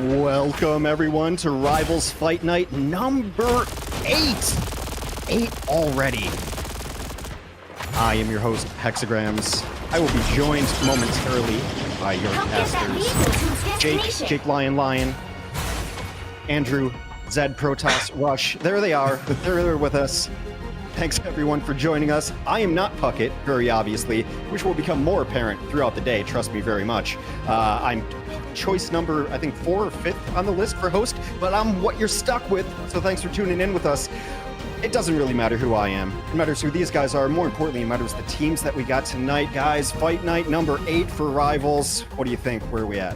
Welcome everyone to Rivals Fight Night number 8. 8 already. I am your host, Hexagrams. I will be joined momentarily by your casters. Jake Lion, Andrew, Zed Protoss, Rush. There they are. They're with us. Thanks everyone for joining us. I am not Puckett, very obviously, which will become more apparent throughout the day, trust me very much. I'm choice number, I think 4 or 5th on the list for host, but I'm what you're stuck with, so thanks for tuning in with us. It doesn't really matter who I am. It matters who these guys are. More importantly, it matters the teams that we got tonight. Guys, Fight Night number 8 for Rivals. What do you think? Where are we at?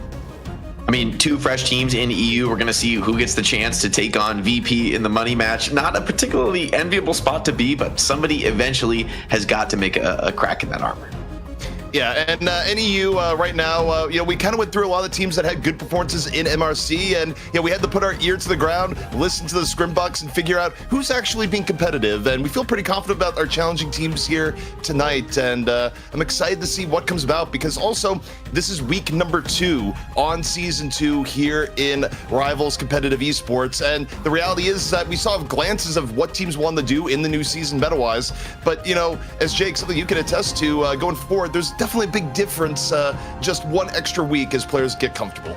I mean, 2 fresh teams in EU. We're going to see who gets the chance to take on VP in the money match. Not a particularly enviable spot to be, but somebody eventually has got to make a crack in that armor. Yeah, and in EU right now, we kind of went through a lot of the teams that had good performances in MRC, and we had to put our ear to the ground, listen to the scrimbucks, and figure out who's actually being competitive. And we feel pretty confident about our challenging teams here tonight, and I'm excited to see what comes about, because also this is week number 2 on season 2 here in Rivals Competitive Esports, and the reality is that we saw glances of what teams want to do in the new season meta-wise, but as Jake, something you can attest to going forward, there's definitely a big difference just one extra week as players get comfortable.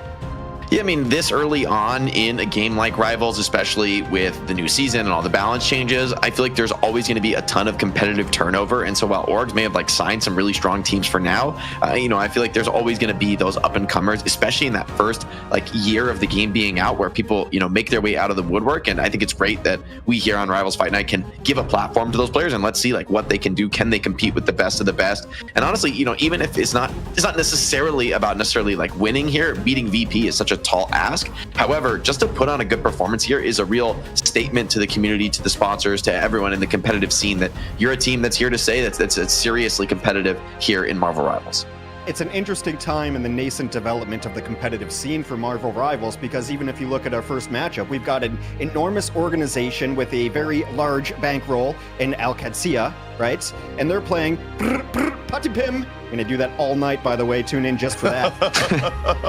Yeah, I mean, this early on in a game like Rivals, especially with the new season and all the balance changes, I feel like there's always going to be a ton of competitive turnover. And so while orgs may have signed some really strong teams for now, I feel like there's always going to be those up and comers, especially in that first year of the game being out, where people make their way out of the woodwork. And I think it's great that we here on Rivals Fight Night can give a platform to those players and let's see what they can do. Can they compete with the best of the best? And honestly, even if it's not necessarily about winning here, beating VP is such a tall ask. However, just to put on a good performance here is a real statement to the community, to the sponsors, to everyone in the competitive scene that you're a team that's here to say that's seriously competitive here in Marvel Rivals. It's an interesting time in the nascent development of the competitive scene for Marvel Rivals, because even if you look at our first matchup, we've got an enormous organization with a very large bankroll in Al-Qadsiya, right? And they're playing Patipim. I'm going to do that all night, by the way. Tune in just for that.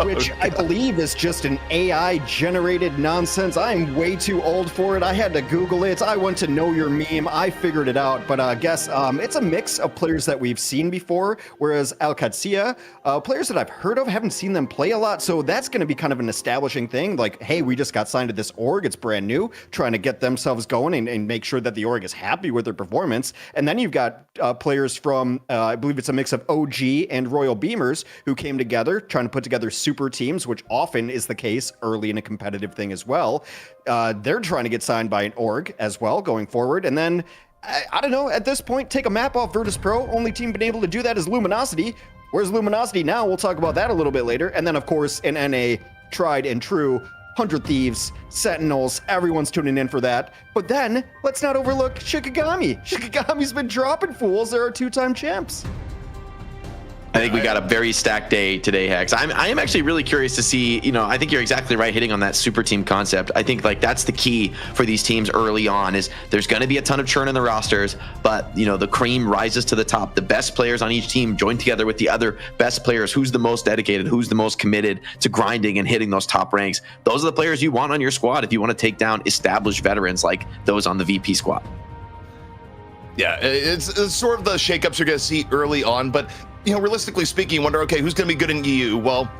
Which I believe is just an AI-generated nonsense. I'm way too old for it. I had to Google it. I went to Know Your Meme. I figured it out. But I guess it's a mix of players that we've seen before, whereas Al-Qadsiya, players that I've heard of, haven't seen them play a lot. So that's going to be kind of an establishing thing. Hey, we just got signed to this org. It's brand new. Trying to get themselves going and make sure that the org is happy with their performance. And then you've got players from, I believe it's a mix of OG and Royal Beamers who came together trying to put together super teams, which often is the case early in a competitive thing as well. They're trying to get signed by an org as well going forward. And then, I don't know, at this point, take a map off Virtus Pro. Only team been able to do that is Luminosity. Where's Luminosity now? We'll talk about that a little bit later. And then, of course, in NA, tried and true, 100 Thieves, Sentinels, everyone's tuning in for that. But then, let's not overlook Shikigami. Shikigami's been dropping fools. They're our 2-time champs. I think we got a very stacked day today, Hex. I am actually really curious to see, I think you're exactly right hitting on that super team concept. I think that's the key for these teams early on is there's going to be a ton of churn in the rosters, but the cream rises to the top. The best players on each team join together with the other best players. Who's the most dedicated? Who's the most committed to grinding and hitting those top ranks? Those are the players you want on your squad if you want to take down established veterans like those on the VP squad. Yeah, it's sort of the shakeups you're going to see early on, but realistically speaking, you wonder, okay, who's going to be good in EU? Well,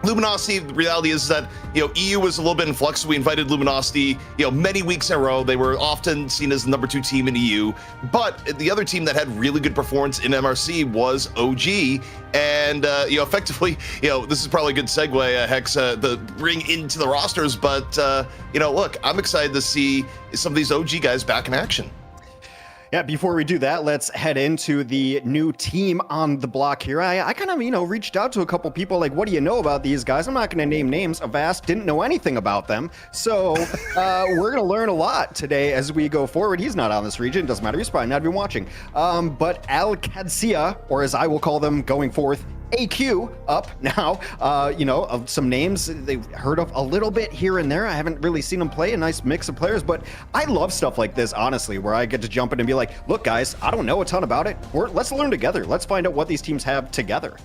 Luminosity, the reality is that, EU was a little bit in flux. We invited Luminosity, many weeks in a row. They were often seen as the number 2 team in EU. But the other team that had really good performance in MRC was OG. And, effectively, this is probably a good segue, Hex, the bring into the rosters. But, look, I'm excited to see some of these OG guys back in action. Yeah, before we do that, let's head into the new team on the block here. I kind of, reached out to a couple people, what do you know about these guys? I'm not going to name names. Avast didn't know anything about them. So we're going to learn a lot today as we go forward. He's not on this region. Doesn't matter. He's probably not even watching. But Al-Qadsiya, or as I will call them going forth, AQ up now, of some names they've heard of a little bit here and there. I haven't really seen them play, a nice mix of players, but I love stuff like this, honestly, where I get to jump in and be like, look, guys, I don't know a ton about it. Let's learn together. Let's find out what these teams have together.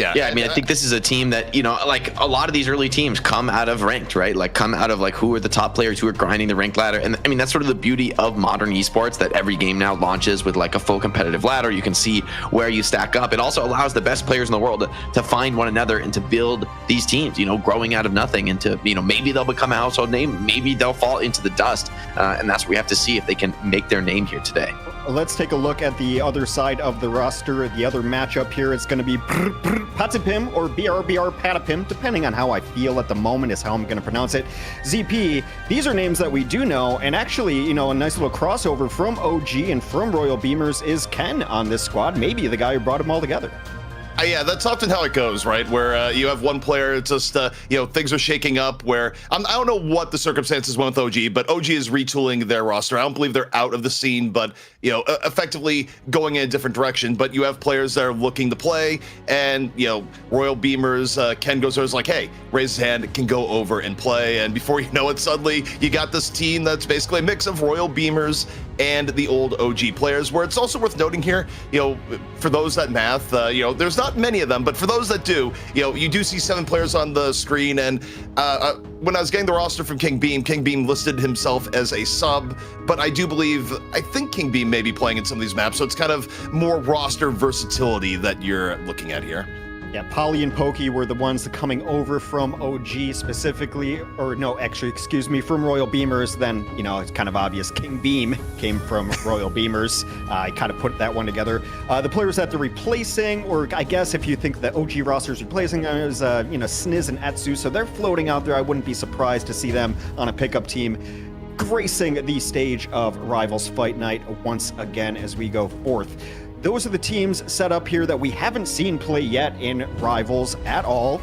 Yeah, I mean, I think this is a team that, like a lot of these early teams come out of ranked, right? Like come out of like who are the top players who are grinding the ranked ladder. And I mean, that's sort of the beauty of modern esports, that every game now launches with like a full competitive ladder. You can see where you stack up. It also allows the best players in the world to find one another and to build these teams, growing out of nothing into, maybe they'll become a household name, maybe they'll fall into the dust. And that's what we have to see if they can make their name here today. Let's take a look at the other side of the roster. The other matchup here is going to be Patipim or BRBR Patipim, depending on how I feel at the moment is how I'm going to pronounce it. ZP, these are names that we do know, and actually, a nice little crossover from OG and from Royal Beamers is Ken on this squad, maybe the guy who brought them all together. Yeah, that's often how it goes, right? Where you have one player, it's just, things are shaking up where, I don't know what the circumstances went with OG, but OG is retooling their roster. I don't believe they're out of the scene, but, effectively going in a different direction. But you have players that are looking to play, and, Royal Beamers, Ken goes over, is like, hey, raise his hand, can go over and play. And before you know it, suddenly you got this team that's basically a mix of Royal Beamers and the old OG players, where it's also worth noting here, for those that math, there's not many of them, but for those that do, you do see 7 players on the screen. And when I was getting the roster from King Beam listed himself as a sub, but I think King Beam may be playing in some of these maps, so it's kind of more roster versatility that you're looking at here. Yeah, Polly and Pokey were the ones that coming over from OG specifically, or no, actually, excuse me, from Royal Beamers. Then, it's kind of obvious King Beam came from Royal Beamers. I kind of put that one together. The players that they're replacing, or I guess if you think the OG roster is replacing, is, Sniz and Etsu, so they're floating out there. I wouldn't be surprised to see them on a pickup team gracing the stage of Rivals Fight Night once again as we go forth. Those are the teams set up here that we haven't seen play yet in Rivals at all.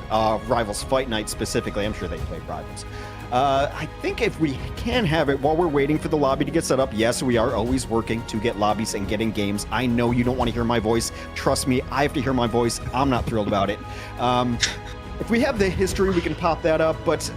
Rivals Fight Night specifically. I'm sure they played Rivals. I think if we can have it while we're waiting for the lobby to get set up, yes, we are always working to get lobbies and getting games. I know you don't want to hear my voice. Trust me, I have to hear my voice. I'm not thrilled about it. If we have the history, we can pop that up. But,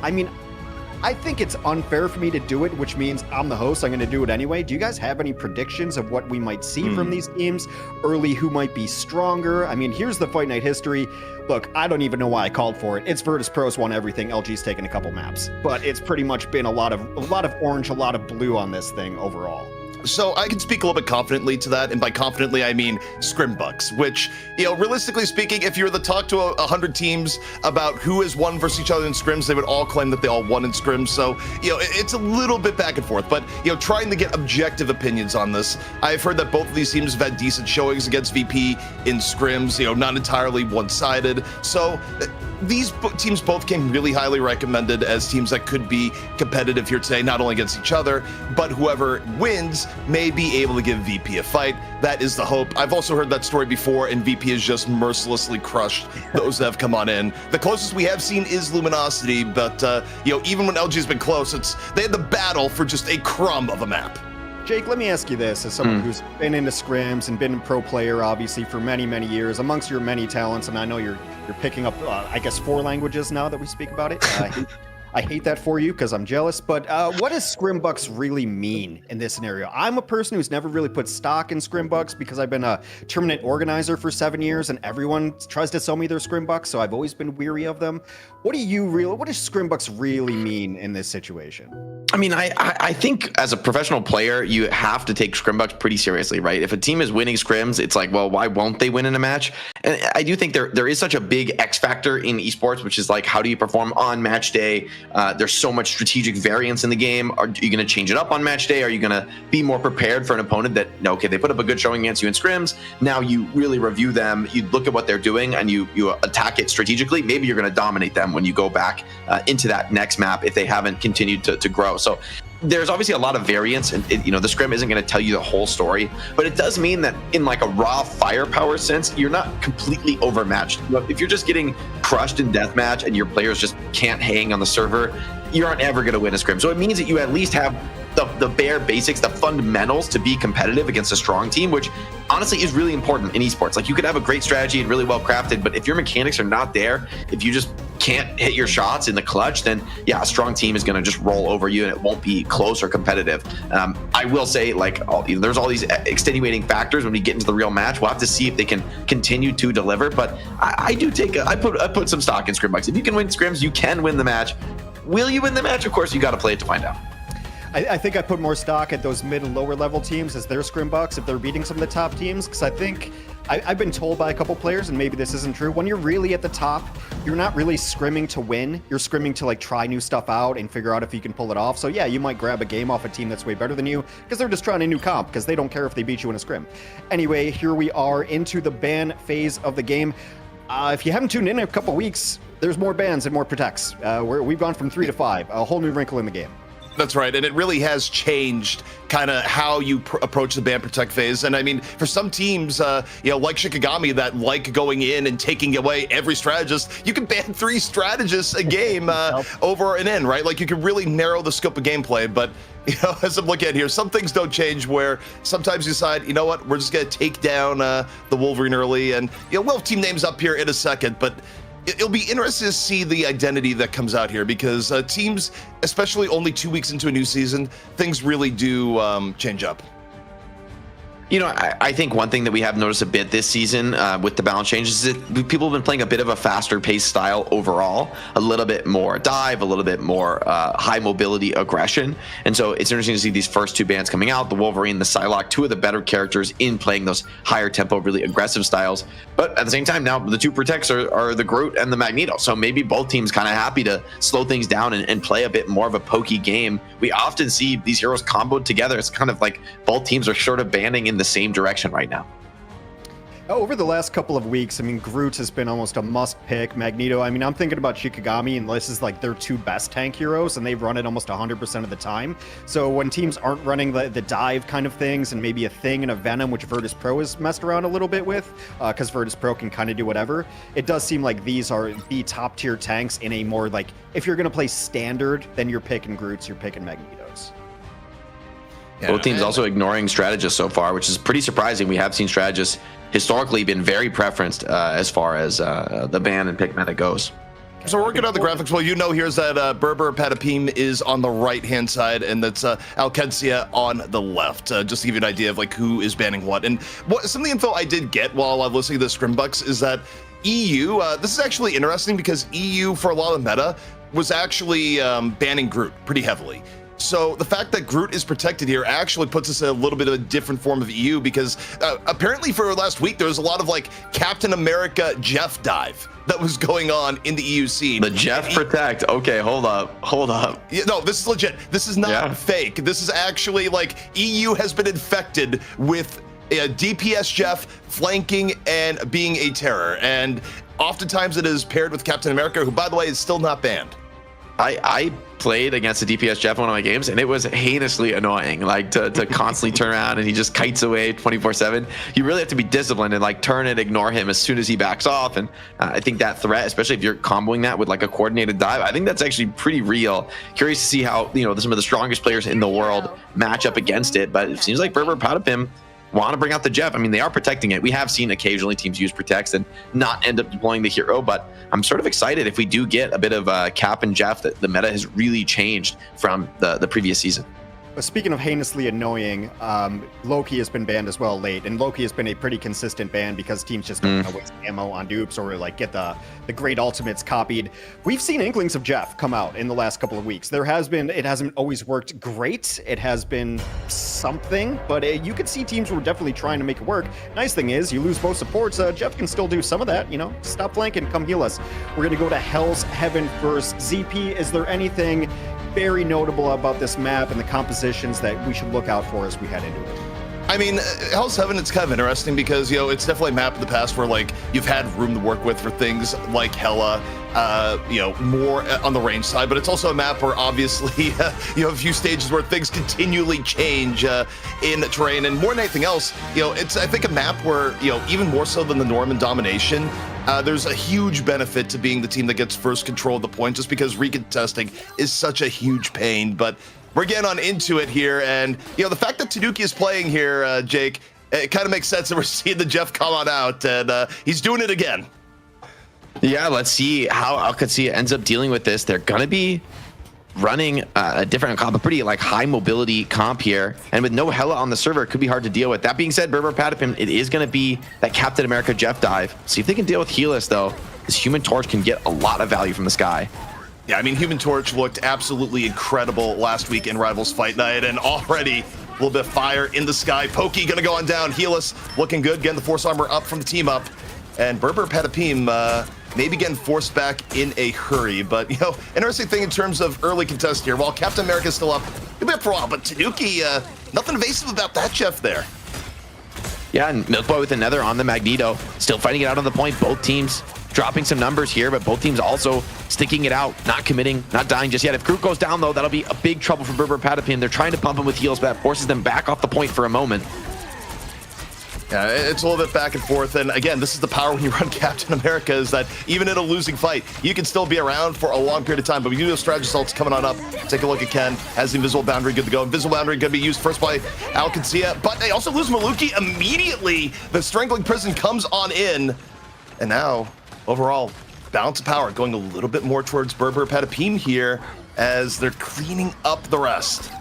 I think it's unfair for me to do it, which means I'm the host. I'm going to do it anyway. Do you guys have any predictions of what we might see from these teams? Early, who might be stronger? Here's the Fight Night history. Look, I don't even know why I called for it. It's Virtus Pros won everything. LG's taken a couple maps, but it's pretty much been a lot of orange, a lot of blue on this thing overall. So I can speak a little bit confidently to that, and by confidently I mean Scrimbucks, which, realistically speaking, if you were to talk to 100 teams about who has won versus each other in scrims, they would all claim that they all won in scrims. So, it's a little bit back and forth, but, trying to get objective opinions on this, I've heard that both of these teams have had decent showings against VP in scrims, not entirely one-sided. So these teams both came really highly recommended as teams that could be competitive here today, not only against each other, but whoever wins may be able to give VP a fight. That is the hope. I've also heard that story before, and VP has just mercilessly crushed those that have come on in. The closest we have seen is Luminosity, but even when LG's been close, they had the battle for just a crumb of a map. Jake, let me ask you this, as someone who's been into scrims and been a pro player, obviously, for many, many years, amongst your many talents, and I know you're picking up, 4 languages now that we speak about it. I hate that for you because I'm jealous, but what does Scrimbucks really mean in this scenario? I'm a person who's never really put stock in Scrimbucks because I've been a tournament organizer for 7 years and everyone tries to sell me their Scrimbucks, so I've always been weary of them. What does Scrimbucks really mean in this situation? I think as a professional player, you have to take Scrimbucks pretty seriously, right? If a team is winning scrims, it's like, well, why won't they win in a match? And I do think there is such a big X factor in esports, which is like, how do you perform on match day? There's so much strategic variance in the game. Are you going to change it up on match day? Are you going to be more prepared for an opponent that, okay, they put up a good showing against you in scrims. Now you really review them. You look at what they're doing and you attack it strategically. Maybe you're going to dominate them when you go back into that next map if they haven't continued to grow. So there's obviously a lot of variance, and the scrim isn't going to tell you the whole story, but it does mean that in like a raw firepower sense, you're not completely overmatched. If you're just getting crushed in deathmatch and your players just can't hang on the server, you aren't ever going to win a scrim. So it means that you at least have the bare basics, the fundamentals to be competitive against a strong team, which honestly is really important in esports. Like, you could have a great strategy and really well crafted, but if your mechanics are not there, if you just can't hit your shots in the clutch, then yeah, a strong team is going to just roll over you and it won't be close or competitive. I will say, like, there's all these extenuating factors when we get into the real match. We'll have to see if they can continue to deliver, but I put some stock in scrim bucks. If you can win scrims, you can win the match. Will you win the match? Of course, you got to play it to find out. I think I put more stock at those mid and lower level teams as their scrim bucks if they're beating some of the top teams, because I think I've been told by a couple players, and maybe this isn't true, when you're really at the top, you're not really scrimming to win. You're scrimming to like try new stuff out and figure out if you can pull it off. So yeah, you might grab a game off a team that's way better than you because they're just trying a new comp because they don't care if they beat you in a scrim. Anyway, here we are into the ban phase of the game. If you haven't tuned in a couple weeks, there's more bans and more protects. We've gone from 3 to 5, a whole new wrinkle in the game. That's right, and it really has changed kind of how you approach the ban protect phase. And I mean, for some teams, like Shikigami, that like going in and taking away every strategist, you can ban 3 strategists a game over and in, right? Like you can really narrow the scope of gameplay. But as I'm looking at here, some things don't change. Where sometimes you decide, you know what, we're just gonna take down the Wolverine early, and we'll have team names up here in a second, but. It'll be interesting to see the identity that comes out here because teams, especially only 2 weeks into a new season, things really do change up. I think one thing that we have noticed a bit this season with the balance changes is that people have been playing a bit of a faster paced style overall, a little bit more dive, a little bit more high mobility aggression. And so it's interesting to see these first 2 bands coming out, the Wolverine, the Psylocke, 2 of the better characters in playing those higher tempo, really aggressive styles. But at the same time, now the 2 protects are the Groot and the Magneto. So maybe both teams kind of happy to slow things down and play a bit more of a pokey game. We often see these heroes comboed together. It's kind of like both teams are sort of banding in the same direction right now. Over the last couple of weeks, I mean, Groot has been almost a must pick. Magneto, I mean, I'm thinking about Shikigami, and this is like their 2 best tank heroes, and they've run it almost 100% of the time. So when teams aren't running the dive kind of things, and maybe a Thing and a Venom, which Virtus Pro has messed around a little bit with, because Virtus Pro can kind of do whatever, it does seem like these are the top tier tanks in a more like, if you're going to play standard, then you're picking Groots, you're picking Magnetos. Yeah, both teams also ignoring strategists so far, which is pretty surprising. We have seen strategists historically been very preferenced as far as the ban and pick meta goes. So we're working on the graphics. Well, here's that Berber Patapim is on the right-hand side, and that's Alkencia on the left, just to give you an idea of like who is banning what. And some of the info I did get while I'm listening to the Scrimbucks is that EU, this is actually interesting because EU, for a lot of meta, was actually banning Groot pretty heavily. So the fact that Groot is protected here actually puts us in a little bit of a different form of EU because apparently for last week there was a lot of like Captain America Jeff dive that was going on in the EU scene. The Jeff protect. Okay, hold up. Yeah, no, this is legit. This is not fake. This is actually like EU has been infected with DPS Jeff flanking and being a terror. And oftentimes it is paired with Captain America, who by the way is still not banned. I played against a DPS Jeff in one of my games, and it was heinously annoying, like to constantly turn around and he just kites away 24/7. You really have to be disciplined and like turn and ignore him as soon as he backs off. And I think that threat, especially if you're comboing that with like a coordinated dive, I think that's actually pretty real. Curious to see how some of the strongest players in the world match up against it, but it seems like Berber Patapim want to bring out the Jeff. I mean, they are protecting it. We have seen occasionally teams use protects and not end up deploying the hero, but I'm sort of excited if we do get a bit of Cap and Jeff, that the meta has really changed from the previous season. Speaking of heinously annoying, Loki has been banned as well late, and Loki has been a pretty consistent ban because teams just don't want to waste ammo on dupes or like get the great ultimates copied. We've seen inklings of Jeff come out in the last couple of weeks. It hasn't always worked great. It has been something, but you could see teams were definitely trying to make it work. Nice thing is, you lose both supports, Jeff can still do some of that, stop flanking, come heal us. We're gonna go to Hell's Heaven first. ZP, is there anything very notable about this map and the compositions that we should look out for as we head into it? I mean, Hell's Heaven, it's kind of interesting because, it's definitely a map in the past where, like, you've had room to work with for things like Hela, more on the range side, but it's also a map where obviously you have a few stages where things continually change in terrain. And more than anything else, it's, I think, a map where, even more so than the Norman domination, there's a huge benefit to being the team that gets first control of the point, just because recontesting is such a huge pain. But we're getting on into it here, and the fact that Tanuki is playing here, Jake, it kind of makes sense that we're seeing the Jeff come on out, and he's doing it again. Yeah, let's see how Alcacia ends up dealing with this. They're gonna be running a different comp, a pretty like high mobility comp here, and with no Hela on the server, it could be hard to deal with. That being said, Berber Patapim, it is going to be that Captain America Jeff dive. See if they can deal with Helis though. This Human Torch can get a lot of value from the sky. Yeah, I mean, Human Torch looked absolutely incredible last week in Rivals Fight Night, and already a little bit of fire in the sky. Pokey gonna go on down. Helis looking good, getting the Force Armor up from the team up, and Berber Patapim maybe getting forced back in a hurry. But, you know, interesting thing in terms of early contest here. While Captain America's still up, he'll be up for a while, but Tanuki, nothing evasive about that Jeff there. Yeah, and Milkboy with another on the Magneto. Still fighting it out on the point. Both teams dropping some numbers here, but both teams also sticking it out, not committing, not dying just yet. If Groot goes down, though, that'll be a big trouble for Berber Patapim. They're trying to pump him with heals, but that forces them back off the point for a moment. Yeah, it's a little bit back and forth, and again, this is the power when you run Captain America, is that even in a losing fight, you can still be around for a long period of time. But we do have strategy assaults coming on up. Take a look at Ken, has the invisible boundary good to go. Invisible boundary going to be used first by Alcacia, but they also lose Maluki immediately. The Strangling Prison comes on in, and now, overall, balance of power going a little bit more towards Berber Patapim here as they're cleaning up the rest.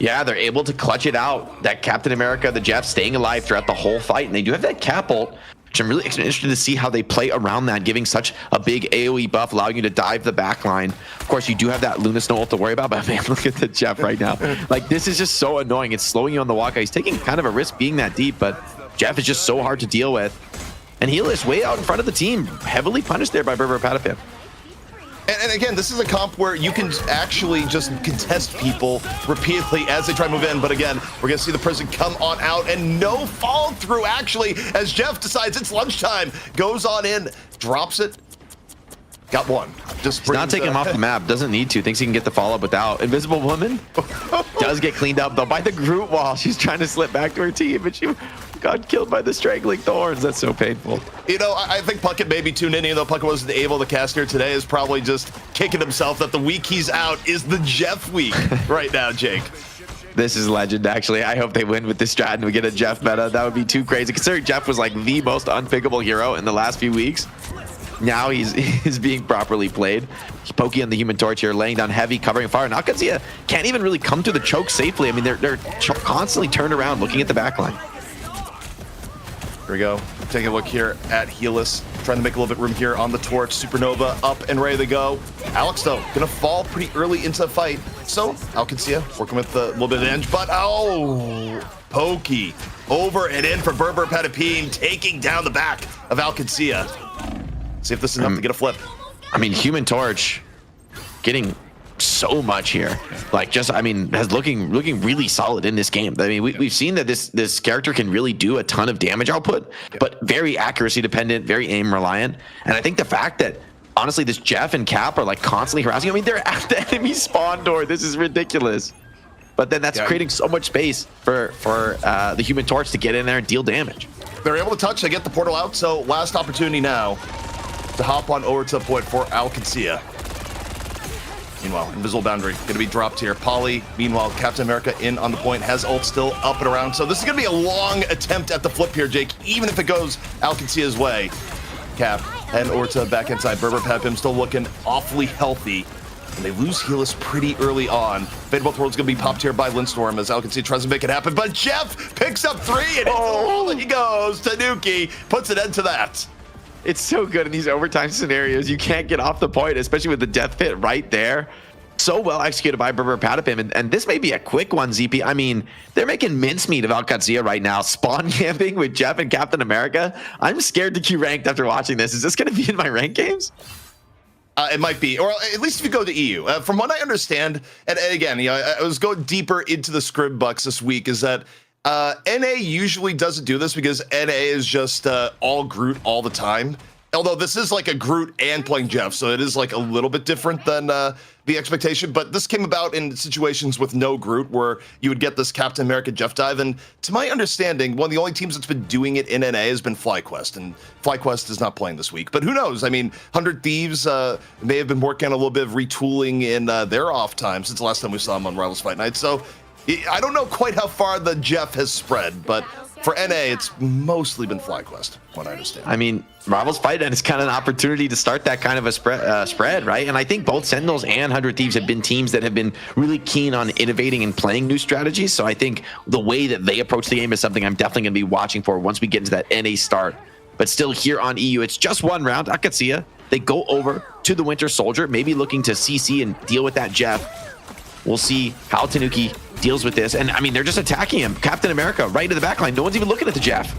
Yeah, they're able to clutch it out. That Captain America, the Jeff, staying alive throughout the whole fight. And they do have that cap ult, which I'm really interested to see how they play around that, giving such a big AoE buff, allowing you to dive the back line. Of course, you do have that Luna Snow ult to worry about, but man, look at the Jeff right now. Like, this is just so annoying. It's slowing you on the walk. He's taking kind of a risk being that deep, but Jeff is just so hard to deal with. And Helis way out in front of the team, heavily punished there by Berber Patapim. And again, this is a comp where you can actually just contest people repeatedly as they try to move in. But again, we're going to see the prison come on out and no fall through, actually, as Jeff decides it's lunchtime, goes on in, drops it. Got one. Just He's not taking him off the map. Doesn't need to. Thinks he can get the follow-up without. Invisible Woman does get cleaned up, though, by the Groot wall. She's trying to slip back to her team, but she got killed by the Strangling Thorns. That's so painful. You know, I think Puckett maybe tuned in, even though Puckett wasn't able to cast here today, is probably just kicking himself that the week he's out is the Jeff week right now, Jake. This is legend, actually. I hope they win with this strat and we get a Jeff meta. That would be too crazy, considering Jeff was like the most unpickable hero in the last few weeks. Now he's being properly played. Pokey on the Human Torch here, laying down heavy, covering fire. And Alcacia can't even really come to the choke safely. I mean, they're constantly turned around looking at the backline. Here we go. Take a look here at Helis, trying to make a little bit room here on the Torch. Supernova up and ready to go. Alex, though, gonna fall pretty early into the fight. So, Alcacia working with a little bit of edge, but oh, Pokey over and in for Berber Patapim, taking down the back of Alcacia. See if this is enough to get a flip. I mean, Human Torch getting so much here. Like, just, I mean, has looking really solid in this game. I mean, we've seen that this character can really do a ton of damage output, but very accuracy dependent, very aim reliant. And I think the fact that, honestly, this Jeff and Cap are like constantly harassing. I mean, they're at the enemy spawn door. This is ridiculous. But then that's creating so much space for the Human Torch to get in there and deal damage. They're able to touch, they get the portal out, so last opportunity now to hop on over to the point for Alcacia. Meanwhile, invisible boundary going to be dropped here. Polly, meanwhile, Captain America in on the point, has ult still up and around. So this is going to be a long attempt at the flip here, Jake, even if it goes Alcacia's way. Cap and over to back inside. Berber Patapim still looking awfully healthy. And they lose Helis pretty early on. Fate of Both Worlds going to be popped here by Lindstorm as Alcacia tries to make it happen. But Jeff picks up 3 and he goes. Tanuki puts an end to that. It's so good in these overtime scenarios. You can't get off the point, especially with the death pit right there. So well executed by Berber Patapim. And this may be a quick one, ZP. I mean, they're making mincemeat of Alcacia right now. Spawn camping with Jeff and Captain America. I'm scared to queue ranked after watching this. Is this going to be in my rank games? It might be, or at least if you go to EU. From what I understand, and again, you know, I was going deeper into the script bucks this week, is that NA usually doesn't do this because NA is just all Groot all the time. Although this is like a Groot and playing Jeff, so it is like a little bit different than the expectation. But this came about in situations with no Groot, where you would get this Captain America Jeff dive. And to my understanding, one of the only teams that's been doing it in NA has been FlyQuest, and FlyQuest is not playing this week. But who knows? I mean, 100 Thieves may have been working on a little bit of retooling in their off time since the last time we saw them on Rivals Fight Night. So I don't know quite how far the Jeff has spread, but For NA, it's mostly been FlyQuest, what I understand. I mean, Rivals fight, and it's kind of an opportunity to start that kind of a spread, right? And I think both Sentinels and 100 Thieves have been teams that have been really keen on innovating and playing new strategies. So I think the way that they approach the game is something I'm definitely going to be watching for once we get into that NA start. But still here on EU, it's just one round. Akatsuya, they go over to the Winter Soldier, maybe looking to CC and deal with that Jeff. We'll see how Tanuki deals with this. And I mean, they're just attacking him. Captain America right to the backline. No one's even looking at the Jeff.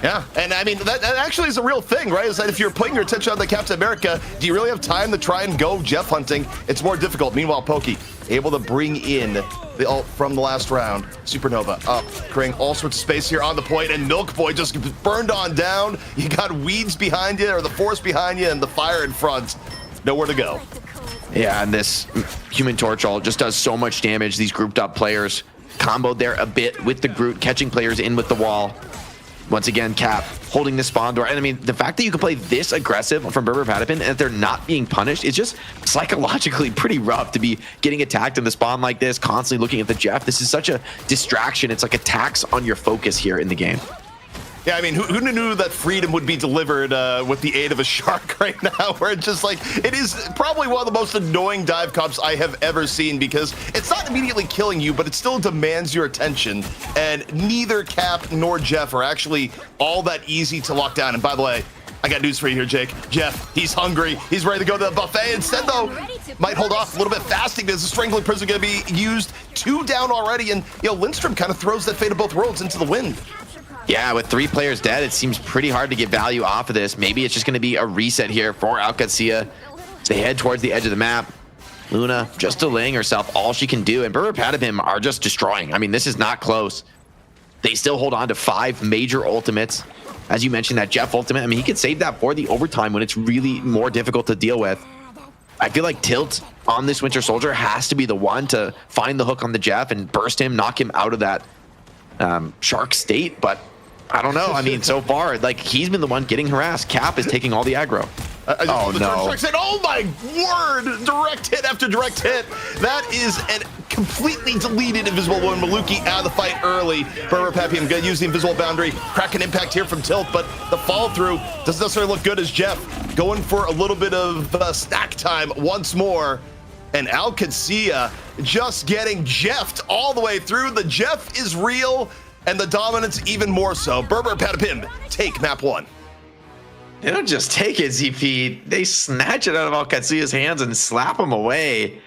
Yeah, and I mean, that actually is a real thing, right? Is that if you're putting your attention on the Captain America, do you really have time to try and go Jeff hunting? It's more difficult. Meanwhile, Pokey able to bring in the ult from the last round. Supernova up, creating all sorts of space here on the point, and Milk Boy just burned on down. You got weeds behind you, or the forest behind you, and the fire in front. Nowhere to go. Yeah, and this Human Torch ult just does so much damage. These grouped up players comboed there a bit with the Groot, catching players in with the wall. Once again, Cap holding the spawn door. And I mean, the fact that you can play this aggressive from Berber Patapin and that they're not being punished is just psychologically pretty rough to be getting attacked in the spawn like this, constantly looking at the Jeff. This is such a distraction. It's like a tax on your focus here in the game. Yeah, I mean, who knew that freedom would be delivered with the aid of a shark right now, where it's just like, it is probably one of the most annoying dive comps I have ever seen, because it's not immediately killing you, but it still demands your attention, and neither Cap nor Jeff are actually all that easy to lock down. And by the way, I got news for you here, Jake. Jeff, he's hungry. He's ready to go to the buffet. Instead, though, might hold off a little bit fasting because the Strangling Prison going to be used. 2 down already, and, you know, Lindstrom kind of throws that Fate of Both Worlds into the wind. Yeah, with 3 players dead, it seems pretty hard to get value off of this. Maybe it's just going to be a reset here for Alcatsia. They head towards the edge of the map. Luna just delaying herself all she can do, and Berber Patapim are just destroying. I mean, this is not close. They still hold on to 5 major ultimates. As you mentioned, that Jeff ultimate, I mean, he could save that for the overtime when it's really more difficult to deal with. I feel like Tilt on this Winter Soldier has to be the one to find the hook on the Jeff and burst him, knock him out of that shark state, but I don't know. I mean, so far, like, he's been the one getting harassed. Cap is taking all the aggro. Oh, no. Oh, my word. Direct hit after direct hit. That is a completely deleted Invisible Woman. Maluki out of the fight early. Berber Patapim going to use the Invisible Boundary. Crack an impact here from Tilt, but the follow-through doesn't necessarily look good as Jeff going for a little bit of snack time once more. And Alcatsia just getting Jeffed all the way through. The Jeff is real, and the dominance even more so. Berber Patapim take map 1. They don't just take it, ZP. They snatch it out of Alcatsia's hands and slap him away.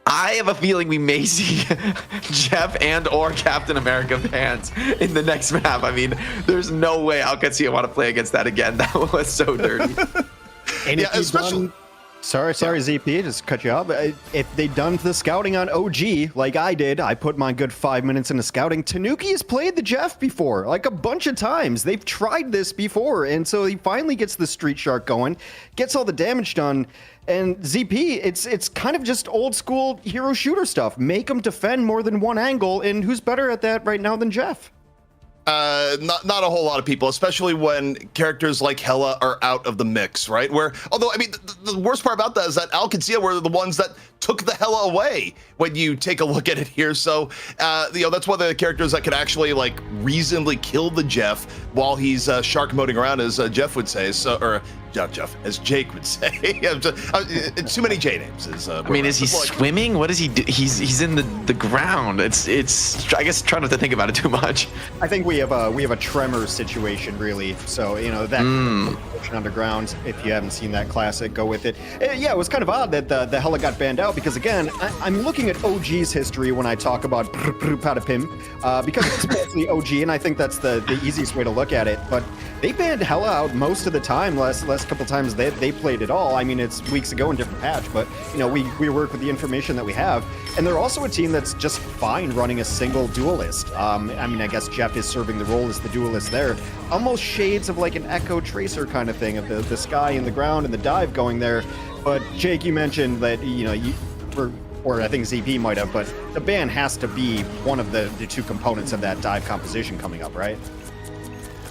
I have a feeling we may see Jeff and or Captain America fans in the next map. I mean, there's no way Alcatsia want to play against that again. That was so dirty. And yeah, especially... Sorry, ZP, just cut you off. If they'd done the scouting on OG, like I did, I put my good 5 minutes into scouting. Tanuki has played the Jeff before, like a bunch of times. They've tried this before, and so he finally gets the Street Shark going, gets all the damage done. And ZP, it's kind of just old school hero shooter stuff. Make them defend more than one angle, and who's better at that right now than Jeff? Not a whole lot of people, especially when characters like Hela are out of the mix, right? Where, although, I mean, the worst part about that is that Alcatsia were the ones that took the Hela away when you take a look at it here. So, you know, that's one of the characters that could actually, like, reasonably kill the Jeff while he's shark moding around, as Jeff would say. So, or not Jeff, as Jake would say. Too many J names. I mean, is he swimming? What does he do? He's in the ground. It's. I guess try not to think about it too much. I think we have a tremor situation, really. So, you know, that underground. If you haven't seen that classic, go with it. Yeah, it was kind of odd that the Hela got banned out, because again, I'm looking at OG's history when I talk about Patapim, because it's mostly OG, and I think that's the easiest way to look at it. But they banned Hela out most of the time. Last couple times they played it all. I mean, it's weeks ago in different patch, but you know, we work with the information that we have, and they're also a team that's just fine running a single duelist. I mean, I guess Jeff is serving the role as the duelist there. Almost shades of like an Echo Tracer kind of thing, of the sky and the ground and the dive going there. But Jake, you mentioned that, you know, or I think ZP might have, but the ban has to be one of the 2 components of that dive composition coming up, right?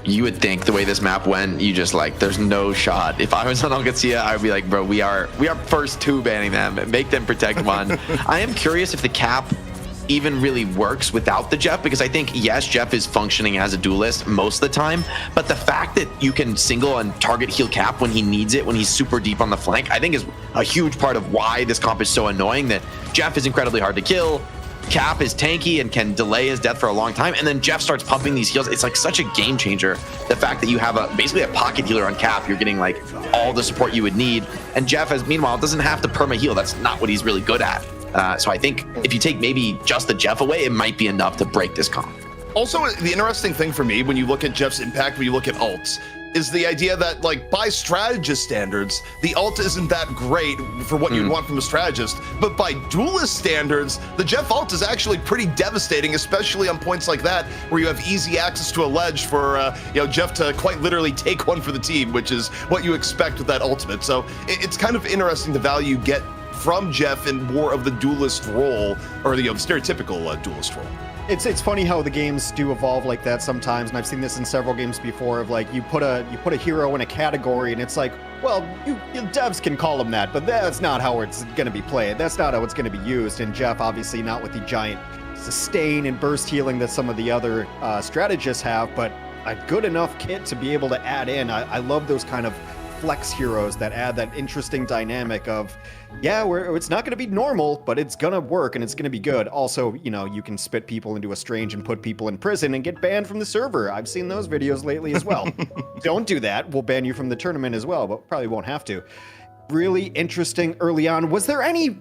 You would think the way this map went, you just like, there's no shot. If I was on Alcatsia, I would be like, bro, we are first 2 banning them. Make them protect 1. I am curious if the Cap even really works without the Jeff, because I think, yes, Jeff is functioning as a duelist most of the time, but the fact that you can single and target heal Cap when he needs it, when he's super deep on the flank, I think is a huge part of why this comp is so annoying. That Jeff is incredibly hard to kill, Cap is tanky and can delay his death for a long time, and then Jeff starts pumping these heals. It's like such a game changer. The fact that you have basically a pocket healer on Cap, you're getting like all the support you would need, and Jeff, meanwhile, doesn't have to perma heal. That's not what he's really good at. So I think if you take maybe just the Jeff away, it might be enough to break this comp. Also, the interesting thing for me when you look at Jeff's impact, when you look at ults, is the idea that, like, by strategist standards, the ult isn't that great for what you'd want from a strategist, but by duelist standards, the Jeff ult is actually pretty devastating, especially on points like that, where you have easy access to a ledge for, Jeff to quite literally take one for the team, which is what you expect with that ultimate. So it's kind of interesting the value you get from Jeff in more of the duelist role, or the stereotypical duelist role. It's funny how the games do evolve like that sometimes, and I've seen this in several games before. Of like you put a hero in a category, and it's like, well, you devs can call him that, but that's not how it's going to be played. That's not how it's going to be used. And Jeff, obviously, not with the giant sustain and burst healing that some of the other strategists have, but a good enough kit to be able to add in. I love those kind of flex heroes that add that interesting dynamic of, yeah, it's not going to be normal, but it's going to work and it's going to be good. Also, you can spit people into a strange and put people in prison and get banned from the server. I've seen those videos lately as well. Don't do that. We'll ban you from the tournament as well, but probably won't have to. Really interesting early on. Was there any,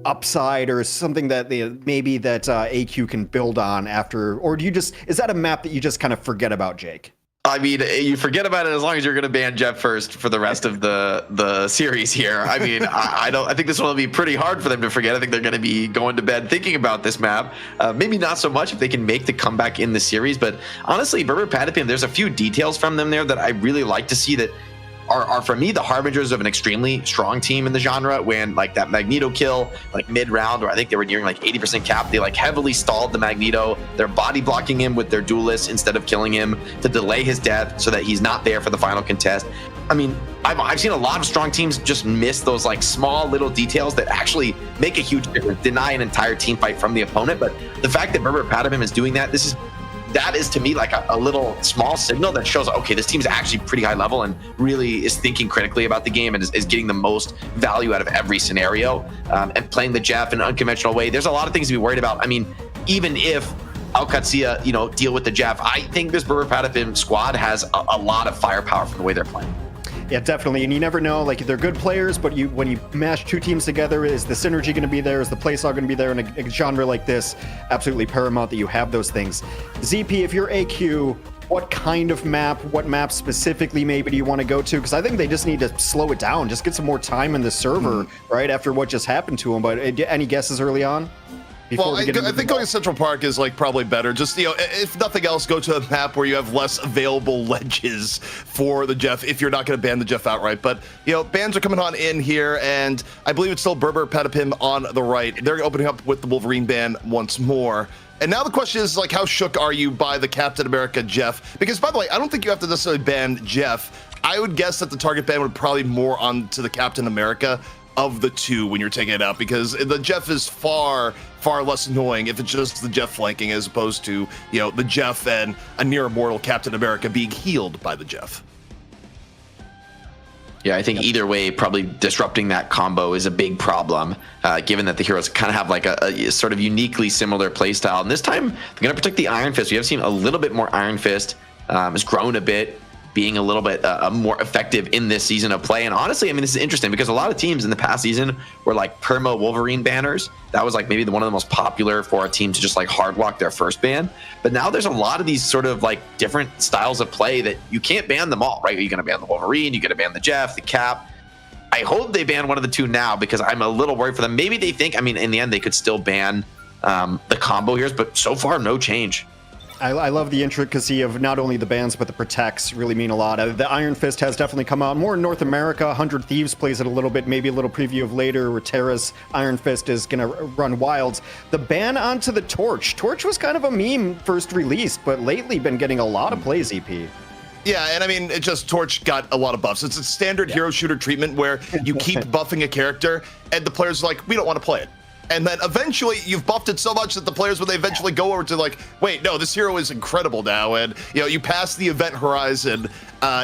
upside or something that maybe that AQ can build on after, or is that a map that you just kind of forget about, Jake? I mean, you forget about it as long as you're going to ban Jeff first for the rest of the series here. I mean, I think this one will be pretty hard for them to forget. I think they're going to be going to bed thinking about this map. Maybe not so much if they can make the comeback in the series, but honestly, Berber Patapim, there's a few details from them there that I really like to see that are for me the harbingers of an extremely strong team in the genre. When like that Magneto kill, like mid-round, where I think they were nearing like 80% cap, they like heavily stalled the Magneto. They're body blocking him with their duelists instead of killing him to delay his death so that he's not there for the final contest. I mean, I've seen a lot of strong teams just miss those like small little details that actually make a huge difference, deny an entire team fight from the opponent. But the fact that Berber Patapim is doing that, that is to me like a little small signal that shows, okay, this team is actually pretty high level and really is thinking critically about the game and is getting the most value out of every scenario, and playing the Jeff in an unconventional way. There's a lot of things to be worried about. I mean, even if Alcatsia, deal with the Jeff, I think this Berber Patapim squad has a lot of firepower from the way they're playing. Yeah, definitely. And you never know, like, they're good players, but when you mash two teams together, is the synergy going to be there? Is the playstyle going to be there in a genre like this? Absolutely paramount that you have those things. ZP, if you're AQ, what kind of map, what map specifically maybe do you want to go to? Because I think they just need to slow it down, just get some more time in the server, right, after what just happened to them. But any guesses early on? Well, I think going to Central Park is like probably better. Just, if nothing else, go to a map where you have less available ledges for the Jeff if you're not going to ban the Jeff outright. But, bans are coming on in here, and I believe it's still Berber Patapim on the right. They're opening up with the Wolverine ban once more. And now the question is, like, how shook are you by the Captain America Jeff? Because, by the way, I don't think you have to necessarily ban Jeff. I would guess that the target ban would probably more on to the Captain America of the two when you're taking it out, because the Jeff is far less annoying if it's just the Jeff flanking as opposed to, the Jeff and a near immortal Captain America being healed by the Jeff. Yeah, I think either way, probably disrupting that combo is a big problem, given that the heroes kind of have like a sort of uniquely similar playstyle. And this time, they're going to protect the Iron Fist. We have seen a little bit more Iron Fist. Has grown a bit, being a little bit more effective in this season of play. And honestly, I mean, this is interesting because a lot of teams in the past season were like perma Wolverine banners. That was like maybe one of the most popular for a team to just like hard lock their first ban. But now there's a lot of these sort of like different styles of play that you can't ban them all, right? You're going to ban the Wolverine, you're going to ban the Jeff, the Cap. I hope they ban one of the two now because I'm a little worried for them. Maybe they think, I mean, in the end, they could still ban the combo heroes, but so far, no change. I love the intricacy of not only the bans, but the protects really mean a lot. The Iron Fist has definitely come out more in North America. 100 Thieves plays it a little bit, maybe a little preview of later where Terra's Iron Fist is going to run wilds. The ban onto the Torch. Torch was kind of a meme first released, but lately been getting a lot of plays, EP. Yeah, and I mean, it just Torch got a lot of buffs. It's a standard hero shooter treatment where you keep buffing a character, and the players are like, we don't want to play it. and then eventually you've buffed it so much that the players, when they eventually go over to like, wait, no, this hero is incredible now, and you pass the event horizon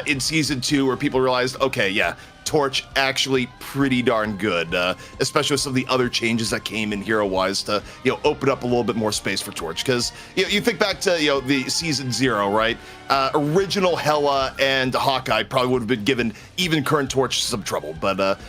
in season 2 where people realized, okay, yeah, Torch actually pretty darn good, especially with some of the other changes that came in hero-wise to open up a little bit more space for Torch. Because you think back to the season 0, right? Original Hela and Hawkeye probably would have been given even current Torch some trouble, but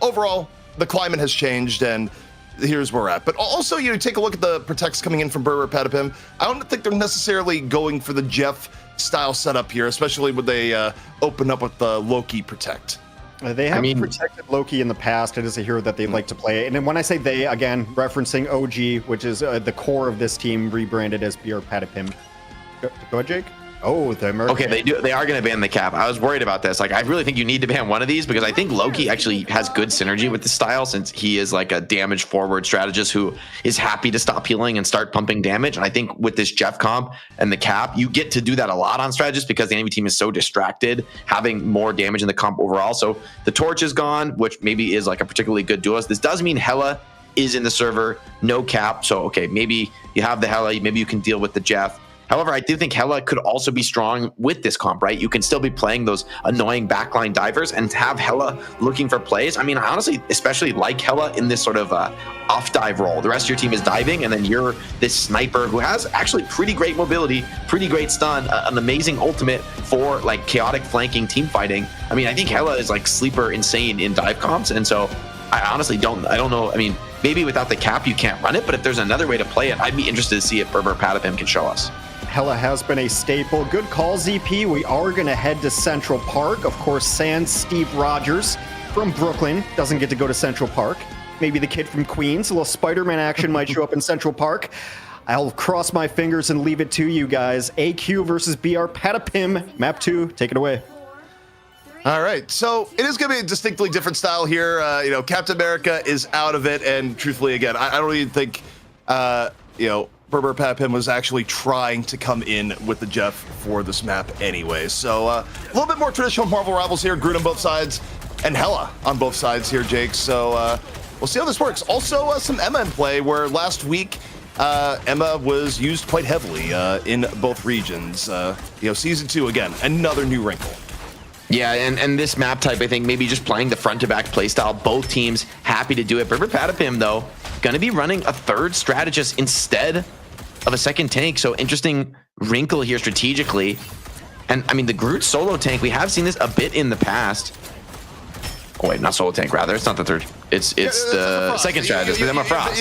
overall the climate has changed, and here's where we're at. But also, take a look at the protects coming in from Berber Patapim. I don't think they're necessarily going for the Jeff style setup here, especially when they open up with the Loki protect. They have protected Loki in the past. It is a hero that they like to play. And then when I say they, again, referencing OG, which is the core of this team, rebranded as BR Patapim. Go ahead, Jake. Oh, okay, they are going to ban the cap. I was worried about this. Like, I really think you need to ban one of these because I think Loki actually has good synergy with the style since he is like a damage forward strategist who is happy to stop healing and start pumping damage. And I think with this Jeff comp and the cap, you get to do that a lot on strategists because the enemy team is so distracted, having more damage in the comp overall. So the Torch is gone, which maybe is like a particularly good duelist. This does mean Hela is in the server, no cap. So, okay, maybe you have the Hela, maybe you can deal with the Jeff. However, I do think Hela could also be strong with this comp, right? You can still be playing those annoying backline divers and have Hela looking for plays. I mean, I honestly especially like Hela in this sort of off dive role. The rest of your team is diving, and then you're this sniper who has actually pretty great mobility, pretty great stun, an amazing ultimate for like chaotic flanking team fighting. I mean, I think Hela is like sleeper insane in dive comps, and so I honestly don't know. I mean, maybe without the cap you can't run it, but if there's another way to play it, I'd be interested to see if Berber Patapim can show us. Hela has been a staple. Good call, ZP. We are going to head to Central Park. Of course, sans Steve Rogers from Brooklyn doesn't get to go to Central Park. Maybe the kid from Queens, a little Spider-Man action might show up in Central Park. I'll cross my fingers and leave it to you guys. AQ versus BR Patapim. Map 2, take it away. All right, so it is going to be a distinctly different style here. Captain America is out of it, and truthfully, again, I don't even think, Berber Patapim was actually trying to come in with the Jeff for this map anyway. So a little bit more traditional Marvel Rivals here, Groot on both sides, and Hela on both sides here, Jake. So we'll see how this works. Also, some Emma in play, where last week Emma was used quite heavily in both regions. Season 2, again, another new wrinkle. Yeah, and this map type, I think maybe just playing the front-to-back playstyle, both teams happy to do it. Berber Patapim, though, going to be running a third strategist instead of a second tank. So interesting wrinkle here strategically. And I mean, the Groot solo tank, we have seen this a bit in the past. Oh wait, not solo tank, rather. It's not the third. It's the second strategist, but I'm a Frost.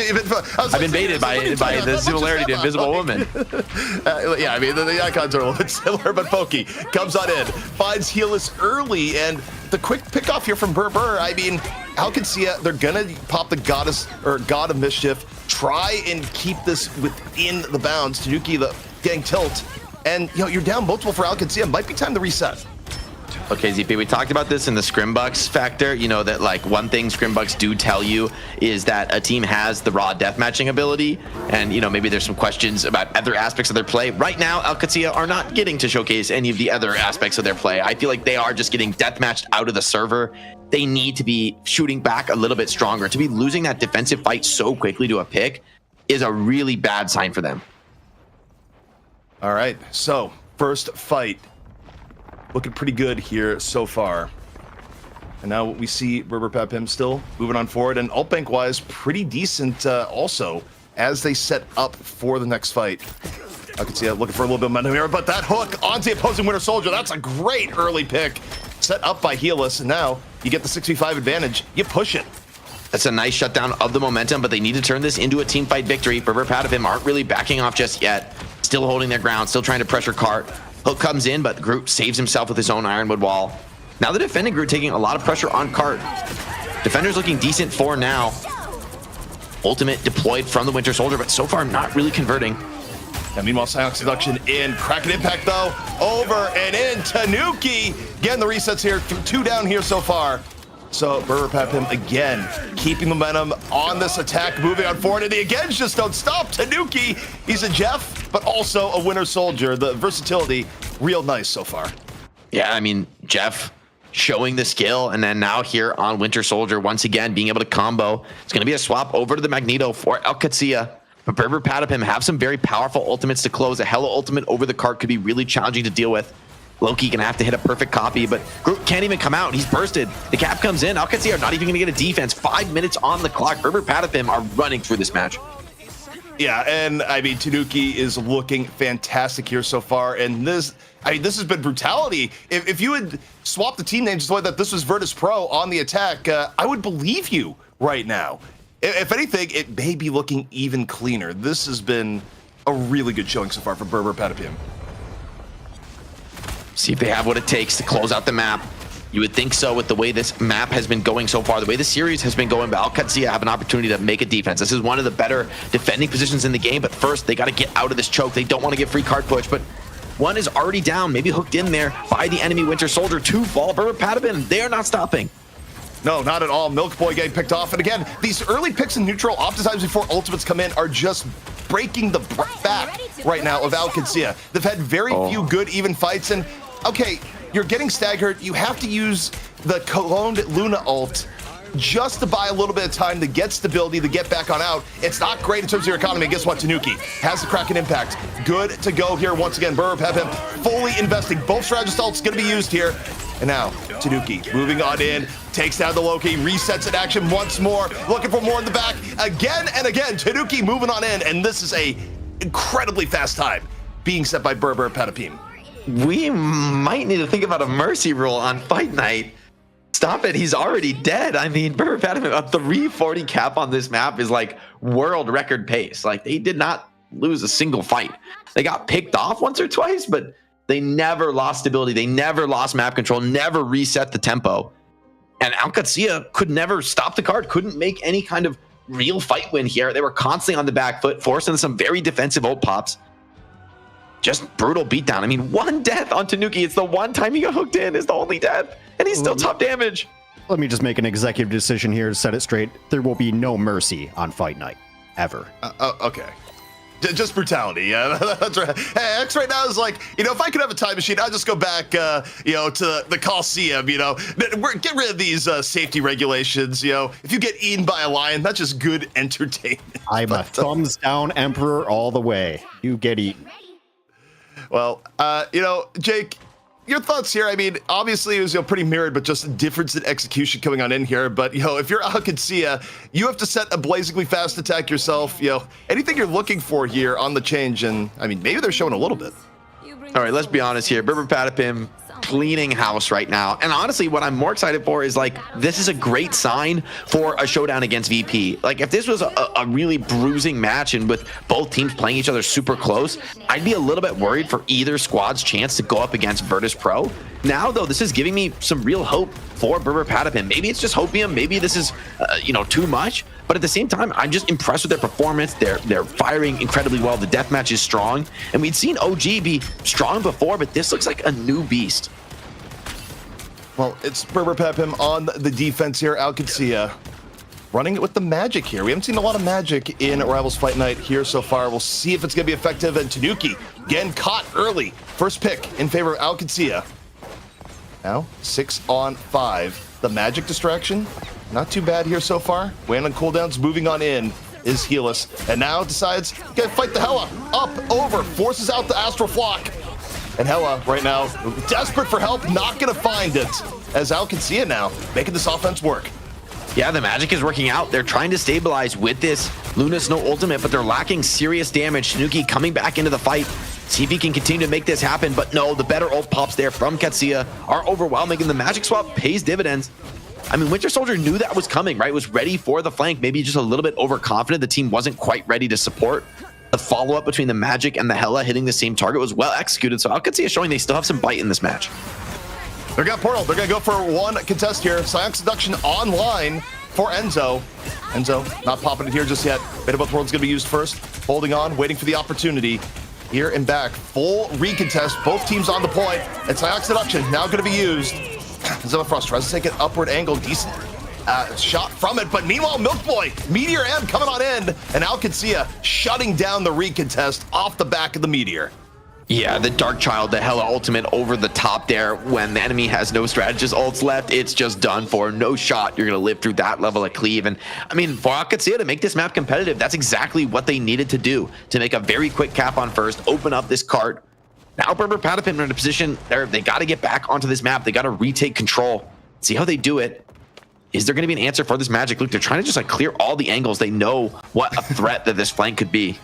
I've been baited by the similarity to Invisible Woman. The icons are a little bit similar, but Pokey comes on in, finds Helis early, and the quick pickoff here from Berber. I mean, Alcancia, they're gonna pop the goddess or God of Mischief, try and keep this within the bounds. Tanuki getting tilt, and you're down multiple for Alcancia. Might be time to reset. Okay, ZP, we talked about this in the Scrimbucks factor, that like one thing Scrimbucks do tell you is that a team has the raw deathmatching ability, and maybe there's some questions about other aspects of their play. Right now, Alcacia are not getting to showcase any of the other aspects of their play. I feel like they are just getting deathmatched out of the server. They need to be shooting back a little bit stronger. To be losing that defensive fight so quickly to a pick is a really bad sign for them. All right, so first fight. Looking pretty good here so far. And now we see Berber Patapim still moving on forward, and ult bank wise, pretty decent also as they set up for the next fight. I can see looking for a little bit of momentum here, but that hook onto the opposing Winter Soldier, that's a great early pick. Set up by Helis, and now you get the 6v5 advantage. You push it. That's a nice shutdown of the momentum, but they need to turn this into a team fight victory. Berber Patapim aren't really backing off just yet. Still holding their ground, still trying to pressure Cart. Hook comes in, but Groot saves himself with his own Ironwood wall. Now the defending Groot taking a lot of pressure on Cart. Defender's looking decent for now. Ultimate deployed from the Winter Soldier, but so far not really converting. And meanwhile, Silence Seduction in. Kraken Impact, though. Over and in. Tanuki getting the resets here. 2 down here so far. So Berber Patapim again keeping momentum on this attack, moving on forward, and the Agains just don't stop. Tanuki, he's a Jeff, but also a Winter Soldier. The versatility, real nice so far. Yeah, I mean, Jeff showing the skill. And then now here on Winter Soldier, once again, being able to combo. It's going to be a swap over to the Magneto for Alcatzia. But Berber Patapim have some very powerful ultimates to close. A Hela ultimate over the cart could be really challenging to deal with. Loki gonna have to hit a perfect copy, but Groot can't even come out. He's bursted. The cap comes in. Alcatzia are not even gonna get a defense. 5 minutes on the clock. Berber Patapim are running through this match. Yeah, and I mean, Tanuki is looking fantastic here so far, and this has been brutality. If you had swapped the team names so that this was Virtus Pro on the attack, I would believe you right now. If anything, it may be looking even cleaner. This has been a really good showing so far for Berber Patapim. See if they have what it takes to close out the map. You would think so with the way this map has been going so far, the way the series has been going, but Alcatzia have an opportunity to make a defense. This is one of the better defending positions in the game, but first they got to get out of this choke. They don't want to get free card push, but one is already down, maybe hooked in there by the enemy Winter Soldier. 2 fall. Berber Patapim, they are not stopping. No, not at all. Milk Boy getting picked off. And again, these early picks in neutral, oftentimes before ultimates come in, are just breaking the back right now of Alcatzia. They've had very few good even fights, and okay, you're getting staggered. You have to use the Cologne Luna ult just to buy a little bit of time to get stability, to get back on out. It's not great in terms of your economy. And guess what? Tanuki has the Kraken impact. Good to go here once again. Berber Patapim fully investing. Both strategist ults going to be used here. And now, Tanuki moving on in, takes down the Loki, resets in action once more, looking for more in the back. Again and again, Tanuki moving on in, and this is a incredibly fast time being set by Berber Patapim. We might need to think about a mercy rule on Fight Night. Stop it, he's already dead. I mean, Berber Patapim, a 340 cap on this map is like world record pace. Like, they did not lose a single fight. They got picked off once or twice, but they never lost stability. They never lost map control, never reset the tempo. And Alcatzia could never stop the card, couldn't make any kind of real fight win here. They were constantly on the back foot, forcing some very defensive ult pops. Just brutal beatdown. I mean, 1 death on Tanuki. It's the one time he got hooked in, is the only death. And he's still top damage. Let me just make an executive decision here to set it straight. There will be no mercy on Fight Night, ever. Okay. Just brutality. Yeah, that's right. Hey, X right now is like, if I could have a time machine, I'd just go back, to the Coliseum, Get rid of these safety regulations, If you get eaten by a lion, that's just good entertainment. I'm a thumbs down emperor all the way. You get eaten. Well, Jake, your thoughts here. I mean, obviously it was pretty mirrored, but just a difference in execution coming on in here. But if you're Alcatzia, you have to set a blazingly fast attack yourself. Anything you're looking for here on the change, and I mean, maybe they're showing a little bit. All right, let's be honest here. Berber Patapim cleaning house right now. And honestly, what I'm more excited for is this is a great sign for a showdown against VP. Like, if this was a really bruising match and with both teams playing each other super close, I'd be a little bit worried for either squad's chance to go up against Virtus Pro. Now, though, this is giving me some real hope for Berber Patapim. Maybe it's just hopium. Maybe this is, too much. But at the same time, I'm just impressed with their performance. They're firing incredibly well. The deathmatch is strong. And we'd seen OG be strong before, but this looks like a new beast. Well, it's Berber Patapim on the defense here. Alcatzia running it with the magic here. We haven't seen a lot of magic in Rivals Fight Night here so far. We'll see if it's going to be effective. And Tanuki, again, caught early. First pick in favor of Alcatzia. Now, 6 on 5. The magic distraction, not too bad here so far. Wayne on cooldowns, moving on in is Helis. And now decides, gonna fight the Hela. Up, over, forces out the Astral Flock. And Hela, right now, desperate for help, not gonna find it. As Alcatzia now, making this offense work. Yeah, the magic is working out. They're trying to stabilize with this Luna Snow ultimate, but they're lacking serious damage. Tanuki coming back into the fight. See if he can continue to make this happen, but no, the better ult pops there from Katsia are overwhelming, and the magic swap pays dividends. I mean, Winter Soldier knew that was coming, right? Was ready for the flank, maybe just a little bit overconfident. The team wasn't quite ready to support. The follow-up between the magic and the Hela hitting the same target was well executed, so Alcatzia showing they still have some bite in this match. They got Portal. They're going to go for one contest here. Psionic Seduction online for Enzo. Enzo not popping it here just yet. Beta Both Worlds going to be used first. Holding on, waiting for the opportunity. Here and back. Full recontest. Both teams on the point. And Psionic Seduction now going to be used. Zillafrost tries to take an upward angle. Decent shot from it. But meanwhile, Milk Boy, Meteor M coming on in. And Alcatzia shutting down the recontest off the back of the Meteor. Yeah, the Dark Child, the Hela ultimate over the top there. When the enemy has no strategist ults left, it's just done for. No shot you're going to live through that level of cleave. And I mean, for Alcatsia to make this map competitive, that's exactly what they needed to do, to make a very quick cap on first, open up this cart. Now Berber Patapim are in a position there. They got to get back onto this map. They got to retake control. See how they do it. Is there going to be an answer for this Magic? Look, they're trying to just like clear all the angles. They know what a threat that this flank could be.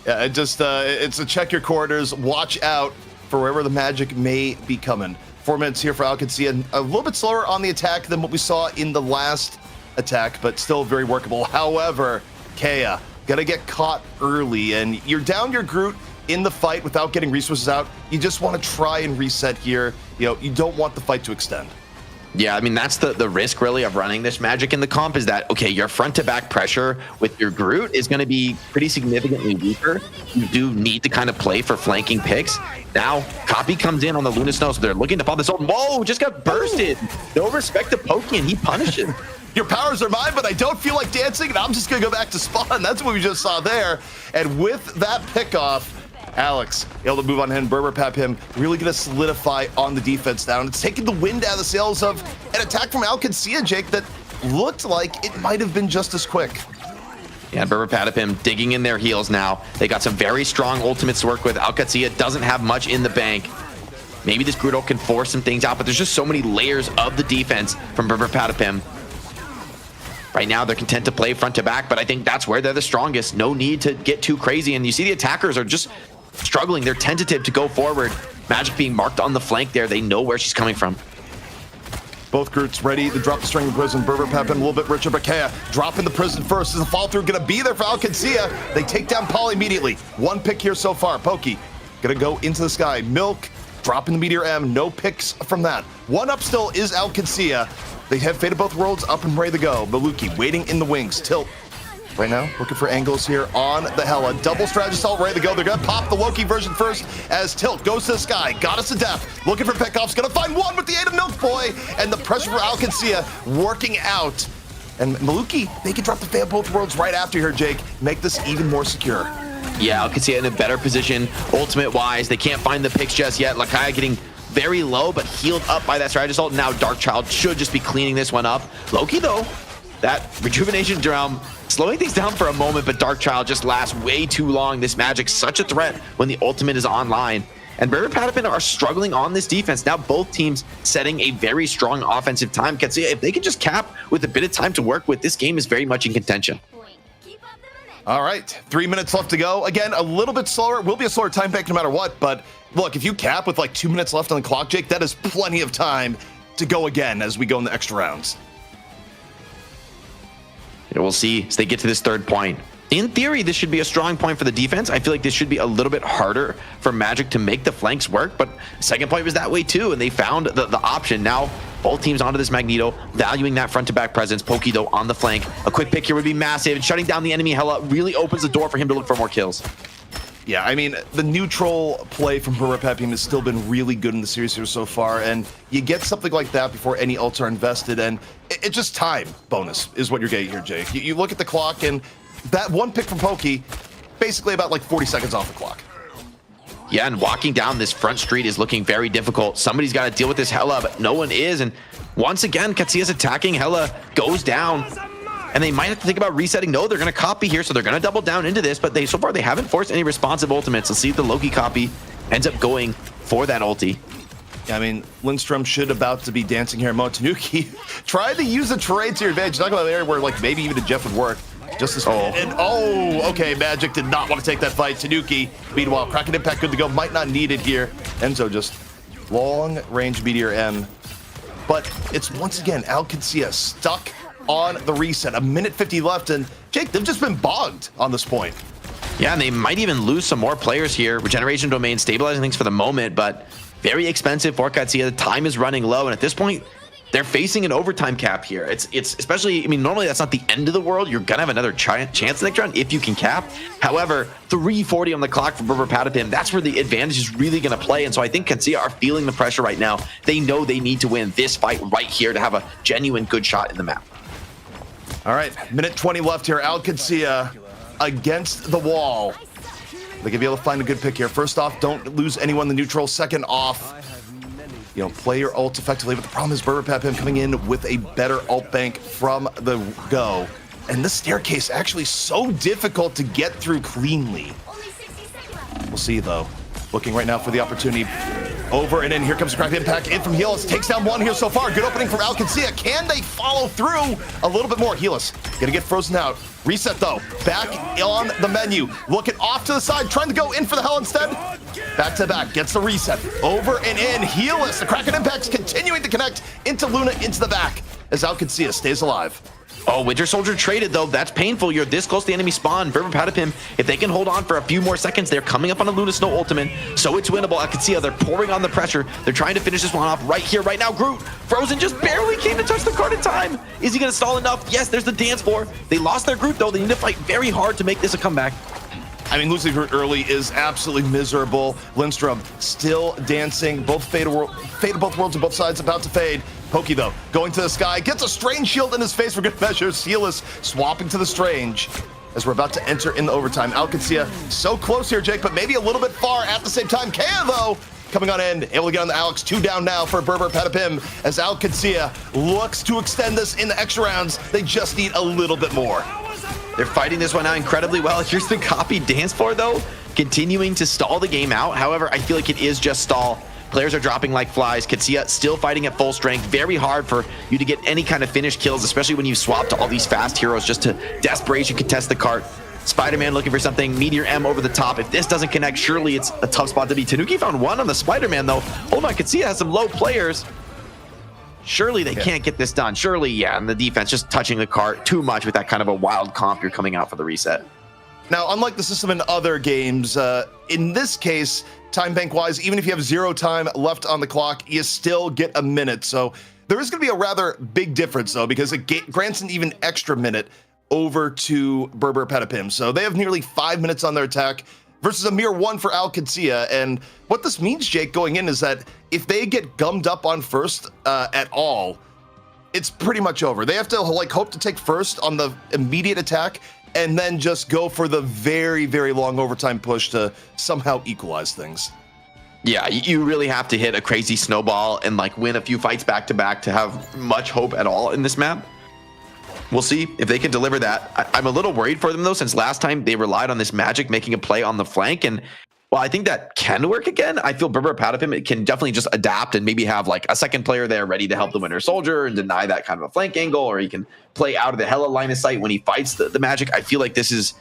Yeah, it's a check your corners. Watch out for wherever the Magic may be coming. 4 minutes here for Alcatsia. A little bit slower on the attack than what we saw in the last attack, but still very workable. However, Kea gonna get caught early, and you're down your Groot in the fight without getting resources out. You just want to try and reset here. You know, you don't want the fight to extend. Yeah, I mean, that's the risk really of running this Magic in the comp, is that, okay, your front to back pressure with your Groot is going to be pretty significantly weaker. You do need to kind of play for flanking picks. Now, Copy comes in on the Luna Snow, so they're looking to pop this ult. Whoa, just got bursted. No respect to Pokey, and he punishes. Your powers are mine, but I don't feel like dancing, and I'm just going to go back to spawn. That's what we just saw there. And with that pickoff, Alex able to move on ahead and Berber Patapim really going to solidify on the defense now. And it's taking the wind out of the sails of an attack from Alcatsia, Jake, that looked like it might have been just as quick. Yeah, Berber Patapim digging in their heels now. They got some very strong ultimates to work with. Alcatsia doesn't have much in the bank. Maybe this Grudo can force some things out, but there's just so many layers of the defense from Berber Patapim. Right now, they're content to play front to back, but I think that's where they're the strongest. No need to get too crazy. And you see the attackers are just struggling. They're tentative to go forward. Magic being marked on the flank there. They know where she's coming from. Both Groots ready to drop the string in prison. Berber Patapim a little bit richer, but Kea dropping the prison first. Is the fall through going to be there for Alcatsia? They take down Paul immediately. One pick here so far. Pokey going to go into the sky. Milk dropping the Meteor M. No picks from that. One up still is Alcatsia. They have Fate of Both Worlds up and ready to go. Maluki waiting in the wings. Tilt right now looking for angles here on the Hela. Double strategist ult ready to go. They're going to pop the Loki version first as Tilt goes to the sky. Goddess of Death looking for pickoffs. Going to find one with the aid of Milk Boy. And the pressure for Alcatsia working out. And Maluki, they can drop the Fate of Both Worlds right after here, Jake. Make this even more secure. Yeah, Alcatsia in a better position ultimate-wise. They can't find the picks just yet. Lakaya getting very low, but healed up by that strategist ult. Now Dark Child should just be cleaning this one up. Loki, though, that rejuvenation realm slowing things down for a moment, but Dark Child just lasts way too long. This Magic's such a threat when the ultimate is online. And Berber Patapim are struggling on this defense. Now both teams setting a very strong offensive time. If they can just cap with a bit of time to work with, this game is very much in contention. All right, 3 minutes left to go. Again, a little bit slower. It will be a slower time bank no matter what, but look, if you cap with like 2 minutes left on the clock, Jake, that is plenty of time to go again as we go in the extra rounds. We'll see as they get to this third point. In theory, this should be a strong point for the defense. I feel like this should be a little bit harder for Magic to make the flanks work, but second point was that way too, and they found the option. Now, both teams onto this Magneto, valuing that front-to-back presence. Pokey, though, on the flank. A quick pick here would be massive, and shutting down the enemy Hela really opens the door for him to look for more kills. Yeah, I mean, the neutral play from Berber Patapim has still been really good in the series here so far, and you get something like that before any ults are invested, and it's just time bonus is what you're getting here, Jake. You look at the clock, and that one pick from Pokey, basically about like 40 seconds off the clock. Yeah, and walking down this front street is looking very difficult. Somebody's got to deal with this Hela, but no one is, and once again, Katsia's attacking. Hela goes down. And they might have to think about resetting. No, they're going to copy here, so they're going to double down into this, but so far they haven't forced any responsive ultimates. Let's see if the Loki copy ends up going for that ulti. Yeah, I mean, Lindstrom should about to be dancing here. Tanuki tried to use the terrain to your advantage. Talk about an area where like maybe even a Jeff would work. Just as okay, Magic did not want to take that fight. Tanuki, meanwhile, Kraken Impact good to go. Might not need it here. Enzo just long range Meteor M. But it's once again Alcatsia stuck on the reset. A minute 50 left, and Jake, they've just been bogged on this point. Yeah, and they might even lose some more players here. Regeneration Domain stabilizing things for the moment, but very expensive for Katsuya. The time is running low, and at this point, they're facing an overtime cap here. It's especially, I mean, normally that's not the end of the world. You're gonna have another chance next round if you can cap. However, 3:40 on the clock for Berber Patapim. That's where the advantage is really gonna play. And so I think Katsuya are feeling the pressure right now. They know they need to win this fight right here to have a genuine good shot in the map. All right, minute 20 left here. Alcatsia against the wall. They can be able to find a good pick here. First off, don't lose anyone in the neutral. Second off, play your ult effectively. But the problem is Pepim coming in with a better ult bank from the go. And this staircase actually so difficult to get through cleanly. We'll see, though. Looking right now for the opportunity. Over and in. Here comes a crack impact in from Helis. Takes down one here so far. Good opening from Alcancia. Can they follow through a little bit more? Helis gonna get frozen out. Reset, though. Back on the menu. Looking off to the side. Trying to go in for the hell instead. Back to back. Gets the reset. Over and in. Helis. The Kraken impacts continuing to connect into Luna into the back as Alcancia stays alive. Oh, Winter Soldier traded, though. That's painful. You're this close to the enemy spawn. Patapim, if they can hold on for a few more seconds, they're coming up on a Luna Snow ultimate, so it's winnable. I can see how they're pouring on the pressure. They're trying to finish this one off right here, right now. Groot, Frozen just barely came to touch the card in time. Is he going to stall enough? Yes, there's the dance floor. They lost their Groot, though. They need to fight very hard to make this a comeback. I mean, losing Groot early is absolutely miserable. Lindstrom still dancing. Both fade of both worlds on both sides, about to fade. Pokey, though, going to the sky, gets a Strange shield in his face for good measure. Helis swapping to the Strange as we're about to enter in the overtime. Alcancia so close here, Jake, but maybe a little bit far at the same time. Kea, though, coming on in, able to get on the Alex. 2 down now for Patapim as Alcancia looks to extend this in the extra rounds. They just need a little bit more. They're fighting this one out incredibly well. Here's the copy dance floor, though, continuing to stall the game out. However, I feel like it is just stall. Players are dropping like flies. Katsia still fighting at full strength. Very hard for you to get any kind of finish kills, especially when you swap to all these fast heroes just to desperation contest the cart. Spider-Man looking for something. Meteor M over the top. If this doesn't connect, surely it's a tough spot to be. Tanuki found one on the Spider-Man, though. Hold on, Katsia has some low players. Surely they can't get this done. Surely, yeah, and the defense just touching the cart too much with that kind of a wild comp you're coming out for the reset. Now, unlike the system in other games, in this case, time bank wise, even if you have 0 time left on the clock, you still get a minute. So there is going to be a rather big difference, though, because it grants an even extra minute over to Patapim. So they have nearly 5 minutes on their attack versus a mere 1 for Alcancia. And what this means, Jake, going in is that if they get gummed up on first at all, it's pretty much over. They have to hope to take first on the immediate attack and then just go for the very, very long overtime push to somehow equalize things. Yeah, you really have to hit a crazy snowball and win a few fights back to back to have much hope at all in this map. We'll see if they can deliver that. I'm a little worried for them, though, since last time they relied on this Magic making a play on the flank. And while I think that can work again, I feel Patapim can definitely just adapt and maybe have a second player there ready to help the Winter Soldier and deny that kind of a flank angle, or he can play out of the hella line of sight when he fights the Magic. I feel like this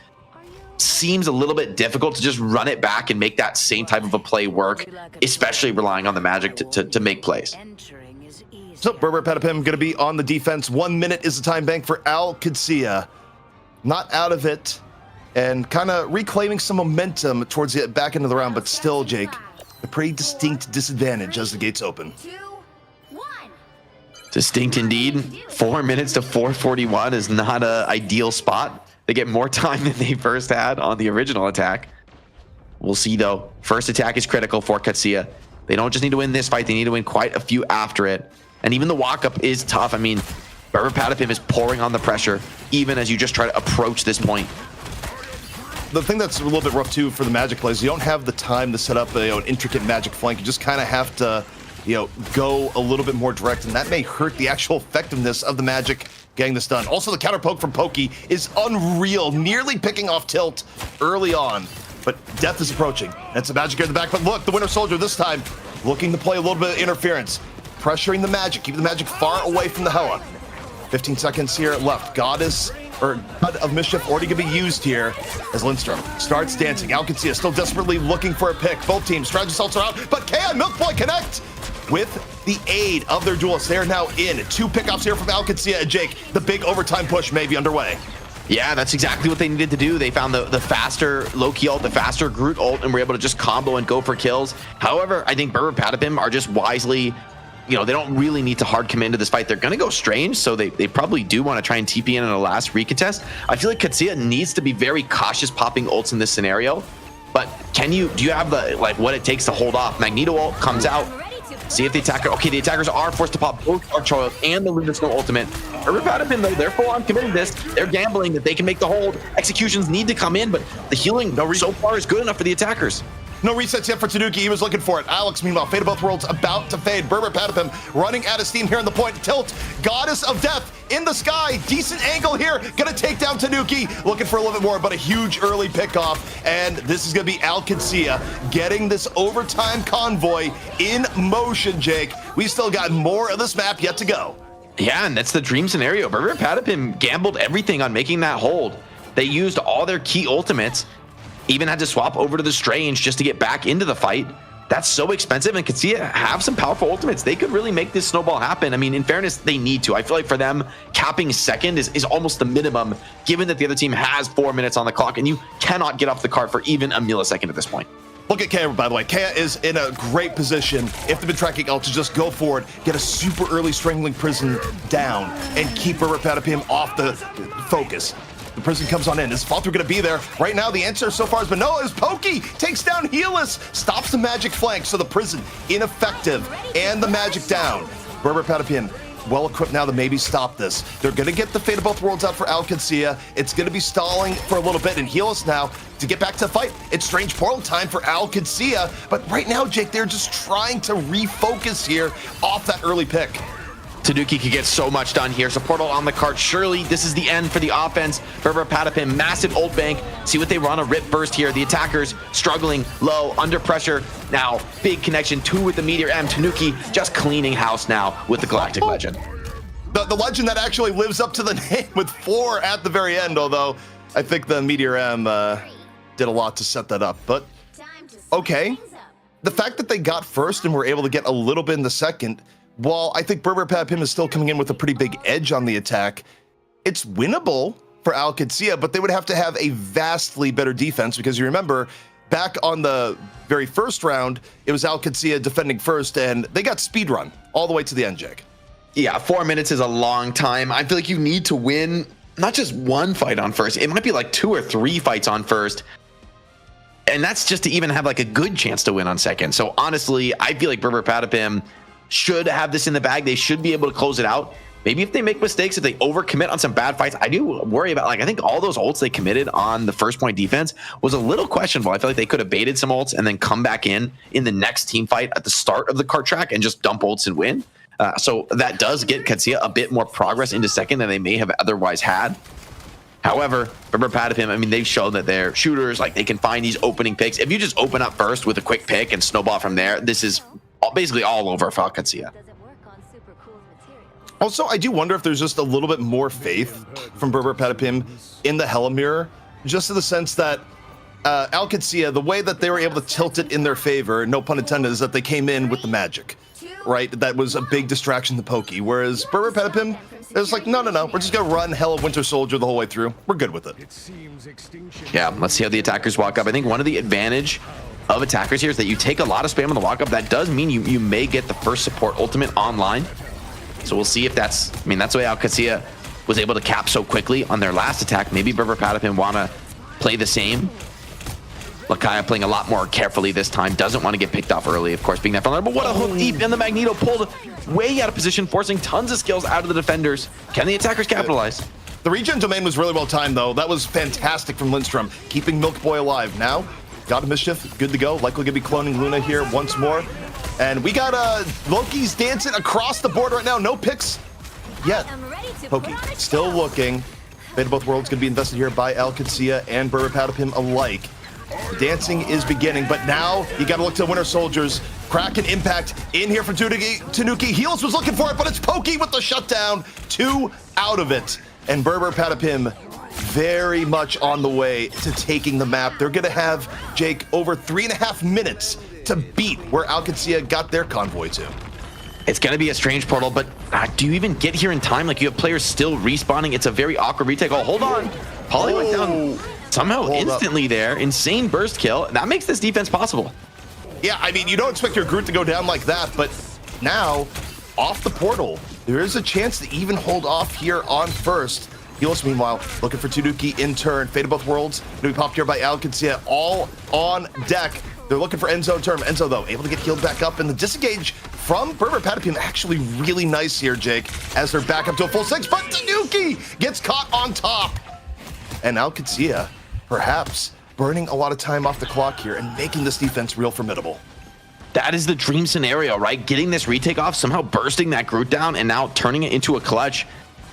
seems a little bit difficult to just run it back and make that same type of a play work, especially relying on the Magic to make plays. So Patapim going to be on the defense. 1 minute is the time bank for Alcancia. Not out of it. And kind of reclaiming some momentum towards the back end of the round, but still, Jake, a pretty distinct disadvantage as the gates open. 2, 1. Distinct indeed. 4 minutes to 4:41 is not an ideal spot. They get more time than they first had on the original attack. We'll see, though. First attack is critical for Katsia. They don't just need to win this fight, they need to win quite a few after it. And even the walk-up is tough. I mean, Patapim is pouring on the pressure, even as you just try to approach this point. The thing that's a little bit rough, too, for the Magic plays, you don't have the time to set up an intricate Magic flank. You just kind of have to, go a little bit more direct, and that may hurt the actual effectiveness of the Magic getting this done. Also, the counter poke from Pokey is unreal, nearly picking off tilt early on. But death is approaching. That's the Magic here in the back. But look, the Winter Soldier this time looking to play a little bit of interference, pressuring the Magic, keeping the Magic far away from the Hela. 15 seconds here left. God of Mischief already going to be used here as Lindstrom starts dancing. Alcancia still desperately looking for a pick. Both teams, strategy salts are out, but Kea and Milkboy connect with the aid of their duelists. They are now in. 2 pickoffs here from Alcancia and Jake. The big overtime push may be underway. Yeah, that's exactly what they needed to do. They found the faster Loki ult, the faster Groot ult, and were able to just combo and go for kills. However, I think Patapim are just wisely, they don't really need to hard commit into this fight. They're going to go Strange, so they probably do want to try and TP in a last recontest. I feel like Katsia needs to be very cautious popping ults in this scenario. But do you have the what it takes to hold off? Magneto ult comes out. See if the attacker, okay, the attackers are forced to pop both Arch Oil and the Lunar Snow ultimate. Patapim, though, they're full on committing this. They're gambling that they can make the hold. Executions need to come in, but the healing so far is good enough for the attackers. No resets yet for Tanuki. He was looking for it. Alex, meanwhile, Fate of Both Worlds about to fade. Patapim running out of steam here on the point. Tilt, Goddess of Death in the sky. Decent angle here. Gonna take down Tanuki. Looking for a little bit more, but a huge early pickoff. And this is gonna be Alcancia getting this overtime convoy in motion, Jake. We still got more of this map yet to go. Yeah, and that's the dream scenario. Patapim gambled everything on making that hold. They used all their key ultimates. Even had to swap over to the Strange just to get back into the fight. That's so expensive, and Katsuya have some powerful ultimates. They could really make this snowball happen. I mean, in fairness, they need to. I feel like for them, capping second is almost the minimum, given that the other team has 4 minutes on the clock, and you cannot get off the cart for even a millisecond at this point. Look at Kea, by the way. Kea is in a great position, if they've been tracking L, to just go forward, get a super early Strangling Prison down, and keep Patapim off the focus. The prison comes on in. Is Falter going to be there? Right now, the answer so far has been no. Is Pokey takes down Helis, stops the magic flank. So the prison ineffective and the magic down. Patapim well equipped now to maybe stop this. They're going to get the Fate of Both Worlds out for Alcancia. It's going to be stalling for a little bit, and Helis now to get back to the fight. It's Strange Portal time for Alcancia, but right now, Jake, they're just trying to refocus here off that early pick. Tanuki could get so much done here. So Portal on the cart. Surely this is the end for the offense. Patapim, massive ult bank. See what they run a rip burst here. The attackers struggling low, under pressure. Now, big connection, 2 with the Meteor M. Tanuki just cleaning house now with the Galactic Legend. The legend that actually lives up to the name with 4 at the very end, although I think the Meteor M did a lot to set that up. But, okay. The fact that they got first and were able to get a little bit in the second, while I think Patapim is still coming in with a pretty big edge on the attack, it's winnable for Alcancia, but they would have to have a vastly better defense, because you remember, back on the very first round, it was Alcancia defending first, and they got speed run all the way to the end, Jake. Yeah, 4 minutes is a long time. I feel like you need to win not just one fight on first. It might be like 2 or 3 fights on first. And that's just to even have like a good chance to win on second. So honestly, I feel like Patapim should have this in the bag. They should be able to close it out. Maybe if they make mistakes, if they overcommit on some bad fights, I do worry about, like, I think all those ults they committed on the first point defense was a little questionable. I feel like they could have baited some ults and then come back in the next team fight at the start of the cart track and just dump ults and win. So that does get Katsuya a bit more progress into second than they may have otherwise had. However, Patapim, I mean, they've shown that they're shooters. Like, they can find these opening picks. If you just open up first with a quick pick and snowball from there, this is basically all over for Alcancia. Also, I do wonder if there's just a little bit more faith from Patapim in the Hella Mirror, just in the sense that Alcancia, the way that they were able to tilt it in their favor, no pun intended, is that they came in with the magic, right? That was a big distraction to Pokey, whereas Patapim, it's like, no, we're just gonna run Hella Winter Soldier the whole way through. We're good with it. Yeah, let's see how the attackers walk up. I think one of the advantage of attackers here is that you take a lot of spam on the walk up. That does mean you may get the first support ultimate online. So we'll see if that's, I mean, that's the way Alcacia was able to cap so quickly on their last attack. Maybe Patapim want to play the same. Lakaya playing a lot more carefully this time. Doesn't want to get picked off early, of course, being that vulnerable. What a hook deep, and the Magneto pulled way out of position, forcing tons of skills out of the defenders. Can the attackers capitalize? The regen domain was really well timed, though. That was fantastic from Lindstrom, keeping Milk Boy alive. Now, God of Mischief, good to go. Likely gonna be cloning Luna here once more. And we got Loki's dancing across the board right now. No picks yet. Pokey still looking. Fate of Both Worlds gonna be invested here by Alcacia and Patapim alike. The dancing is beginning, but now you gotta look to the Winter Soldiers. Kraken impact in here from Tanuki. Heels was looking for it, but it's Pokey with the shutdown. 2 out of it. And Patapim very much on the way to taking the map. They're gonna have, Jake, over 3.5 minutes to beat where Alcacia got their convoy to. It's going to be a strange portal, but do you even get here in time? Like, you have players still respawning. It's a very awkward retake. Oh, hold on. Polly went down somehow instantly there. Insane burst kill. That makes this defense possible. Yeah, I mean, you don't expect your Groot to go down like that, but now, off the portal, there is a chance to even hold off here on first. Helos, meanwhile, looking for Tanuki in turn. Fate of Both Worlds, going to be popped here by Alcacia, all on deck. They're looking for Enzo term. Enzo, though, able to get healed back up, and the disengage from Berber Patapim actually really nice here, Jake, as they're back up to a full 6, but Tanuki gets caught on top. And now Katsuya, perhaps burning a lot of time off the clock here and making this defense real formidable. That is the dream scenario, right? Getting this retake off, somehow bursting that Groot down, and now turning it into a clutch.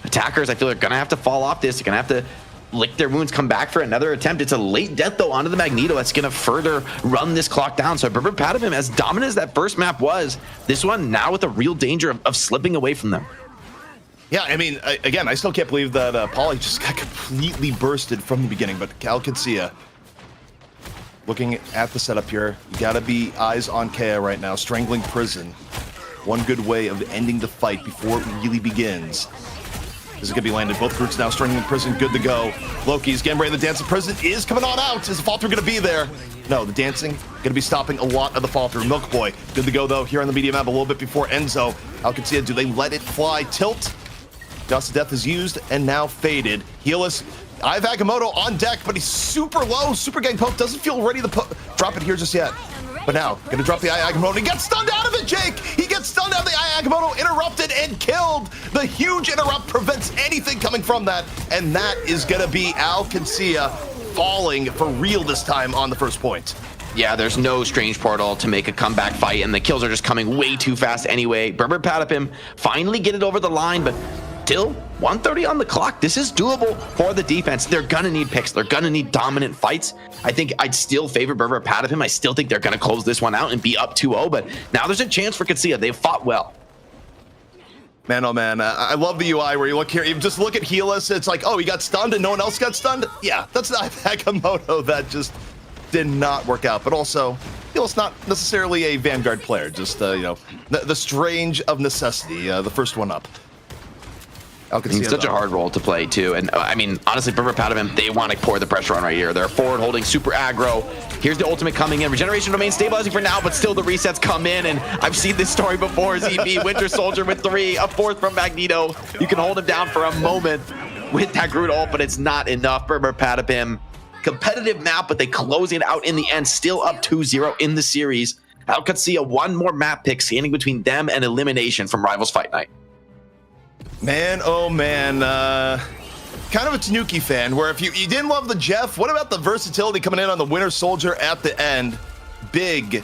Attackers, I feel, are going to have to fall off this. They're going to have to lick their wounds, come back for another attempt. It's a late death, though, onto the Magneto. That's going to further run this clock down. So Berber Patapim, as dominant as that first map was, this one now with a real danger of slipping away from them. Yeah, I mean, again, I still can't believe that Polly just got completely bursted from the beginning, but Cal Katsuya, looking at the setup here, you gotta be eyes on Kea right now, strangling Prison. One good way of ending the fight before it really begins. This is gonna be landed. Both groups now strangling Prison, good to go. Loki's getting ready. The dance of Prison is coming on out. Is the fall through gonna be there? No, the dancing gonna be stopping a lot of the fall through. Milk Boy, good to go though, here on the media map a little bit before Enzo. Alcacia, do they let it fly? Tilt. Gust of Death is used and now faded. Healus, I have Agamotto on deck, but he's super low. Super Gang Poke doesn't feel ready to drop it here just yet. But now, gonna drop the Eye Agamotto. He gets stunned out of it, Jake! He gets stunned out of the Eye Agamotto, interrupted and killed. The huge interrupt prevents anything coming from that. And that is gonna be Alcacia falling for real this time on the first point. Yeah, there's no Strange Portal to make a comeback fight, and the kills are just coming way too fast anyway. Berber Patapim finally get it over the line, but still 130 on the clock. This is doable for the defense. They're gonna need picks. They're gonna need dominant fights. I think I'd still favor Berber Patapim. I still think they're gonna close this one out and be up 2-0, but now there's a chance for Katsuya. They've fought well. Man, oh man, I love the UI where you look here, you just look at Healus, it's like, oh, he got stunned and no one else got stunned? Yeah, that's not Agamotto. That just did not work out. But also, Healus not necessarily a Vanguard player, just, you know, the strange of necessity, the first one up. It's such a hard role to play too, and I mean, honestly, Berber Patapim, they want to pour the pressure on right here. They're forward holding, super aggro. Here's the ultimate coming in. Regeneration domain stabilizing for now, but still the resets come in, and I've seen this story before. ZB, Winter Soldier with 3, a 4th from Magneto. You can hold him down for a moment with that Groot ult, but it's not enough. Berber Patapim, competitive map, but they close it out in the end, still up 2-0 in the series. Alcacia, one more map pick standing between them and elimination from Rivals Fight Night. Man, oh man, kind of a Tanuki fan, where if you didn't love the Jeff, what about the versatility coming in on the Winter Soldier at the end? Big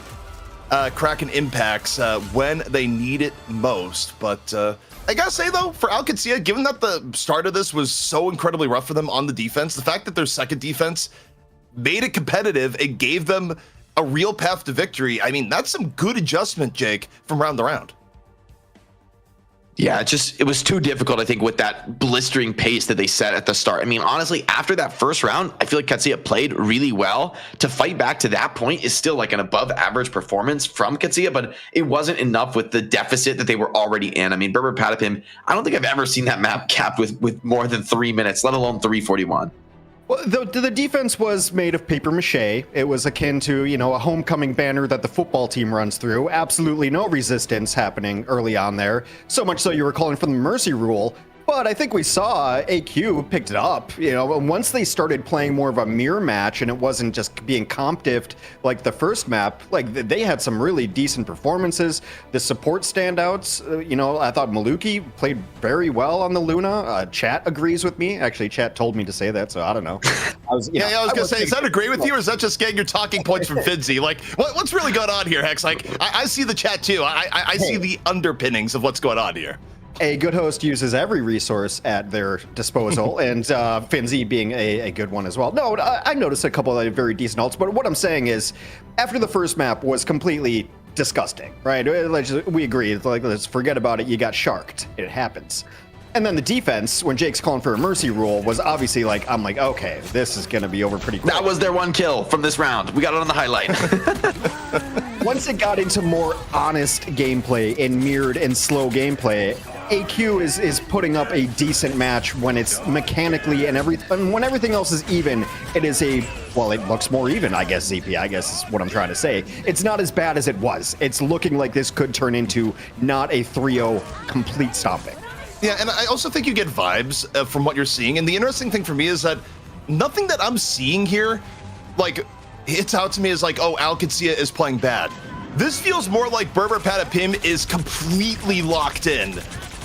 Kraken impacts when they need it most. But I gotta say though, for Alcacia, given that the start of this was so incredibly rough for them on the defense, the fact that their second defense made it competitive, it gave them a real path to victory. I mean, that's some good adjustment, Jake, from round to round. Yeah, it was too difficult, I think, with that blistering pace that they set at the start. I mean, honestly, after that first round, I feel like Katsuya played really well. To fight back to that point is still like an above average performance from Katsuya, but it wasn't enough with the deficit that they were already in. I mean, Berber Patapim, I don't think I've ever seen that map capped with more than 3 minutes, let alone 3:41. Well, the defense was made of paper mache. It was akin to, you know, a homecoming banner that the football team runs through. Absolutely no resistance happening early on there. So much so you were calling for the mercy rule. But I think we saw AQ picked it up. You know, once they started playing more of a mirror match and it wasn't just being comp-diffed like the first map, like they had some really decent performances. The support standouts, you know, I thought Maluki played very well on the Luna. Chat agrees with me. Actually, Chat told me to say that, so I don't know. I was gonna say, does that agree with you, or is that just getting your talking points from Finzi? Like, what's really going on here, Hex? Like, I see the chat too. I see the underpinnings of what's going on here. A good host uses every resource at their disposal, and Finzi being a good one as well. No, I noticed a couple of very decent ults, but what I'm saying is, after the first map was completely disgusting, right? We agree, like, let's forget about it, you got sharked. It happens. And then the defense, when Jake's calling for a mercy rule, was obviously like, I'm like, okay, this is going to be over pretty quick. That was their one kill from this round. We got it on the highlight. Once it got into more honest gameplay and mirrored and slow gameplay, AQ is putting up a decent match when it's mechanically and when everything else is even. It is it looks more even, I guess, ZP, I guess is what I'm trying to say. It's not as bad as it was. It's looking like this could turn into not a 3-0 complete stomping. Yeah, and I also think you get vibes from what you're seeing. And the interesting thing for me is that nothing that I'm seeing here, like, hits out to me as like, oh, Alcacia is playing bad. This feels more like Berber Patapim is completely locked in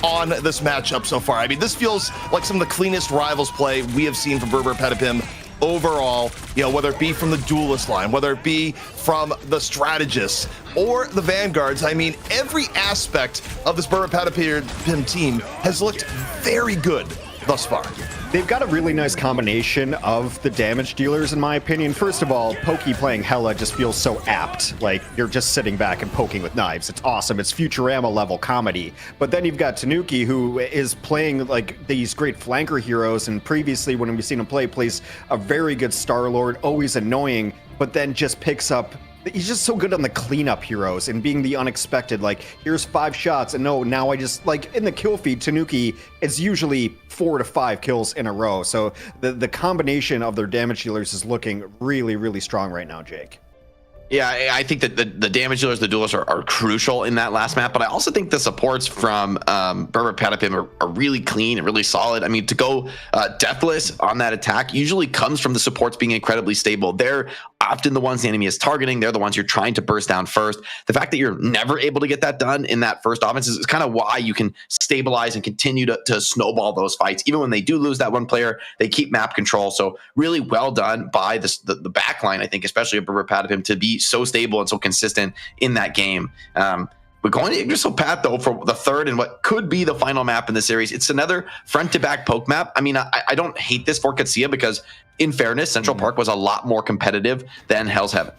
on this matchup so far. I mean, this feels like some of the cleanest Rivals play we have seen from Berber Patapim overall, whether it be from the duelist line, whether it be from the strategists or the vanguards. I mean, every aspect of this Berber Patapim team has looked very good thus far. They've got a really nice combination of the damage dealers, in my opinion. First of all, Pokey playing Hela just feels so apt. Like, you're just sitting back and poking with knives. It's awesome. It's Futurama level comedy. But then you've got Tanuki, who is playing like these great flanker heroes, and previously when we've seen him play, plays a very good Star-Lord, always annoying, but then just picks up. He's just so good on the cleanup heroes and being the unexpected. Like, here's 5 shots, and no, now I just, like, in the kill feed, Tanuki, it's usually 4 to 5 kills in a row. So the combination of their damage dealers is looking really, really strong right now, Jake. Yeah, I think that the damage dealers, the duelists are crucial in that last map, but I also think the supports from Berber Patapim are really clean and really solid. I mean, to go deathless on that attack usually comes from the supports being incredibly stable. They're often the ones the enemy is targeting. They're the ones you're trying to burst down first. The fact that you're never able to get that done in that first offense is kind of why you can stabilize and continue to snowball those fights. Even when they do lose that one player, they keep map control. So really well done by the back line, I think, especially of Berber Patapim, to be so stable and so consistent in that game. We're going to Yggdrasil Path, though, for the third and what could be the final map in the series. It's another front-to-back poke map. I mean, I don't hate this for Katsuya because, in fairness, Central Park was a lot more competitive than Hell's Heaven.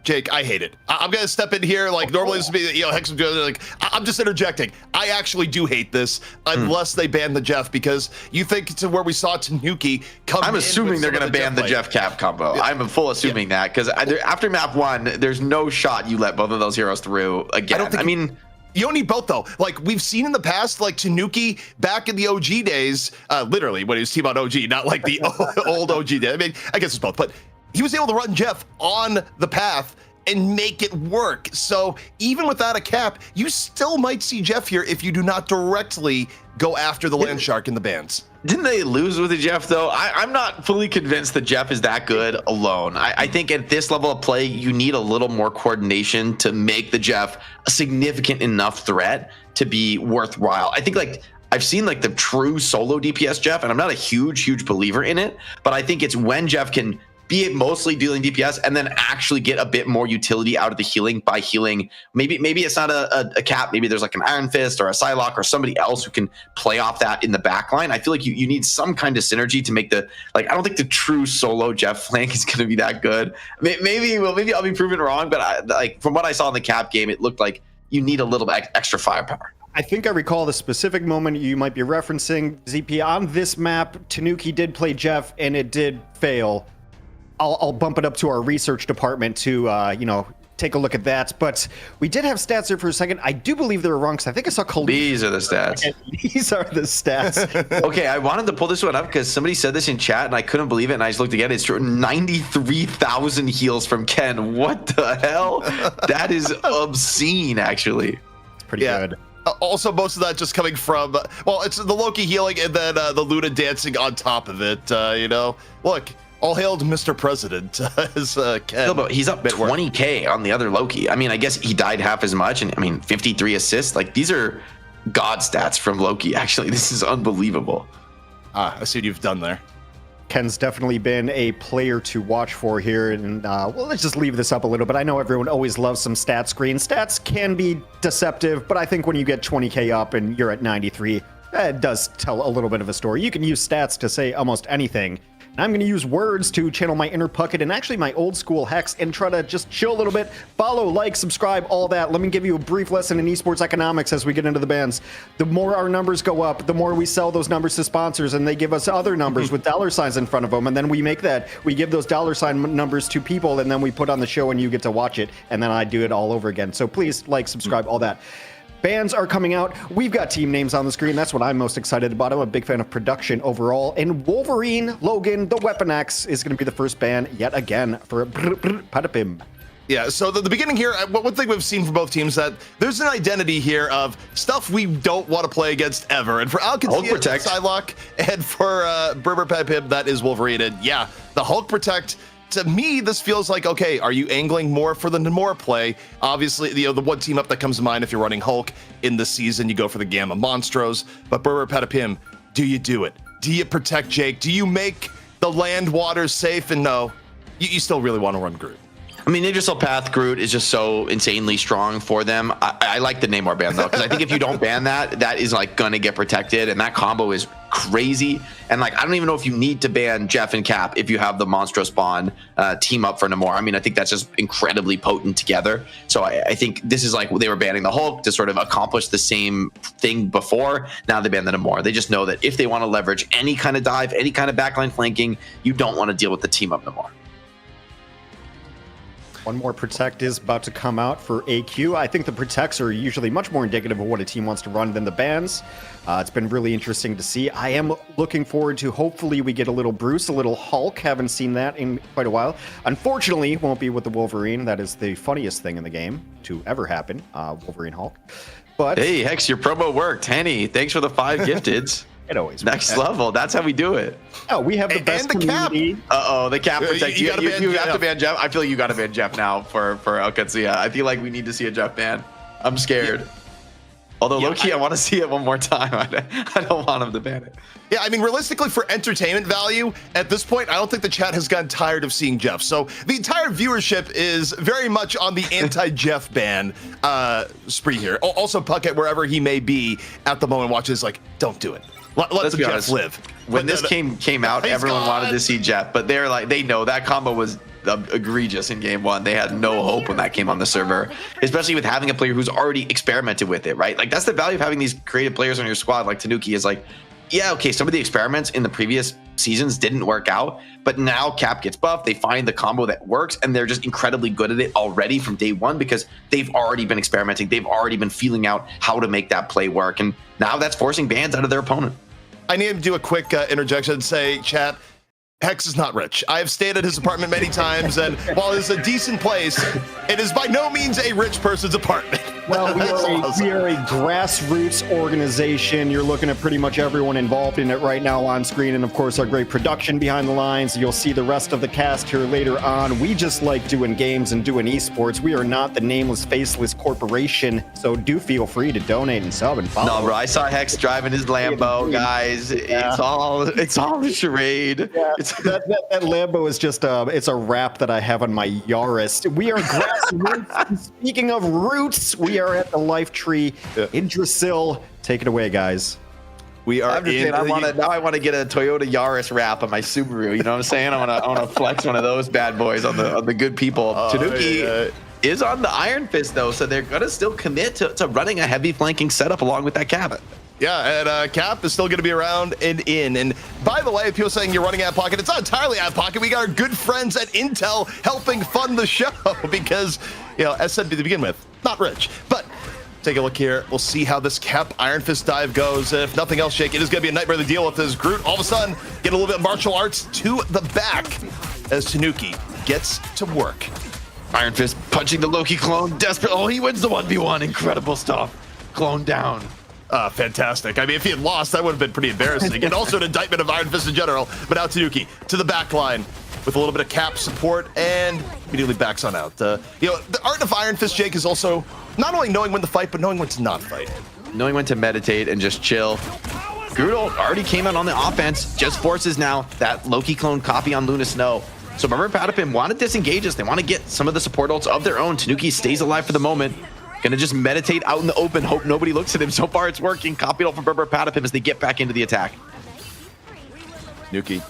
Jake, I hate it. I'm going to step in here. Like, normally this would be, Hex, like, I'm just interjecting. I actually do hate this unless they ban the Jeff, because you think to where we saw Tanuki come I'm assuming they're going to ban the Jeff Cap combo. Yeah. I'm full assuming that, because after map 1, there's no shot you let both of those heroes through again. I mean, you don't need both, though. Like, we've seen in the past, like, Tanuki back in the OG days, literally, when he was team on OG, not like the old OG days. I mean, I guess it's both, but he was able to run Jeff on the path and make it work. So even without a cap, you still might see Jeff here if you do not directly go after the land shark in the bans. Didn't they lose with the Jeff, though? I'm not fully convinced that Jeff is that good alone. I think at this level of play, you need a little more coordination to make the Jeff a significant enough threat to be worthwhile. I think, like, I've seen like the true solo DPS Jeff, and I'm not a huge believer in it, but I think it's when Jeff can be it mostly dealing DPS and then actually get a bit more utility out of the healing by healing. Maybe it's not a cap. Maybe there's like an Iron Fist or a Psylocke or somebody else who can play off that in the back line. I feel like you need some kind of synergy to make I don't think the true solo Jeff flank is going to be that good. Maybe I'll be proven wrong, but from what I saw in the cap game, it looked like you need a little bit extra firepower. I think I recall the specific moment you might be referencing. ZP, on this map, Tanuki did play Jeff and it did fail. I'll bump it up to our research department to, take a look at that. But we did have stats there for a second. I do believe they were wrong, because I think I saw Khalid. These are the stats. These are the stats. Okay, I wanted to pull this one up because somebody said this in chat, and I couldn't believe it, and I just looked again. It's true. 93,000 heals from Ken. What the hell? That is obscene, actually. It's pretty good. Also, most of that just coming from, it's the Loki healing and then the Luna dancing on top of it, Look. All hail to Mr. President, as Ken. No, but he's up 20K on the other Loki. I mean, I guess he died half as much, and 53 assists. Like, these are god stats from Loki, actually. This is unbelievable. I see what you've done there. Ken's definitely been a player to watch for here, and let's just leave this up a little bit. I know everyone always loves some stat screen. Stats can be deceptive, but I think when you get 20K up and you're at 93, it does tell a little bit of a story. You can use stats to say almost anything. I'm going to use words to channel my inner Puckett and actually my old school Hex and try to just chill a little bit. Follow, like, subscribe, all that. Let me give you a brief lesson in esports economics as we get into the bands. The more our numbers go up, the more we sell those numbers to sponsors, and they give us other numbers with dollar signs in front of them, and then we make that. We give those dollar sign numbers to people, and then we put on the show and you get to watch it, and then I do it all over again. So please, like, subscribe, all that. Bands are coming out. We've got team names on the screen. That's what I'm most excited about. I'm a big fan of production overall. And Wolverine Logan, the Weapon X, is going to be the first band yet again for Patapim. Yeah, so the beginning here, one thing we've seen from both teams, that there's an identity here of stuff we don't want to play against ever. And for Alcacia, it's Psylocke, and for Berber Patapim, that is Wolverine. And yeah, the Hulk Protect to me, this feels like, okay, are you angling more for the Namor play? Obviously, the one team up that comes to mind if you're running Hulk in the season, you go for the Gamma Monstros. But Berber Patapim, do you do it? Do you protect Jake? Do you make the land waters safe? And no, you still really want to run Groot. I mean, Ninja Soul Path Groot is just so insanely strong for them. I like the Namor ban though, because I think if you don't ban that, that is like gonna get protected, and that combo is crazy. And like, I don't even know if you need to ban Jeff and Cap if you have the Monstro Spawn team up for Namor. I mean, I think that's just incredibly potent together. So I think this is like they were banning the Hulk to sort of accomplish the same thing before. Now they ban the Namor. They just know that if they want to leverage any kind of dive, any kind of backline flanking, you don't want to deal with the team up Namor. One more Protect is about to come out for AQ. I think the Protects are usually much more indicative of what a team wants to run than the bans. It's been really interesting to see. I am looking forward to, hopefully we get a little Bruce, a little Hulk. Haven't seen that in quite a while. Unfortunately, it won't be with the Wolverine. That is the funniest thing in the game to ever happen, Wolverine Hulk. But hey, Hex, your promo worked. Henny, thanks for the 5 gifteds. It always next level. That's how we do it. Oh, we have the best and the community. Cap. The Cap protect. You have Jeff. to ban Jeff. I feel like you got to ban Jeff now for Alcatsia. I feel like we need to see a Jeff ban. I'm scared. Yeah. Although low-key, I want to see it one more time. I don't want him to ban it. Yeah, I mean, realistically, for entertainment value, at this point, I don't think the chat has gotten tired of seeing Jeff. So the entire viewership is very much on the anti-Jeff ban spree here. Also, Puckett, wherever he may be at the moment, watches like, don't do it. Let the Jeff live. When this came out, everyone wanted to see Jeff, but they're like, they know that combo was egregious in game 1. They had no hope when that came on the server, especially with having a player who's already experimented with it, right? Like, that's the value of having these creative players on your squad like Tanuki is like, yeah, okay, some of the experiments in the previous seasons didn't work out, but now Cap gets buffed, they find the combo that works, and they're just incredibly good at it already from day 1 because they've already been experimenting, they've already been feeling out how to make that play work, and now that's forcing bans out of their opponent. I need to do a quick interjection and say, chat, Hex is not rich. I have stayed at his apartment many times, and while it's a decent place, it is by no means a rich person's apartment. Well, we are a grassroots organization. You're looking at pretty much everyone involved in it right now on screen, and of course our great production behind the lines. You'll see the rest of the cast here later on. We just like doing games and doing esports. We are not the nameless, faceless corporation, so do feel free to donate and sub and follow. No, bro, I saw Hex driving his Lambo, guys. Yeah. It's all a charade. Yeah. That Lambo is just it's a wrap that I have on my Yaris. We are grassroots. Speaking of roots, we are at the Life Tree in Drasil. Take it away, guys. We are. I want to get a Toyota Yaris wrap on my Subaru. You know what I'm saying? I want to flex one of those bad boys on the good people. Tanuki is on the Iron Fist though, so they're gonna still commit to running a heavy flanking setup along with that Cap. Yeah, and Cap is still going to be around and in. And by the way, people saying you're running out of pocket, it's not entirely out of pocket. We got our good friends at Intel helping fund the show because, you know, as said to begin with, not rich. But take a look here. We'll see how this Cap Iron Fist dive goes. If nothing else, Jake, it is going to be a nightmare to deal with as Groot all of a sudden get a little bit of martial arts to the back as Tanuki gets to work. Iron Fist punching the Loki clone. Desperate. Oh, he wins the 1v1. Incredible stuff. Clone down. Fantastic. I mean, if he had lost, that would have been pretty embarrassing. And also an indictment of Iron Fist in general. But now Tanuki to the back line with a little bit of Cap support and immediately backs on out. You know, the art of Iron Fist, Jake, is also not only knowing when to fight, but knowing when to not fight. Knowing when to meditate and just chill. Groot already came out on the offense, just forces now that Loki clone copy on Luna Snow. So Berber Patapim want to disengage us. They want to get some of the support ults of their own. Tanuki stays alive for the moment. Gonna just meditate out in the open, hope nobody looks at him. So far it's working. Copy ult from Berber Patapim as they get back into the attack. Nuki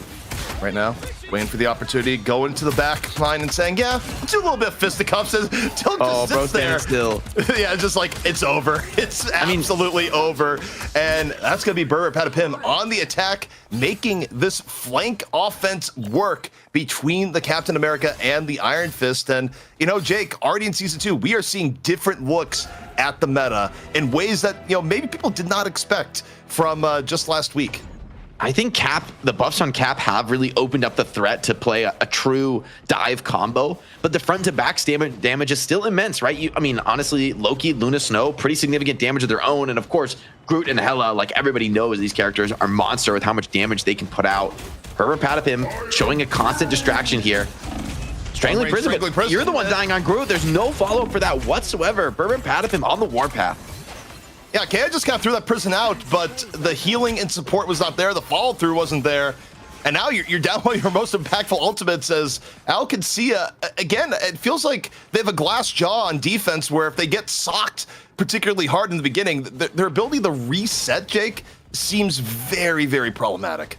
right now, waiting for the opportunity, going to the back line and saying, yeah, let's do a little bit of fisticuffs. Till just sits there. Still. Yeah, it's just like, it's over. It's absolutely over. And that's going to be Berber Patapim on the attack, making this flank offense work between the Captain America and the Iron Fist. And, you know, Jake, already in Season 2, we are seeing different looks at the meta in ways that, you know, maybe people did not expect from just last week. I think the buffs on Cap have really opened up the threat to play a true dive combo, but the front to back damage is still immense, right? I mean, honestly, Loki, Luna Snow, pretty significant damage of their own. And of course, Groot and Hela, like everybody knows, these characters are monster with how much damage they can put out. Berber Patapim showing a constant distraction here. Strangling Prison, Strangling but you're the one man. dying on Groot. There's no follow-up for that whatsoever. Bourbon Patapim on the warpath. Yeah, Kaya just got through that prison out, but the healing and support was not there. The follow-through wasn't there. And now you're down one of your most impactful ultimates as Alcancia, again, it feels like they have a glass jaw on defense where if they get socked particularly hard in the beginning, their ability to reset, Jake, seems very, very problematic.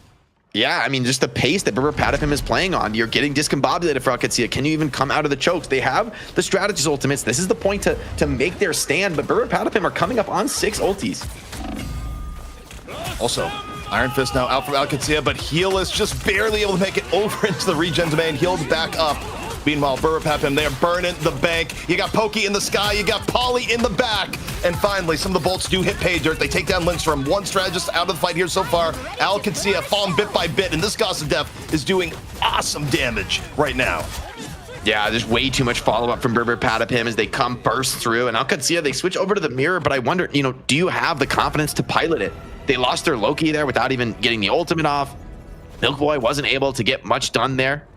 Yeah, I mean, just the pace that Bourbon Patapim is playing on, you're getting discombobulated for Alcancia. Can you even come out of the chokes? They have the strategist ultimates. This is the point to make their stand, but Bourbon Patapim are coming up on 6 ultis. Also, Iron Fist now out from Alcancia, but Heal is just barely able to make it over into the regen domain. Healed back up. Meanwhile, Bourbon Patapim, they're burning the bank. You got Pokey in the sky, you got Polly in the back. And finally, some of the bolts do hit pay dirt. They take down Lindstrom. One strategist out of the fight here so far. Alcancia falling bit by bit, and this Goss of Death is doing awesome damage right now. Yeah, there's way too much follow-up from Bourbon Patapim as they come burst through. And Alcancia, they switch over to the mirror, but I wonder, do you have the confidence to pilot it? They lost their Loki there without even getting the ultimate off. Milk Boy wasn't able to get much done there.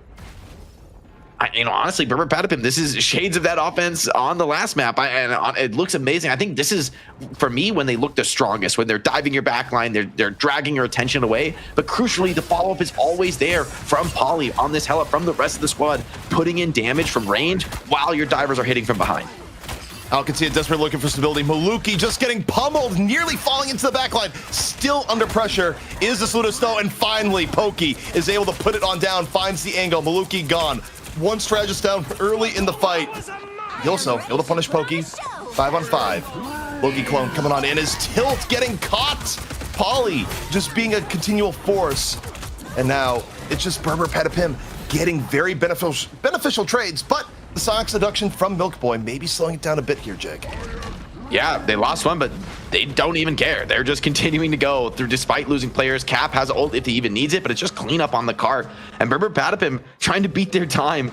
Honestly, Bourbon Patapim, this is shades of that offense on the last map, it looks amazing. I think this is, for me, when they look the strongest, when they're diving your backline, they're dragging your attention away. But crucially, the follow-up is always there from Polly on this Hela, from the rest of the squad, putting in damage from range while your divers are hitting from behind. Alcancia desperately looking for stability. Maluki just getting pummeled, nearly falling into the backline. Still under pressure is the Saludo Snow, and finally, Pokey is able to put it on down, finds the angle. Maluki gone. One strategist down early in the fight. He also able to punish Pokey. 5-on-5. Loki clone coming on in. His tilt getting caught. Polly just being a continual force. And now it's just Bourbon Patapim getting very beneficial trades, but the Sonic Seduction from Milk Boy maybe slowing it down a bit here, Jake. Yeah, they lost one, but they don't even care. They're just continuing to go through despite losing players. Cap has ult if he even needs it, but it's just clean up on the cart. And Bourbon Patapim trying to beat their time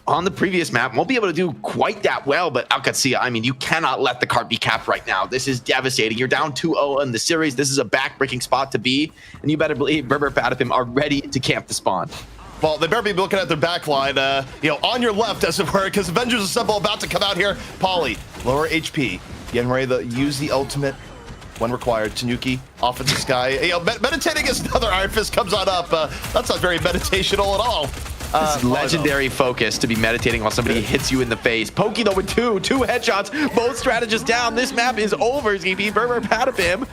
on the previous map. Won't be able to do quite that well, but Alcancia, I mean, you cannot let the cart be capped right now. This is devastating. You're down 2-0 in the series. This is a back-breaking spot to be, and you better believe Bourbon Patapim are ready to camp the spawn. Well, they better be looking at their backline, on your left, as it were, because Avengers Assemble about to come out here. Polly, lower HP, getting ready to use the ultimate when required. Tanuki off in the sky. Meditating as another Iron Fist comes on up. That's not very meditational at all. This is legendary focus to be meditating while somebody hits you in the face. Pokey, though, with two headshots. Both strategists down. This map is over. It's going to be Bourbon Patapim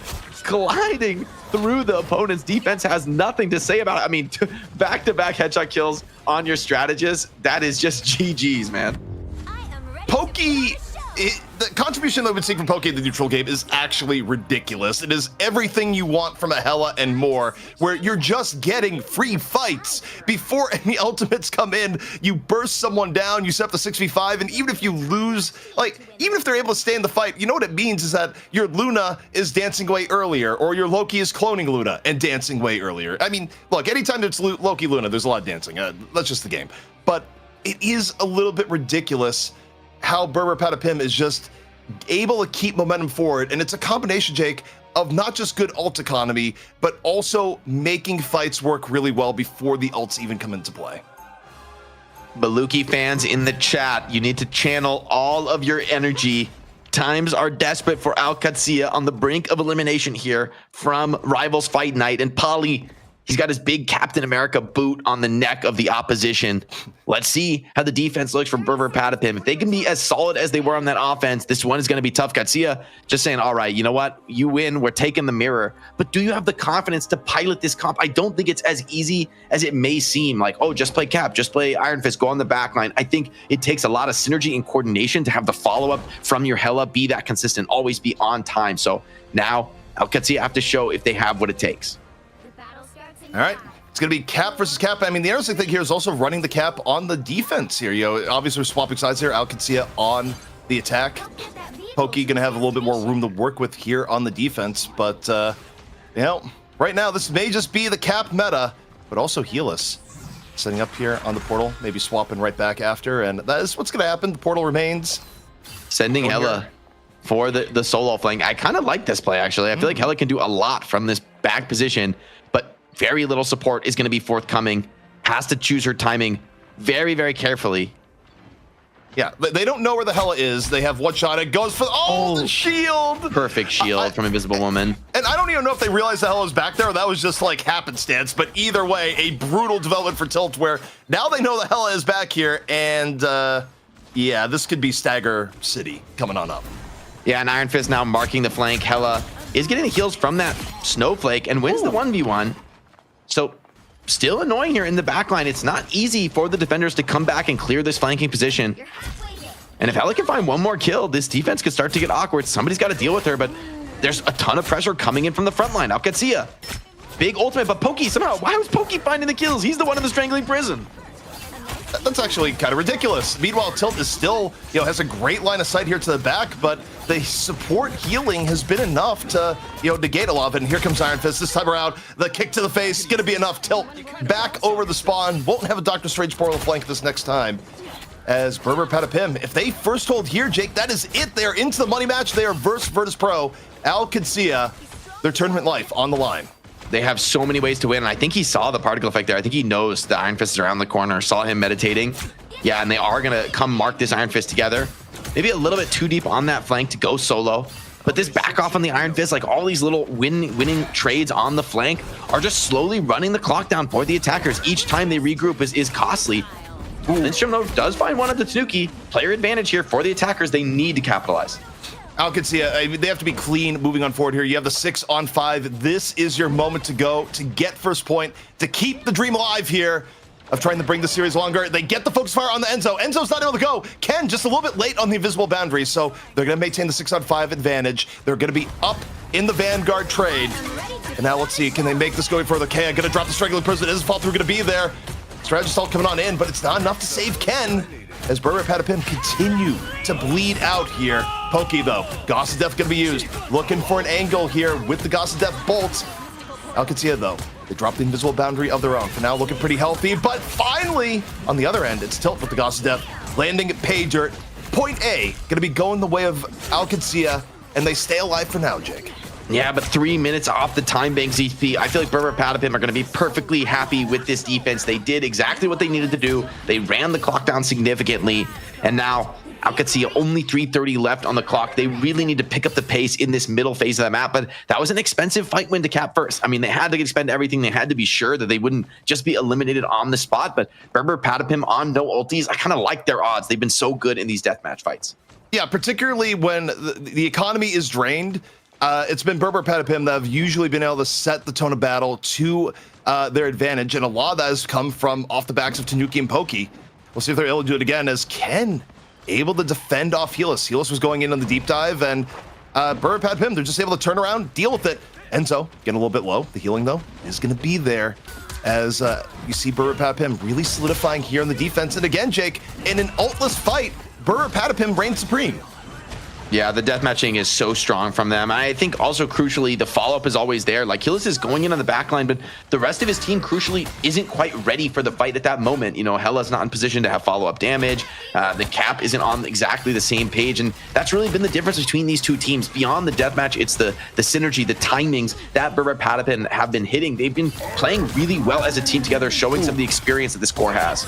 gliding through the opponent's defense. Has nothing to say about it. I mean, back-to-back headshot kills on your strategist. That is just GG's, man. Pokey, the contribution that we've seen from Pokey in the neutral game is actually ridiculous. It is everything you want from a Hela and more, where you're just getting free fights. Before any ultimates come in, you burst someone down, you set up the 6v5, and even if you lose, even if they're able to stay in the fight, you know what it means is that your Luna is dancing away earlier, or your Loki is cloning Luna and dancing way earlier. I mean, look, anytime it's Loki Luna, there's a lot of dancing. That's just the game. But it is a little bit ridiculous how Bourbon Patapim is just able to keep momentum forward. And it's a combination, Jake, of not just good ult economy, but also making fights work really well before the ults even come into play. Maluki fans in the chat, you need to channel all of your energy. Times are desperate for Alcancia on the brink of elimination here from Rivals Fight Night. And Polly, he's got his big Captain America boot on the neck of the opposition. Let's see how the defense looks from Bourbon Patapim. If they can be as solid as they were on that offense, this one is going to be tough. Alcancia just saying, all right, you know what? You win. We're taking the mirror. But do you have the confidence to pilot this comp? I don't think it's as easy as it may seem. Like, oh, just play Cap, just play Iron Fist, go on the back line. I think it takes a lot of synergy and coordination to have the follow-up from your Hela be that consistent, always be on time. So now Alcancia have to show if they have what it takes. All right, it's going to be Cap versus Cap. I mean, the interesting thing here is also running the Cap on the defense here. Obviously we're swapping sides here. Alcancia on the attack. Pokey going to have a little bit more room to work with here on the defense. But, right now this may just be the Cap meta, but also Healus setting up here on the portal, maybe swapping right back after. And that is what's going to happen. The portal remains. Sending Hela for the solo flank. I kind of like this play, actually. I feel like Hela can do a lot from this back position, but very little support is going to be forthcoming. Has to choose her timing very, very carefully. Yeah, they don't know where the Hela is. They have one shot. It goes for the shield. Perfect shield from Invisible Woman. And I don't even know if they realized the Hela was back there, or that was just like happenstance. But either way, a brutal development for Tilt, where now they know the Hela is back here, and yeah, this could be Stagger City coming on up. Yeah, and Iron Fist now marking the flank. Hela is getting the heals from that Snowflake and wins the 1v1. So still annoying here in the backline. It's not easy for the defenders to come back and clear this flanking position. And if Hela can find one more kill, this defense could start to get awkward. Somebody's got to deal with her, but there's a ton of pressure coming in from the front line. Alcatsia, big ultimate, but Pokey somehow, why was Pokey finding the kills? He's the one in the strangling prison. That's actually kind of ridiculous. Meanwhile, Tilt is still, has a great line of sight here to the back, but the support healing has been enough to, negate a lot of it. And here comes Iron Fist. This time around, the kick to the face, going to be enough. Tilt back over the spawn. Won't have a Doctor Strange portal flank this next time. As Berber Patapim, if they first hold here, Jake, that is it. They're into the money match. They are versus Virtus Pro. Alcatsia, their tournament life on the line. They have so many ways to win, and I think he saw the particle effect there. I think he knows the Iron Fist is around the corner, saw him meditating. Yeah, and they are going to come mark this Iron Fist together. Maybe a little bit too deep on that flank to go solo. But this back off on the Iron Fist, like all these little winning trades on the flank are just slowly running the clock down for the attackers. Each time they regroup is costly. Lindstrom, though, does find one at the Tanuki. Player advantage here for the attackers. They need to capitalize. Alcatsia, they have to be clean moving on forward here. You have the 6-on-5. This is your moment to go, to get first point, to keep the dream alive here of trying to bring the series longer. They get the focus fire on the Enzo. Enzo's not able to go. Ken just a little bit late on the invisible boundary, so they're going to maintain the 6-on-5 advantage. They're going to be up in the Vanguard trade. And now let's see, can they make this going further? Ken going to drop the Strangling Prison. It isn't fall through, going to be there. Strategist ult coming on in, but it's not enough to save Ken as Berber Patapim continue to bleed out here. Pokey, though. Gauss of Death going to be used. Looking for an angle here with the Gauss of Death bolts. Alcatsia, though, they drop the invisible boundary of their own. For now, looking pretty healthy, but finally, on the other end, it's Tilt with the Gauss of Death, landing at pay dirt. Point A, going to be going the way of Alcatsia, and they stay alive for now, Jake. Yeah, but 3 minutes off the time bank, ZP. I feel like Berber Patapim are going to be perfectly happy with this defense. They did exactly what they needed to do. They ran the clock down significantly, and now Alcatsia only 3:30 left on the clock. They really need to pick up the pace in this middle phase of the map, but that was an expensive fight win to cap first. I mean, they had to expend everything. They had to be sure that they wouldn't just be eliminated on the spot, but Berber Patapim on no ultis, I kind of like their odds. They've been so good in these deathmatch fights. Yeah, particularly when the economy is drained. It's been Berber Patapim that have usually been able to set the tone of battle to their advantage, and a lot of that has come from off the backs of Tanuki and Pokey. We'll see if they're able to do it again, as Ken able to defend off Helis. Helis was going in on the deep dive, and Berber Patapim, they're just able to turn around, deal with it. Enzo getting a little bit low. The healing, though, is going to be there, as you see Berber Patapim really solidifying here on the defense. And again, Jake, in an ultless fight, Berber Patapim reigns supreme. Yeah, the deathmatching is so strong from them. I think also crucially, the follow-up is always there. Like, Hillis is going in on the backline, but the rest of his team crucially isn't quite ready for the fight at that moment. You know, Hela's not in position to have follow-up damage. The cap isn't on exactly the same page, and that's really been the difference between these two teams. Beyond the deathmatch, it's the synergy, the timings that Berber Patapim have been hitting. They've been playing really well as a team together, showing some of the experience that this core has.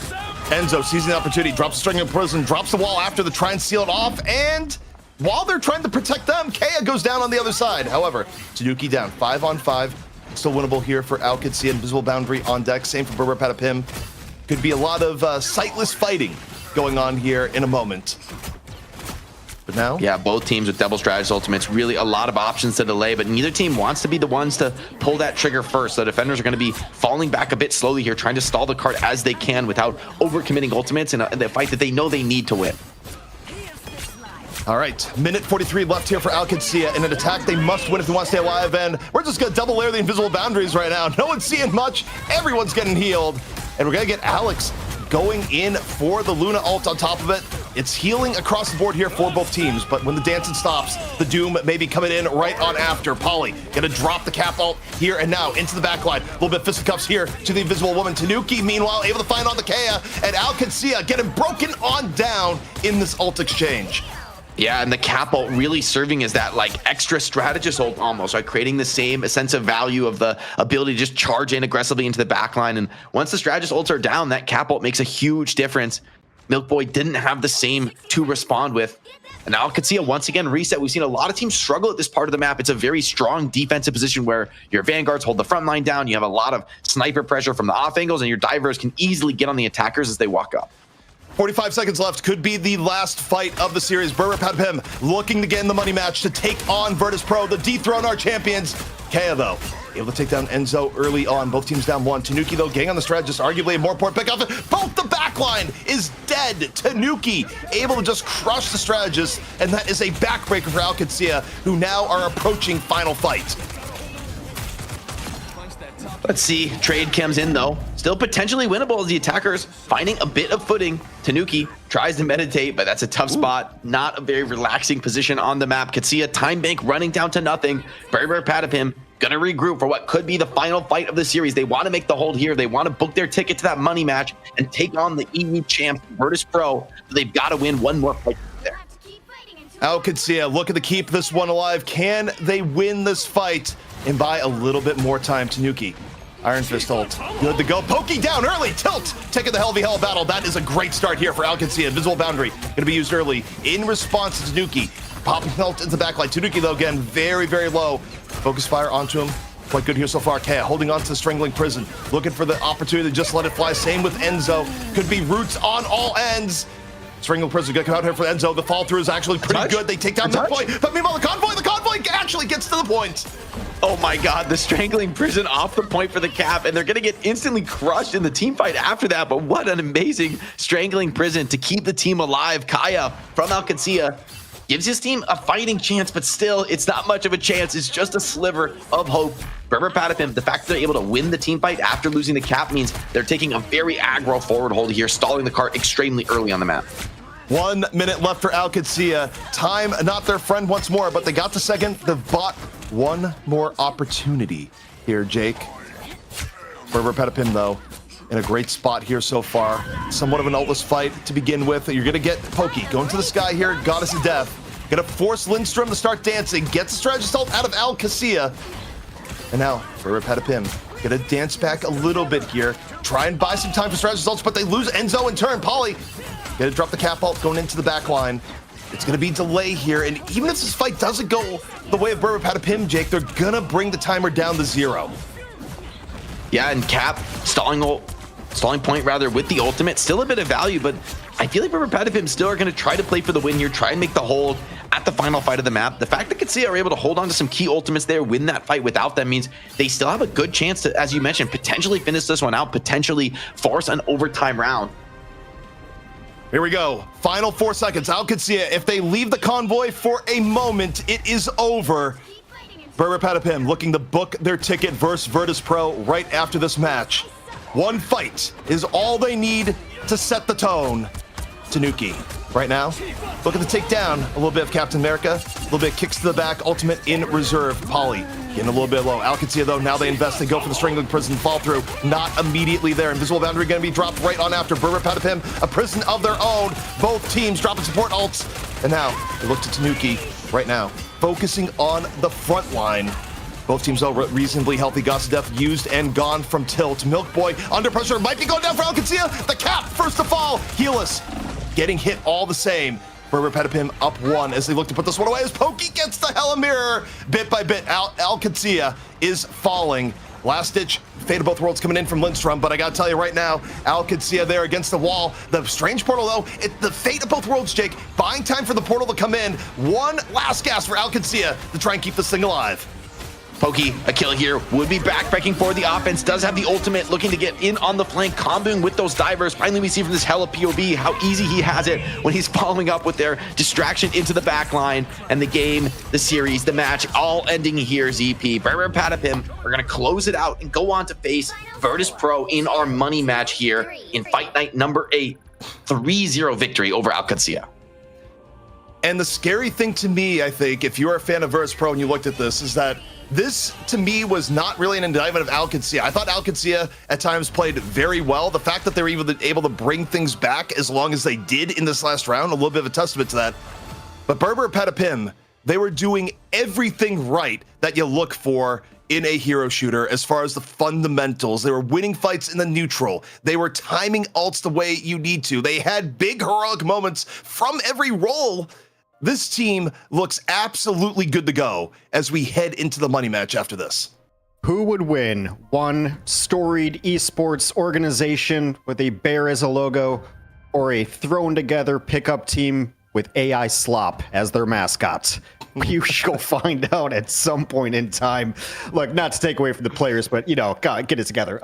Enzo seizing the opportunity, drops the string of prison, drops the wall after the try and seal it off, and while they're trying to protect them, Kea goes down on the other side. However, Tanuki down, 5-on-5. Still winnable here for Alcatsia. Invisible boundary on deck. Same for Berber Patapim. Could be a lot of sightless fighting going on here in a moment. But now? Yeah, both teams with double strategy ultimates. Really a lot of options to delay, but neither team wants to be the ones to pull that trigger first. The defenders are going to be falling back a bit slowly here, trying to stall the cart as they can without overcommitting ultimates in the fight that they know they need to win. All right, minute 43 left here for Alcatsia. In an attack they must win if they want to stay alive, and we're just going to double layer the invisible boundaries right now. No one's seeing much. Everyone's getting healed. And we're going to get Alex going in for the Luna ult on top of it. It's healing across the board here for both teams, but when the dancing stops, the Doom may be coming in right on after. Polly going to drop the cap ult here and now into the backline. A little bit of fisticuffs here to the Invisible Woman. Tanuki, meanwhile, able to find on the Kea, and Alcatsia getting broken on down in this ult exchange. Yeah, and the cap ult really serving as that like extra strategist ult almost, right? Creating the same sense of value of the ability to just charge in aggressively into the backline. And once the strategist ults are down, that cap ult makes a huge difference. Milkboy didn't have the same to respond with. And now Katsuya once again reset. We've seen a lot of teams struggle at this part of the map. It's a very strong defensive position where your vanguards hold the front line down. You have a lot of sniper pressure from the off angles, and your divers can easily get on the attackers as they walk up. 45 seconds left. Could be the last fight of the series. Berber looking to get in the money match to take on Virtus Pro, the dethrone our champions. Kea, though, able to take down Enzo early on. Both teams down one. Tanuki, though, getting on the strategist, arguably a more important pick off. Both the backline is dead. Tanuki able to just crush the strategist, and that is a backbreaker for Alcancia, who now are approaching final fight. Let's see. Trade comes in, though. Still potentially winnable as the attackers finding a bit of footing. Tanuki tries to meditate, but that's a tough spot. Not a very relaxing position on the map. Katsuya time bank running down to nothing. Berber Patapim gonna regroup for what could be the final fight of the series. They want to make the hold here. They want to book their ticket to that money match and take on the EU champ, Virtus Pro. But they've got to win one more fight there. Alcancia looking to keep this one alive. Can they win this fight and buy a little bit more time? Tanuki. Iron Fist ult. Good to go. Pokey down early. Tilt. Taking the Hell v Hell battle. That is a great start here for Alcancia. Invisible Boundary going to be used early in response to Tanuki. Popping ult into the backline. Tanuki, though, again, very, very low. Focus fire onto him. Quite good here so far. Kea holding on to the Strangling Prison. Looking for the opportunity to just let it fly. Same with Enzo. Could be roots on all ends. Strangling Prison going to come out here for Enzo. The fall through is actually pretty good. They take down the Milkboy. But meanwhile, the convoy actually gets to the point. Oh my God, the Strangling Prison off the point for the cap, and they're going to get instantly crushed in the team fight after that. But what an amazing Strangling Prison to keep the team alive. Kaya from Alcancia gives his team a fighting chance, but still, it's not much of a chance. It's just a sliver of hope. Berber Patapim, the fact that they're able to win the team fight after losing the cap means they're taking a very aggro forward hold here, stalling the cart extremely early on the map. 1 minute left for Alcancia. Time not their friend once more, but they got the second. They've bought one more opportunity here, Jake. Berber Patapim, though, in a great spot here so far. Somewhat of an ultless fight to begin with. You're going to get Pokey going to the sky here, Goddess of Death. Going to force Lindstrom to start dancing. Gets the strategist ult out of Alcacia. And now, Berber Patapim going to dance back a little bit here. Try and buy some time for strategist ults, but they lose Enzo in turn. Polly going to drop the cap ult going into the back line. It's going to be delay here, and even if this fight doesn't go the way of Berber Patapim, Jake, they're going to bring the timer down to 0. Yeah, and Cap stalling point rather with the ultimate. Still a bit of value, but I feel like Berber Patapim still are going to try to play for the win here, try and make the hold at the final fight of the map. The fact that Katsuya are able to hold on to some key ultimates there, win that fight without them, means they still have a good chance to, as you mentioned, potentially finish this one out, potentially force an overtime round. Here we go. Final 4 seconds. Alcacia, if they leave the convoy for a moment, it is over. Berber Patapim looking to book their ticket versus Virtus Pro right after this match. One fight is all they need to set the tone. Tanuki, right now, looking to take down a little bit of Captain America, a little bit kicks to the back, ultimate in reserve. Polly getting a little bit low. Alcacia, though, now they invest, they go for the Strangling Prison, fall through, not immediately there. Invisible Boundary going to be dropped right on after. Berber Patapim, a prison of their own. Both teams dropping support ults. And now, they look to Tanuki right now, focusing on the front line. Both teams, though, reasonably healthy. Gods of Death used and gone from Tilt. Milkboy under pressure, might be going down for Alcacia. The cap, first to fall. Healus getting hit all the same. Berber Patapim up 1 as they look to put this one away as Pokey gets the Hella Mirror. Bit by bit, Alcacia is falling. Last ditch, Fate of Both Worlds coming in from Lindstrom, but I gotta tell you right now, Alcacia there against the wall. The strange portal, though, the Fate of Both Worlds, Jake, buying time for the portal to come in. One last gas for Alcacia to try and keep this thing alive. Pokey, a kill here, would be backbreaking for the offense, does have the ultimate, looking to get in on the flank, comboing with those divers. Finally, we see from this Hella POV how easy he has it when he's following up with their distraction into the back line. And the game, the series, the match, all ending here, ZP. Berber Patapim are going to close it out and go on to face Virtus Pro in our money match here in Fight Night number 8. 3-0 victory over Alcancia. And the scary thing to me, I think, if you're a fan of Virtus Pro and you looked at this, is that this, to me, was not really an indictment of Alcacia. I thought Alcacia at times played very well. The fact that they were able to bring things back as long as they did in this last round, a little bit of a testament to that. But Berber Patapim, they were doing everything right that you look for in a hero shooter as far as the fundamentals. They were winning fights in the neutral. They were timing ults the way you need to. They had big heroic moments from every role. This team looks absolutely good to go as we head into the money match after this. Who would win? One storied esports organization with a bear as a logo, or a thrown together pickup team with AI Slop as their mascot? You shall find out at some point in time. Look, not to take away from the players, but, God, get it together.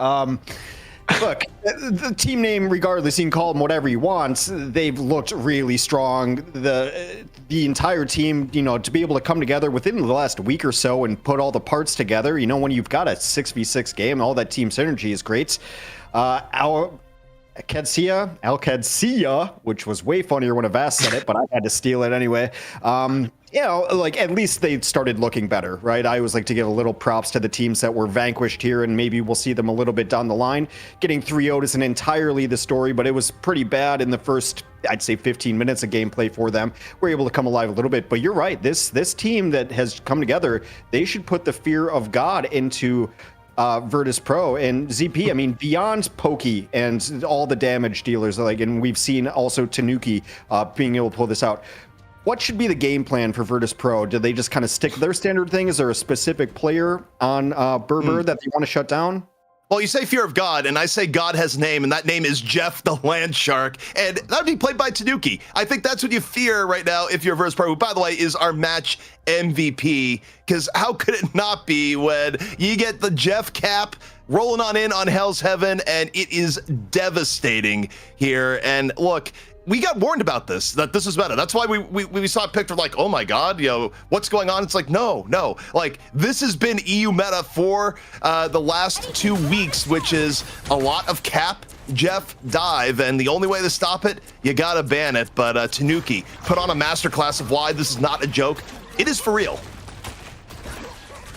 Look, the team name, regardless, you can call them whatever you want. They've looked really strong. The entire team, to be able to come together within the last week or so and put all the parts together, when you've got a 6v6 game, all that team synergy is great. Alcadsia, which was way funnier when Avast said it, but I had to steal it anyway. At least they started looking better, right? I always like to give a little props to the teams that were vanquished here, and maybe we'll see them a little bit down the line. Getting 3-0 isn't entirely the story, but it was pretty bad in the first, I'd say, 15 minutes of gameplay for them. We're able to come alive a little bit, but you're right. This team that has come together, they should put the fear of God into Virtus Pro and ZP. I mean, beyond Pokey and all the damage dealers, and we've seen also Tanuki being able to pull this out. What should be the game plan for Virtus Pro? Do they just kind of stick to their standard thing? Is there a specific player on Berber that they want to shut down? Well, you say fear of God, and I say God has name, and that name is Jeff the Land Shark, and that would be played by Tanuki. I think that's what you fear right now if you're Virtus Pro, who, by the way, is our match MVP, because how could it not be when you get the Jeff cap rolling on in on Hell's Heaven, and it is devastating here. And look, we got warned about this, that this was better. That's why we saw it picked, like, oh my God, what's going on? It's like, no. Like, this has been EU meta for the last 2 weeks, which is a lot of cap, Jeff, dive, and the only way to stop it, you gotta ban it. But Tanuki put on a masterclass of why this is not a joke. It is for real.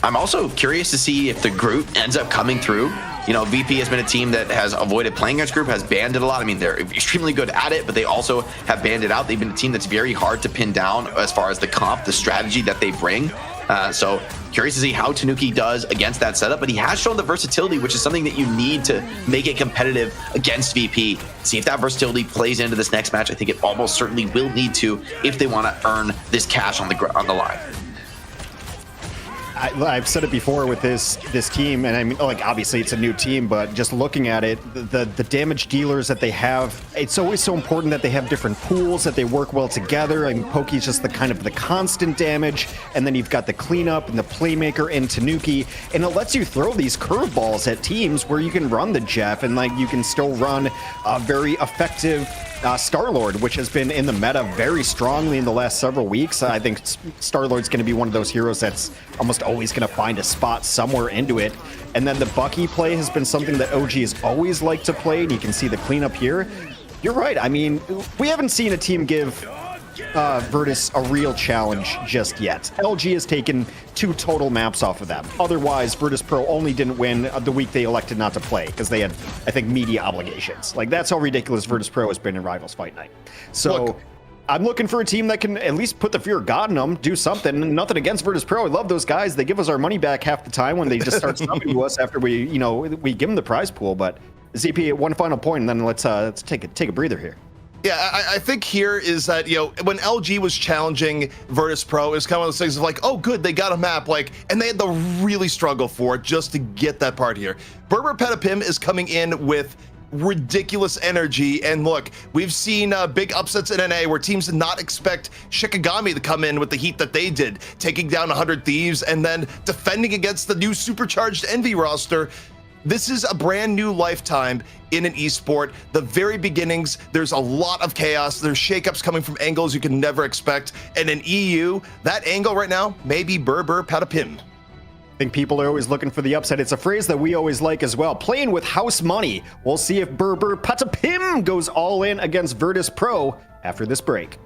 I'm also curious to see if the group ends up coming through. VP has been a team that has avoided playing against group, has banned it a lot. I mean, they're extremely good at it, but they also have banned it out. They've been a team that's very hard to pin down as far as the comp, the strategy that they bring. So curious to see how Tanuki does against that setup, but he has shown the versatility, which is something that you need to make it competitive against VP. See if that versatility plays into this next match. I think it almost certainly will need to if they want to earn this cash on the line. I've said it before with this team, and I mean, obviously it's a new team, but just looking at it, the damage dealers that they have, it's always so important that they have different pools, that they work well together. I mean, Pokey's just the constant damage, and then you've got the cleanup and the playmaker and Tanuki, and it lets you throw these curveballs at teams where you can run the Jeff, and you can still run a very effective Star-Lord, which has been in the meta very strongly in the last several weeks. I think Star-Lord's going to be one of those heroes that's almost always going to find a spot somewhere into it. And then the Bucky play has been something that OG has always liked to play, and you can see the cleanup here. You're right. I mean, we haven't seen a team give Virtus a real challenge just yet. LG has taken 2 total maps off of them. Otherwise, Virtus Pro only didn't win the week they elected not to play because they had, I think, media obligations. That's how ridiculous Virtus Pro has been in Rivals Fight Night. So look, I'm looking for a team that can at least put the fear of God in them, do something. Nothing against Virtus Pro. I love those guys. They give us our money back half the time when they just start stumping to us after we give them the prize pool. But ZP, one final point, and then let's take a breather here. Yeah, I think here is that, when LG was challenging Virtus Pro, it's kind of one of those things of oh, good, they got a map, and they had to really struggle for it just to get that part here. Berber Petapim is coming in with ridiculous energy, and look, we've seen big upsets in NA where teams did not expect Shikigami to come in with the heat that they did, taking down 100 Thieves and then defending against the new supercharged Envy roster. This is a brand new lifetime in an esport. The very beginnings, there's a lot of chaos. There's shakeups coming from angles you can never expect. And in EU, that angle right now may be Berber Patapim. I think people are always looking for the upset. It's a phrase that we always like as well. Playing with house money. We'll see if Berber Patapim goes all in against Virtus Pro after this break.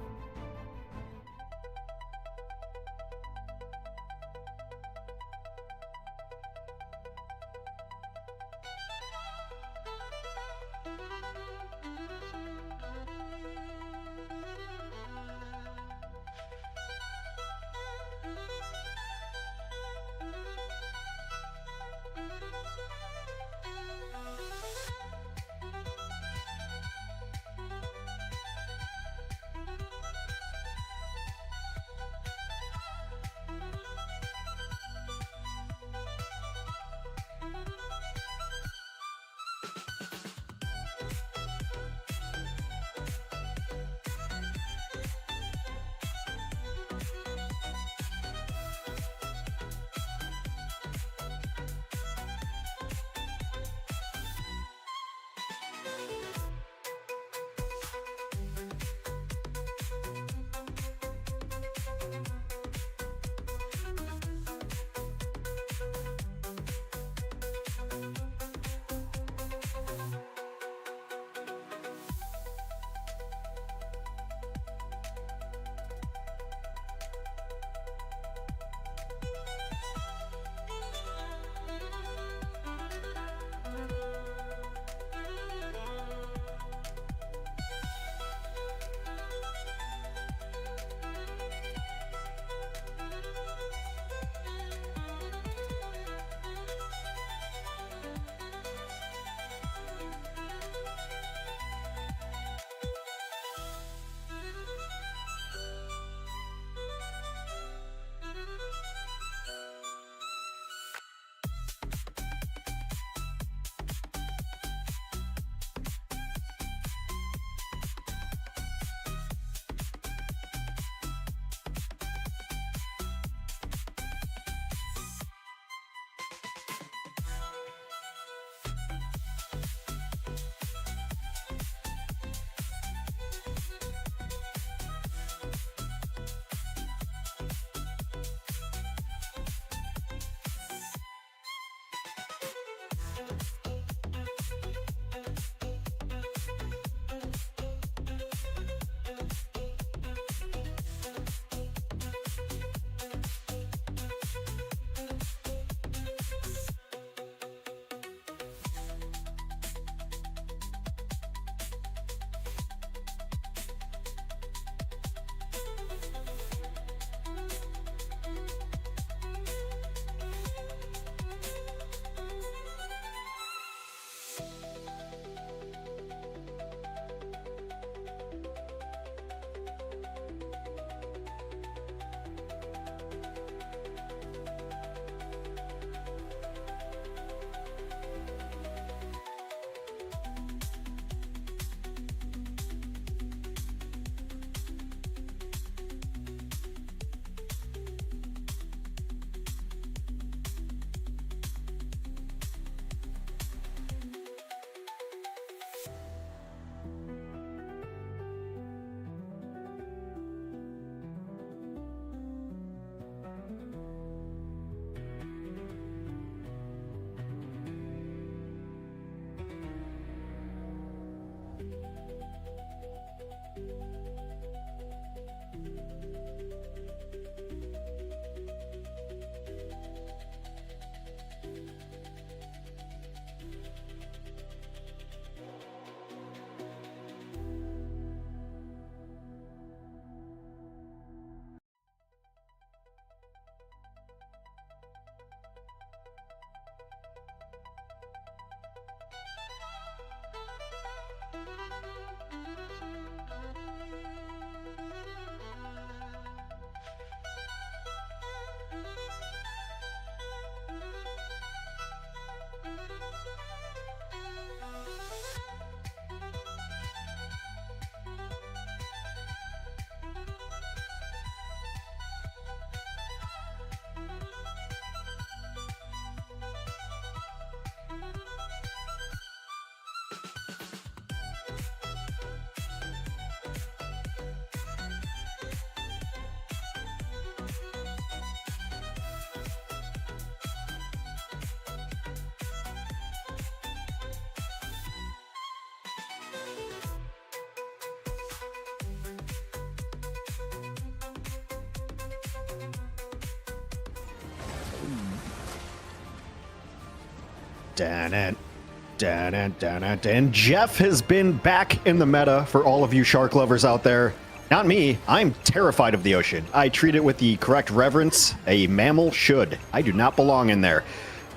And Jeff has been back in the meta for all of you shark lovers out there. Not me. I'm terrified of the ocean. I treat it with the correct reverence a mammal should. I do not belong in there.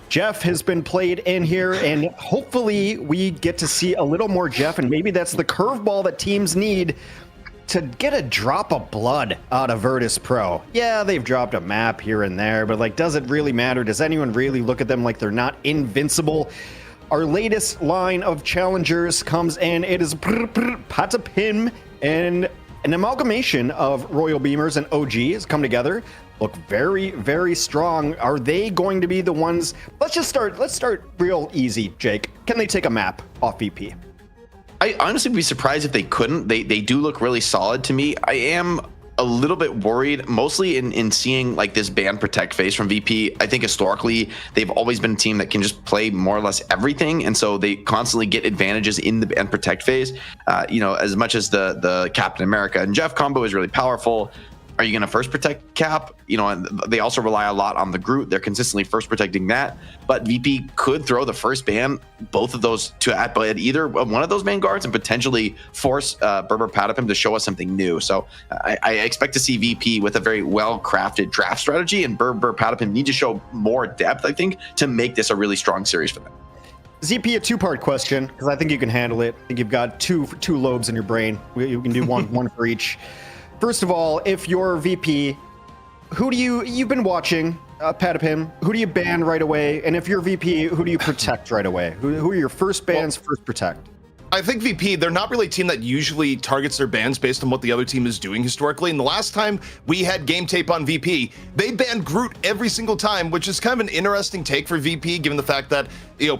Jeff has been played in here, and hopefully we get to see a little more Jeff, and maybe that's the curveball that teams need to get a drop of blood out of Virtus Pro. Yeah, they've dropped a map here and there, but like, does it really matter? Does anyone really look at them like they're not invincible? Our latest line of challengers comes in. It is Patapim, and an amalgamation of Royal Beamers and OG has come together. Look very, very strong. Are they going to be the ones? Let's start real easy, Jake. Can they take a map off VP? I honestly would be surprised if they couldn't. They do look really solid to me. I am a little bit worried, mostly in seeing like this ban protect phase from VP. I think historically they've always been a team that can just play more or less everything, and so they constantly get advantages in the ban protect phase. As much as the Captain America and Jeff combo is really powerful. Are you going to first protect Cap? And they also rely a lot on the Groot. They're consistently first protecting that. But VP could throw the first ban, both of those at either one of those vanguards, and potentially force Berber Patapim to show us something new. So I expect to see VP with a very well-crafted draft strategy, and Berber Patapim need to show more depth, I think, to make this a really strong series for them. ZP, a two-part question, because I think you can handle it. I think you've got two lobes in your brain. You can do one for each. First of all, if you're VP, you've been watching Patapim, who do you ban right away? And if you're VP, who do you protect right away? Who are your first bans, first protect? I think VP, they're not really a team that usually targets their bans based on what the other team is doing historically. And the last time we had game tape on VP, they banned Groot every single time, which is kind of an interesting take for VP, given the fact that,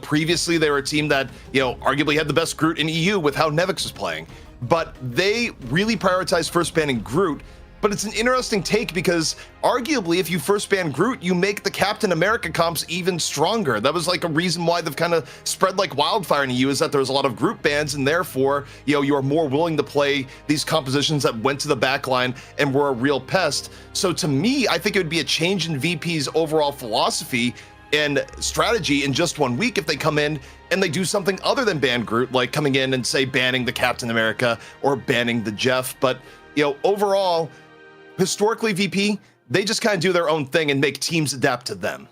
previously they were a team that, arguably had the best Groot in EU with how Nevix was playing. But they really prioritize first banning Groot. but it's an interesting take because arguably if you first ban Groot, you make the Captain America comps even stronger. That was like a reason why they've kind of spread like wildfire in EU, is that there was a lot of Groot bans, and therefore, you are more willing to play these compositions that went to the backline and were a real pest. So to me, I think it would be a change in VP's overall philosophy and strategy in just 1 week if they come in and they do something other than ban Groot, like coming in and say banning the Captain America or banning the Jeff. But overall, historically VP, they just kind of do their own thing and make teams adapt to them.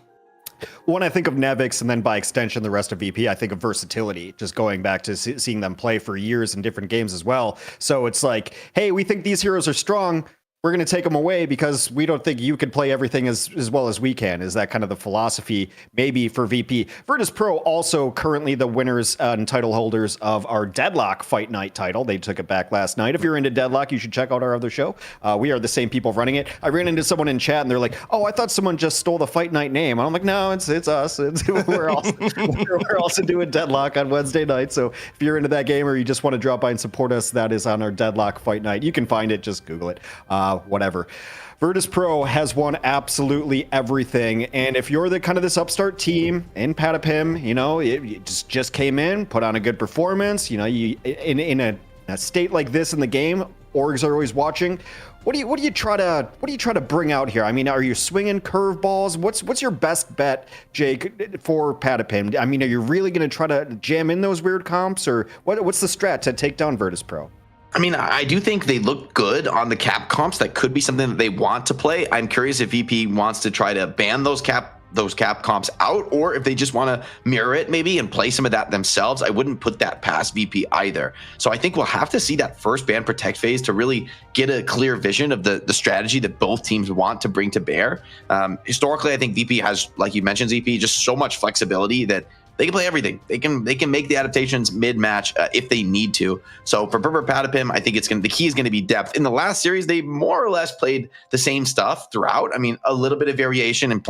When I think of Nevix and then by extension the rest of VP, I think of versatility, just going back to seeing them play for years in different games as well. So it's like, hey, we think these heroes are strong. We're going to take them away because we don't think you could play everything as well as we can. Is that kind of the philosophy maybe for VP? Virtus Pro also currently the winners and title holders of our Deadlock Fight Night title. They took it back last night. If you're into Deadlock, you should check out our other show. We are the same people running it. I ran into someone in chat and they're like, oh, I thought someone just stole the Fight Night name. And I'm like, no, it's us. We're also doing Deadlock on Wednesday night. So if you're into that game or you just want to drop by and support us, that is on our Deadlock Fight Night. You can find it. Just Google it. Whatever. Virtus Pro has won absolutely everything, and if you're the kind of this upstart team in Patapim, it just came in, put on a good performance, you in a state like this in the game, orgs are always watching. What do you try to bring out here? I mean, are you swinging curveballs? What's your best bet, Jake, for Patapim? I mean, are you really going to try to jam in those weird comps, or what's the strat to take down Virtus Pro? I mean, I do think they look good on the cap comps. That could be something that they want to play. I'm curious if VP wants to try to ban those cap comps out, or if they just want to mirror it maybe and play some of that themselves. I wouldn't put that past VP either. So I think we'll have to see that first ban protect phase to really get a clear vision of the strategy that both teams want to bring to bear. Historically, I think VP has, like you mentioned, VP, just so much flexibility that they can play everything. They can make the adaptations mid-match if they need to. So for Purple Patapim, I think the key is going to be depth. In the last series, they more or less played the same stuff throughout. I mean, a little bit of variation in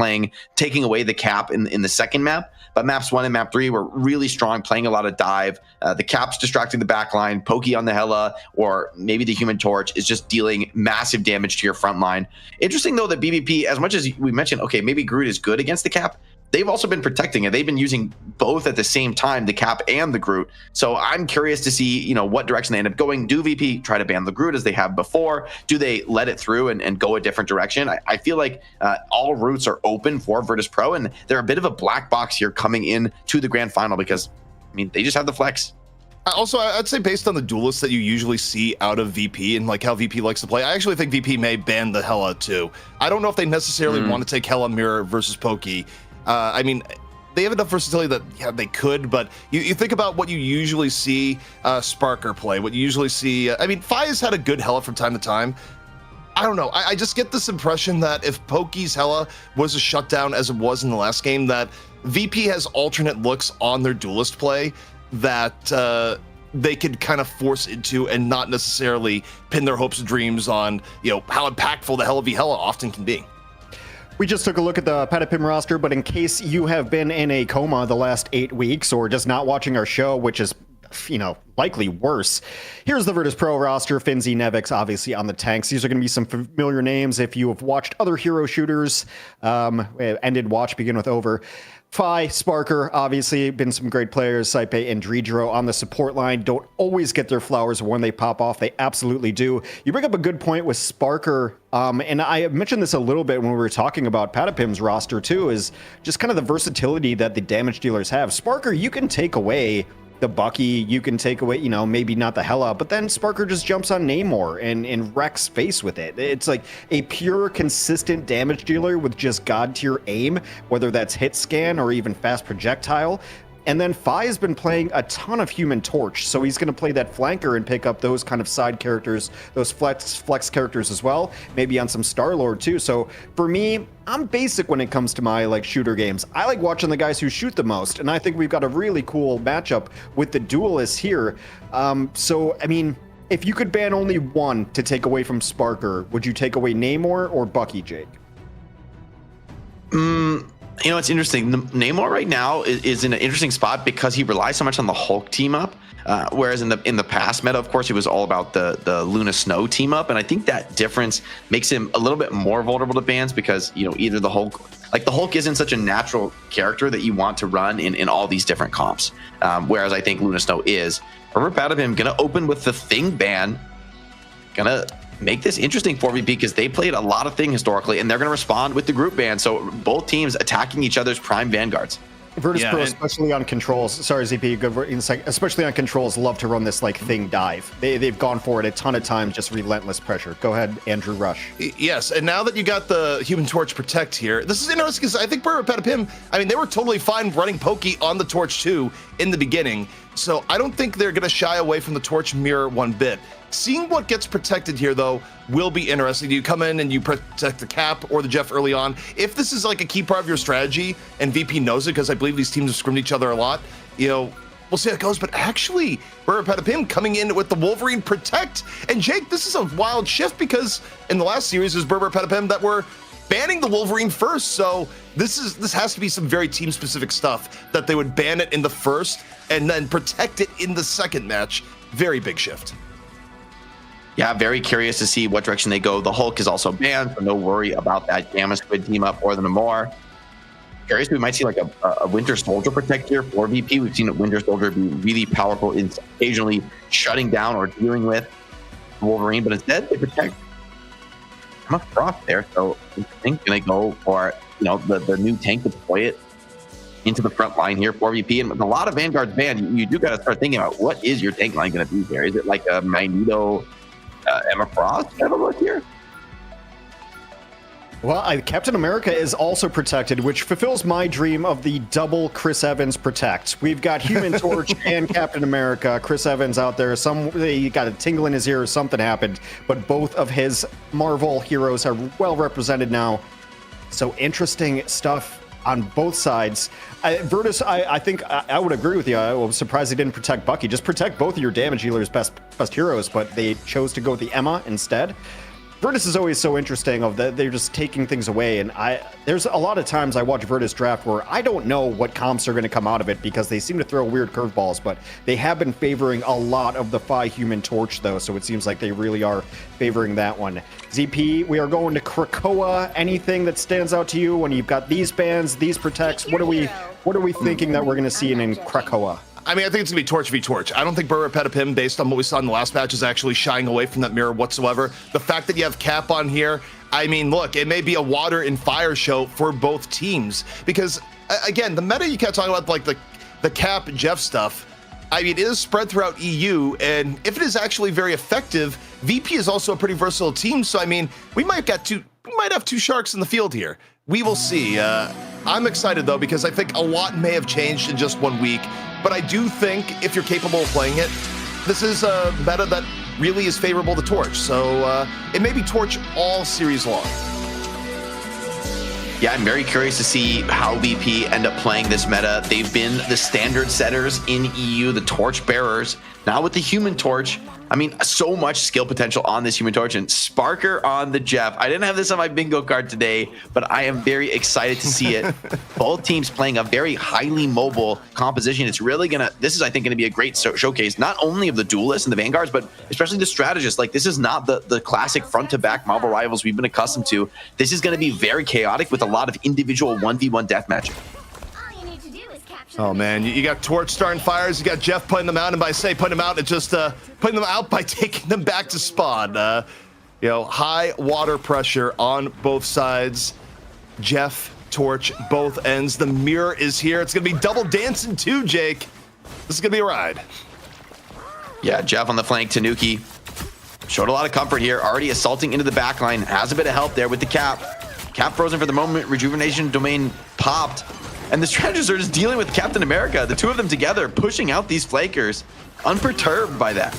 taking away the cap in the second map. But maps 1 and map 3 were really strong, playing a lot of dive. The cap's distracting the backline. Pokey on the Hela, or maybe the Human Torch, is just dealing massive damage to your front line. Interesting, though, that BBP, as much as we mentioned, okay, maybe Groot is good against the cap, they've also been protecting it. They've been using both at the same time, the cap and the Groot. So I'm curious to see, what direction they end up going. Do VP try to ban the Groot as they have before? Do they let it through and go a different direction? I feel like all routes are open for Virtus Pro, and they're a bit of a black box here coming in to the grand final because, they just have the flex. Also, I'd say based on the duelists that you usually see out of VP and like how VP likes to play, I actually think VP may ban the Hela too. I don't know if they necessarily want to take Hela Mirror versus Pokey. They have enough versatility that they could, but you think about what you usually see Sparker play, what you usually see. Fi has had a good Hela from time to time. I don't know. I just get this impression that if Pokey's Hela was a shutdown as it was in the last game, that VP has alternate looks on their duelist play that they could kind of force into and not necessarily pin their hopes and dreams on, how impactful the Hela v Hela often can be. We just took a look at the Patapim roster, but in case you have been in a coma the last 8 weeks or just not watching our show, which is, likely worse, here's the Virtus Pro roster. Finzi, Nevix, obviously on the tanks. These are going to be some familiar names if you have watched other hero shooters. Ended watch, begin with over. Fi, Sparker, obviously been some great players. Saipe and Dredro on the support line don't always get their flowers when they pop off. They absolutely do. You bring up a good point with Sparker, and I mentioned this a little bit when we were talking about Patapim's roster too, is just kind of the versatility that the damage dealers have. Sparker, you can take away the Bucky, you can take away, maybe not the Hela, but then Sparker just jumps on Namor and wrecks face with it. It's like a pure, consistent damage dealer with just god tier aim, whether that's hit scan or even fast projectile. And then Fi has been playing a ton of Human Torch, so he's going to play that flanker and pick up those kind of side characters, those flex characters as well, maybe on some Star-Lord too. So for me, I'm basic when it comes to my shooter games. I like watching the guys who shoot the most, and I think we've got a really cool matchup with the duelists here. If you could ban only one to take away from Sparker, would you take away Namor or Bucky, Jake? You know, it's interesting. Namor right now is in an interesting spot because he relies so much on the Hulk team up. Whereas in the past meta, of course, it was all about the Luna Snow team up. And I think that difference makes him a little bit more vulnerable to bans because, you know, either the Hulk isn't such a natural character that you want to run in all these different comps. Whereas I think Luna Snow is. Herbert Patapim going to open with the Thing ban. Going to make this interesting for VP because they played a lot of Thing historically, and they're going to respond with the group ban. So both teams attacking each other's prime vanguards. Virtus Pro, especially on controls, sorry ZP, go in a second, especially on controls, love to run this like Thing dive. They've gone for it a ton of times, just relentless pressure. Go ahead, Andrew Rush. Yes, and now that you got the Human Torch Protect here, this is interesting because I think Patapim, I mean, they were totally fine running Pokey on the Torch too in the beginning, so I don't think they're going to shy away from the Torch Mirror one bit. Seeing what gets protected here, though, will be interesting. Do you come in and you protect the Cap or the Jeff early on? If this is like a key part of your strategy, and VP knows it, because I believe these teams have scrimmed each other a lot, you know, we'll see how it goes. But actually, Patapim coming in with the Wolverine Protect. And Jake, this is a wild shift because in the last series, it was Patapim that were banning the Wolverine first. So this has to be some very team-specific stuff that they would ban it in the first and then protect it in the second match. Very big shift. Yeah, very curious to see what direction they go. The Hulk is also banned, so no worry about that Gamma Squid team up or the Namor. Curious, we might see like a Winter Soldier Protect here for VP. We've seen a Winter Soldier be really powerful in occasionally shutting down or dealing with Wolverine, but instead they protect Emma Frost there. So I think gonna go for, you know, the new tank to deploy it into the front line here for VP. And with a lot of Vanguards banned, you do got to start thinking about what is your tank line going to be here. Is it like a Magneto, Emma Frost kind of look here? Well, Captain America is also protected, which fulfills my dream of the double Chris Evans protect. We've got Human Torch and Captain America. Chris Evans out there, he got a tingle in his ear or something happened, but both of his Marvel heroes are well represented now. So interesting stuff on both sides. Virtus, I think I would agree with you. I was surprised they didn't protect Bucky. Just protect both of your damage dealers' best heroes, but they chose to go with the Emma instead. Virtus is always so interesting of that they're just taking things away, and there's a lot of times I watch Virtus draft where I don't know what comps are going to come out of it because they seem to throw weird curveballs, but they have been favoring a lot of the Phi Human Torch though, so it seems like they really are favoring that one. ZP, we are going to Krakoa. Anything that stands out to you when you've got these bans, these protects? What are we thinking that we're going to see in Krakoa? I mean, I think it's going to be Torch v Torch. I don't think Patapim, based on what we saw in the last match, is actually shying away from that mirror whatsoever. The fact that you have Cap on here, I mean, look, it may be a water and fire show for both teams. Because, again, the meta you can't talk about, like the Cap and Jeff stuff, I mean, it is spread throughout EU, and if it is actually very effective, VP is also a pretty versatile team. So, I mean, we might have two sharks in the field here. We will see. I'm excited, though, because I think a lot may have changed in just 1 week. But I do think if you're capable of playing it, this is a meta that really is favorable to Torch. So it may be Torch all series long. Yeah, I'm very curious to see how VP end up playing this meta. They've been the standard setters in EU, the Torch bearers. Now with the Human Torch, I mean, so much skill potential on this Human Torch, and Sparker on the Jeff. I didn't have this on my bingo card today, but I am very excited to see it. Both teams playing a very highly mobile composition. It's really this is, I think, gonna be a great showcase, not only of the duelists and the vanguards, but especially the strategists. Like, this is not the classic front-to-back Marvel Rivals we've been accustomed to. This is gonna be very chaotic with a lot of individual 1v1 deathmatch. Oh man, you got Torch starting fires, you got Jeff putting them out, and by putting them out, it's just putting them out by taking them back to spawn. You know, high water pressure on both sides. Jeff, Torch, both ends. The mirror is here. It's gonna be double dancing too, Jake. This is gonna be a ride. Yeah, Jeff on the flank, Tanuki showed a lot of comfort here, already assaulting into the backline, has a bit of help there with the Cap. Cap frozen for the moment, rejuvenation domain popped. And the strategists are just dealing with Captain America, the two of them together, pushing out these flankers, unperturbed by that.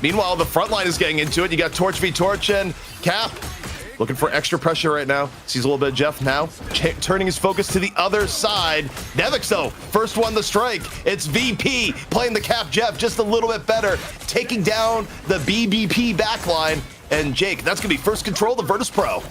Meanwhile, the front line is getting into it. You got Torch v Torch and Cap looking for extra pressure right now. Sees a little bit of Jeff now, turning his focus to the other side. Nevix, though, first one to strike. It's VP playing the Cap Jeff just a little bit better, taking down the BBP backline. And Jake, that's going to be first control of the Virtus Pro.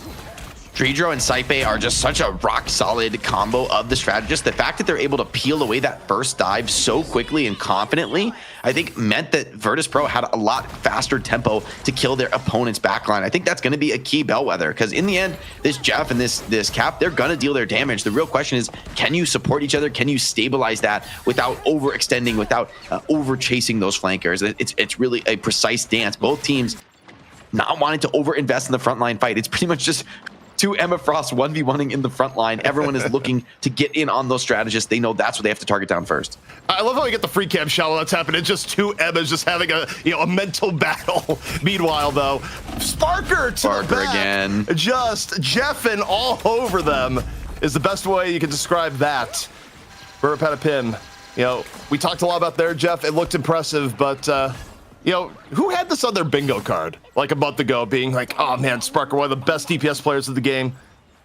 Tridro and Saipe are just such a rock-solid combo of the strategist. The fact that they're able to peel away that first dive so quickly and confidently, I think meant that Virtus Pro had a lot faster tempo to kill their opponent's backline. I think that's going to be a key bellwether, because in the end, this Jeff and this Cap, they're going to deal their damage. The real question is, can you support each other? Can you stabilize that without overextending, without over-chasing those flankers? It's really a precise dance. Both teams not wanting to overinvest in the frontline fight. It's pretty much just two Emma Frost 1v1ing in the front line. Everyone is looking to get in on those strategists. They know that's what they have to target down first. I love how we get the free cam shot while that's happening. It's just two Emmas just having a mental battle. Meanwhile, though, Sparker to the back, again. Just Jeffing all over them is the best way you can describe that. Burapatapim, we talked a lot about there, Jeff. It looked impressive, but who had this on their bingo card like a month ago, being like, oh man, Sparker, one of the best DPS players of the game.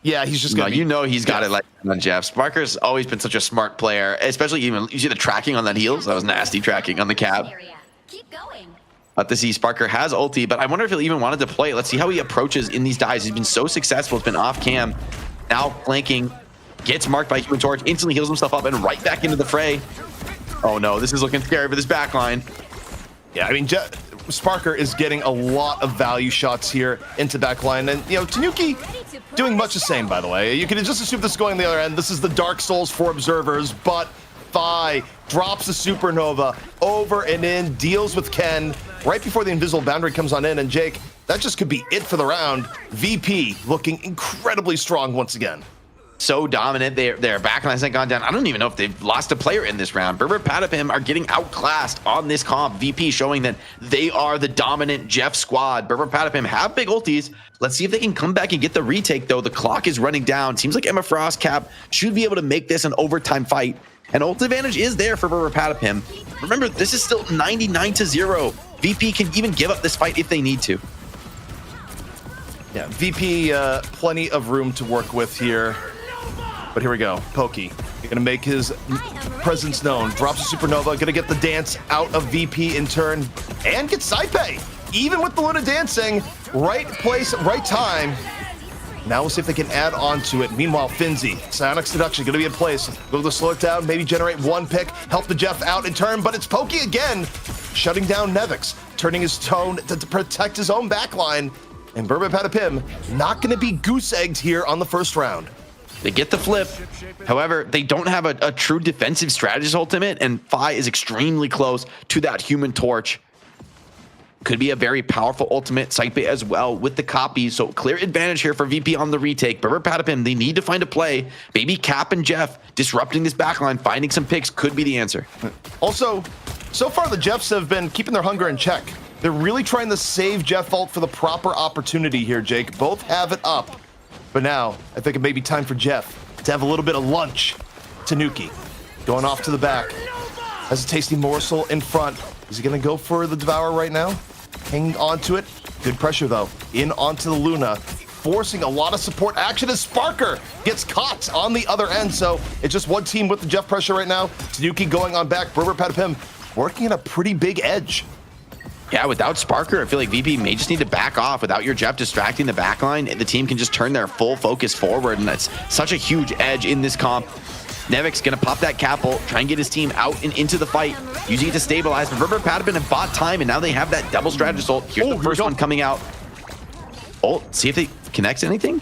Yeah, he's just gonna he's got it like on Jeff. Sparker's always been such a smart player, especially even you see the tracking on that heals. That was nasty tracking on the cap. Keep going. To see Sparker has ulti, but I wonder if he'll even want to deploy it. Let's see how he approaches in these dives. He's been so successful. It's been off cam, now flanking, gets marked by Human Torch, instantly heals himself up and right back into the fray. Oh no, this is looking scary for this backline. Yeah, I mean, Sparker is getting a lot of value shots here into backline, and Tanuki doing much the same, by the way. You can just assume this is going the other end. This is the Dark Souls for observers, but Phi drops the supernova over and in, deals with Ken right before the invisible boundary comes on in, and Jake, that just could be it for the round. VP looking incredibly strong once again. So dominant. Their backline hasn't gone down. I don't even know if they've lost a player in this round. Burapatapim are getting outclassed on this comp. VP showing that they are the dominant Jeff squad. Burapatapim have big ultis. Let's see if they can come back and get the retake, though. The clock is running down. Seems like Emma Frost Cap should be able to make this an overtime fight. And ult advantage is there for Burapatapim. Remember, this is still 99-0. VP can even give up this fight if they need to. Yeah, VP, plenty of room to work with here. But here we go. Pokey, gonna make his presence known. Drops a supernova, gonna get the dance out of VP in turn, and get Saipe. Even with the Luna dancing, right place, right time. Now we'll see if they can add on to it. Meanwhile, Finzi, Psionic Seduction gonna be in place. Go to slow it down, maybe generate one pick, help the Jeff out in turn, but it's Pokey again, shutting down Nevix, turning his tone to protect his own backline. And Burapatapim not gonna be goose-egged here on the first round. They get the flip. However, they don't have a true defensive strategist ultimate, and Phi is extremely close to that Human Torch. Could be a very powerful ultimate. Saipe as well with the copy. So clear advantage here for VP on the retake. Burapatapim, they need to find a play. Maybe Cap and Jeff disrupting this backline, finding some picks could be the answer. Also, so far the Jeffs have been keeping their hunger in check. They're really trying to save Jeff ult for the proper opportunity here, Jake. Both have it up. But now, I think it may be time for Jeff to have a little bit of lunch. Tanuki going off to the back. Has a tasty morsel in front. Is he going to go for the Devour right now? Hang on to it. Good pressure, though. In onto the Luna. Forcing a lot of support action as Sparker gets caught on the other end. So it's just one team with the Jeff pressure right now. Tanuki going on back. Burapatapim working at a pretty big edge. Yeah, without Sparker, I feel like VP may just need to back off. Without your Jeff distracting the backline, the team can just turn their full focus forward, and that's such a huge edge in this comp. Nevix gonna pop that Capel, try and get his team out and into the fight, using it to stabilize. But Burapatapim have bought time, and now they have that double strategist ult. Here's the first one coming out. Ult, see if he connects anything.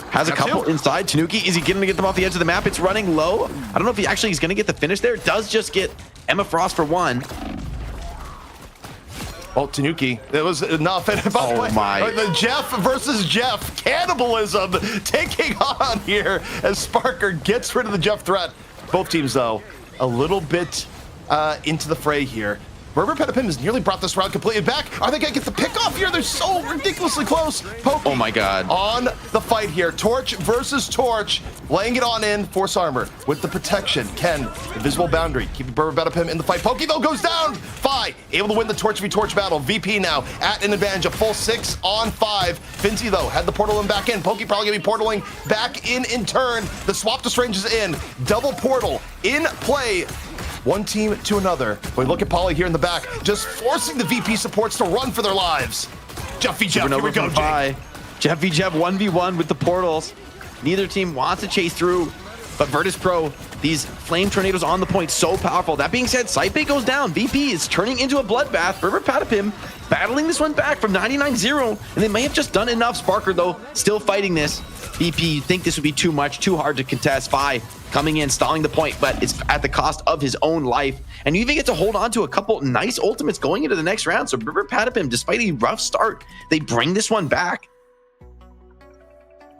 Has a couple inside. Tanuki, is he going to get them off the edge of the map? It's running low. I don't know if he actually is going to get the finish there. Does just get Emma Frost for one. Oh, Tanuki, it was enough. Oh my. The Jeff versus Jeff. Cannibalism taking on here as Sparker gets rid of the Jeff threat. Both teams, though, a little bit into the fray here. Burapatapim has nearly brought this round completely back. Are they going to get the pick off here? They're so ridiculously close. Pokey oh my God. On the fight here. Torch versus Torch. Laying it on in. Force armor with the protection. Ken, invisible boundary. Keeping Burapatapim in the fight. Pokey, though, goes down. Phi, able to win the Torch v Torch battle. VP now at an advantage. A full 6 on 5. Finzi, though, had the portal in back in. Pokey probably going to be portaling back in turn. The swap to range is in. Double portal in play. One team to another. We look at Polly here in the back, just forcing the VP supports to run for their lives. Jeff v Jeff, here we go, Jake. Jeff v. Jeff 1v1 with the portals. Neither team wants to chase through, but Virtus Pro, these flame tornadoes on the point, so powerful. That being said, Site goes down. VP is turning into a bloodbath. Berber Patapim battling this one back from 99-0, and they may have just done enough. Sparker, though, still fighting this. VP, you'd think this would be too much, too hard to contest. Fi coming in, stalling the point, but it's at the cost of his own life. And you even get to hold on to a couple nice ultimates going into the next round. So Berber Patapim, despite a rough start, they bring this one back.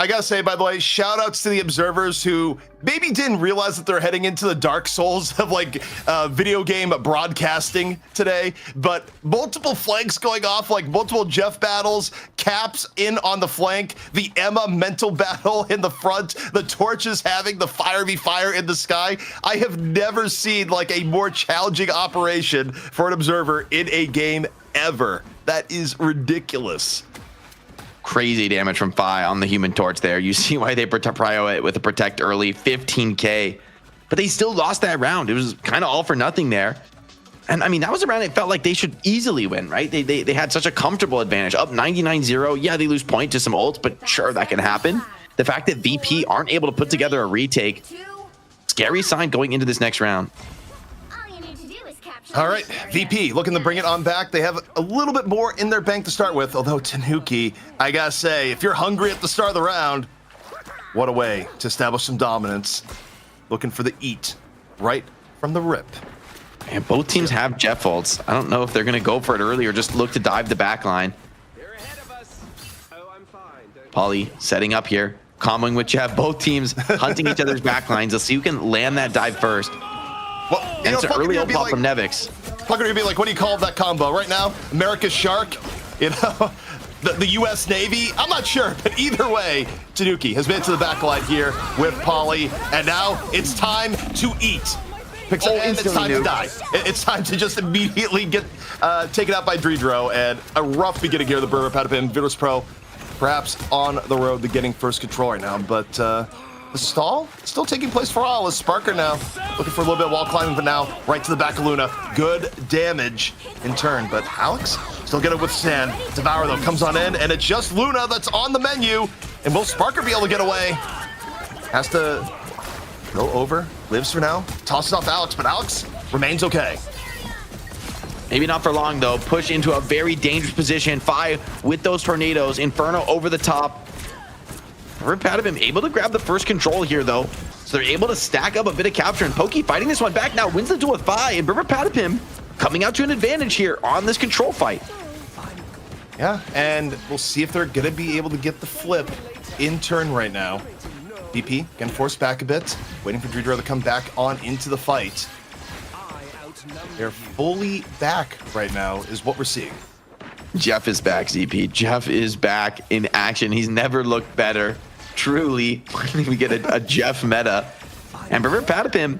I gotta say, by the way, shout outs to the observers who maybe didn't realize that they're heading into the dark souls of like video game broadcasting today, but multiple flanks going off, like multiple Jeff battles, Caps in on the flank, the Emma mental battle in the front, the torches having the fire v fire in the sky. I have never seen like a more challenging operation for an observer in a game ever. That is ridiculous. Crazy damage from Fi on the Human Torch there. You see why they prio it with a protect early, 15k. But they still lost that round. It was kind of all for nothing there. And I mean, that was a round it felt like they should easily win, right? They had such a comfortable advantage. Up 99-0. Yeah, they lose point to some ults, but sure, that can happen. The fact that VP aren't able to put together a retake, scary sign going into this next round. All right, VP looking to bring it on back. They have a little bit more in their bank to start with, although Tanuki, I gotta say, if you're hungry at the start of the round, what a way to establish some dominance. Looking for the eat right from the rip. And both teams have Jeff ults. I don't know if they're going to go for it early or just look to dive the back line. Polly setting up here, comboing with Jeff. Both teams hunting each other's back lines. Let's see who can land that dive first. Well, and it's an early ult pop from Nevix. Plucker would be like, what do you call that combo? Right now, America's Shark, you know, the U.S. Navy. I'm not sure, but either way, Tanuki has been to the back line here with Polly, and now it's time to eat. Picks up, and it's time to die. It's time to just immediately get taken out by Dredro, and a rough beginning here. The Berber Patapim, Virtus Pro, perhaps on the road to getting first control right now, but the stall still taking place for all. Is Sparker now looking for a little bit of wall climbing, but now right to the back of Luna. Good damage in turn, but Alex still gonna withstand. Devour though comes on in, and it's just Luna that's on the menu. And will Sparker be able to get away? Has to go over, lives for now, tosses off Alex, but Alex remains okay. Maybe not for long though. Push into a very dangerous position. Fi with those tornadoes. Inferno over the top. Patapim able to grab the first control here though, so they're able to stack up a bit of capture, and Pokey fighting this one back now, wins the duel with Fi, and Berber Patapim coming out to an advantage here on this control fight. Yeah, and we'll see if they're gonna be able to get the flip in turn right now. VP getting forced back a bit, waiting for Dredro to come back on into the fight. They're fully back right now is what we're seeing. Jeff is back, ZP. Jeff is back in action. He's never looked better. Truly, we get a Jeff meta. And Berber Patapim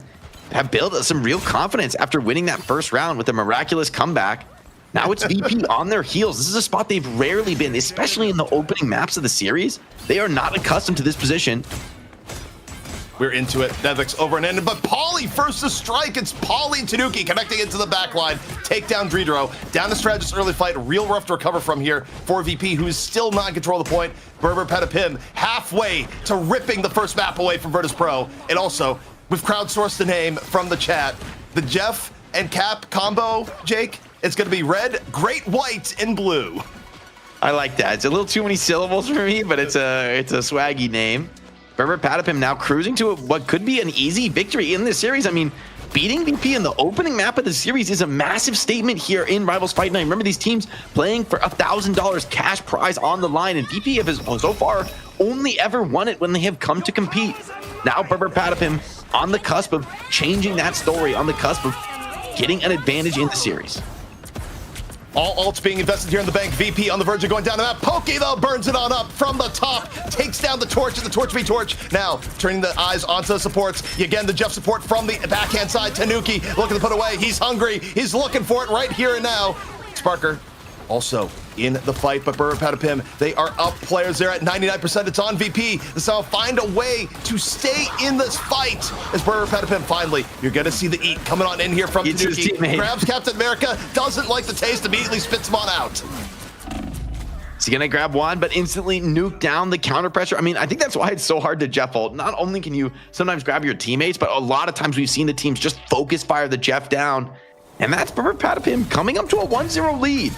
have built some real confidence after winning that first round with a miraculous comeback. Now it's VP on their heels. This is a spot they've rarely been, especially in the opening maps of the series. They are not accustomed to this position. We're into it. Nevix over and in, but Polly first to strike. It's Polly and Tanuki connecting into the back line. Take down Dredro. Down the strategist early fight. Real rough to recover from here for VP, who is still not in control of the point. Berber Patapim halfway to ripping the first map away from Virtus Pro. And also, we've crowdsourced the name from the chat. The Jeff and Cap combo, Jake, it's going to be red, great white, and blue. I like that. It's a little too many syllables for me, but it's a swaggy name. Berber Patapim now cruising to what could be an easy victory in this series. I mean, beating VP in the opening map of the series is a massive statement here in Rivals Fight Night. Remember, these teams playing for $1,000 cash prize on the line, and VP have so far only ever won it when they have come to compete. Now Berber Patapim on the cusp of changing that story, on the cusp of getting an advantage in the series. All ults being invested here in the bank. VP on the verge of going down the map. Pokey, though, burns it on up from the top. Takes down the torch and the torch v torch. Now, turning the eyes onto the supports. Again, the Jeff support from the backhand side. Tanuki looking to put away. He's hungry. He's looking for it right here and now. Sparker also in the fight, but Berber Patapim, they are up players there at 99%. It's on VP. This will find a way to stay in this fight. As Berber Patapim finally, you're going to see the eat coming on in here from Tanuki. Grabs Captain America, doesn't like the taste, immediately spits him on out. He's going to grab one, but instantly nuke down the counter pressure. I mean, I think that's why it's so hard to Jeff ult. Not only can you sometimes grab your teammates, but a lot of times we've seen the teams just focus fire the Jeff down. And that's Patapim coming up to a 1-0 lead.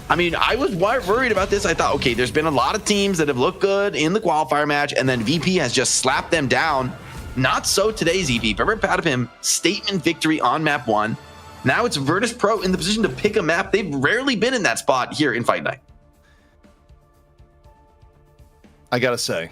I mean, I was worried about this. I thought, okay, there's been a lot of teams that have looked good in the qualifier match, and then VP has just slapped them down. Not so today, ZP. Patapim, statement victory on map 1. Now it's Virtus Pro in the position to pick a map. They've rarely been in that spot here in Fight Night. I gotta say,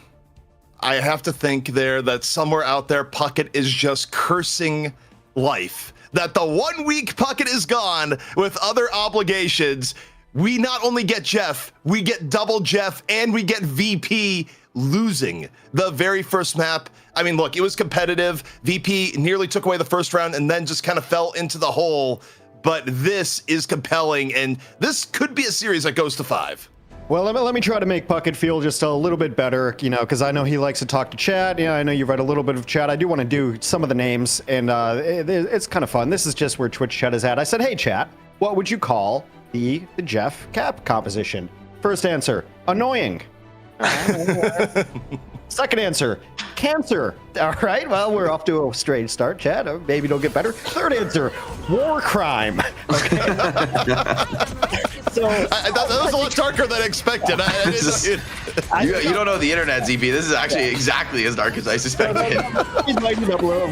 I have to think there that somewhere out there, Puckett is just cursing life. That the 1 week Puckett is gone with other obligations. We not only get Jeff, we get double Jeff, and we get VP losing the very first map. I mean, look, it was competitive. VP nearly took away the first round and then just kind of fell into the hole. But this is compelling, and this could be a series that goes to 5. Well, let me try to make Puckett feel just a little bit better, you know, because I know he likes to talk to chat. Yeah, I know you've read a little bit of chat. I do want to do some of the names, and it's kind of fun. This is just where Twitch chat is at. I said, hey, chat, what would you call the Jeff Cap composition? First answer, annoying. Second answer, cancer. All right, well, we're off to a strange start, Chad. Maybe it'll get better. Third answer, war crime. Okay. So that was a lot darker than expected. You don't know the internet, ZP. This is actually exactly as dark as I suspected.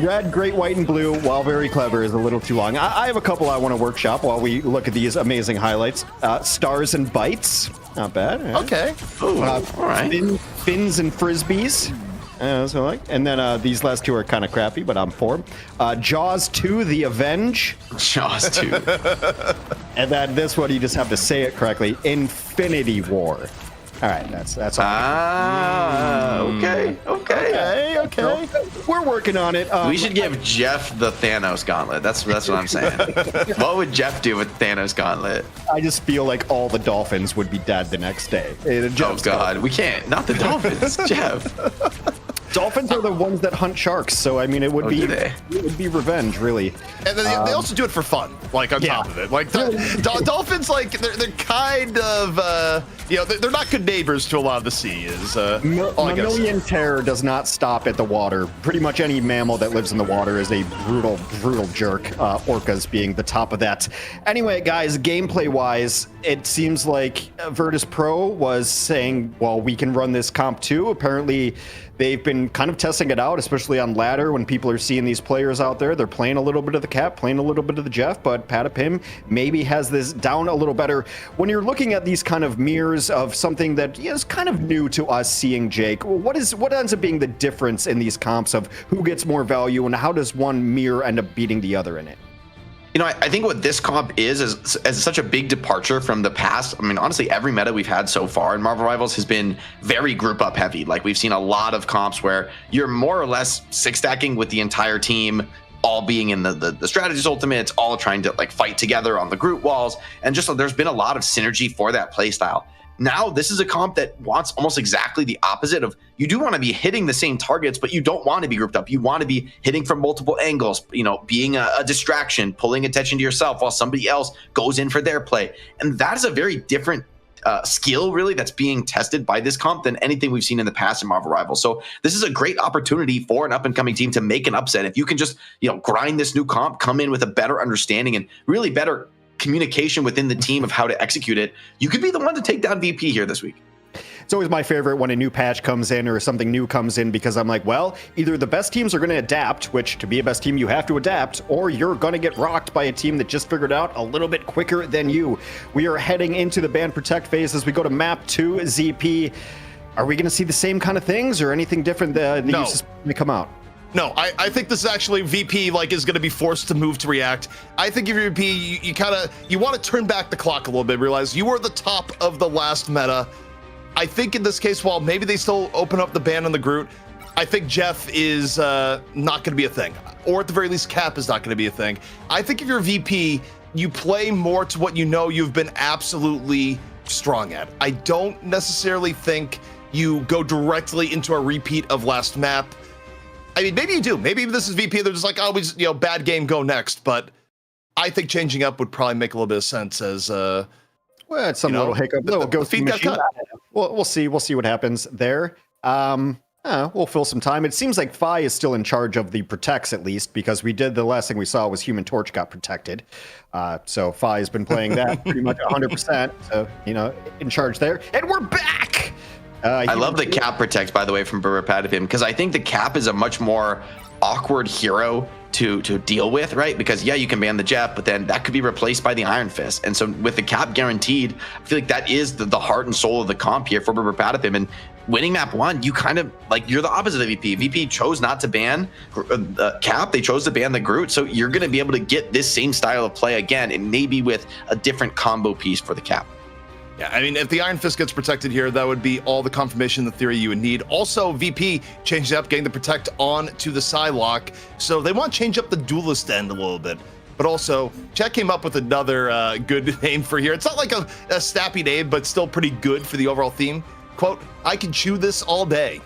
Red, great, white, and blue, while very clever, is a little too long. I have a couple I want to workshop while we look at these amazing highlights. Stars and bites. Not bad. Right? Okay. Ooh, all right. Fins and frisbees. So like, and then these last two are kind of crappy, but I'm for them. Jaws 2, The Avenge. Jaws 2. And then this one, you just have to say it correctly. Infinity War. All right, that's all. Okay. We're working on it. We should give Jeff the Thanos gauntlet. That's what I'm saying. What would Jeff do with Thanos gauntlet? I just feel like all the dolphins would be dead the next day. Oh God, we can't. Not the dolphins, Jeff. Dolphins are the ones that hunt sharks, so I mean, it would be revenge, really. And then they also do it for fun, like on top of it. Like dolphins, like they're kind of they're not good neighbors to a lot of the sea. Mammalian terror does not stop at the water. Pretty much any mammal that lives in the water is a brutal jerk. Orcas being the top of that. Anyway, guys, gameplay-wise, it seems like Virtus Pro was saying, well, we can run this comp too. Apparently, they've been kind of testing it out, especially on ladder when people are seeing these players out there. They're playing a little bit of the Cap, playing a little bit of the Jeff, but Patapim maybe has this down a little better. When you're looking at these kind of mirrors of something that is kind of new to us seeing, Jake, what ends up being the difference in these comps of who gets more value and how does one mirror end up beating the other in it? You know, I think what this comp is such a big departure from the past. I mean, honestly, every meta we've had so far in Marvel Rivals has been very group up heavy. Like, we've seen a lot of comps where you're more or less six stacking with the entire team, all being in the strategist ultimates, all trying to like fight together on the group walls. And just there's been a lot of synergy for that play style. Now, this is a comp that wants almost exactly the opposite of, you do want to be hitting the same targets, but you don't want to be grouped up. You want to be hitting from multiple angles, you know, being a distraction, pulling attention to yourself while somebody else goes in for their play. And that is a very different skill, really, that's being tested by this comp than anything we've seen in the past in Marvel Rivals. So this is a great opportunity for an up-and-coming team to make an upset. If you can just, grind this new comp, come in with a better understanding and really better communication within the team of how to execute it, you could be the one to take down VP here this week. It's always my favorite when a new patch comes in or something new comes in, because I'm like, well, either the best teams are going to adapt, which to be a best team, you have to adapt, or you're going to get rocked by a team that just figured out a little bit quicker than you. We are heading into the ban protect phase as we go to map 2, ZP. Are we going to see the same kind of things or anything different that you suspect to come out? No, I think this is actually VP is going to be forced to move to react. I think if you're VP, you want to turn back the clock a little bit, realize you were the top of the last meta. I think in this case, while maybe they still open up the ban on the Groot, I think Jeff is not going to be a thing, or at the very least, Cap is not going to be a thing. I think if you're VP, you play more to what you know you've been absolutely strong at. I don't necessarily think you go directly into a repeat of last map. I mean, maybe you do. Maybe this is VP. They're just like, always, bad game, go next. But I think changing up would probably make a little bit of sense as Well, it's some little hiccup. The feed got cut. We'll see. We'll see what happens there. We'll fill some time. It seems like Fi is still in charge of the protects, at least, because the last thing we saw was Human Torch got protected. So Fi has been playing that pretty much 100%. So, in charge there. And we're back! I love the cap protect, by the way, from Berber Patapim, because I think the cap is a much more awkward hero to deal with, right? Because you can ban the Jeff, but then that could be replaced by the Iron Fist. And so with the cap guaranteed, I feel like that is the heart and soul of the comp here for Berber Patapim. And winning map 1, you kind of you're the opposite of VP. VP chose not to ban cap, they chose to ban the Groot. So you're going to be able to get this same style of play again, and maybe with a different combo piece for the cap. Yeah, I mean, if the Iron Fist gets protected here, that would be all the confirmation, the theory you would need. Also, VP changed up, getting the protect on to the Psylocke. So they want to change up the duelist end a little bit. But also, Chet came up with another good name for here. It's not like a snappy name, but still pretty good for the overall theme. Quote, I can chew this all day.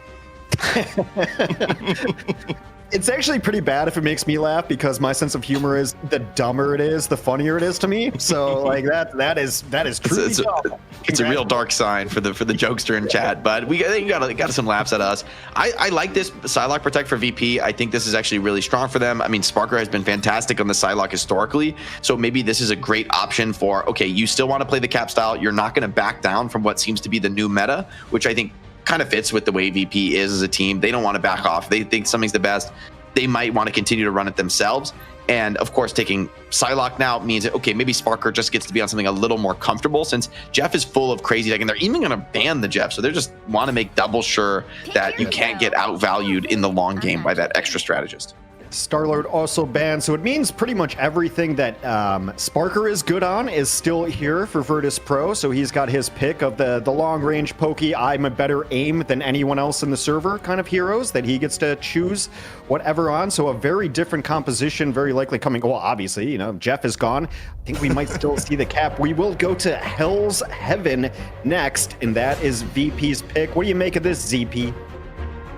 It's actually pretty bad if it makes me laugh, because my sense of humor is the dumber it is, the funnier it is to me. So that is truly dumb. It's a real dark sign for the jokester in chat, but they got some laughs at us. I like this Psylocke protect for VP. I think this is actually really strong for them. I mean, Sparker has been fantastic on the Psylocke historically, so maybe this is a great option for, okay, you still want to play the cap style, you're not going to back down from what seems to be the new meta, which I think kind of fits with the way VP is as a team. They don't want to back off. They think something's the best. They might want to continue to run it themselves. And of course, taking Psylocke now means that, okay, maybe Sparker just gets to be on something a little more comfortable, since Jeff is full of crazy tech, and they're even going to ban the Jeff. So they just want to make double sure that you can't get outvalued in the long game by that extra strategist. Star-Lord also banned, so it means pretty much everything that Sparker is good on is still here for Virtus Pro. So he's got his pick of the long-range pokey, I'm a better aim than anyone else in the server kind of heroes that he gets to choose whatever on. So a very different composition, very likely coming. Well, obviously, Jeff is gone. I think we might still see the cap. We will go to Hell's Heaven next, and that is VP's pick. What do you make of this, ZP?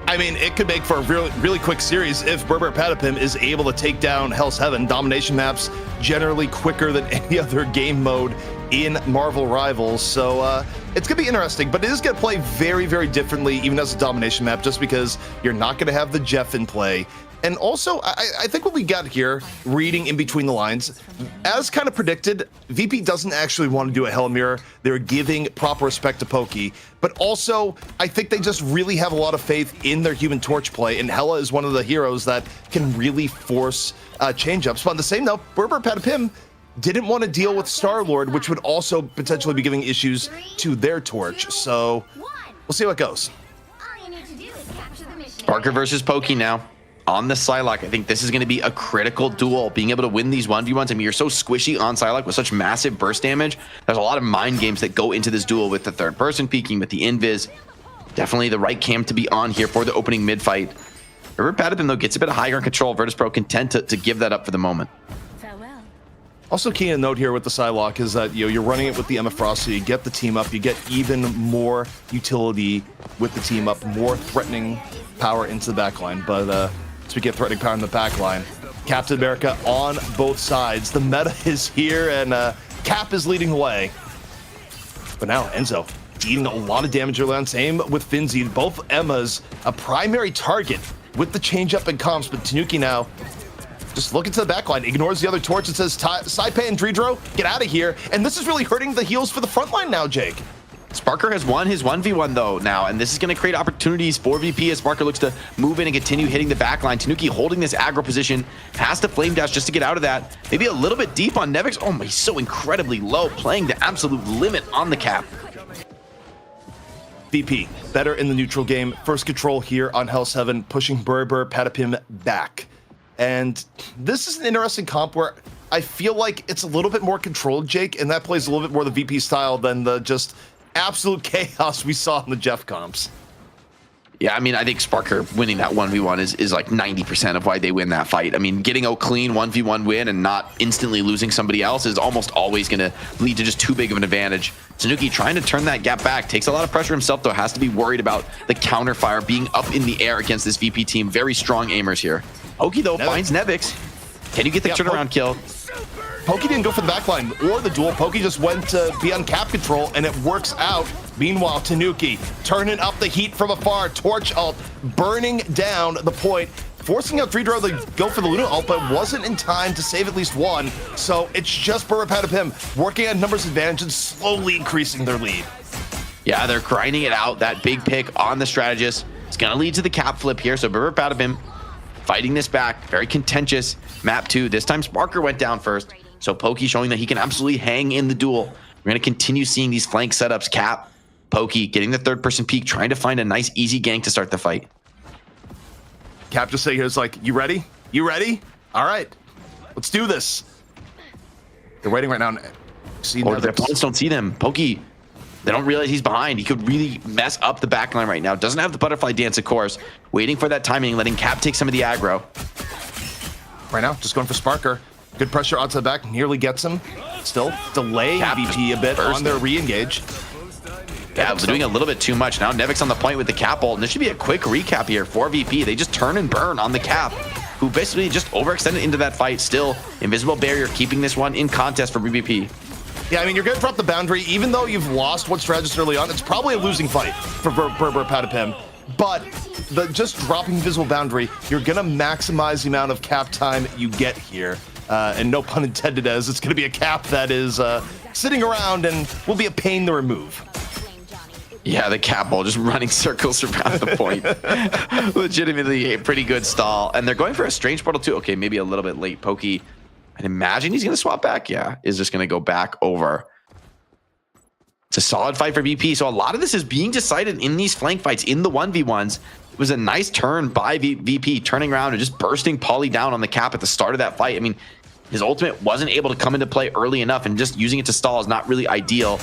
I mean, it could make for a really quick series if Berber Patapim is able to take down Hell's Heaven. Domination maps generally quicker than any other game mode in Marvel Rivals. So it's going to be interesting, but it is going to play very, very differently, even as a domination map, just because you're not going to have the Jeff in play. And also, I think what we got here, reading in between the lines, as kind of predicted, VP doesn't actually want to do a Hell Mirror. They're giving proper respect to Pokey. But also, I think they just really have a lot of faith in their Human Torch play, and Hella is one of the heroes that can really force change-ups. But on the same note, Berber Patapim didn't want to deal with Star-Lord, which would also potentially be giving issues to their Torch. So we'll see how it goes. Parker versus Pokey now. On the Psylocke, I think this is going to be a critical duel. Being able to win these 1v1s, I mean, you're so squishy on Psylocke with such massive burst damage. There's a lot of mind games that go into this duel with the third person peeking, with the invis. Definitely the right cam to be on here for the opening mid fight. Berber Patapim, though, gets a bit of high ground control. Virtus Pro content to give that up for the moment. Also key to note here with the Psylocke is that you're running it with the Emma Frost, so you get the team up, you get even more utility with the team up, more threatening power into the backline. But speaking of threatening power in the backline, Captain America on both sides. The meta is here, and Cap is leading the way. But now Enzo dealing a lot of damage early on. Same with Finzi. Both Emmas a primary target with the change up in comps, but Tanuki now just looking to the backline, ignores the other torch and says, Saipai and Dridro, get out of here. And this is really hurting the heals for the front line now, Jake. Sparker has won his 1v1 though now, and this is going to create opportunities for VP as Sparker looks to move in and continue hitting the backline. Tanuki holding this aggro position, has to flame dash just to get out of that. Maybe a little bit deep on Nevix. Oh my, he's so incredibly low, playing the absolute limit on the cap. VP, better in the neutral game. First control here on Hell's Heaven, pushing Berber Patapim back. And this is an interesting comp where I feel like it's a little bit more controlled, Jake, and that plays a little bit more the VP style than the just absolute chaos we saw in the Jeff comps. Yeah, I mean, I think Sparker winning that 1v1 is like 90% of why they win that fight. I mean, getting a clean 1v1 win and not instantly losing somebody else is almost always going to lead to just too big of an advantage. Tanuki trying to turn that gap back, takes a lot of pressure himself, though, has to be worried about the counter fire being up in the air against this VP team. Very strong aimers here. Oki, though, finds Nevix. Can you get the turnaround kill? Pokey didn't go for the backline or the duel. Pokey just went to be on cap control, and it works out. Meanwhile, Tanuki turning up the heat from afar. Torch ult burning down the point, forcing out 3Draw to go for the Luna ult, but wasn't in time to save at least one. So it's just Burberpatapim working on numbers advantage and slowly increasing their lead. Yeah, they're grinding it out. That big pick on the strategist. It's going to lead to the cap flip here. So Burberpatapim fighting this back. Very contentious. Map 2. This time Sparker went down first. So Pokey showing that he can absolutely hang in the duel. We're going to continue seeing these flank setups. Cap, Pokey getting the third-person peek, trying to find a nice, easy gank to start the fight. Cap just saying, "Here's like, you ready? You ready? All right, let's do this." They're waiting right now. Or their opponents don't see them. Pokey, they don't realize he's behind. He could really mess up the backline right now. Doesn't have the butterfly dance, of course. Waiting for that timing, letting Cap take some of the aggro. Right now, just going for Sparker. Good pressure onto the back, nearly gets him. Still delaying Cap VP a bit on their re-engage. Yeah, they're doing a little bit too much. Now Nevix on the point with the cap ult, and this should be a quick recap here for VP. They just turn and burn on the cap, who basically just overextended into that fight. Still, invisible barrier keeping this one in contest for BBP. Yeah, I mean, you're going to drop the boundary. Even though you've lost one strategist early on, it's probably a losing fight for Burberpatapim. But just dropping invisible boundary, you're going to maximize the amount of cap time you get here. And no pun intended, as it's going to be a cap that is sitting around and will be a pain to remove. Yeah, the cap ball just running circles around the point. Legitimately a pretty good stall. And they're going for a strange portal too. Okay, maybe a little bit late. Pokey, I'd imagine he's going to swap back. Yeah, is just going to go back over. It's a solid fight for VP. So a lot of this is being decided in these flank fights, in the 1v1s. It was a nice turn by VP, turning around and just bursting Pauly down on the cap at the start of that fight. I mean, his ultimate wasn't able to come into play early enough, and just using it to stall is not really ideal.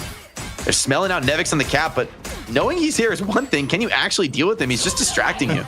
They're smelling out Nevix on the cap, but knowing he's here is one thing. Can you actually deal with him? He's just distracting you.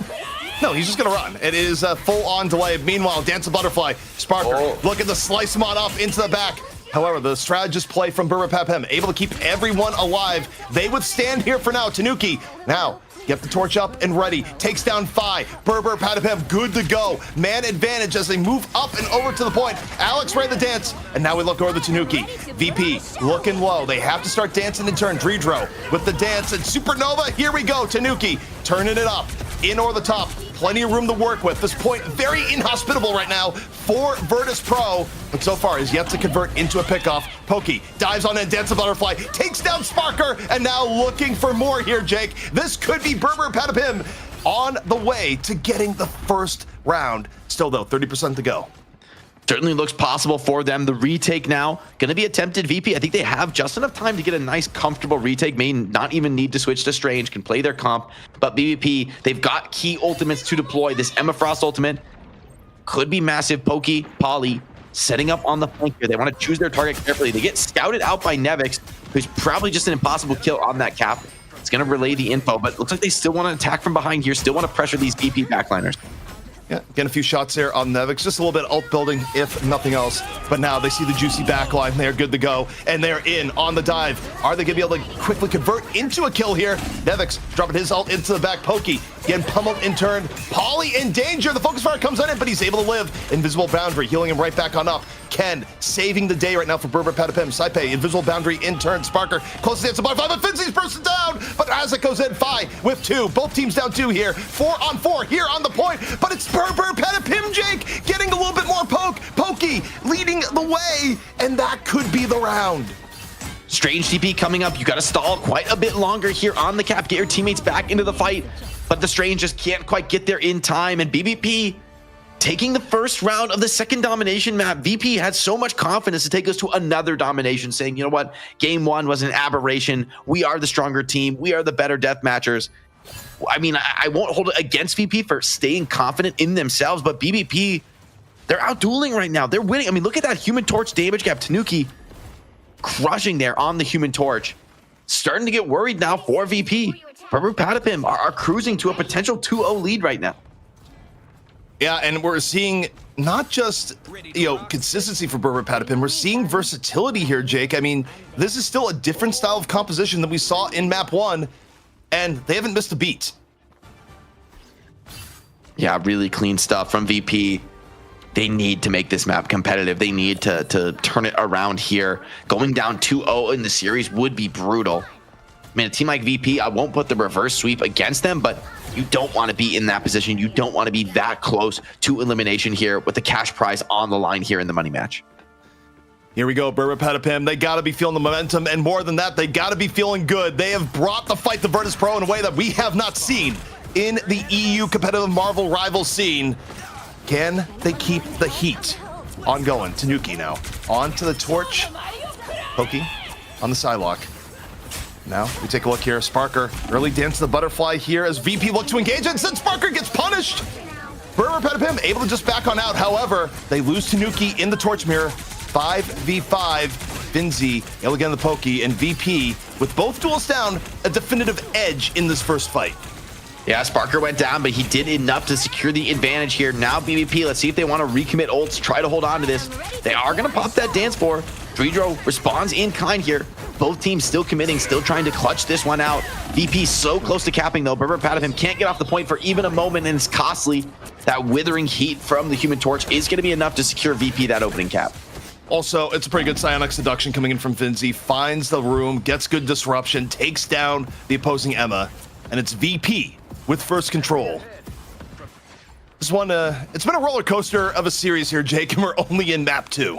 No, he's just going to run. It is a full-on delay. Meanwhile, Dance of Butterfly, Sparker, looking to slice him on off into the back. However, the strategist play from Burberpatapim, able to keep everyone alive. They withstand here for now. Tanuki, now, get the torch up and ready. Takes down Phi. Burberpatapim, good to go. Man advantage as they move up and over to the point. Alex ran the dance, and now we look over the Tanuki. VP looking low. They have to start dancing in turn. Dredro with the dance, and Supernova, here we go. Tanuki turning it up. In or the top. Plenty of room to work with. This point very inhospitable right now for Virtus Pro, but so far is yet to convert into a pickoff. Pokey dives on in, Dance of Butterfly, takes down Sparker, and now looking for more here, Jake. This could be Burberpatapim on the way to getting the first round. Still though, 30% to go. Certainly looks possible for them. The retake now going to be attempted. VP, I think they have just enough time to get a nice, comfortable retake. May not even need to switch to Strange, can play their comp. But BBP, they've got key ultimates to deploy. This Emma Frost ultimate could be massive. Pokey, Pauly, setting up on the flank here. They want to choose their target carefully. They get scouted out by Nevix, who's probably just an impossible kill on that cap. It's going to relay the info, but looks like they still want to attack from behind here, still want to pressure these VP backliners. Yeah, getting a few shots there on Nevix, just a little bit ult building, if nothing else. But now they see the juicy backline, they're good to go, and they're in on the dive. Are they gonna be able to quickly convert into a kill here? Nevix dropping his ult into the back. Pokey getting pummeled in turn. Pauly in danger, the focus fire comes on in, but he's able to live. Invisible boundary, healing him right back on up. Ken saving the day right now for Burberpatapim. Saipe, invisible boundary in turn. Sparker close to the answer by 5, but Finzy's bursting down, but as it goes in, Phi with 2. Both teams down 2 here. 4 on 4 here on the point, but it's Burberpatapim, Jake, getting a little bit more poke. Pokey leading the way, and that could be the round. Strange TP coming up. You got to stall quite a bit longer here on the cap. Get your teammates back into the fight, but the Strange just can't quite get there in time, and BBP taking the first round of the second domination map. VP had so much confidence to take us to another domination, saying, you know what, game 1 was an aberration. We are the stronger team. We are the better death matchers. I mean, I won't hold it against VP for staying confident in themselves, but BBP, they're out dueling right now. They're winning. I mean, look at that Human Torch damage gap. Tanuki crushing there on the Human Torch. Starting to get worried now for VP. Burberpatapim are cruising to a potential 2-0 lead right now. Yeah, and we're seeing not just, consistency for Burberpatapim, we're seeing versatility here, Jake. I mean, this is still a different style of composition than we saw in map 1, and they haven't missed a beat. Yeah, really clean stuff from VP. they need to make this map competitive. They need to turn it around here. Going down 2-0 in the series would be brutal. I mean, a team like VP, I won't put the reverse sweep against them, but you don't want to be in that position. You don't want to be that close to elimination here with the cash prize on the line here in the money match. Here we go, Berber They got to be feeling the momentum, and more than that, they got to be feeling good. They have brought the fight to Virtus Pro in a way that we have not seen in the EU competitive Marvel Rivals scene. Can they keep the heat ongoing? Tanuki now onto the torch. Pokey on the Psylocke. Now we take a look here. Sparker early dance to the butterfly here as VP look to engage, and since Sparker gets punished, Berber able to just back on out. However, they lose Tanuki in the torch mirror. 5v5, Finzi able to get on the Pokey, and VP with both duels down, a definitive edge in this first fight. Yeah, Sparker went down, but he did enough to secure the advantage here. Now BBP, let's see if they want to recommit ults, try to hold on to this. They are going to pop that dance floor. Freedro responds in kind here. Both teams still committing, still trying to clutch this one out. VP so close to capping though. Berber can't get off the point for even a moment, and it's costly. That withering heat from the Human Torch is going to be enough to secure VP that opening cap. Also, it's a pretty good psionic seduction coming in from Finzi. Finds the room, gets good disruption, takes down the opposing Emma, and it's VP with first control. This one, it's been a roller coaster of a series here, Jake, and we're only in map 2.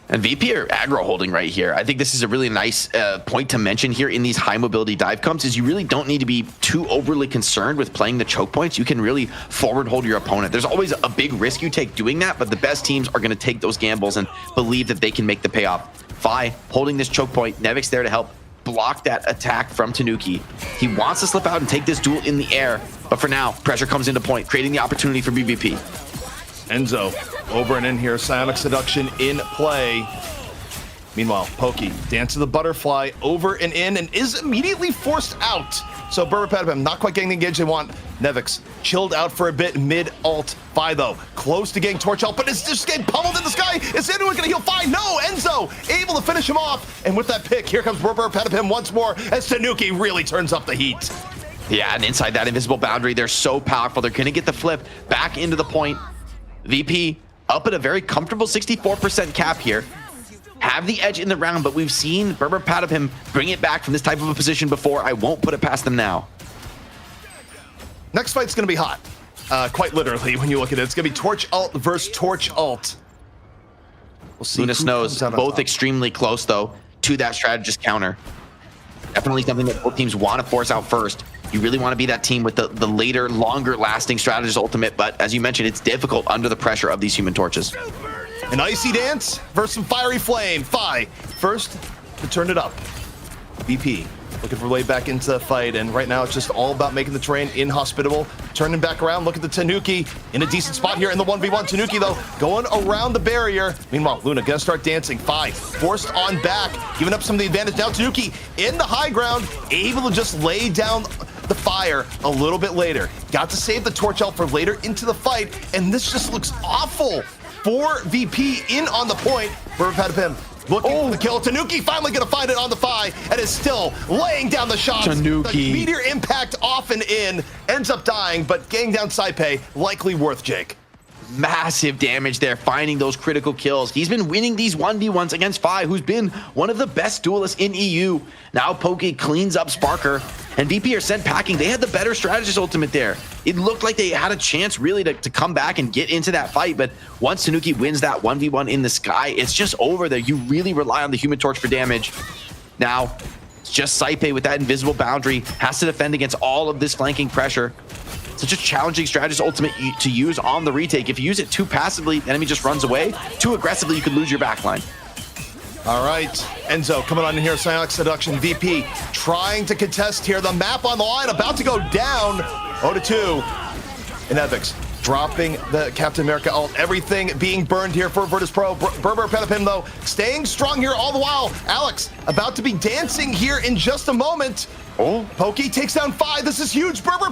And VP are aggro holding right here. I think this is a really nice point to mention here in these high mobility dive comps is you really don't need to be too overly concerned with playing the choke points. You can really forward hold your opponent. There's always a big risk you take doing that, but the best teams are going to take those gambles and believe that they can make the payoff. Fi holding this choke point. Nevix there to help block that attack from Tanuki. He wants to slip out and take this duel in the air, but for now, pressure comes into point, creating the opportunity for BBP. Enzo over and in here, psionic seduction in play. Meanwhile, Pokey dance to the butterfly over and in, and is immediately forced out. So Berber not quite getting the engage they want. Nevix chilled out for a bit mid-ult. Fi though, close to getting torch out, but it's just getting pummeled in the sky. Is anyone gonna heal Fi? No, Enzo able to finish him off. And with that pick, here comes Berber once more as Tanuki really turns up the heat. Yeah, and inside that invisible boundary, they're so powerful. They're gonna get the flip back into the point. VP up at a very comfortable 64% cap here. Have the edge in the round, but we've seen Berber bring it back from this type of a position before. I won't put it past them now. Next fight's gonna be hot. Quite literally, when you look at it. It's gonna be Torch Ult versus Torch Ult. We'll see. Luna Snows, both extremely close though to that strategist counter. Definitely something that both teams want to force out first. You really want to be that team with the later, longer lasting strategist ultimate, but as you mentioned, it's difficult under the pressure of these Human Torches. An icy dance versus some fiery flame. Fi first to turn it up. VP looking for way back into the fight, and right now it's just all about making the terrain inhospitable. Turning back around, look at the Tanuki in a decent spot here in the 1v1. Tanuki though going around the barrier. Meanwhile, Luna gonna start dancing. Fi forced on back, giving up some of the advantage. Now Tanuki in the high ground, able to just lay down the fire a little bit later. Got to save the torch out for later into the fight, and this just looks awful for VP in on the point. Berber looking for the kill. Tanuki finally gonna find it on the Fi and is still laying down the shots. Tanuki. The meteor impact off and in, ends up dying, but getting down Saipe, likely worth, Jake. Massive damage there, finding those critical kills. He's been winning these 1v1s against Fi, who's been one of the best duelists in EU. Now Pokey cleans up Sparker, and VP are sent packing. They had the better strategist ultimate there. It looked like they had a chance really to come back and get into that fight, but once Tanuki wins that 1v1 in the sky, it's just over there. You really rely on the Human Torch for damage. Now, it's just Saipe with that invisible boundary, has to defend against all of this flanking pressure. Such a challenging strategist ultimate to use on the retake. If you use it too passively, the enemy just runs away. Too aggressively, you could lose your backline. All right, Enzo coming on in here, Psionic Seduction. VP trying to contest here. The map on the line, about to go down. 0-2. And Evix dropping the Captain America ult. Everything being burned here for Virtus Pro. Berber though, staying strong here all the while. Alex about to be dancing here in just a moment. Oh, Pokey takes down Fi. This is huge. Berber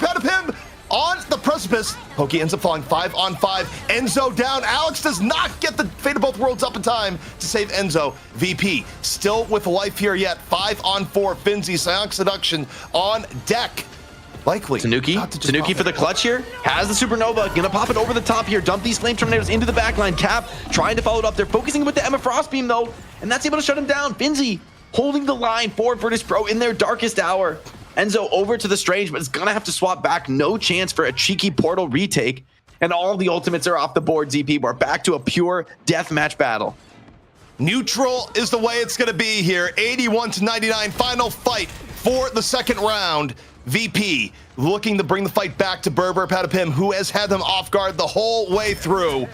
on the precipice. Pokey ends up falling 5-on-5. Enzo down. Alex does not get the Fate of Both Worlds up in time to save Enzo. VP still with life here yet. 5-on-4. Finzi, Psionic Seduction on deck. Likely. Tanuki for the clutch here. Has the supernova. Gonna pop it over the top here. Dump these flame tornadoes into the backline. Cap trying to follow it up. They're focusing with the Emma Frost beam though, and that's able to shut him down. Finzi holding the line for Virtus Pro in their darkest hour. Enzo over to the Strange, but it's gonna have to swap back. No chance for a cheeky portal retake. And all the ultimates are off the board, ZP. We're back to a pure deathmatch battle. Neutral is the way it's going to be here. 81-99, final fight for the second round. VP looking to bring the fight back to Berber Patapim, who has had them off guard the whole way through.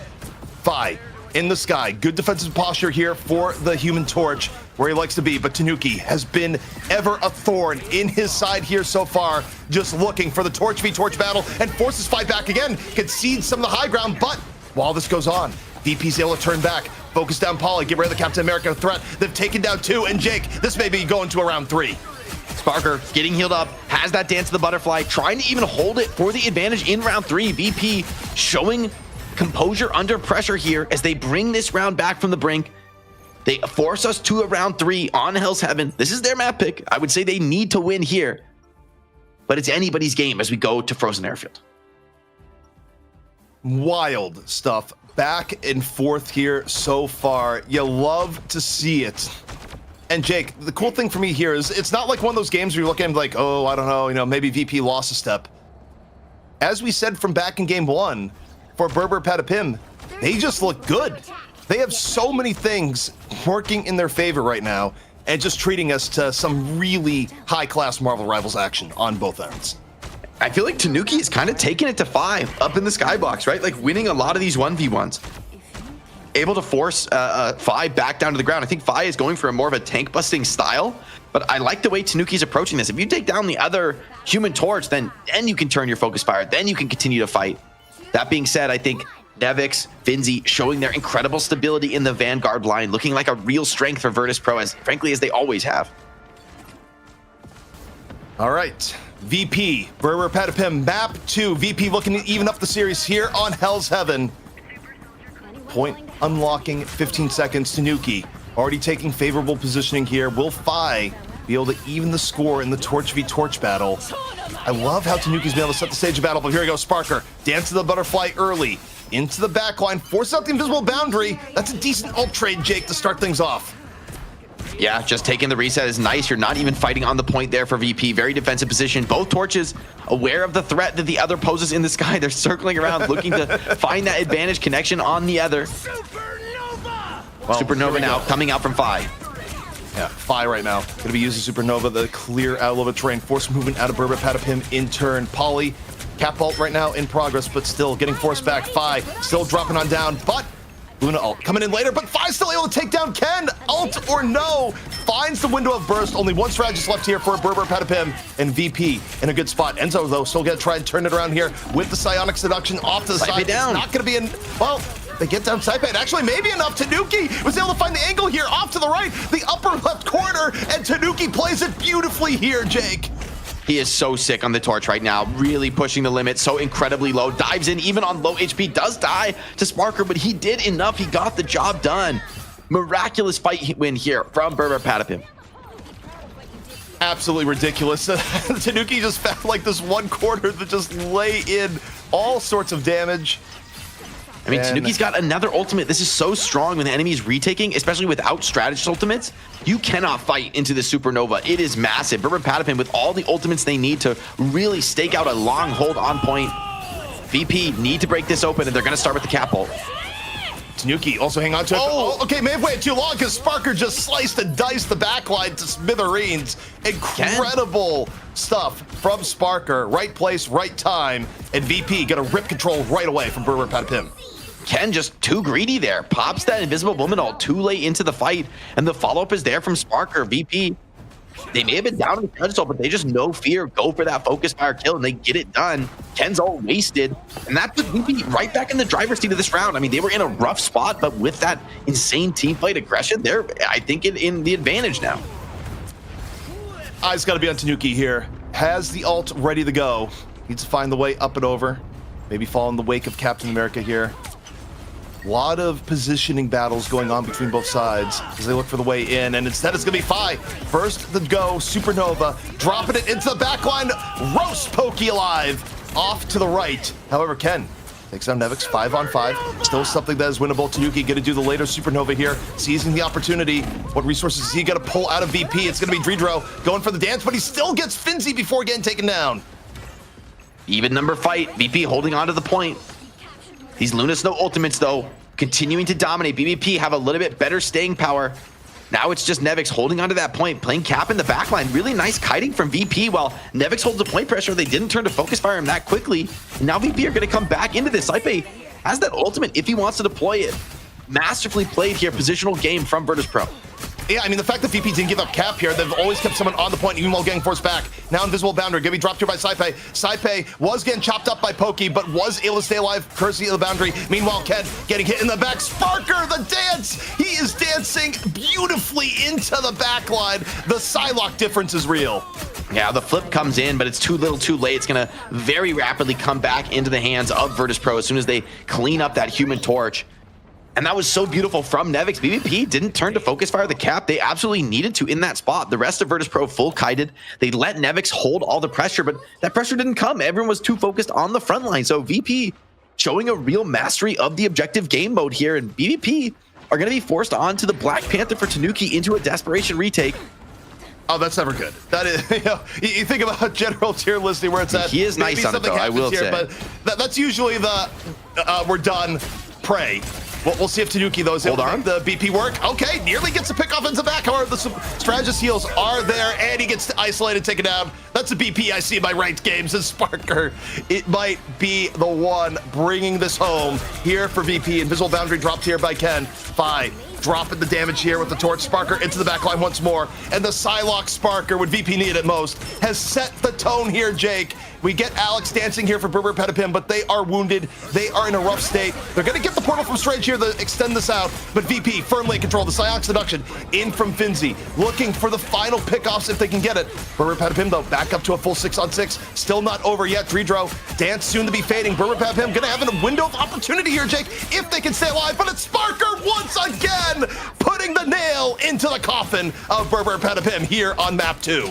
Fi in the sky. Good defensive posture here for the Human Torch, where he likes to be, but Tanuki has been ever a thorn in his side here so far, just looking for the Torch v Torch battle, and forces Fi back again, concedes some of the high ground, but while this goes on, VP's able to turn back, focus down Polly, get rid of the Captain America threat. They've taken down 2, and Jake, this may be going to a round 3. Sparker getting healed up, has that dance of the butterfly, trying to even hold it for the advantage in round 3. VP showing composure under pressure here as they bring this round back from the brink. They force us to a round 3 on Hell's Heaven. This is their map pick. I would say they need to win here, but it's anybody's game as we go to Frozen Airfield. Wild stuff back and forth here so far. You love to see it. And Jake, the cool thing for me here is it's not like one of those games where you're looking at like, oh, I don't know, maybe VP lost a step. As we said from back in game 1 for Berber Patapim, they just look good. They have so many things working in their favor right now and just treating us to some really high-class Marvel Rivals action on both ends. I feel like Tanuki is kind of taking it to 5 up in the skybox, right? Like winning a lot of these 1v1s. Able to force Fi back down to the ground. I think Fi is going for more of a tank busting style, but I like the way Tanuki's approaching this. If you take down the other Human Torch, then you can turn your focus fire, then you can continue to fight. That being said, I think Nevix, Finzi showing their incredible stability in the Vanguard line, looking like a real strength for Virtus Pro, as frankly as they always have. All right, VP, Berber Patapim, map 2. VP looking to even up the series here on Hell's Heaven. Point unlocking 15 seconds. Tanuki already taking favorable positioning here. Will Fi be able to even the score in the Torch v Torch battle? I love how Tanuki's been able to set the stage of battle, but here we go. Sparker, dance to the butterfly early, into the backline, forces out the invisible boundary. That's a decent ult trade, Jake, to start things off. Yeah, just taking the reset is nice. You're not even fighting on the point there for VP. Very defensive position. Both torches aware of the threat that the other poses in the sky. They're circling around, looking to find that advantage connection on the other. Supernova now coming out from Fi. Yeah, Fi right now. Going to be using Supernova to clear out a little bit of terrain. Force movement out of Berber Patapim in turn. Polly, cap ult right now in progress, but still getting forced back. Fi still dropping on down, but Luna ult coming in later, but Fi's still able to take down Ken. Ult or no, finds the window of burst. Only one strategist left here for Berber Patapim, and VP in a good spot. Enzo, though, still going to try and turn it around here with the Psionic Seduction off to the side. Down. It's not going to be in, well, they get down Saipad. Actually, maybe enough. Tanuki was able to find the angle here off to the right, the upper left corner, and Tanuki plays it beautifully here, Jake. He is so sick on the torch right now, really pushing the limit, so incredibly low. Dives in even on low HP, does die to Sparker, but he did enough. He got the job done. Miraculous fight win here from Berber Patapim. Absolutely ridiculous. Tanuki just found like this one corner to just lay in all sorts of damage. I mean, Tanuki's got another ultimate. This is so strong when the enemy is retaking, especially without strategist ultimates. You cannot fight into the Supernova. It is massive. Berber Patapim with all the ultimates they need to really stake out a long hold on point. VP need to break this open, and they're going to start with the cap ult. Tanuki also hang on to it. Oh, okay, may have waited too long because Sparker just sliced and diced the backline to smithereens. Incredible stuff from Sparker. Right place, right time, and VP got a rip control right away from Berber Patapim. Ken just too greedy there. Pops that invisible woman ult too late into the fight, and the follow-up is there from Sparker. VP, they may have been down in the pedestal, but they just no fear, go for that focus fire kill, and they get it done. Ken's all wasted, and that put VP right back in the driver's seat of this round. I mean, they were in a rough spot, but with that insane team fight aggression, they're, I think, in the advantage now. Eyes got to be on Tanuki here. Has the ult ready to go. Needs to find the way up and over. Maybe fall in the wake of Captain America here. A lot of positioning battles going on between both sides as they look for the way in, and instead it's going to be Fi. First the go, Supernova, dropping it into the backline, roast Pokey alive, off to the right. However, Ken takes down Nevix 5-on-5. Still something that is winnable. Tanuki going to do the later Supernova here, seizing the opportunity. What resources is he going to pull out of VP? It's going to be Dredro going for the dance, but he still gets Finzi before getting taken down. Even number fight, VP holding on to the point. These Luna Snow ultimates, though, continuing to dominate. BBP have a little bit better staying power. Now it's just Nevix holding onto that point, playing Cap in the backline. Really nice kiting from VP while Nevix holds the point pressure. They didn't turn to focus fire him that quickly. And now VP are going to come back into this. Saipe has that ultimate if he wants to deploy it. Masterfully played here, positional game from Virtus.pro. Yeah, I mean, the fact that VP didn't give up Cap here, they've always kept someone on the point, even while getting forced back. Now Invisible Boundary, gonna be dropped here by Saipe. Saipe was getting chopped up by Pokey, but was able to stay alive, courtesy of the Boundary. Meanwhile, Ken getting hit in the back. Sparker, the dance! He is dancing beautifully into the backline. The Psylocke difference is real. Yeah, the flip comes in, but it's too little too late. It's gonna very rapidly come back into the hands of Virtus.pro as soon as they clean up that Human Torch. And that was so beautiful from Nevix. BBP didn't turn to focus fire the Cap. They absolutely needed to in that spot. The rest of Virtus.pro full kited. They let Nevix hold all the pressure, but that pressure didn't come. Everyone was too focused on the front line. So VP showing a real mastery of the objective game mode here. And BBP are going to be forced onto the Black Panther for Tanuki into a desperation retake. Oh, that's never good. That is, you think about general tier listing where it's at. He is nice on it, though, I will say. But that's usually the we're done, pray. We'll see if Tanuki, though, is able to make the BP work. Okay, nearly gets a pick off into the back. However, the Strategist heals are there, and he gets isolated, taken down. That's a BP I see in my ranked games as Sparker. It might be the one bringing this home here for VP. Invisible Boundary dropped here by Ken. Fi dropping the damage here with the Torch. Sparker into the backline once more. And the Psylocke Sparker, when VP needed it most, has set the tone here, Jake. We get Alex dancing here for Berber Petapim, but they are wounded. They are in a rough state. They're going to get the portal from Strange here to extend this out, but VP firmly in control. The Psylocke Seduction in from Finzi, looking for the final pickoffs if they can get it. Berber Petapim, though, back up to a full 6-on-6. Still not over yet. Dredro, dance soon to be fading. Berber Petapim going to have a window of opportunity here, Jake, if they can stay alive, but it's Sparker once again, putting the nail into the coffin of Berber Petapim here on map 2.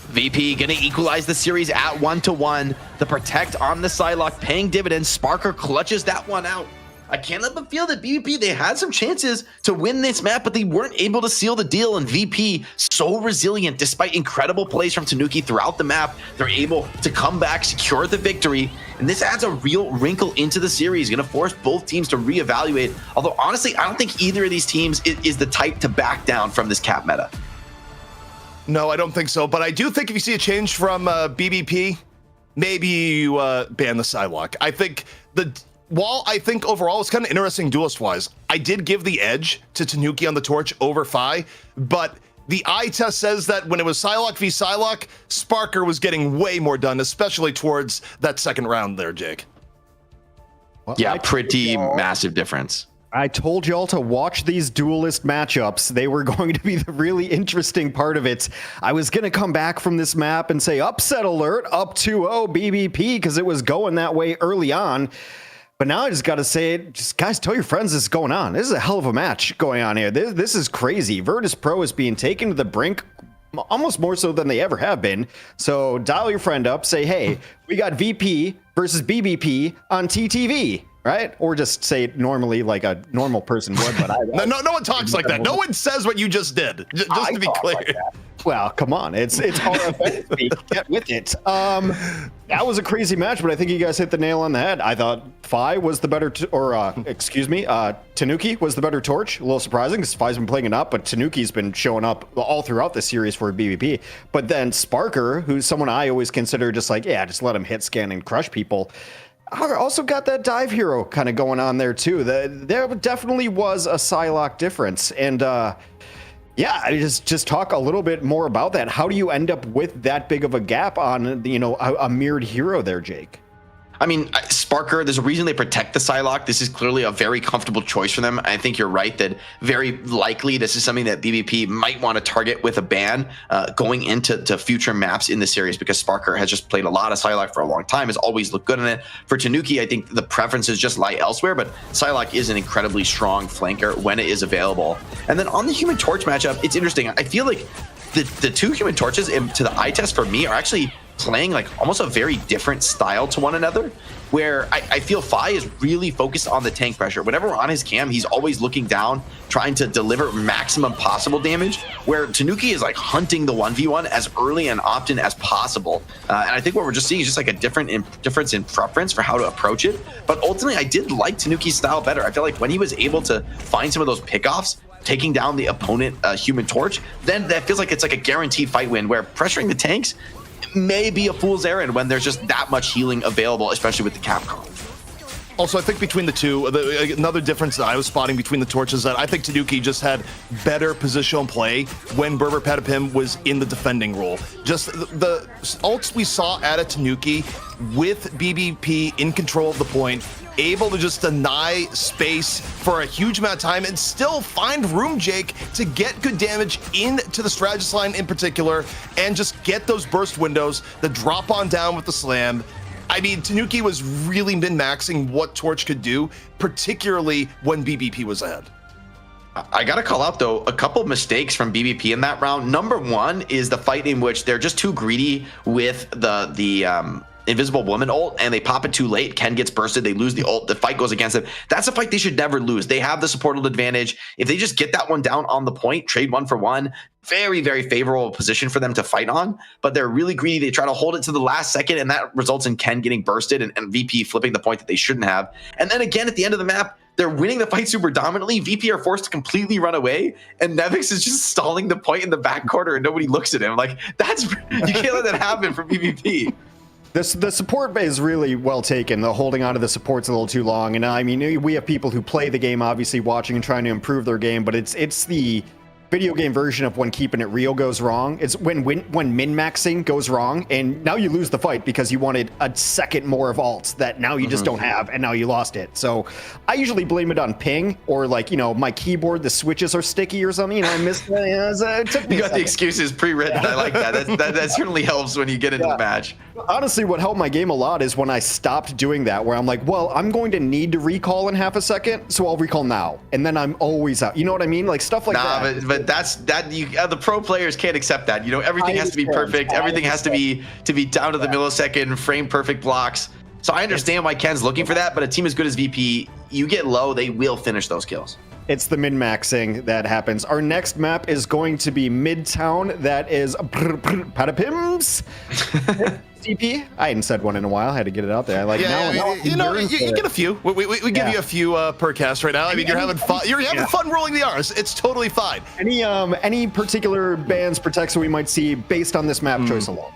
VP gonna equalize the series at 1-1. The protect on the Psylocke paying dividends. Sparker clutches that one out. I can't help but feel that BVP, they had some chances to win this map, but they weren't able to seal the deal. And VP, so resilient, despite incredible plays from Tanuki throughout the map, they're able to come back, secure the victory. And this adds a real wrinkle into the series, gonna force both teams to reevaluate. Although honestly, I don't think either of these teams is the type to back down from this cap meta. No, I don't think so. But I do think if you see a change from BBP, maybe you ban the Psylocke. I think while I think overall it's kind of interesting duelist-wise, I did give the edge to Tanuki on the Torch over Fi, but the eye test says that when it was Psylocke v Psylocke, Sparker was getting way more done, especially towards that second round there, Jake. Well, yeah, pretty massive difference. I told y'all to watch these duelist matchups. They were going to be the really interesting part of it. I was going to come back from this map and say upset alert, up 2-0 BBP, because it was going that way early on. But now I just got to say it. Just guys, tell your friends this is going on. This is a hell of a match going on here. This is crazy. Virtus.pro is being taken to the brink almost more so than they ever have been. So dial your friend up, say, hey, we got VP versus BBP on TTV. Right? Or just say it normally like a normal person would, but no one talks like that. No one says what you just did. Just to be clear. Like well, come on. It's RFS speak. Get with it. That was a crazy match, but I think you guys hit the nail on the head. I thought Fi was the better, Tanuki was the better Torch. A little surprising because Fi's been playing it up, but Tanuki's been showing up all throughout the series for BBP. But then Sparker, who's someone I always consider just like, yeah, just let him hit scan and crush people. Also got that dive hero kind of going on there too. There definitely was a Psylocke difference, and yeah, just talk a little bit more about that. How do you end up with that big of a gap on a mirrored hero there, Jake? I mean, Sparker, there's a reason they protect the Psylocke. This is clearly a very comfortable choice for them. I think you're right that very likely this is something that BBP might want to target with a ban going into future maps in the series, because Sparker has just played a lot of Psylocke for a long time, has always looked good in it. For Tanuki, I think the preferences just lie elsewhere, but Psylocke is an incredibly strong flanker when it is available. And then on the Human Torch matchup, it's interesting. I feel like the two Human Torches to the eye test for me are actually playing like almost a very different style to one another, where I feel Fi is really focused on the tank pressure. Whenever we're on his cam, he's always looking down, trying to deliver maximum possible damage, where Tanuki is like hunting the 1v1 as early and often as possible. And I think what we're just seeing is just like a difference in preference for how to approach it. But ultimately, I did like Tanuki's style better. I feel like when he was able to find some of those pickoffs, taking down the opponent Human Torch, then that feels like it's like a guaranteed fight win, where pressuring the tanks may be a fool's errand when there's just that much healing available, especially with the Capcom. Also, I think between the two, another difference that I was spotting between the torches is that I think Tanuki just had better positional play when Berber Patapim was in the defending role. Just the ults we saw out of Tanuki with BBP in control of the point, able to just deny space for a huge amount of time and still find room, Jake, to get good damage into the strategist line in particular, and just get those burst windows, the drop on down with the slam. I mean, Tanuki was really min-maxing what Torch could do, particularly when BBP was ahead. I gotta call out, though, a couple of mistakes from BBP in that round. Number one is the fight in which they're just too greedy with the Invisible Woman ult, and they pop it too late. Ken gets bursted, they lose the ult, the fight goes against them. That's a fight they should never lose. They have the supportal advantage. If they just get that one down on the point, trade 1-for-1, very, very favorable position for them to fight on, but they're really greedy. They try to hold it to the last second, and that results in Ken getting bursted and VP flipping the point that they shouldn't have. And then again, at the end of the map, they're winning the fight super dominantly. VP are forced to completely run away, and Nevix is just stalling the point in the back corner, and nobody looks at him. Like, you can't let that happen for BBP. The support is really well taken. The holding on to the support's a little too long. And I mean, we have people who play the game, obviously watching and trying to improve their game, but it's the video game version of when keeping it real goes wrong. It's when min-maxing goes wrong, and now you lose the fight because you wanted a second more of alts that now you just don't have, and now you lost it. So I usually blame it on ping, or like, my keyboard, the switches are sticky or something. I missed it. Took me You got the excuses pre-written. I like that. That certainly helps when you get into the match. Honestly, what helped my game a lot is when I stopped doing that, where I'm like, well, I'm going to need to recall in half a second, so I'll recall now, and then I'm always out. You know what I mean? Like stuff like that. But the pro players can't accept that. Everything has to be perfect. Everything has to be down to the millisecond, frame perfect blocks. So I understand why Ken's looking for that, but a team as good as VP, you get low, they will finish those kills. It's the min-maxing that happens. Our next map is going to be Midtown. That is Patapims. CP. I hadn't said one in a while. I had to get it out there. You get a few. We give you a few per cast right now. I mean, you're having fun. You're having fun rolling the R's. It's totally fine. Any particular bans protects that we might see based on this map choice alone?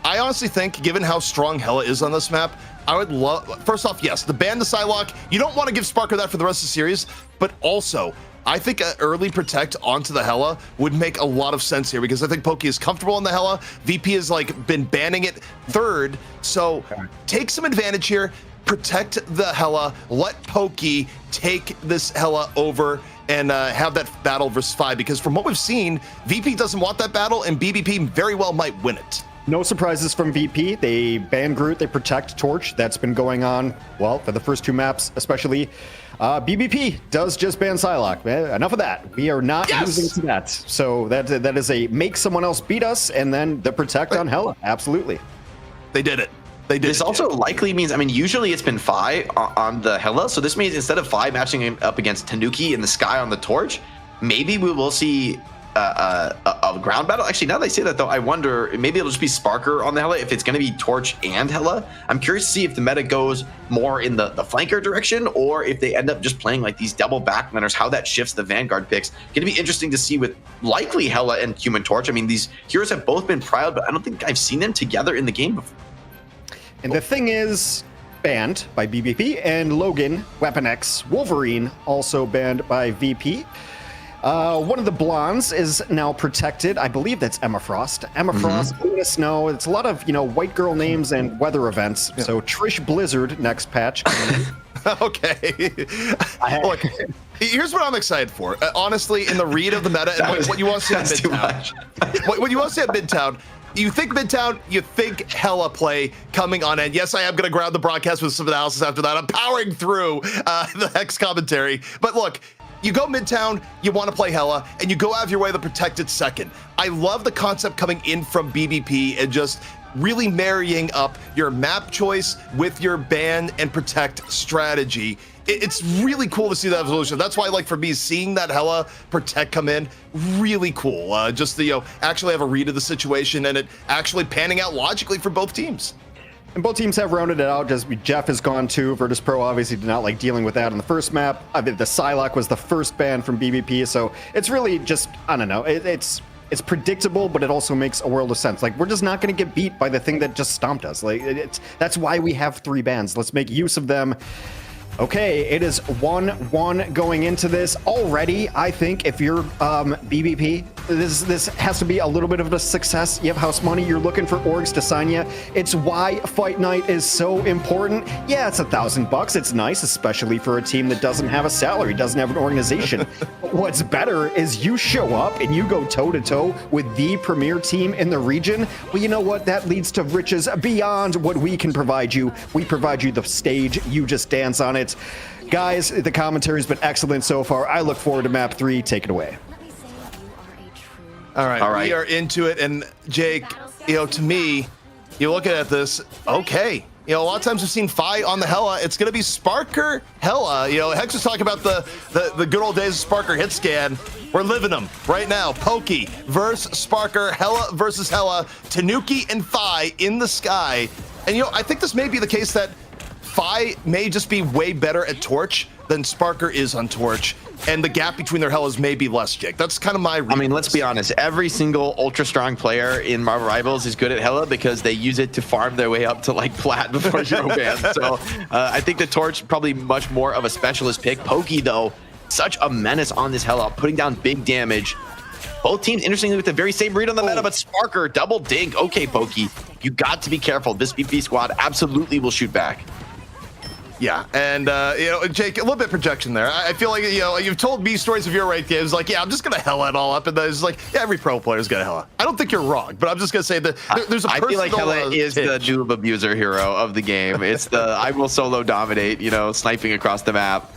I honestly think, given how strong Hela is on this map, I would love, first off, yes, the ban to Psylocke. You don't want to give Sparker that for the rest of the series, but also, I think an early protect onto the Hela would make a lot of sense here, because I think Pokey is comfortable in the Hela. VP has been banning it third, so take some advantage here, protect the Hela, let Pokey take this Hela over and have that battle versus 5, because from what we've seen, VP doesn't want that battle, and BBP very well might win it. No surprises from VP. They ban Groot, they protect Torch. That's been going on, well, for the first two maps, especially. BBP does just ban Psylocke. Enough of that. We are not using to that. So that is a make someone else beat us, and then the protect on Hela. Absolutely. They did it. This also likely means, usually it's been Fi on the Hela, so this means instead of Fi matching up against Tanuki in the sky on the Torch, maybe we will see a ground battle. Actually, now that I say that, though, I wonder, maybe it'll just be Sparker on the Hela if it's going to be Torch and Hela. I'm curious to see if the meta goes more in the flanker direction, or if they end up just playing like these double backliners, how that shifts the Vanguard picks. Going to be interesting to see with likely Hela and Human Torch. These heroes have both been proud, but I don't think I've seen them together in the game before. And the thing is, banned by BBP, and Logan, Weapon X, Wolverine, also banned by VP. One of the blondes is now protected. I believe that's Emma Frost. Emma Frost, Luna Snow. It's a lot of, white girl names and weather events. Yeah. So Trish Blizzard next patch. Okay. Look, here's what I'm excited for. Honestly, in the read of the meta, and what you want to see at Midtown. What you want to see at Midtown, you think Midtown, you think Hella play coming on end. Yes, I am going to ground the broadcast with some analysis after that. I'm powering through the Hex commentary. But look, you go Midtown, you want to play Hella, and you go out of your way to protect it second. I love the concept coming in from BBP and just really marrying up your map choice with your ban and protect strategy. It's really cool to see that evolution. That's why, like, for me, seeing that Hella protect come in, really cool. Just to, actually have a read of the situation and it actually panning out logically for both teams. And both teams have rounded it out. Just Jeff has gone too. Virtus Pro obviously did not like dealing with that on the first map. I mean, the Psylocke was the first ban from BBP, so it's really just, I don't know, it's predictable, but it also makes a world of sense. Like, we're just not going to get beat by the thing that just stomped us. Like, that's why we have 3 bans. Let's make use of them. Okay, it is 1-1 going into this already. I think if you're BBP, this has to be a little bit of a success. You have house money. You're looking for orgs to sign you. It's why Fight Night is so important. Yeah, it's $1,000. It's nice, especially for a team that doesn't have a salary, doesn't have an organization. But what's better is you show up and you go toe-to-toe with the premier team in the region. Well, you know what? That leads to riches beyond what we can provide you. We provide you the stage. You just dance on it. Guys, the commentary's been excellent so far. I look forward to map 3. Take it away. All right, we are into it. And Jake, to me, you're looking at this, okay. A lot of times we've seen Fi on the Hella. It's going to be Sparker Hella. Hex was talking about the good old days of Sparker hit scan. We're living them right now. Pokey versus Sparker, Hella versus Hella, Tanuki and Fi in the sky. And, I think this may be the case that Fi may just be way better at Torch than Sparker is on Torch, and the gap between their Hellas may be less, Jake. That's kind of my read. I mean, let's be honest. Every single ultra strong player in Marvel Rivals is good at Hella because they use it to farm their way up to like plat before Hero ban. So I think the Torch probably much more of a specialist pick. Pokey, though, such a menace on this Hella, putting down big damage. Both teams, interestingly, with the very same read on the meta, but Sparker, double dink. Okay, Pokey, you got to be careful. This BP squad absolutely will shoot back. Yeah, and Jake, a little bit of projection there. I feel like you've told me stories of your ranked games. Like, yeah, I'm just gonna Hella it all up, and then it's like, yeah, every pro player's gonna Hella. I don't think you're wrong, but I'm just gonna say that there's a. I feel like Hella is the noob abuser hero of the game. It's the I will solo dominate, sniping across the map.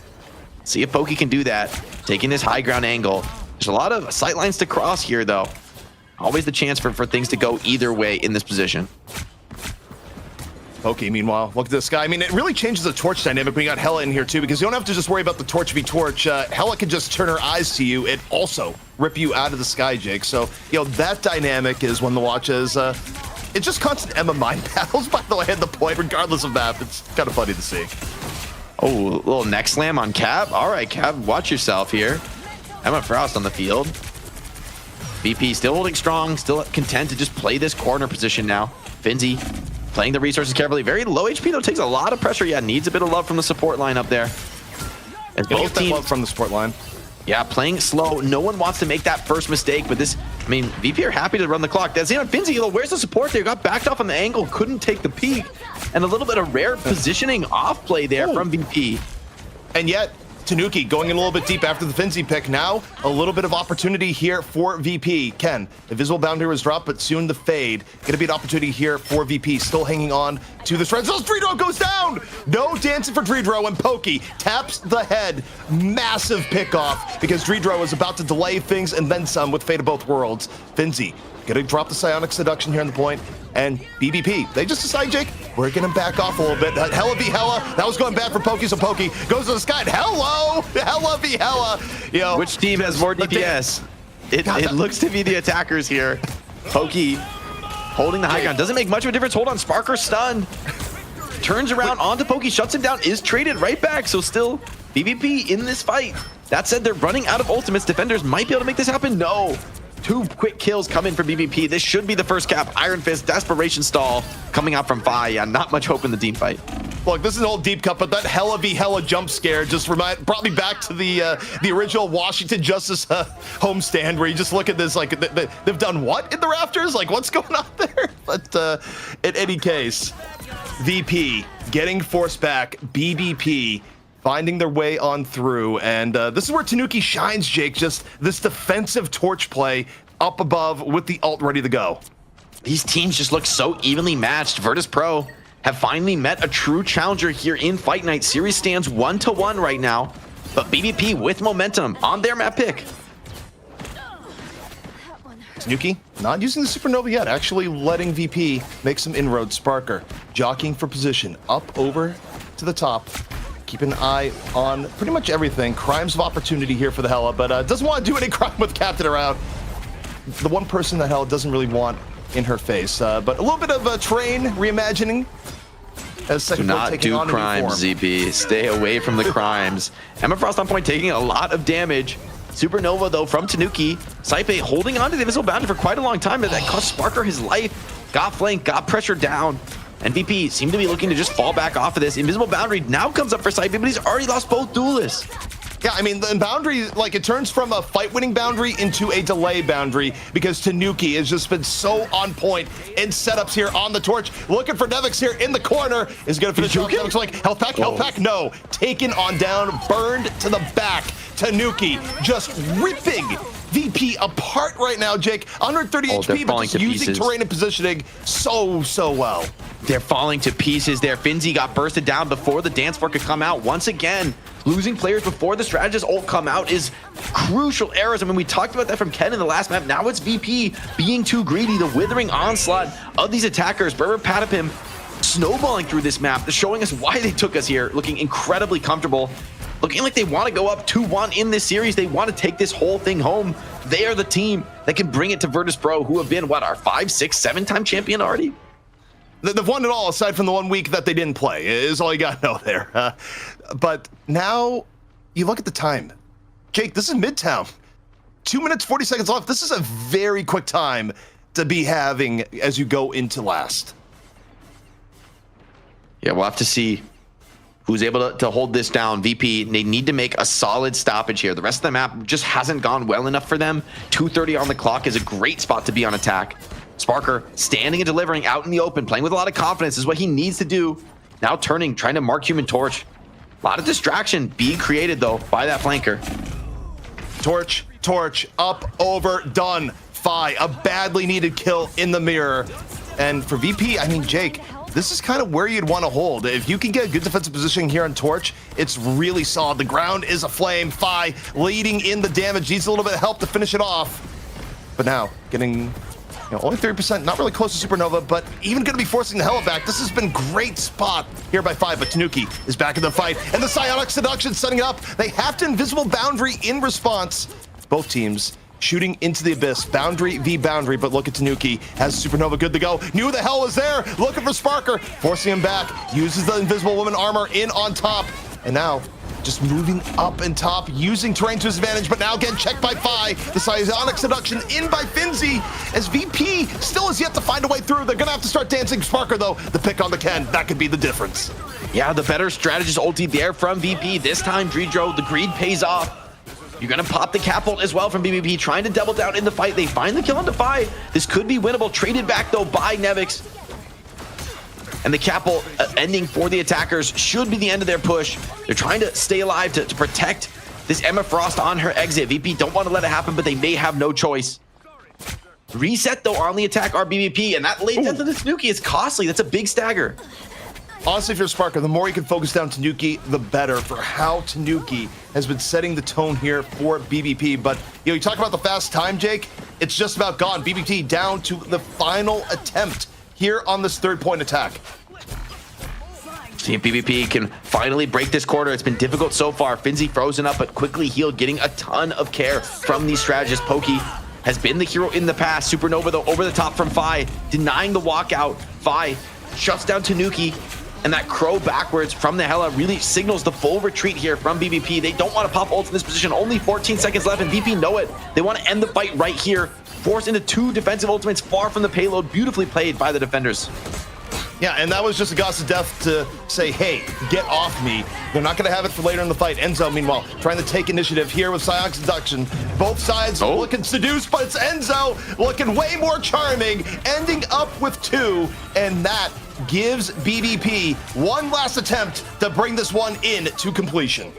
See if Pokey can do that, taking this high ground angle. There's a lot of sight lines to cross here, though. Always the chance for things to go either way in this position. Pokey, meanwhile, look at this guy. I mean, it really changes the Torch dynamic when you got Hella in here, too, because you don't have to just worry about the Torch v Torch. Hella can just turn her eyes to you and also rip you out of the sky, Jake. So, that dynamic is one to watch as it's just constant Emma mind battles, by the way, at the point, regardless of map. It's kind of funny to see. Oh, a little neck slam on Cab. All right, Cab, watch yourself here. Emma Frost on the field. BP still holding strong, still content to just play this corner position now. Finzi playing the resources carefully. Very low HP, though. Takes a lot of pressure. Yeah, needs a bit of love from the support line up there. As both teams love from the support line. Yeah, playing slow. No one wants to make that first mistake, but this, I mean, VP are happy to run the clock. That's Finzi, where's the support there? Got backed off on the angle, couldn't take the peek, and a little bit of rare positioning off play there from VP. And yet, Tanuki going in a little bit deep after the Finzi pick. Now, a little bit of opportunity here for VP. Ken, the Visible Boundary was dropped, but soon the Fade. Gonna be an opportunity here for VP. Still hanging on to this red zone. Dreedro goes down! No dancing for Dreedro, and Pokey taps the head. Massive pickoff, because Dreedro was about to delay things and then some with Fate of Both Worlds. Finzi gonna drop the Psionic Seduction here on the point, and BBP, they just decide, Jake, we're gonna back off a little bit. Hella v Hella, that was going bad for Pokey, so Pokey goes to the sky, and Hella v Hella. Which team has more DPS? It looks to be the attackers here. Pokey holding the high ground, doesn't make much of a difference. Hold on, Sparker stunned. Turns around onto Pokey, shuts him down, is traded right back, so still BBP in this fight. That said, they're running out of ultimates. Defenders might be able to make this happen. No. 2 quick kills coming from BBP. This should be the first cap. Iron Fist, Desperation Stall coming out from Fi. Yeah, not much hope in the team fight. Look, this is an old deep cut, but that Hella v Hella jump scare just brought me back to the original Washington Justice homestand, where you just look at this like they've done what in the rafters? Like, what's going on there? But in any case, VP getting forced back, BBP finding their way on through, and this is where Tanuki shines, Jake. Just this defensive torch play up above with the ult ready to go. These teams just look so evenly matched. Virtus Pro have finally met a true challenger here in Fight Night. Series stands 1-1 right now, but BBP with momentum on their map pick. Tanuki not using the Supernova yet, actually letting VP make some inroads. Sparker jockeying for position up over to the top. Keep an eye on pretty much everything. Crimes of opportunity here for the Hella, but doesn't want to do any crime with Captain around. The one person that Hella doesn't really want in her face, but a little bit of a terrain reimagining. As second do point not taking do on crimes, ZP. Stay away from the crimes. Emma Frost on point taking a lot of damage. Supernova, though, from Tanuki. Saipe holding on to the invisible boundary for quite a long time, but that cost Sparker his life. Got flanked, got pressured down. And VP seemed to be looking to just fall back off of this. Invisible boundary now comes up for Saipe, but he's already lost both duelists. Yeah, I mean, the boundary, like, it turns from a fight-winning boundary into a delay boundary because Tanuki has just been so on point in setups here on the torch. Looking for Nevix here in the corner. Is going to finish off. Nevix like, health pack, no. Taken on down, burned to the back. Tanuki just ripping VP apart right now, Jake. 130 HP, but just using terrain and positioning so well. They're falling to pieces there. Finzi got bursted down before the dance floor could come out. Once again, losing players before the strategist ult come out is crucial errors. I mean, we talked about that from Ken in the last map. Now it's VP being too greedy. The withering onslaught of these attackers. Berber Patapim snowballing through this map, showing us why they took us here, looking incredibly comfortable. Looking like they want to go up 2-1 in this series. They want to take this whole thing home. They are the team that can bring it to Virtus Pro, who have been, what, our 5, 6, 7-time champion already? They've won it all aside from the 1 week that they didn't play, is all you got to know there. But now you look at the time. Jake, this is Midtown. 2 minutes, 40 seconds left. This is a very quick time to be having as you go into last. Yeah, we'll have to see who's able to hold this down. VP, they need to make a solid stoppage here. The rest of the map just hasn't gone well enough for them. 2:30 on the clock is a great spot to be on attack. Sparker standing and delivering out in the open, playing with a lot of confidence is what he needs to do. Now turning, trying to mark Human Torch. A lot of distraction being created, though, by that flanker. Torch, up, over, done. Fi, a badly needed kill in the mirror. And for VP, I mean, Jake, this is kind of where you'd want to hold. If you can get a good defensive position here on Torch, it's really solid. The ground is aflame. Fi leading in the damage, needs a little bit of help to finish it off. But now, getting only 30%, not really close to Supernova, but even going to be forcing the Hella back. This has been great spot here by Fi, but Tanuki is back in the fight. And the Psionic Seduction setting it up. They have to invisible boundary in response. Both teams shooting into the abyss. Boundary v boundary, but look at Tanuki. Has Supernova good to go. Knew the Hell was there. Looking for Sparker. Forcing him back. Uses the Invisible Woman armor in on top. And now, just moving up and top, using terrain to his advantage, but now again checked by Fi. The Psionic Seduction in by Finzi, as VP still has yet to find a way through. They're gonna have to start dancing Sparker though. The pick on the Ken, that could be the difference. Yeah, the better strategist ulti there from VP. This time, Dredro, the greed pays off. You're gonna pop the cap ult as well from BBP, trying to double down in the fight. They find the kill on Defy. This could be winnable, traded back though by Nevix. And the cap ult ending for the attackers should be the end of their push. They're trying to stay alive to protect this Emma Frost on her exit. VP don't want to let it happen, but they may have no choice. Reset though on the attack are BBP, and that late death of the Tanuki is costly. That's a big stagger. Honestly, if you're Sparker, the more you can focus down Tanuki, the better for how Tanuki has been setting the tone here for BBP. But, you talk about the fast time, Jake, it's just about gone. BBP down to the final attempt here on this 3rd-point attack. See if BBP can finally break this quarter. It's been difficult so far. Finzi frozen up, but quickly healed, getting a ton of care from these strategists. Pokey has been the hero in the past. Supernova, though, over the top from Fi, denying the walkout. Fi shuts down Tanuki. And that crow backwards from the Hella really signals the full retreat here from BBP. They don't want to pop ult in this position. Only 14 seconds left, and VP know it. They want to end the fight right here. Forced into 2 defensive ultimates far from the payload. Beautifully played by the defenders. Yeah, and that was just a Goss of Death to say, hey, get off me. They're not going to have it for later in the fight. Enzo, meanwhile, trying to take initiative here with Psyox Induction. Both sides looking seduced, but it's Enzo looking way more charming, ending up with 2, and that gives BBP one last attempt to bring this one in to completion.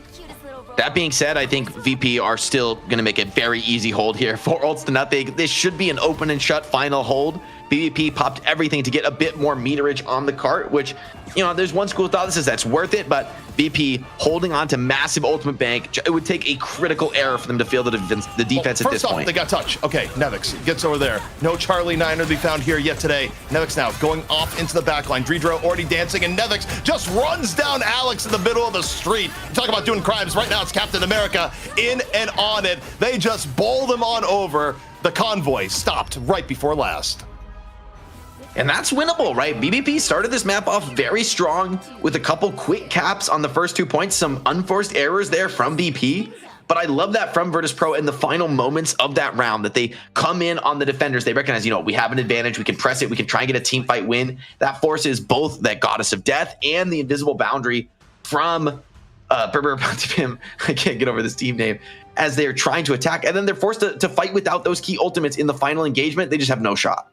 That being said, I think VP are still going to make a very easy hold here. 4 ults to nothing. This should be an open and shut final hold. BBP popped everything to get a bit more meterage on the cart, which, you know, there's one school of thought that says that's worth it, but VP holding on to massive ultimate bank, it would take a critical error for them to feel the defense at this First off, point. they got touch. Okay, Nevix gets over there. No Charlie Niner to be found here yet today. Nevix now going off into the backline. Dreedro already dancing, and Nevix just runs down Alex in the middle of the street. Talk about doing crimes. Right now it's Captain America in and on it. They just bowl them on over. The convoy stopped right before last. And that's winnable, right? BBP started this map off very strong with a couple quick caps on the first 2 points, some unforced errors there from BP. But I love that from Virtus.pro in the final moments of that round that they come in on the defenders. They recognize, you know, we have an advantage. We can press it. We can try and get a team fight win. That forces both that Goddess of Death and the invisible boundary from Berber. I can't get over this team name, as they're trying to attack. And then they're forced to fight without those key ultimates in the final engagement. They just have no shot.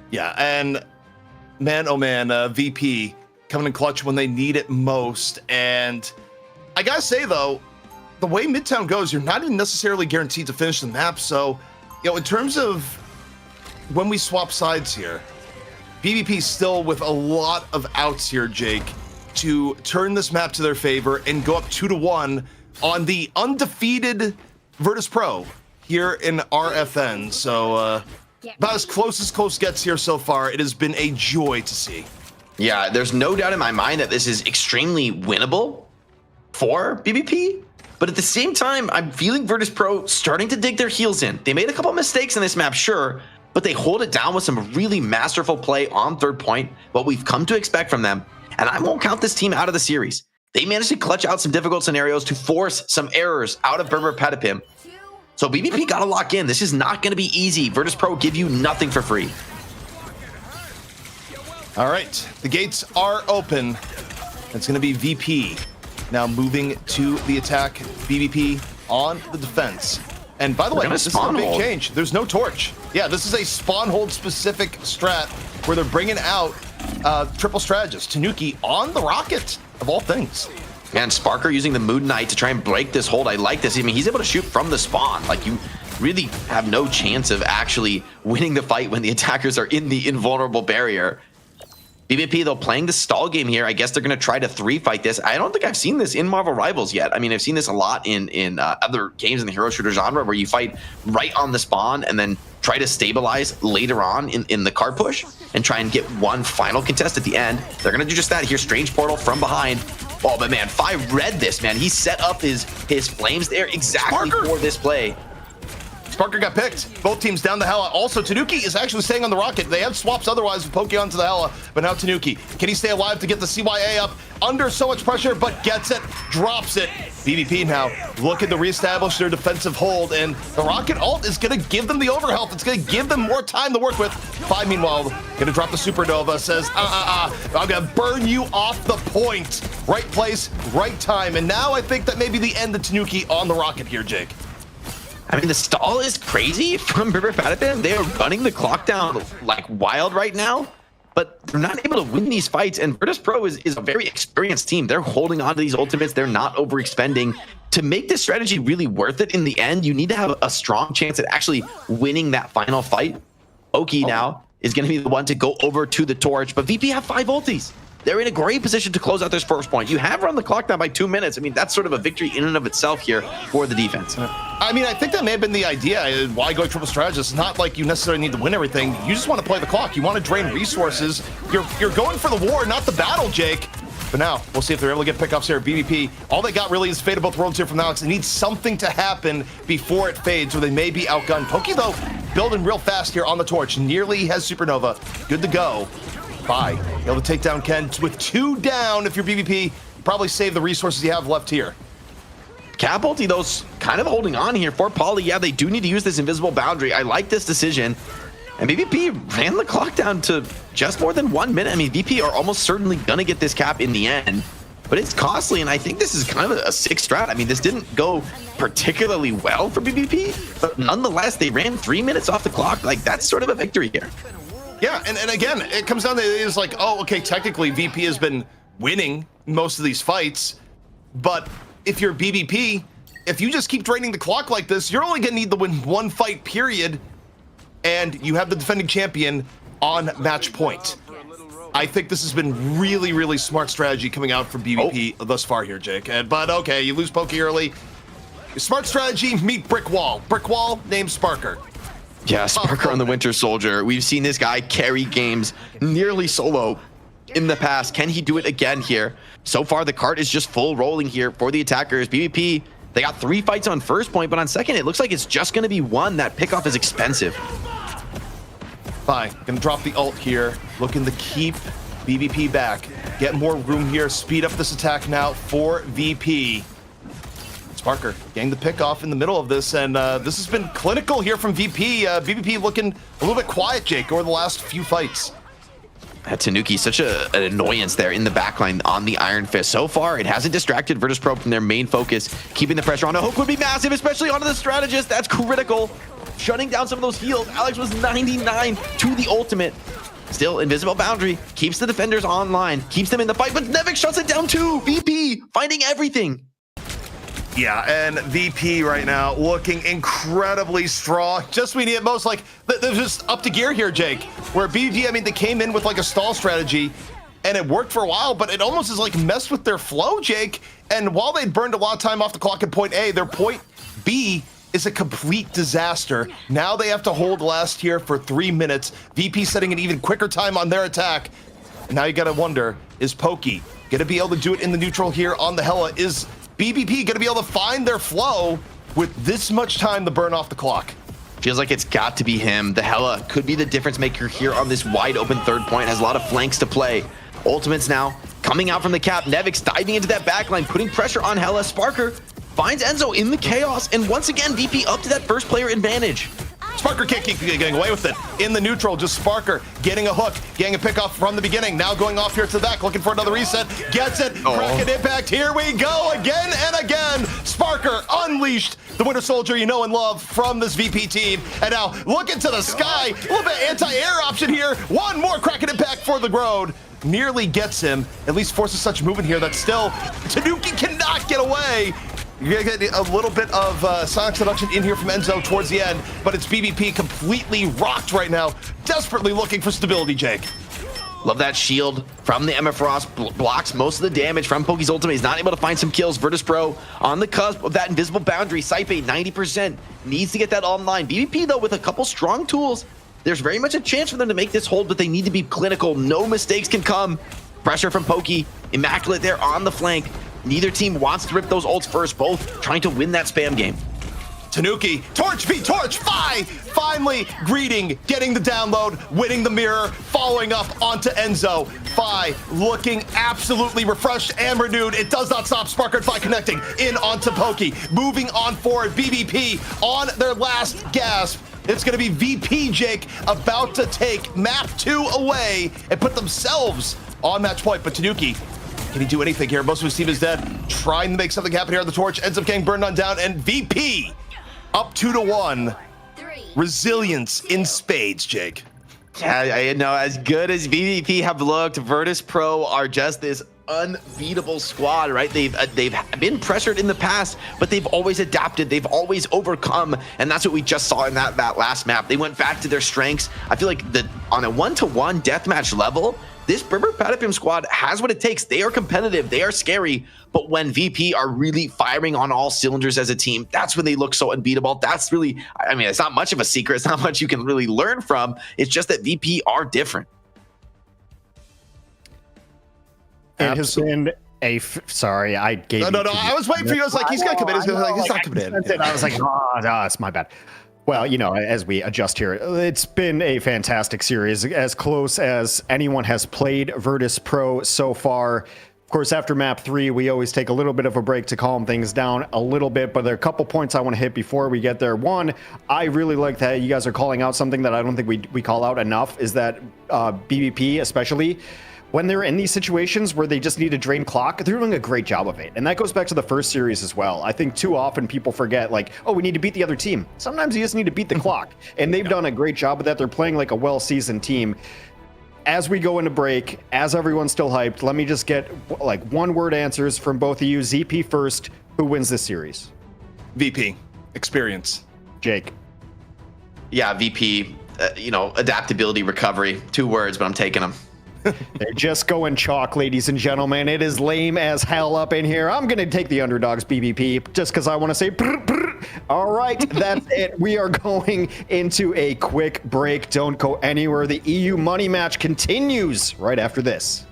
Yeah, and man, oh man, VP coming in clutch when they need it most. And I gotta say, though, the way Midtown goes, you're not even necessarily guaranteed to finish the map. So, you know, in terms of when we swap sides here, BBP still with a lot of outs here, Jake, to turn this map to their favor and go up 2-1 on the undefeated Virtus.pro here in RFN. So, about as close gets here so far. It has been a joy to see. Yeah, there's no doubt in my mind that this is extremely winnable for BBP. But at the same time, I'm feeling Virtus.pro starting to dig their heels in. They made a couple mistakes in this map, sure, but they hold it down with some really masterful play on third point, what we've come to expect from them. And I won't count this team out of the series. They managed to clutch out some difficult scenarios to force some errors out of Berber Patapim. So BBP got to lock in. This is not going to be easy. Virtus.pro give you nothing for free. All right, the gates are open. It's going to be VP now moving to the attack. BBP on the defense. And by the way, this is a big change. There's no torch. Yeah, this is a spawn hold specific strat where they're bringing out triple strategist. Tanuki on the rocket, of all things. Man, Sparker using the Moon Knight to try and break this hold. I like this. I mean, he's able to shoot from the spawn. Like, you really have no chance of actually winning the fight when the attackers are in the invulnerable barrier. BBP, though, playing the stall game here. I guess they're going to try to 3-fight this. I don't think I've seen this in Marvel Rivals yet. I mean, I've seen this a lot in other games in the hero shooter genre where you fight right on the spawn and then try to stabilize later on in the card push and try and get one final contest at the end. They're going to do just that here. Strange Portal from behind. Oh, but man, Fi read this, man. He set up his flames there exactly for this play. Sparker got picked. Both teams down the Hela. Also, Tanuki is actually staying on the rocket. They have swaps otherwise with Poke onto the Hela, but now Tanuki. Can he stay alive to get the CYA up? Under so much pressure, but gets it, drops it. BBP now looking to reestablish their defensive hold, and the rocket ult is going to give them the overhealth. It's going to give them more time to work with. Fi, meanwhile, going to drop the supernova, says, I'm going to burn you off the point. Right place, right time, and now I think that may be the end of Tanuki on the rocket here, Jake. I mean, the stall is crazy from Berber Patapim. They are running the clock down like wild right now, but they're not able to win these fights. And Virtus.pro is a very experienced team. They're holding on to these ultimates. They're not overexpending. To make this strategy really worth it in the end, you need to have a strong chance at actually winning that final fight. Oki now is going to be the one to go over to the torch, but VP have 5 ultis. They're in a great position to close out this first point. You have run the clock down by 2 minutes. I mean, that's sort of a victory in and of itself here for the defense. I mean, I think that may have been the idea. Why go triple strategist? It's not like you necessarily need to win everything. You just want to play the clock. You want to drain resources. You're going for the war, not the battle, Jake. But now, we'll see if they're able to get pickups here at BBP. All they got really is Fate of Both Worlds here from Alex. They need something to happen before it fades, or they may be outgunned. Pokey, though, building real fast here on the torch. Nearly has Supernova. Good to go. Bye. Able to take down Ken with 2 down. If you're BBP, probably save the resources you have left here. Cap ulti, though, kind of holding on here for Pauly. Yeah, they do need to use this invisible boundary. I like this decision. And BBP ran the clock down to just more than 1 minute. I mean, VP are almost certainly going to get this cap in the end, but it's costly, and I think this is kind of a sick strat. I mean, this didn't go particularly well for BBP, but nonetheless, they ran 3 minutes off the clock. Like, that's sort of a victory here. Yeah, and again, it comes down to, it's like, oh, okay, technically VP has been winning most of these fights, but if you're BBP, if you just keep draining the clock like this, you're only going to need to win one fight, period, and you have the defending champion on match point. I think this has been really, really smart strategy coming out from BBP thus far here, Jake. But okay, you lose Pokey early. Smart strategy, meet brick wall. Brick wall, named Sparker. Yeah, Sparker on the Winter Soldier. We've seen this guy carry games nearly solo in the past. Can he do it again here? So far, the cart is just full rolling here for the attackers. BBP, they got 3 fights on first point, but on second, it looks like it's just going to be 1. That pickoff is expensive. Fine, gonna drop the ult here. Looking to keep BBP back. Get more room here, speed up this attack now for VP. Sparker getting the pick off in the middle of this, and this has been clinical here from VP. BBP looking a little bit quiet, Jake, over the last few fights. Tanuki, such an annoyance there in the backline on the Iron Fist. So far, it hasn't distracted Virtus.pro from their main focus. Keeping the pressure on a hook would be massive, especially onto the strategist. That's critical. Shutting down some of those heals. Alex was 99 to the ultimate. Still, invisible boundary keeps the defenders online, keeps them in the fight, but Nevik shuts it down too. VP finding everything. Yeah, and VP right now looking incredibly strong. Just we need it most, like, they're just up to gear here, Jake. Where BBP, I mean, they came in with like a stall strategy, and it worked for a while, but it almost is like messed with their flow, Jake. And while they burned a lot of time off the clock at point A, their point B is a complete disaster. Now they have to hold last here for 3 minutes. VP setting an even quicker time on their attack. Now you gotta wonder, is Pokey gonna be able to do it in the neutral here on the Hela? Is BBP gonna be able to find their flow with this much time to burn off the clock? Feels like it's got to be him. The Hela could be the difference maker here on this wide open third point. Has a lot of flanks to play. Ultimates now coming out from the cap. Nevik's diving into that backline, putting pressure on Hela. Sparker finds Enzo in the chaos, and once again, VP up to that first player advantage. Sparker can't keep getting away with it. In the neutral, just Sparker getting a hook, getting a pick off from the beginning. Now going off here to the back, looking for another reset. Gets it. Kraken impact. Here we go again and again. Sparker unleashed the Winter Soldier you know and love from this VP team. And now look into the sky. A little bit anti-air option here. One more Kraken impact for the Groad. Nearly gets him. At least forces such movement here that still Tanuki cannot get away. You're gonna get a little bit of sonic seduction in here from Enzo towards the end, but it's BBP completely rocked right now, desperately looking for stability, Jake. Love that shield from the Emma Frost, blocks most of the damage from Pokey's ultimate. He's not able to find some kills. Virtus.pro on the cusp of that invisible boundary. Saipe 90%, needs to get that online. BBP though, with a couple strong tools, there's very much a chance for them to make this hold, but they need to be clinical. No mistakes can come. Pressure from Pokey, immaculate there on the flank. Neither team wants to rip those ults first, both trying to win that spam game. Tanuki, Torch v Torch, finally greeting, getting the download, winning the mirror, following up onto Enzo. Looking absolutely refreshed and renewed. It does not stop Sparker and Fi connecting in onto Pokey. Moving on forward, BBP on their last gasp. It's gonna be VP, Jake, about to take map 2 away and put themselves on match point, but Tanuki, can he do anything here? Most of his team is dead. Trying to make something happen here on the Torch. Ends up getting burned on down. And VP up 2-1. Resilience in spades, Jake. Yeah, I know. As good as VVP have looked, Virtus.pro are just this unbeatable squad, right? They've been pressured in the past, but they've always adapted. They've always overcome, and that's what we just saw in that last map. They went back to their strengths. I feel like on a 1-to-1 deathmatch level, this Berber Patapim squad has what it takes. They are competitive, they are scary, but when VP are really firing on all cylinders as a team, that's when they look so unbeatable. That's really, I mean, it's not much of a secret. It's not much you can really learn from. It's just that VP are different. It has been sorry, I gave No, I was waiting for you. I was like, he's gonna come in. He's not coming in. I was like, oh, it's my bad. Well, you know, as we adjust here, it's been a fantastic series, as close as anyone has played Virtus.pro so far. Of course, after map 3, we always take a little bit of a break to calm things down a little bit, but there are a couple points I want to hit before we get there. One, I really like that you guys are calling out something that I don't think we call out enough, is that BBP especially, when they're in these situations where they just need to drain clock, they're doing a great job of it. And that goes back to the first series as well. I think too often people forget, like, oh, we need to beat the other team. Sometimes you just need to beat the clock. And they've done a great job of that. They're playing like a well-seasoned team. As we go into break, as everyone's still hyped, let me just get like one-word answers from both of you. ZP first. Who wins this series? VP. Experience. Jake. Yeah, VP. Adaptability, recovery. 2 words, but I'm taking them. They're just going chalk, ladies and gentlemen. It is lame as hell up in here. I'm going to take the underdogs, BBP, just because I want to say brr, brr. All right, that's it. We are going into a quick break. Don't go anywhere. The EU money match continues right after this.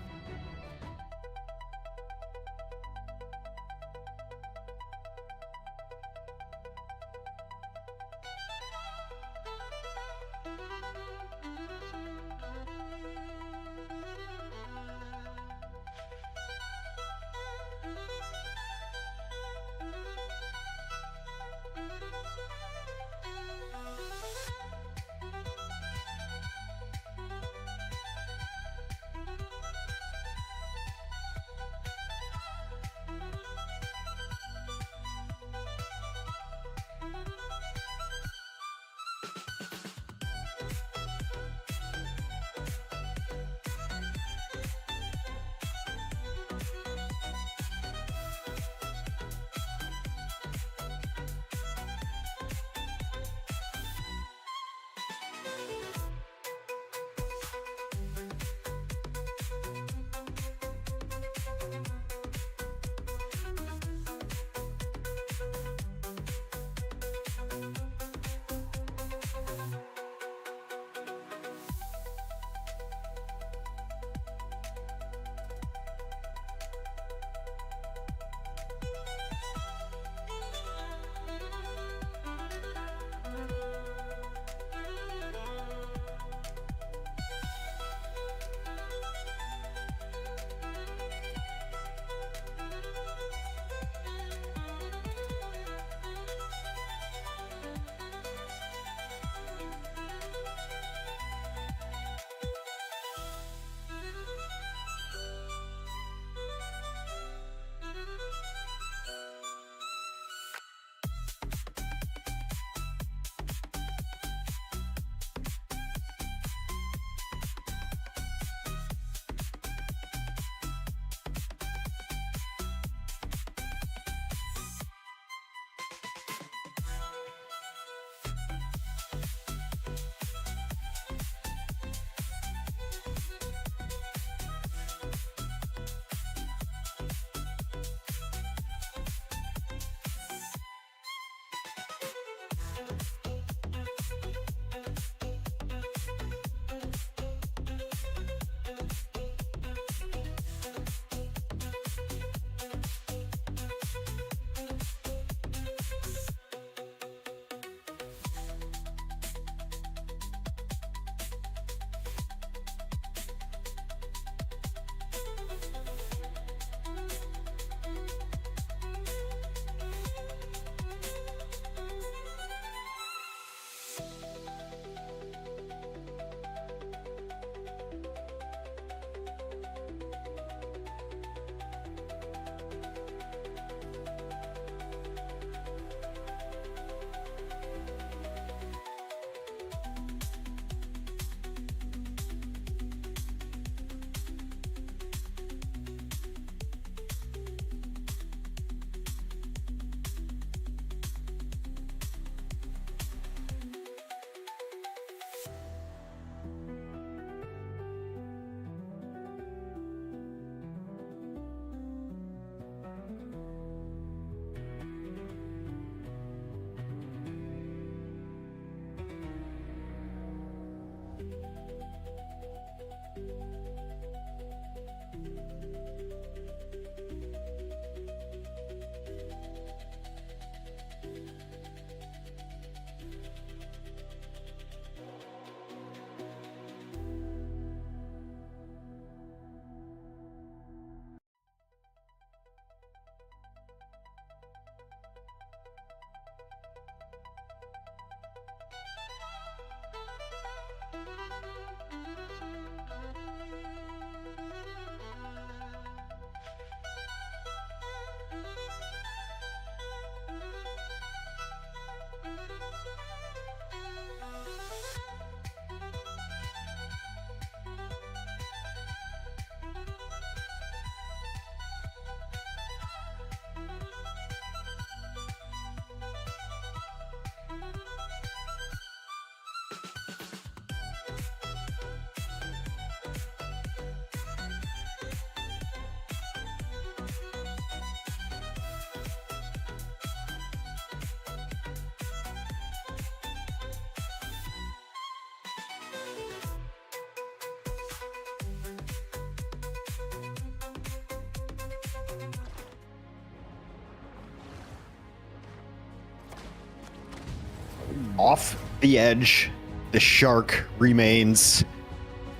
off the edge, the shark remains.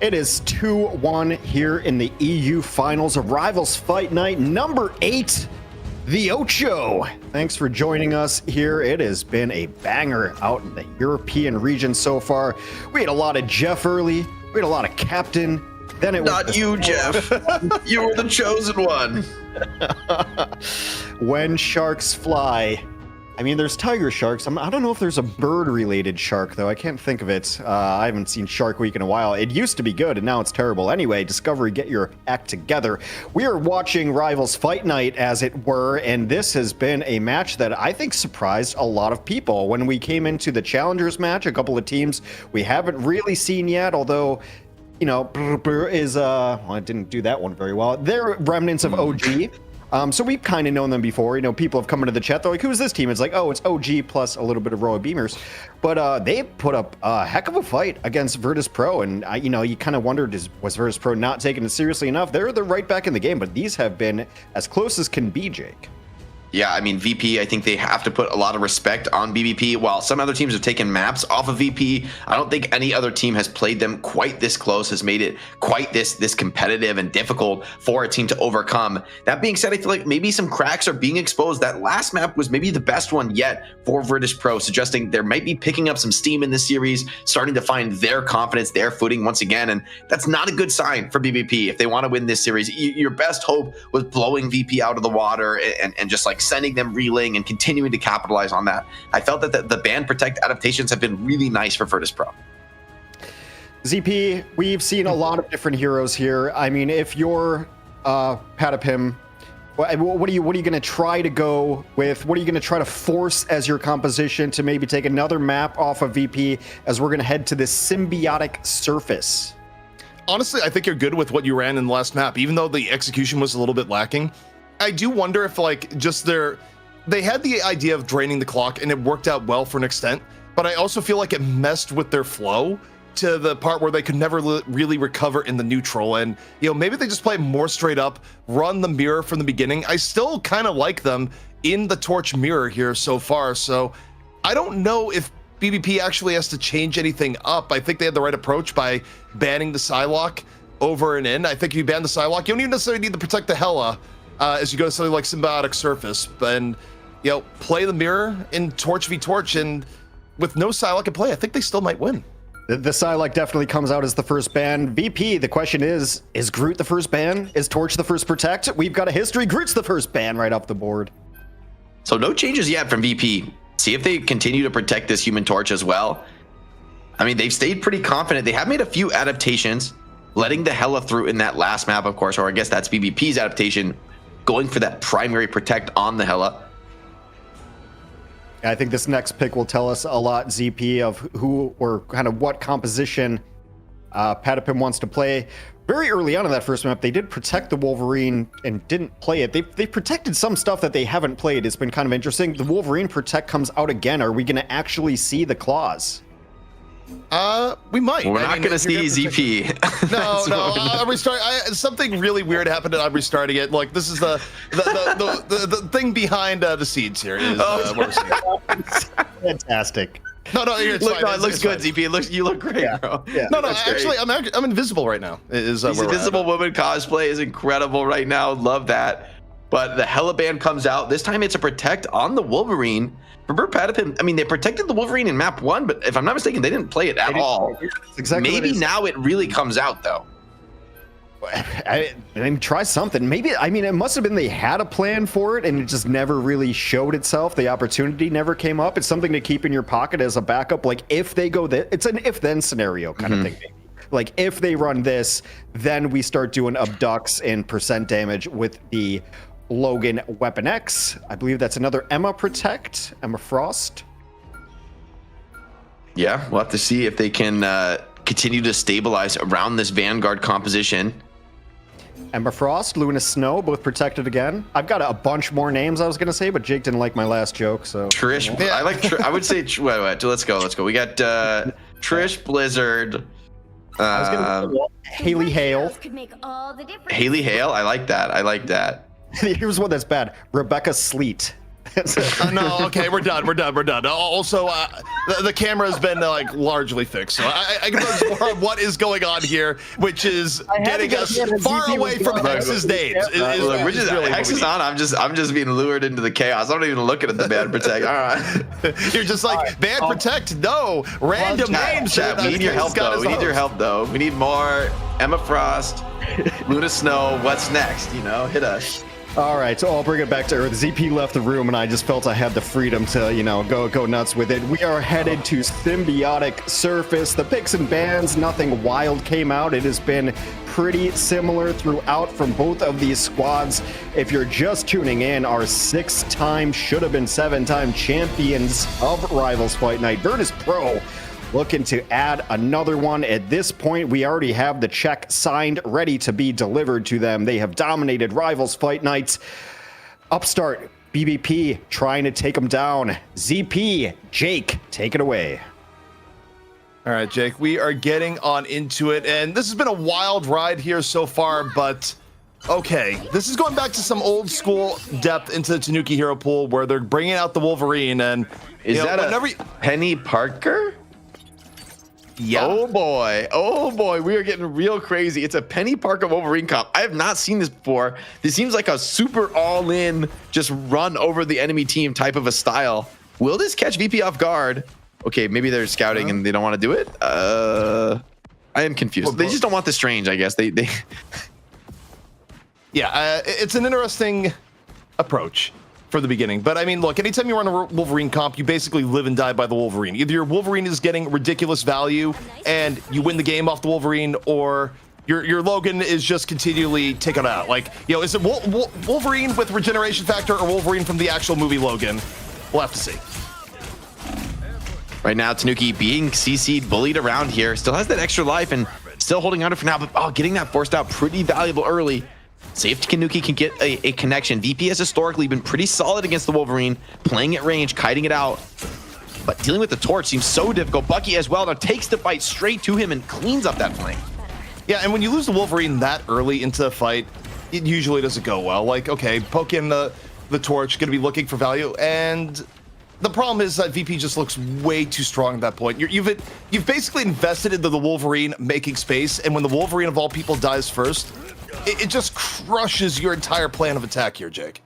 It is 2-1 here in the EU Finals of Rivals Fight Night number 8, the Ocho. Thanks for joining us here. It has been a banger out in the European region so far. We had a lot of Jeff early. We had a lot of Captain. Then it was not you, Jeff. You were the chosen one. When sharks fly. I mean, there's tiger sharks. I don't know if there's a bird-related shark, though. I can't think of it. I haven't seen Shark Week in a while. It used to be good, and now it's terrible. Anyway, Discovery, get your act together. We are watching Rivals Fight Night, as it were, and this has been a match that I think surprised a lot of people. When we came into the Challengers match, a couple of teams we haven't really seen yet, although, you know, well, I didn't do that one very well. They're remnants of OG. So we've kind of known them before. You know, people have come into the chat. They're like, who's this team? It's like, oh, it's OG plus a little bit of Royal Beamers. But they put up a heck of a fight against Virtus Pro. And, you know, you kind of wondered, was Virtus Pro not taking it seriously enough? They're right back in the game. But these have been as close as can be, Jake. Yeah, I mean, VP, I think they have to put a lot of respect on BBP. While some other teams have taken maps off of VP, I don't think any other team has played them quite this close, has made it quite this competitive and difficult for a team to overcome. That being said, I feel like maybe some cracks are being exposed. That last map was maybe the best one yet for Virtus Pro, suggesting there might be picking up some steam in this series, starting to find their confidence, their footing once again. And that's not a good sign for BBP if they want to win this series. Your best hope was blowing VP out of the water and just like sending them reeling and continuing to capitalize on that. I felt that the ban protect adaptations have been really nice for Virtus Pro. ZP, we've seen a lot of different heroes here. I mean, if you're Patapim, what are you going to try to go with? What are you going to try to force as your composition to maybe take another map off of VP as we're going to head to this Symbiotic Surface? Honestly, I think you're good with what you ran in the last map, even though the execution was a little bit lacking. I do wonder if, like, just they had the idea of draining the clock and it worked out well for an extent, but I also feel like it messed with their flow to the part where they could never really recover in the neutral. And, you know, maybe they just play more straight up, run the mirror from the beginning. I still kind of like them in the torch mirror here so far. So I don't know if BBP actually has to change anything up. I think they had the right approach by banning the Psylocke over and in. I think if you ban the Psylocke, you don't even necessarily need to protect the Hela as you go to something like Symbiotic Surface, and, you know, play the mirror in Torch v Torch, and with no Psylocke in play, I think they still might win. The Psylocke definitely comes out as the first ban. VP, the question is Groot the first ban? Is Torch the first protect? We've got a history. Groot's the first ban right off the board. So no changes yet from VP. See if they continue to protect this Human Torch as well. I mean, they've stayed pretty confident. They have made a few adaptations, letting the Hela through in that last map, of course, or I guess that's BBP's adaptation, going for that primary protect on the Hela. I think this next pick will tell us a lot, ZP, of who or kind of what composition Patapim wants to play. Very early on in that first map, they did protect the Wolverine and didn't play it. They protected some stuff that they haven't played. It's been kind of interesting. The Wolverine protect comes out again. Are we going to actually see the claws? We might. We're not going to see ZP. No, I'm restarting. Something really weird happened, and I'm restarting it. Like, this is the thing behind the seeds here. Is, what we're seeing. Fantastic. No, it's look, fine. no, it looks good, ZP. You look great, yeah. bro. Yeah. No, actually, I'm invisible right now. This Invisible Woman cosplay is incredible right now. Love that. But the Hela ban comes out. This time it's a protect on the Wolverine. Remember Patapim? I mean, they protected the Wolverine in map 1, but if I'm not mistaken, they didn't play it at all. Exactly. Maybe now it really comes out, though. I mean, try something. Maybe, I mean, it must have been they had a plan for it and it just never really showed itself. The opportunity never came up. It's something to keep in your pocket as a backup. Like, if they go this, it's an if-then scenario kind of thing. Maybe. Like, if they run this, then we start doing abducts and percent damage with the Logan Weapon X. I believe that's another Emma Protect, Emma Frost. Yeah, we'll have to see if they can continue to stabilize around this Vanguard composition. Emma Frost, Luna Snow, both protected again. I've got a bunch more names I was going to say, but Jake didn't like my last joke, so... Trish, yeah. I would say... Wait, let's go. We got Trish, Blizzard... Haley Hale. Haley Hale, I like that. Here's one that's bad. Rebecca Sleet. No, okay, we're done. Also, the camera has been like largely fixed, so I can focus more on what is going on here, which is getting us far away from Hex's names. Look, we're just Hex is on. I'm just being lured into the chaos. I'm not even looking at the ban protect. All right, you're just like ban protect. No random names. Chat, we need your help though. We need your help though. We need more Emma Frost, Luna Snow. What's next? You know, hit us. All right, so I'll bring it back to Earth. ZP left the room, and I just felt I had the freedom to, you know, go nuts with it. We are headed to Symbiotic Surface. The picks and bans, nothing wild came out. It has been pretty similar throughout from both of these squads. If you're just tuning in, our 6-time, should have been 7-time champions of Rivals Fight Night, Virtus Pro, looking to add another one. At this point, we already have the check signed, ready to be delivered to them. They have dominated Rivals Fight Nights. Upstart, BBP trying to take them down. ZP, Jake, take it away. All right, Jake, we are getting on into it, and this has been a wild ride here so far, but okay, this is going back to some old school depth into the Tanuki hero pool where they're bringing out the Wolverine, and is that a Penny Parker? Yeah. Oh boy, we are getting real crazy. It's a Penny Parker Wolverine comp. I have not seen this before. This seems like a super all-in, just run over the enemy team type of a style. Will this catch VP off guard? Okay, maybe they're scouting and they don't want to do it. I am confused. They just don't want the strange, I guess. They Yeah, it's an interesting approach for the beginning. But I mean, look, anytime you run a Wolverine comp, you basically live and die by the Wolverine. Either your Wolverine is getting ridiculous value and you win the game off the Wolverine, or your Logan is just continually taken out. Like, you know, is it Wolverine with regeneration factor or Wolverine from the actual movie Logan? We'll have to see. Right now, Tanuki being CC'd, bullied around here, still has that extra life and still holding on to it for now, but getting that forced out pretty valuable early. See if Tanuki can get a connection. VP has historically been pretty solid against the Wolverine, playing at range, kiting it out. But dealing with the torch seems so difficult. Bucky as well now takes the fight straight to him and cleans up that flank. Yeah, and when you lose the Wolverine that early into the fight, it usually doesn't go well. Like, okay, poke in the torch, gonna be looking for value, and the problem is that VP just looks way too strong at that point. You've basically invested into the Wolverine making space, and when the Wolverine of all people dies first, it just crushes your entire plan of attack here, Jake.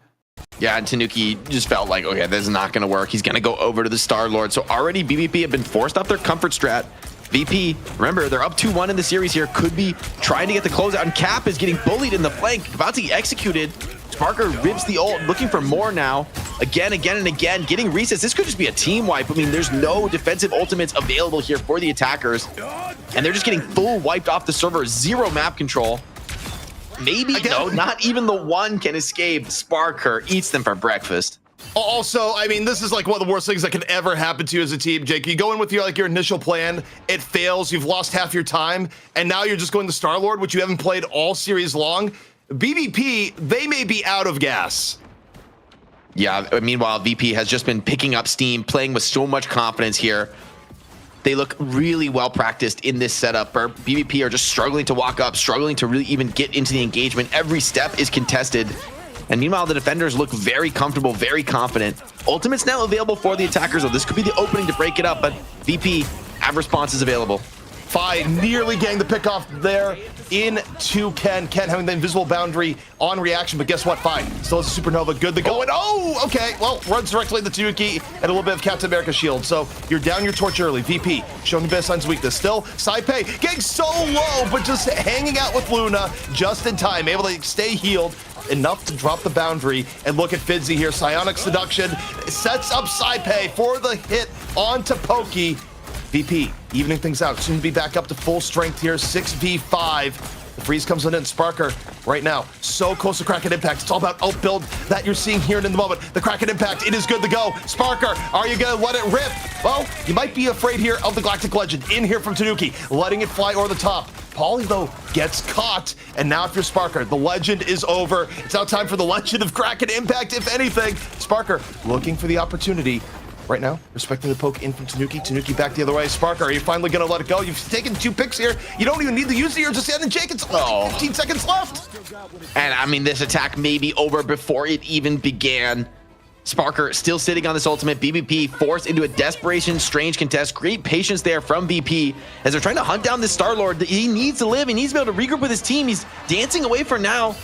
Yeah, and Tanuki just felt like, okay, this is not going to work. He's going to go over to the Star-Lord. So already BBP have been forced off their comfort strat. VP, remember, they're up 2-1 in the series here. Could be trying to get the closeout. And Cap is getting bullied in the flank. About to get executed. Sparker rips the ult, looking for more now. Again, and again, getting resets. This could just be a team wipe. I mean, there's no defensive ultimates available here for the attackers. And they're just getting full wiped off the server. Zero map control. Maybe, no, not even the one can escape. Sparker eats them for breakfast. Also, I mean, this is like one of the worst things that can ever happen to you as a team, Jake. You go in with your initial plan, it fails, you've lost half your time, and now you're just going to Star-Lord, which you haven't played all series long. BBP, they may be out of gas. Yeah, meanwhile, VP has just been picking up steam, playing with so much confidence here. They look really well practiced in this setup. BBP are just struggling to walk up, struggling to really even get into the engagement. Every step is contested. And meanwhile, the defenders look very comfortable, very confident. Ultimate's now available for the attackers, though. This could be the opening to break it up, but VP have responses available. Fi nearly getting the pick off there into Ken. Ken having the invisible boundary on reaction, but guess what? Fi still has a supernova. Good to go. And oh, okay. Well, runs directly into Tanuki and a little bit of Captain America shield. So you're down your torch early. VP showing the best signs of weakness. Still, Saipei getting so low, but just hanging out with Luna just in time, able to stay healed enough to drop the boundary. And look at Fidzy here. Psionic Seduction sets up Saipei for the hit onto Pokey. VP evening things out, soon to be back up to full strength here. 6v5. The freeze comes in, and Sparker right now so close to Kraken Impact. It's all about outbuild that you're seeing here in the moment. The Kraken Impact, it is good to go. Sparker, are you gonna let it rip? Well, you might be afraid here of the Galactic Legend in here from Tanuki, letting it fly over the top. Paulie, though, gets caught, and now if you're Sparker, the Legend is over. It's now time for the Legend of Kraken Impact, if anything. Sparker looking for the opportunity. Right now, respecting the poke in from Tanuki. Tanuki back the other way. Sparker, are you finally going to let it go? You've taken 2 picks here. You don't even need to use it. You're just ending Jake. It's only 15 seconds left. And I mean, this attack may be over before it even began. Sparker still sitting on this ultimate. BBP forced into a desperation, strange contest. Great patience there from VP as they're trying to hunt down this Star-Lord. He needs to live. He needs to be able to regroup with his team. He's dancing away for now.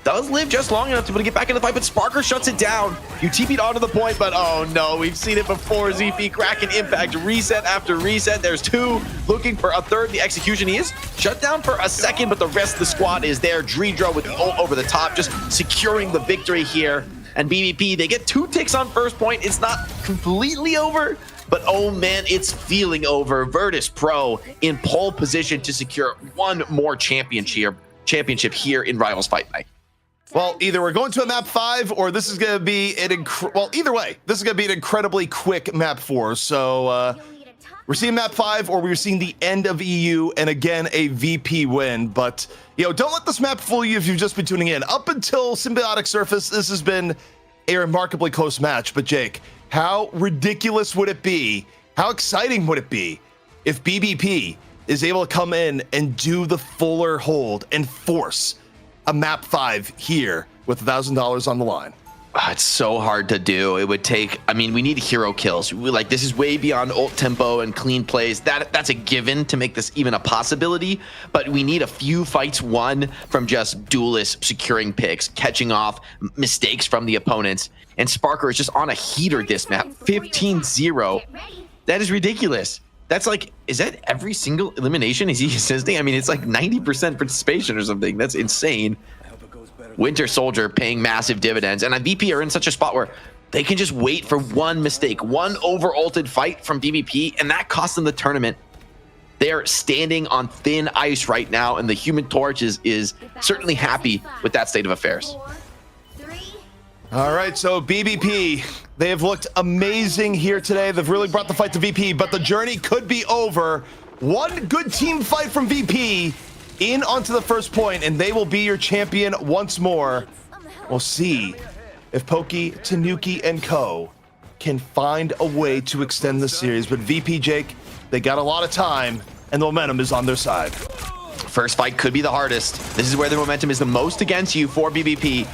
Does live just long enough to be able to get back in the fight, but Sparker shuts it down. You TP'd onto the point, but oh no, we've seen it before. ZP cracking impact, reset after reset. There's two, looking for a third. The execution, he is shut down for a second, but the rest of the squad is there. Dreedro with the ult over the top, just securing the victory here. And BBP, they get 2 ticks on first point. It's not completely over, but oh man, it's feeling over. Virtus Pro in pole position to secure one more championship here in Rivals Fight Night. Well, either we're going to a map 5 or this is going to be either way, this is going to be an incredibly quick map 4. So we're seeing map 5 or we're seeing the end of EU and again a VP win. But don't let this map fool you if you've just been tuning in. Up until Symbiotic Surface, this has been a remarkably close match. But Jake, how ridiculous would it be? How exciting would it be if BBP is able to come in and do the fuller hold and force a map 5 here with $1,000 on the line? It's so hard to do. It would take, we need hero kills. This is way beyond ult tempo and clean plays. That's a given to make this even a possibility, but we need a few fights won from just duelists securing picks, catching off mistakes from the opponents. And Sparker is just on a heater this map, 15-0. That is ridiculous. That's is that every single elimination? Is he assisting? It's like 90% participation or something. That's insane. Winter Soldier paying massive dividends. And VP are in such a spot where they can just wait for one mistake, one over-ulted fight from BBP, and that cost them the tournament. They're standing on thin ice right now, and the Human Torch is certainly happy with that state of affairs. All right, so BBP, they have looked amazing here today. They've really brought the fight to VP, but the journey could be over. One good team fight from VP in onto the first point, and they will be your champion once more. We'll see if Pokey, Tanuki, and co can find a way to extend the series. But VP, Jake, they got a lot of time, and the momentum is on their side. First fight could be the hardest. This is where the momentum is the most against you for BBP.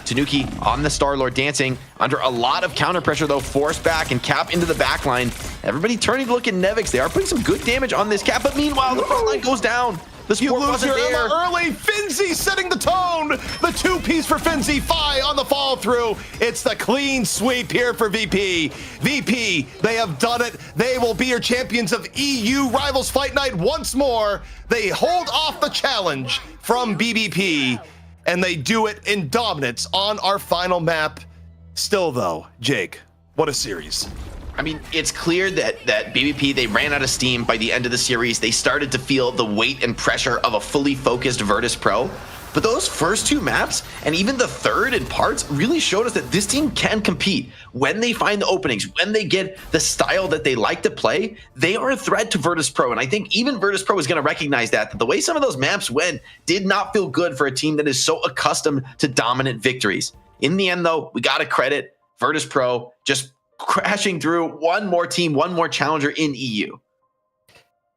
Tanuki on the Star-Lord dancing under a lot of counter pressure, though, forced back and Cap into the back line. Everybody turning to look at Nevix. They are putting some good damage on this Cap, but meanwhile, the front line goes down. The support wasn't there. Early. Finzi setting the tone. The 2-piece for Finzi. Fi on the fall through. It's the clean sweep here for VP. VP, they have done it. They will be your champions of EU Rivals Fight Night once more. They hold off the challenge from BBP, and they do it in dominance on our final map. Still, though, Jake, what a series. It's clear that BBP, they ran out of steam by the end of the series. They started to feel the weight and pressure of a fully focused Virtus Pro. But those first 2 maps, and even the third in parts, really showed us that this team can compete. When they find the openings, when they get the style that they like to play, they are a threat to Virtus Pro. And I think even Virtus Pro is going to recognize that the way some of those maps went did not feel good for a team that is so accustomed to dominant victories. In the end, though, we got to credit Virtus Pro just crashing through one more team, one more challenger in EU.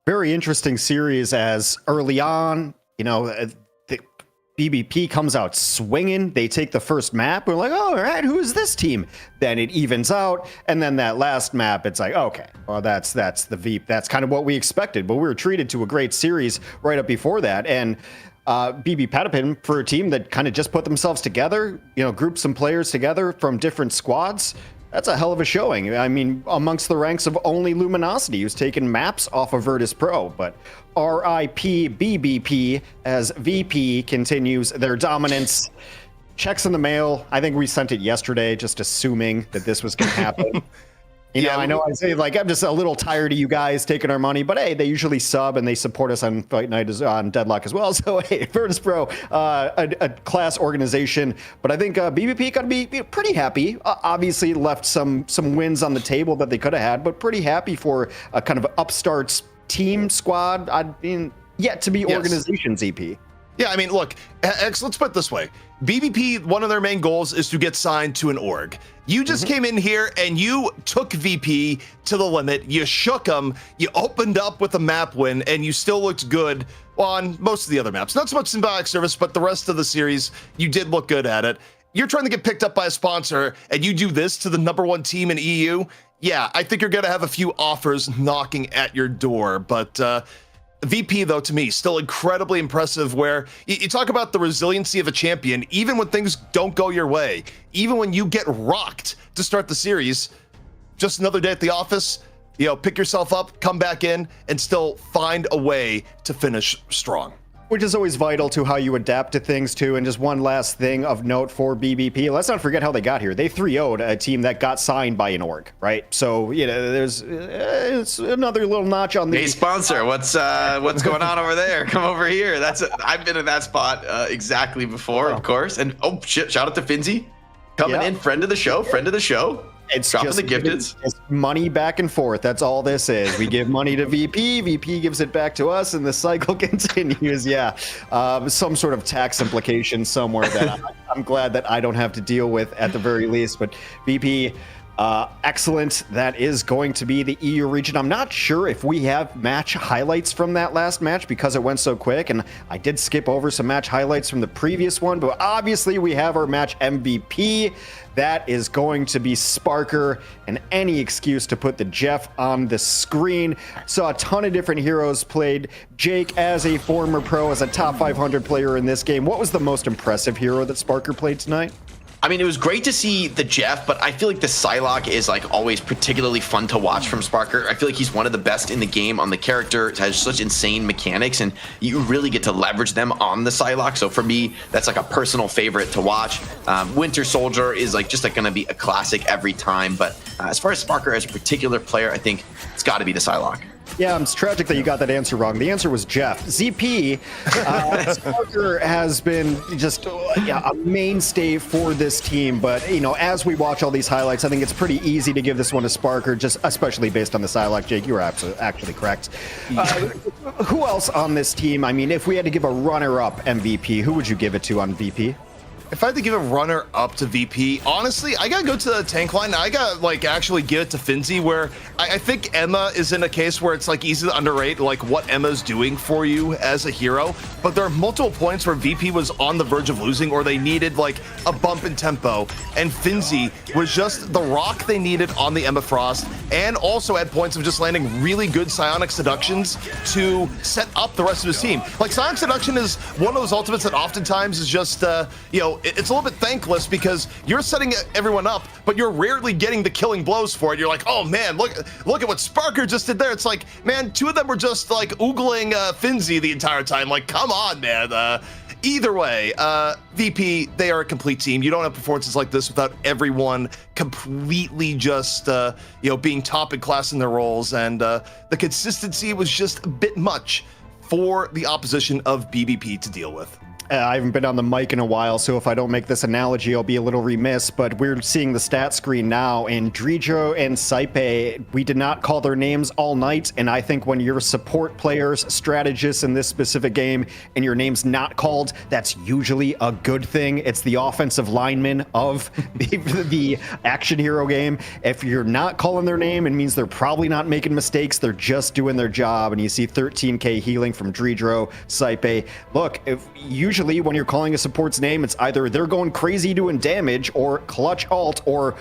Very interesting series as early on, the BBP comes out swinging. They take the first map. We're like, oh, all right, who is this team? Then it evens out. And then that last map, it's like, okay, well, that's the VP. That's kind of what we expected. But we were treated to a great series right up before that. And BB Patapin, for a team that kind of just put themselves together, grouped some players together from different squads, that's a hell of a showing. Amongst the ranks of only Luminosity, who's taken maps off of Virtus Pro. But RIP BBP as VP continues their dominance. Checks in the mail. I think we sent it yesterday, just assuming that this was going to happen. I know I say, I'm just a little tired of you guys taking our money, but hey, they usually sub and they support us on Fight Night, on Deadlock as well. So hey, Virtus Pro, a class organization, but I think BBP got to be pretty happy. Obviously left some wins on the table that they could have had, but pretty happy for a kind of upstarts team squad. Yet to be organizations, EP. Yeah, look, X, let's put it this way. BBP, one of their main goals is to get signed to an org. You just came in here and you took VP to the limit. You shook them. You opened up with a map win, and you still looked good on most of the other maps. Not so much Symbiotic Surface, but the rest of the series, you did look good at it. you're trying to get picked up by a sponsor and you do this to the #1 team in EU, yeah, I think you're going to have a few offers knocking at your door. But VP, though, to me, still incredibly impressive, where you talk about the resiliency of a champion, even when things don't go your way, even when you get rocked to start the series, just another day at the office, pick yourself up, come back in, and still find a way to finish strong. Which is always vital to how you adapt to things, too. And just one last thing of note for BBP. Let's not forget how they got here. They 3-0'd a team that got signed by an org, right? So, there's it's another little notch on the... Hey, sponsor, what's going on over there? Come over here. I've been in that spot exactly before, of course. And, oh, shit, shout out to Finzi. Coming in, friend of the show. It's dropping just the gifteds. It's money back and forth. That's all this is. We give money to VP, VP gives it back to us, and the cycle continues. Yeah, some sort of tax implication somewhere that I'm glad that I don't have to deal with at the very least. But VP, excellent. That is going to be the EU region. I'm not sure if we have match highlights from that last match because it went so quick, and I did skip over some match highlights from the previous one, but obviously we have our match MVP. That is going to be Sparker, and any excuse to put the Jeff on the screen. Saw a ton of different heroes played. Jake, as a former pro, as a top 500 player in this game, what was the most impressive hero that Sparker played tonight? I mean, it was great to see the Jeff, but I feel like the Psylocke is like always particularly fun to watch from Sparker. I feel like he's one of the best in the game on the character. It has such insane mechanics, and you really get to leverage them on the Psylocke. So for me, that's like a personal favorite to watch. Winter Soldier is like just like going to be a classic every time. But as far as Sparker as a particular player, I think it's got to be the Psylocke. Yeah, it's tragic that you got that answer wrong. The answer was Jeff. ZP, Sparker has been just a mainstay for this team. But, as we watch all these highlights, I think it's pretty easy to give this one to Sparker, just especially based on the Psylocke. Jake, you were actually correct. Who else on this team? I mean, if we had to give a runner-up MVP, who would you give it to on VP? If I had to give a runner up to VP, honestly, I gotta go to the tank line. I gotta actually give it to Finzi, where I think Emma is in a case where it's easy to underrate what Emma's doing for you as a hero. But there are multiple points where VP was on the verge of losing, or they needed a bump in tempo, and Finzi was just the rock they needed on the Emma Frost, and also had points of just landing really good psionic seductions to set up the rest of his team. Psionic seduction is one of those ultimates that oftentimes is just it's a little bit thankless because you're setting everyone up, but you're rarely getting the killing blows for it. You're like, oh man, look at what Sparker just did there. It's like, man, two of them were just oogling Finzi the entire time. Come on, man. Either way, VP, they are a complete team. You don't have performances like this without everyone completely just, being top in class in their roles. And the consistency was just a bit much for the opposition of BBP to deal with. I haven't been on the mic in a while, so if I don't make this analogy, I'll be a little remiss, but we're seeing the stat screen now, and Drijo and Saipe, we did not call their names all night, and I think when you're support players, strategists in this specific game, and your name's not called, that's usually a good thing. It's the offensive lineman of the action hero game. If you're not calling their name, it means they're probably not making mistakes, they're just doing their job, and you see 13k healing from Drijo, Saipe. Look, usually when you're calling a support's name, it's either they're going crazy doing damage or clutch alt, or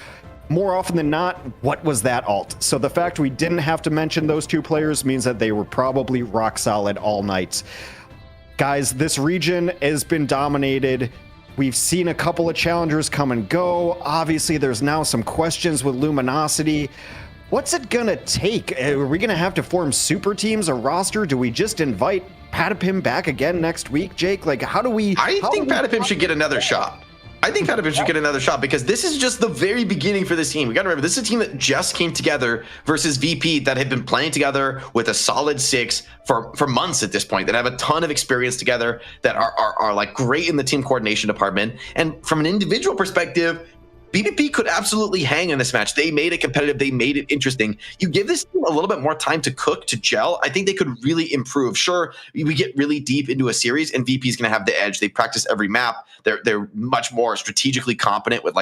more often than not, what was that alt? So the fact we didn't have to mention those two players means that they were probably rock solid all night. Guys, this region has been dominated. We've seen a couple of challengers come and go. Obviously, there's now some questions with Luminosity. What's it gonna take? Are we gonna have to form super teams, a roster? Do we just invite Patapim back again next week, Jake? How do we... I think Patapim should get another shot. I think Patapim should get another shot because this is just the very beginning for this team. We got to remember, this is a team that just came together versus VP that have been playing together with a solid 6 for months at this point, that have a ton of experience together, that are great in the team coordination department. And from an individual perspective, BBP could absolutely hang in this match. They made it competitive. They made it interesting. You give this team a little bit more time to cook, to gel. I think they could really improve. Sure, we get really deep into a series, and VP is going to have the edge. They practice every map. They're much more strategically competent with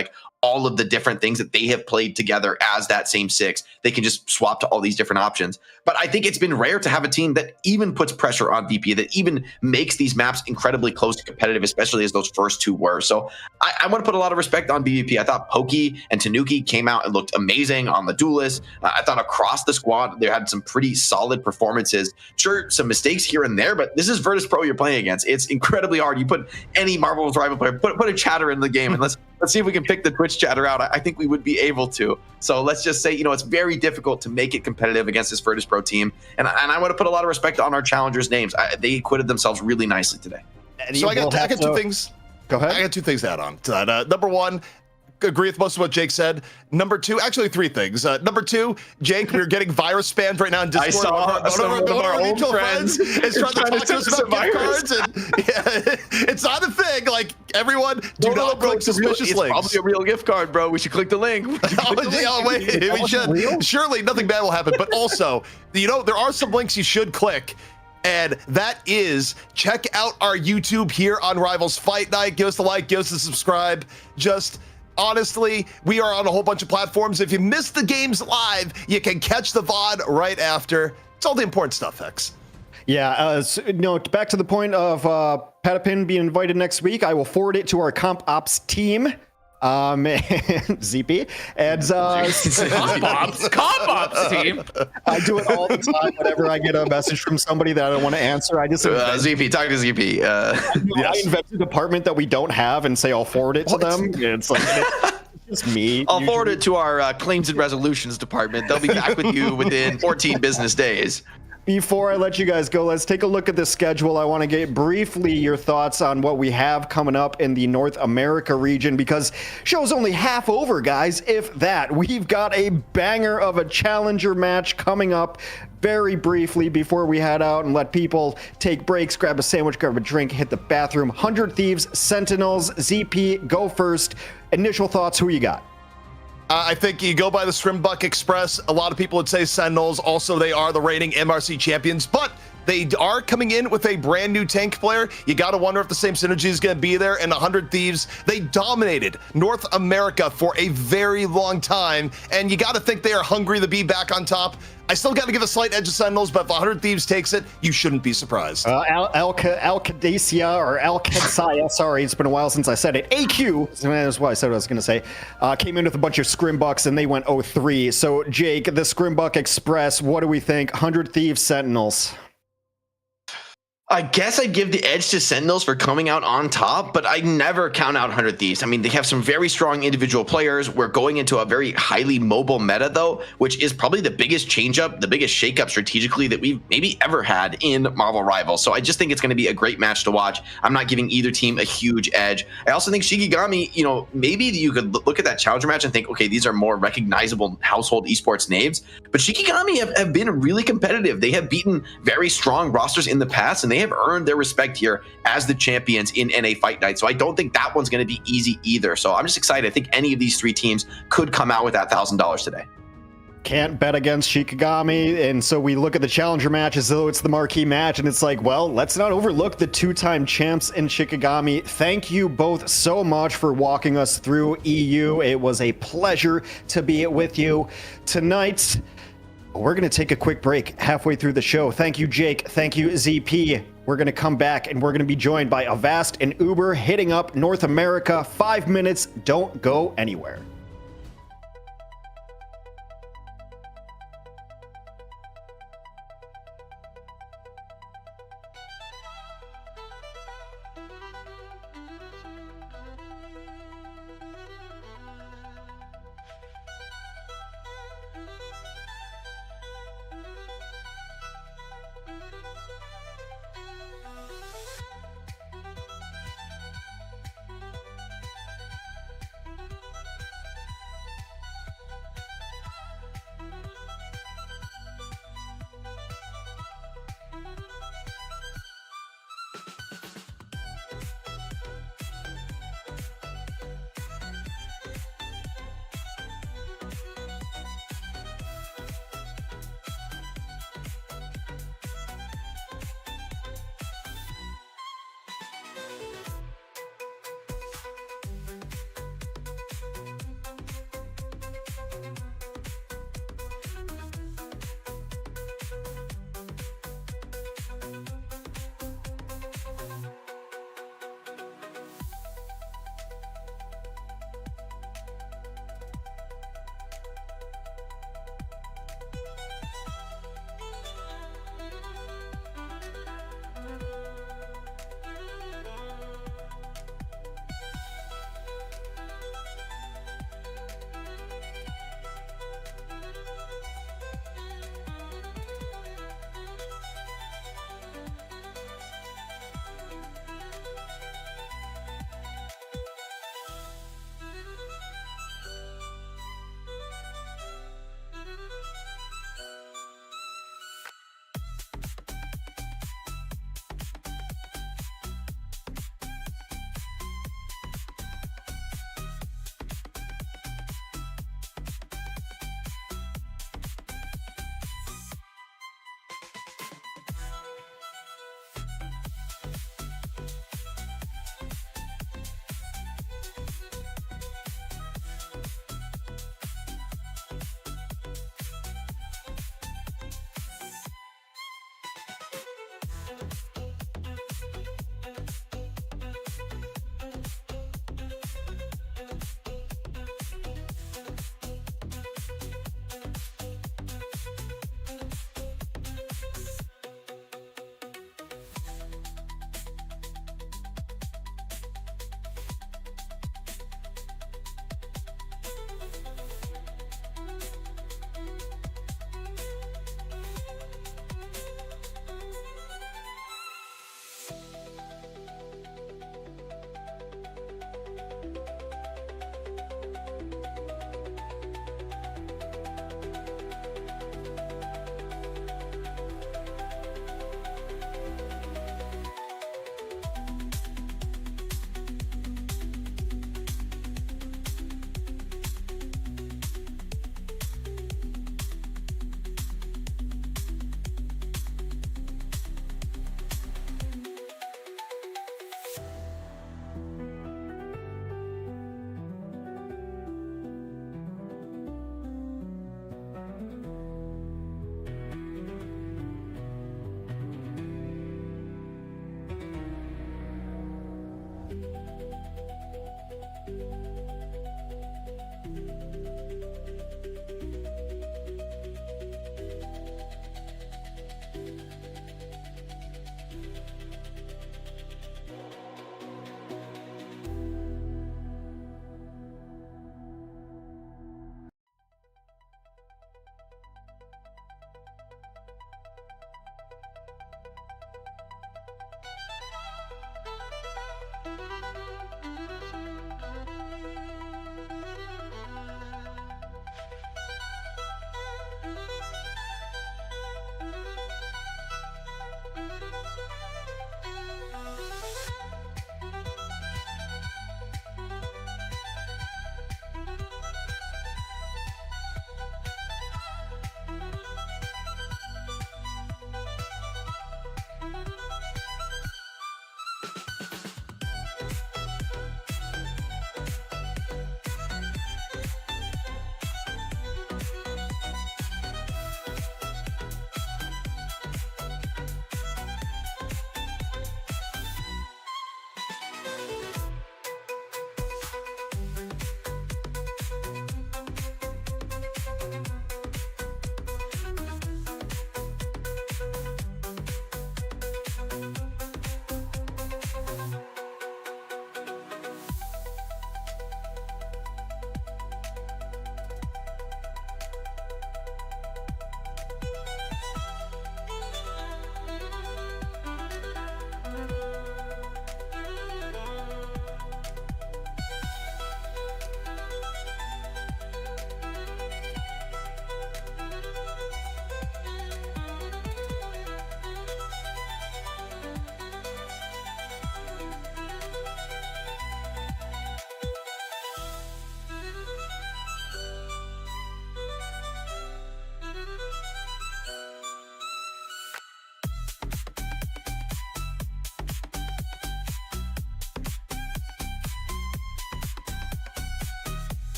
all of the different things that they have played together as that same six. They can just swap to all these different options. But I think it's been rare to have a team that even puts pressure on VP, that even makes these maps incredibly close to competitive, especially as those first two were. So I want to put a lot of respect on BVP. I thought Pokey and Tanuki came out and looked amazing on the Duelist. I thought across the squad, they had some pretty solid performances. Sure, some mistakes here and there, but this is Virtus Pro you're playing against. It's incredibly hard. You put any Marvel's rival player, put a chatter in the game, and let's see if we can pick the Twitch chatter out. I think we would be able to. So let's just say, it's very difficult to make it competitive against this Virtus Pro team. And I want to put a lot of respect on our challengers' names. They acquitted themselves really nicely today. So I got two things. Go ahead. I got two things to add on to that. Number one, agree with most of what Jake said. Number two, actually three things. Number two, Jake, we're getting virus spammed right now in Discord. I saw one of our old friends is trying to talk to us about gift cards. And, it's not a thing. Like, everyone, do not click suspicious links. It's probably a real gift card, bro. We should click the link. Wait, we should. Surely nothing bad will happen. But also, there are some links you should click. And that is, check out our YouTube here on Rivals Fight Night. Give us a like, give us a subscribe. Honestly, we are on a whole bunch of platforms. If you missed the games live, you can catch the VOD right after. It's all the important stuff, Hex. Yeah, back to the point of Patapin being invited next week. I will forward it to our comp ops team. ZP and comp ops team. I do it all the time whenever I get a message from somebody that I don't want to answer. I just ZP, talk to ZP. I invent a department that we don't have and say I'll forward it to them. It's like it's me. I'll forward it to our claims and resolutions department. They'll be back with you within 14 business days. Before I let you guys go, let's take a look at the schedule. I want to get briefly your thoughts on what we have coming up in the North America region, because show's only half over, guys, if that. We've got a banger of a challenger match coming up very briefly before we head out and let people take breaks, grab a sandwich, grab a drink, hit the bathroom. 100 Thieves, Sentinels, ZP, go first. Initial thoughts, who you got? I think you go by the Scrimbuck Express. A lot of people would say Sentinels. Also, they are the reigning MRC champions, but they are coming in with a brand new tank player. You got to wonder if the same synergy is going to be there. And 100 Thieves, they dominated North America for a very long time. And you got to think they are hungry to be back on top. I still got to give a slight edge to Sentinels, but if 100 Thieves takes it, you shouldn't be surprised. Alcadacia or Alcadzia, sorry, it's been a while since I said it. AQ, that's what I said I was going to say, came in with a bunch of Scrimbucks and they went 0-3. So, Jake, the Scrimbuck Express, what do we think? 100 Thieves, Sentinels. I guess I'd give the edge to Sentinels for coming out on top, but I never count out 100 Thieves. I mean, they have some very strong individual players. We're going into a very highly mobile meta, though, which is probably the biggest change-up, the biggest shake-up strategically that we've maybe ever had in Marvel Rivals. So I just think it's going to be a great match to watch. I'm not giving either team a huge edge. I also think Shikigami, maybe you could look at that challenger match and think, okay, these are more recognizable household esports names, but Shikigami have been really competitive. They have beaten very strong rosters in the past, and they have earned their respect here as the champions in NA Fight Night. So I don't think that one's going to be easy either. So I'm just excited. I think any of these three teams could come out with that $1,000 today. Can't bet against Shikigami, and so we look at the challenger match as though it's the marquee match, and it's like, well, let's not overlook the two-time champs in Shikigami. Thank you both so much for walking us through EU. It was a pleasure to be with you tonight. We're going to take a quick break halfway through the show. Thank you, Jake. Thank you, ZP. We're going to come back and we're going to be joined by Avast and Uber hitting up North America. 5 minutes. Don't go anywhere.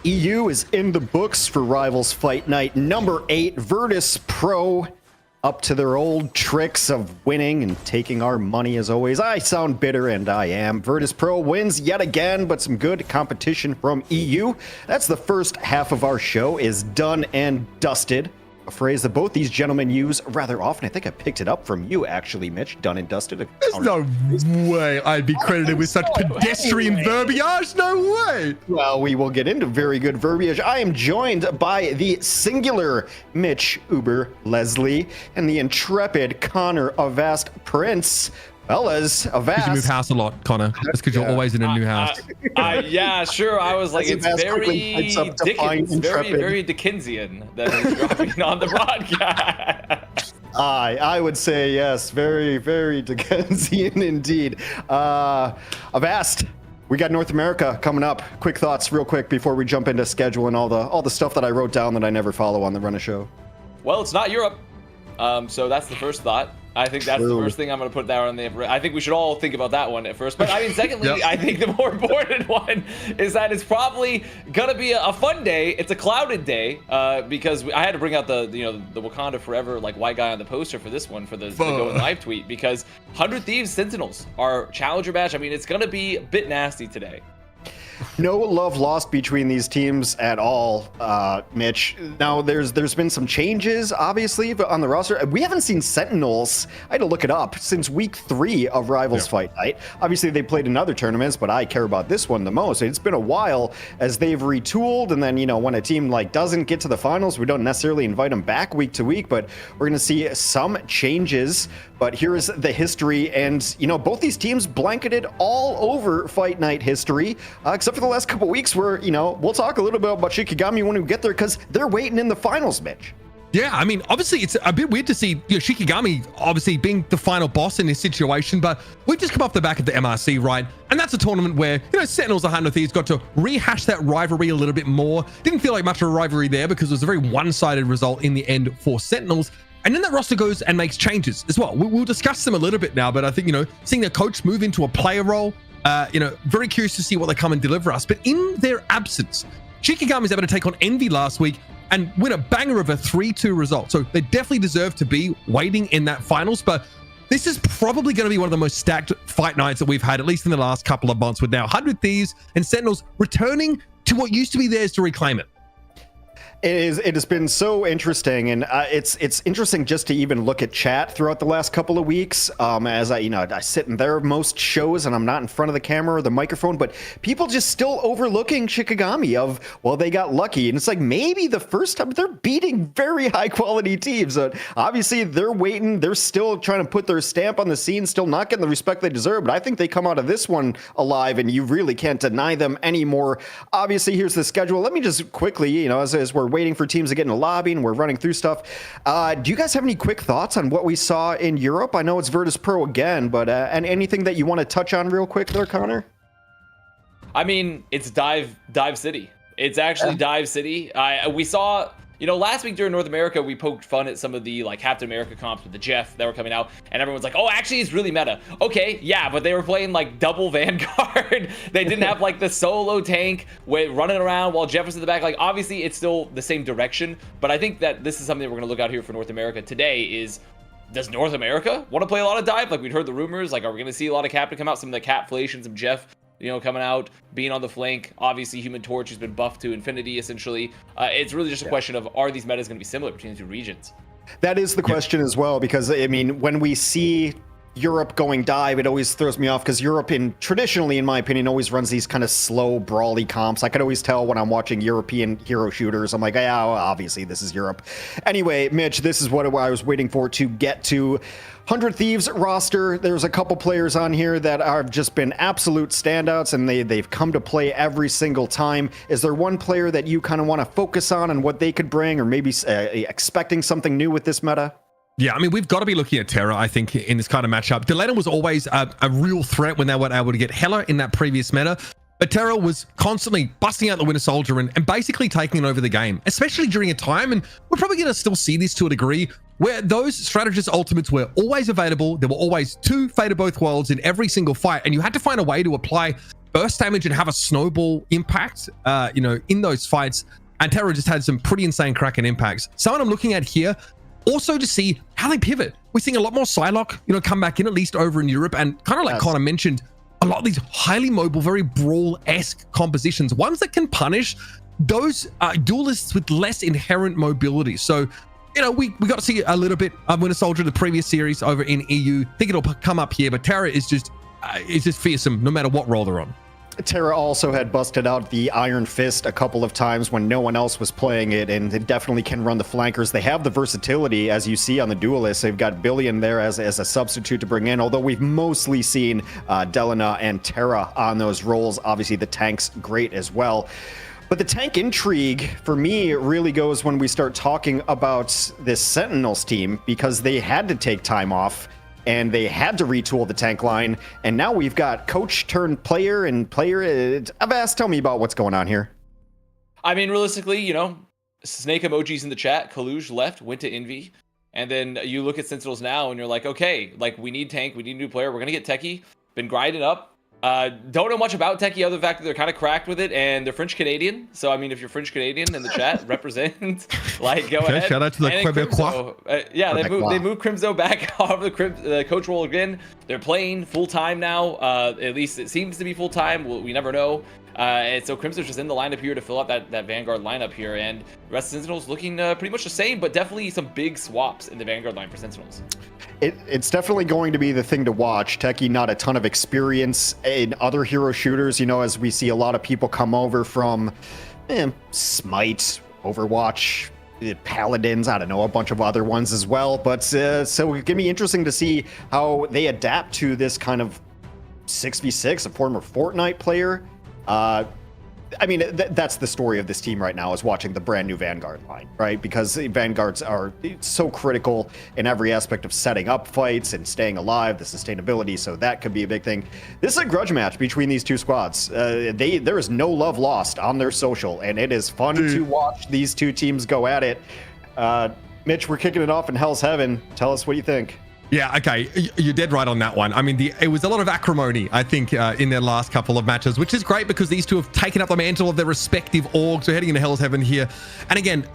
EU is in the books for Rivals Fight Night number 8. Virtus Pro up to their old tricks of winning and taking our money as always. I sound bitter, and I am. Virtus Pro wins yet again, but some good competition from EU. That's the first half of our show is done and dusted. A phrase that both these gentlemen use rather often. I think I picked it up from you, actually, Mitch. Done and dusted. There's no way I'd be credited with such pedestrian verbiage. No way. Well, we will get into very good verbiage. I am joined by the singular Mitch Uber Leslie and the intrepid Connor Avast Prince. Fellas, Avast. Because you move house a lot, Connor. That's because you're always in a new house. Yeah, sure. I was like, it's very Dickens, very Dickensian that is dropping on the broadcast. I would say yes, very, very Dickensian indeed. Avast, we got North America coming up. Quick thoughts, real quick, before we jump into schedule and all the stuff that I wrote down that I never follow on the Run a Show. Well, it's not Europe, so that's the first thought. I think that's the first thing I'm going to put down on the. I think we should all think about that one at first. But I mean, secondly, yep. I think the more important one is that it's probably going to be a fun day. It's a clouded day because I had to bring out the Wakanda Forever like white guy on the poster for this one for the Going Live tweet because 100 Thieves Sentinels are challenger match. I mean, it's going to be a bit nasty today. No love lost between these teams at all, Mitch. Now, there's been some changes, obviously, but on the roster. We haven't seen Sentinels, I had to look it up, since week 3 of Rivals Fight Night. Obviously, they played in other tournaments, but I care about this one the most. It's been a while as they've retooled, and then, when a team doesn't get to the finals, we don't necessarily invite them back week to week, but we're going to see some changes. But here is the history, and, both these teams blanketed all over Fight Night history, except for the last couple weeks where, we'll talk a little bit about Shikigami when we get there because they're waiting in the finals, Mitch. Yeah, I mean, obviously, it's a bit weird to see Shikigami obviously being the final boss in this situation, but we've just come off the back of the MRC, right? And that's a tournament where, Sentinels and 100 Thieves got to rehash that rivalry a little bit more. Didn't feel like much of a rivalry there because it was a very one-sided result in the end for Sentinels. And then that roster goes and makes changes as well. We'll discuss them a little bit now, but I think, seeing their coach move into a player role, very curious to see what they come and deliver us. But in their absence, Shikigami was able to take on Envy last week and win a banger of a 3-2 result. So they definitely deserve to be waiting in that finals. But this is probably going to be one of the most stacked fight nights that we've had, at least in the last couple of months, with now 100 Thieves and Sentinels returning to what used to be theirs to reclaim it. It has been so interesting, and it's interesting just to even look at chat throughout the last couple of weeks. As I sit in there most shows, and I'm not in front of the camera or the microphone, but people just still overlooking Shikigami of, well, they got lucky, and it's like maybe the first time they're beating very high quality teams. Obviously, they're waiting, they're still trying to put their stamp on the scene, still not getting the respect they deserve. But I think they come out of this one alive, and you really can't deny them anymore. Obviously, here's the schedule. Let me just quickly, as we're waiting for teams to get in the lobby and we're running through stuff. Do you guys have any quick thoughts on what we saw in Europe? I know it's Virtus Pro again, but and anything that you want to touch on real quick there, Connor? I mean, it's Dive City. It's actually Dive City. We saw, last week during North America, we poked fun at some of the Captain America comps with the Jeff that were coming out, and everyone's like, oh, actually, it's really meta. Okay, yeah, but they were playing double Vanguard. They didn't have the solo tank running around while Jeff was in the back. Obviously, it's still the same direction, but I think that this is something we're going to look out here for North America today is, does North America want to play a lot of Dive? We'd heard the rumors, are we going to see a lot of Captain come out? Some of the Capflation, some Jeff, coming out, being on the flank. Obviously, Human Torch has been buffed to infinity, essentially. It's really just a question of, are these metas going to be similar between the two regions? That is the question as well, because, when we see Europe going Dive, it always throws me off because Europe, traditionally, in my opinion, always runs these kind of slow, brawly comps. I could always tell when I'm watching European hero shooters. I'm like, yeah, well, obviously, this is Europe. Anyway, Mitch, this is what I was waiting for to get to. 100 Thieves roster, there's a couple players on here that have just been absolute standouts, and they've come to play every single time. Is there one player that you kind of want to focus on and what they could bring, or maybe expecting something new with this meta? Yeah, we've got to be looking at Terra, I think, in this kind of matchup. Delena was always a real threat when they were able to get Hela in that previous meta. But Terra was constantly busting out the Winter Soldier and basically taking over the game, especially during a time, and we're probably going to still see this to a degree, where those strategist ultimates were always available. There were always 2 Fate of Both Worlds in every single fight, and you had to find a way to apply burst damage and have a snowball impact, in those fights. And Terra just had some pretty insane Kraken impacts. Someone I'm looking at here, also to see how they pivot. We're seeing a lot more Psylocke, come back in, at least over in Europe, and kind of like Connor mentioned, a lot of these highly mobile, very brawl-esque compositions, ones that can punish those duelists with less inherent mobility. So, we got to see a little bit of Winter Soldier the previous series over in EU. I think it'll come up here, but Terra is just fearsome no matter what role they're on. Terra also had busted out the Iron Fist a couple of times when no one else was playing it, and it definitely can run the flankers. They have the versatility, as you see on the duelists. They've got Billion there as a substitute to bring in, although we've mostly seen Delana and Terra on those roles. Obviously, the tank's great as well. But the tank intrigue, for me, really goes when we start talking about this Sentinels team, because they had to take time off and they had to retool the tank line. And now we've got coach turned player and player. Avast, tell me about what's going on here. I mean, realistically, snake emojis in the chat. Kaluj left, went to Envy. And then you look at Sentinels now and you're like, okay, like we need tank, we need a new player. We're going to get Techie. Been grinding up. Don't know much about Techie other than the fact that they're kind of cracked with it, and they're French Canadian. So I mean, if you're French Canadian in the chat, represent. Like, go ahead. Shout out to the Quebecois. Yeah, they moved Crimzo back off the coach role again. They're playing full time now. At least it seems to be full time. We never know. And so Crimson's just in the lineup here to fill out that Vanguard lineup here, and the rest of Sentinels looking pretty much the same, but definitely some big swaps in the Vanguard line for Sentinels. It's definitely going to be the thing to watch. Techie, not a ton of experience in other hero shooters, as we see a lot of people come over from Smite, Overwatch, Paladins, I don't know, a bunch of other ones as well. But so it's going to be interesting to see how they adapt to this kind of 6v6, a former Fortnite player. I mean, that's the story of this team right now, is watching the brand new Vanguard line, right? Because Vanguards are so critical in every aspect of setting up fights and staying alive, the sustainability, so that could be a big thing. This is a grudge match between these two squads. There is no love lost on their social, and it is fun to watch these two teams go at it. Mitch, we're kicking it off in Hell's Heaven. Tell us what you think. Yeah, okay, you're dead right on that one. I mean, it was a lot of acrimony, I think, in their last couple of matches, which is great because these two have taken up the mantle of their respective orgs. We're heading into Hell's Heaven here. And again,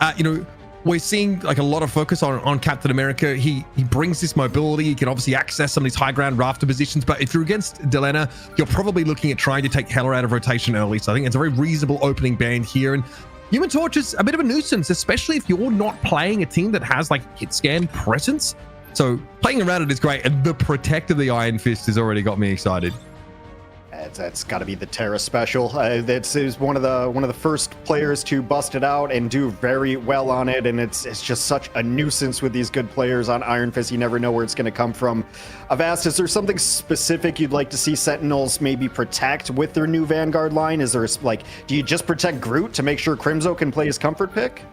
we're seeing like a lot of focus on Captain America. He brings this mobility. He can obviously access some of these high ground rafter positions. But if you're against Delena, you're probably looking at trying to take Hela out of rotation early. So I think it's a very reasonable opening band here. And Human Torch is a bit of a nuisance, especially if you're not playing a team that has like hit scan presence. So playing around it is great, and the Protect of the Iron Fist has already got me excited. That's got to be the Terra special. That's one of the first players to bust it out and do very well on it, and it's just such a nuisance with these good players on Iron Fist. You never know where it's going to come from. Avast, is there something specific you'd like to see Sentinels maybe protect with their new Vanguard line? Is there do you just protect Groot to make sure Crimzo can play his comfort pick?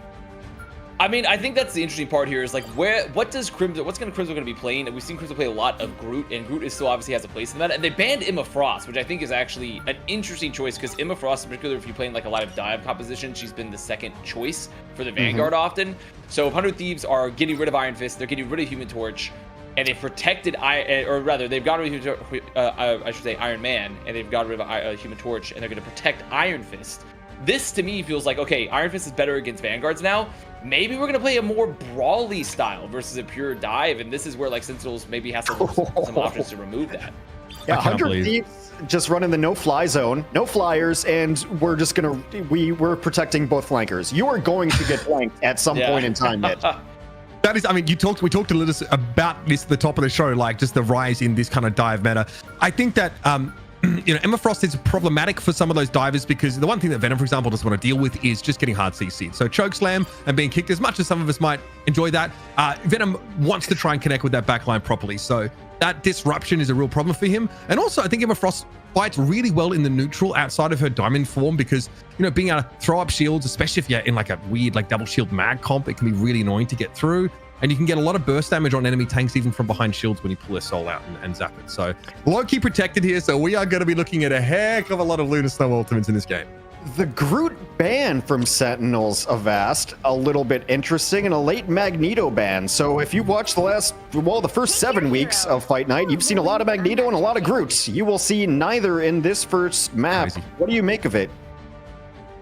I mean, I think that's the interesting part here is like what's Crimzo going to be playing? And we've seen Crimzo play a lot of Groot, and Groot still obviously has a place in that. And they banned Emma Frost, which I think is actually an interesting choice, because Emma Frost, in particular, if you're playing like a lot of dive composition, she's been the second choice for the Vanguard often. So if 100 Thieves are getting rid of Iron Fist, they're getting rid of Human Torch, and they've protected they've got rid of Iron Man, and they've got rid of Human Torch, and they're going to protect Iron Fist. This to me feels like, okay, Iron Fist is better against Vanguards now. Maybe we're going to play a more brawly style versus a pure dive, and this is where like Sentinels maybe has to look some options to remove that. Yeah, 100 Thieves just running the no-fly zone, no flyers, and we're protecting both flankers. You are going to get flanked at some point in time, Mitch. That is, I mean, we talked a little about this at the top of the show, like just the rise in this kind of dive meta. I think that Emma Frost is problematic for some of those divers, because the one thing that Venom, for example, doesn't want to deal with is just getting hard CC'd. So choke slam and being kicked, as much as some of us might enjoy that, Venom wants to try and connect with that backline properly. So that disruption is a real problem for him. And also, I think Emma Frost fights really well in the neutral outside of her diamond form, because being able to throw up shields, especially if you're in like a weird like double shield mag comp, it can be really annoying to get through. And you can get a lot of burst damage on enemy tanks even from behind shields when you pull their soul out and zap it. So low-key protected here, so we are going to be looking at a heck of a lot of Lunar Snow ultimates in this game. The Groot ban from Sentinels, Avast, a little bit interesting, and a late Magneto ban. So if you watch the first 7 weeks of Fight Night, you've seen a lot of Magneto and a lot of Groot. You will see neither in this first map. Crazy. What do you make of it?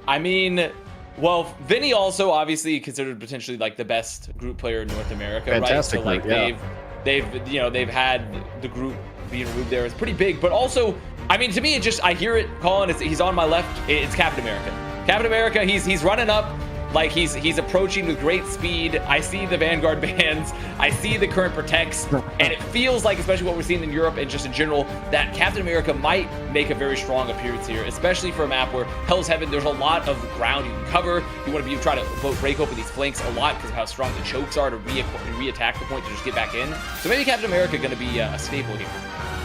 I mean, Well, Vinny also obviously considered potentially like the best group player in North America, Fantastic right? So like group, they've had the group being removed there. It's pretty big, but also, I mean, to me, I hear it, Colin. He's on my left. It's Captain America. Captain America. He's running up. Like he's approaching with great speed. I see the Vanguard bands. I see the current protects, and it feels like, especially what we're seeing in Europe and just in general, that Captain America might make a very strong appearance here, especially for a map where Hell's Heaven, there's a lot of ground you can cover. You want to try to break open these flanks a lot because of how strong the chokes are to re-attack the point to just get back in. So maybe Captain America going to be a staple here.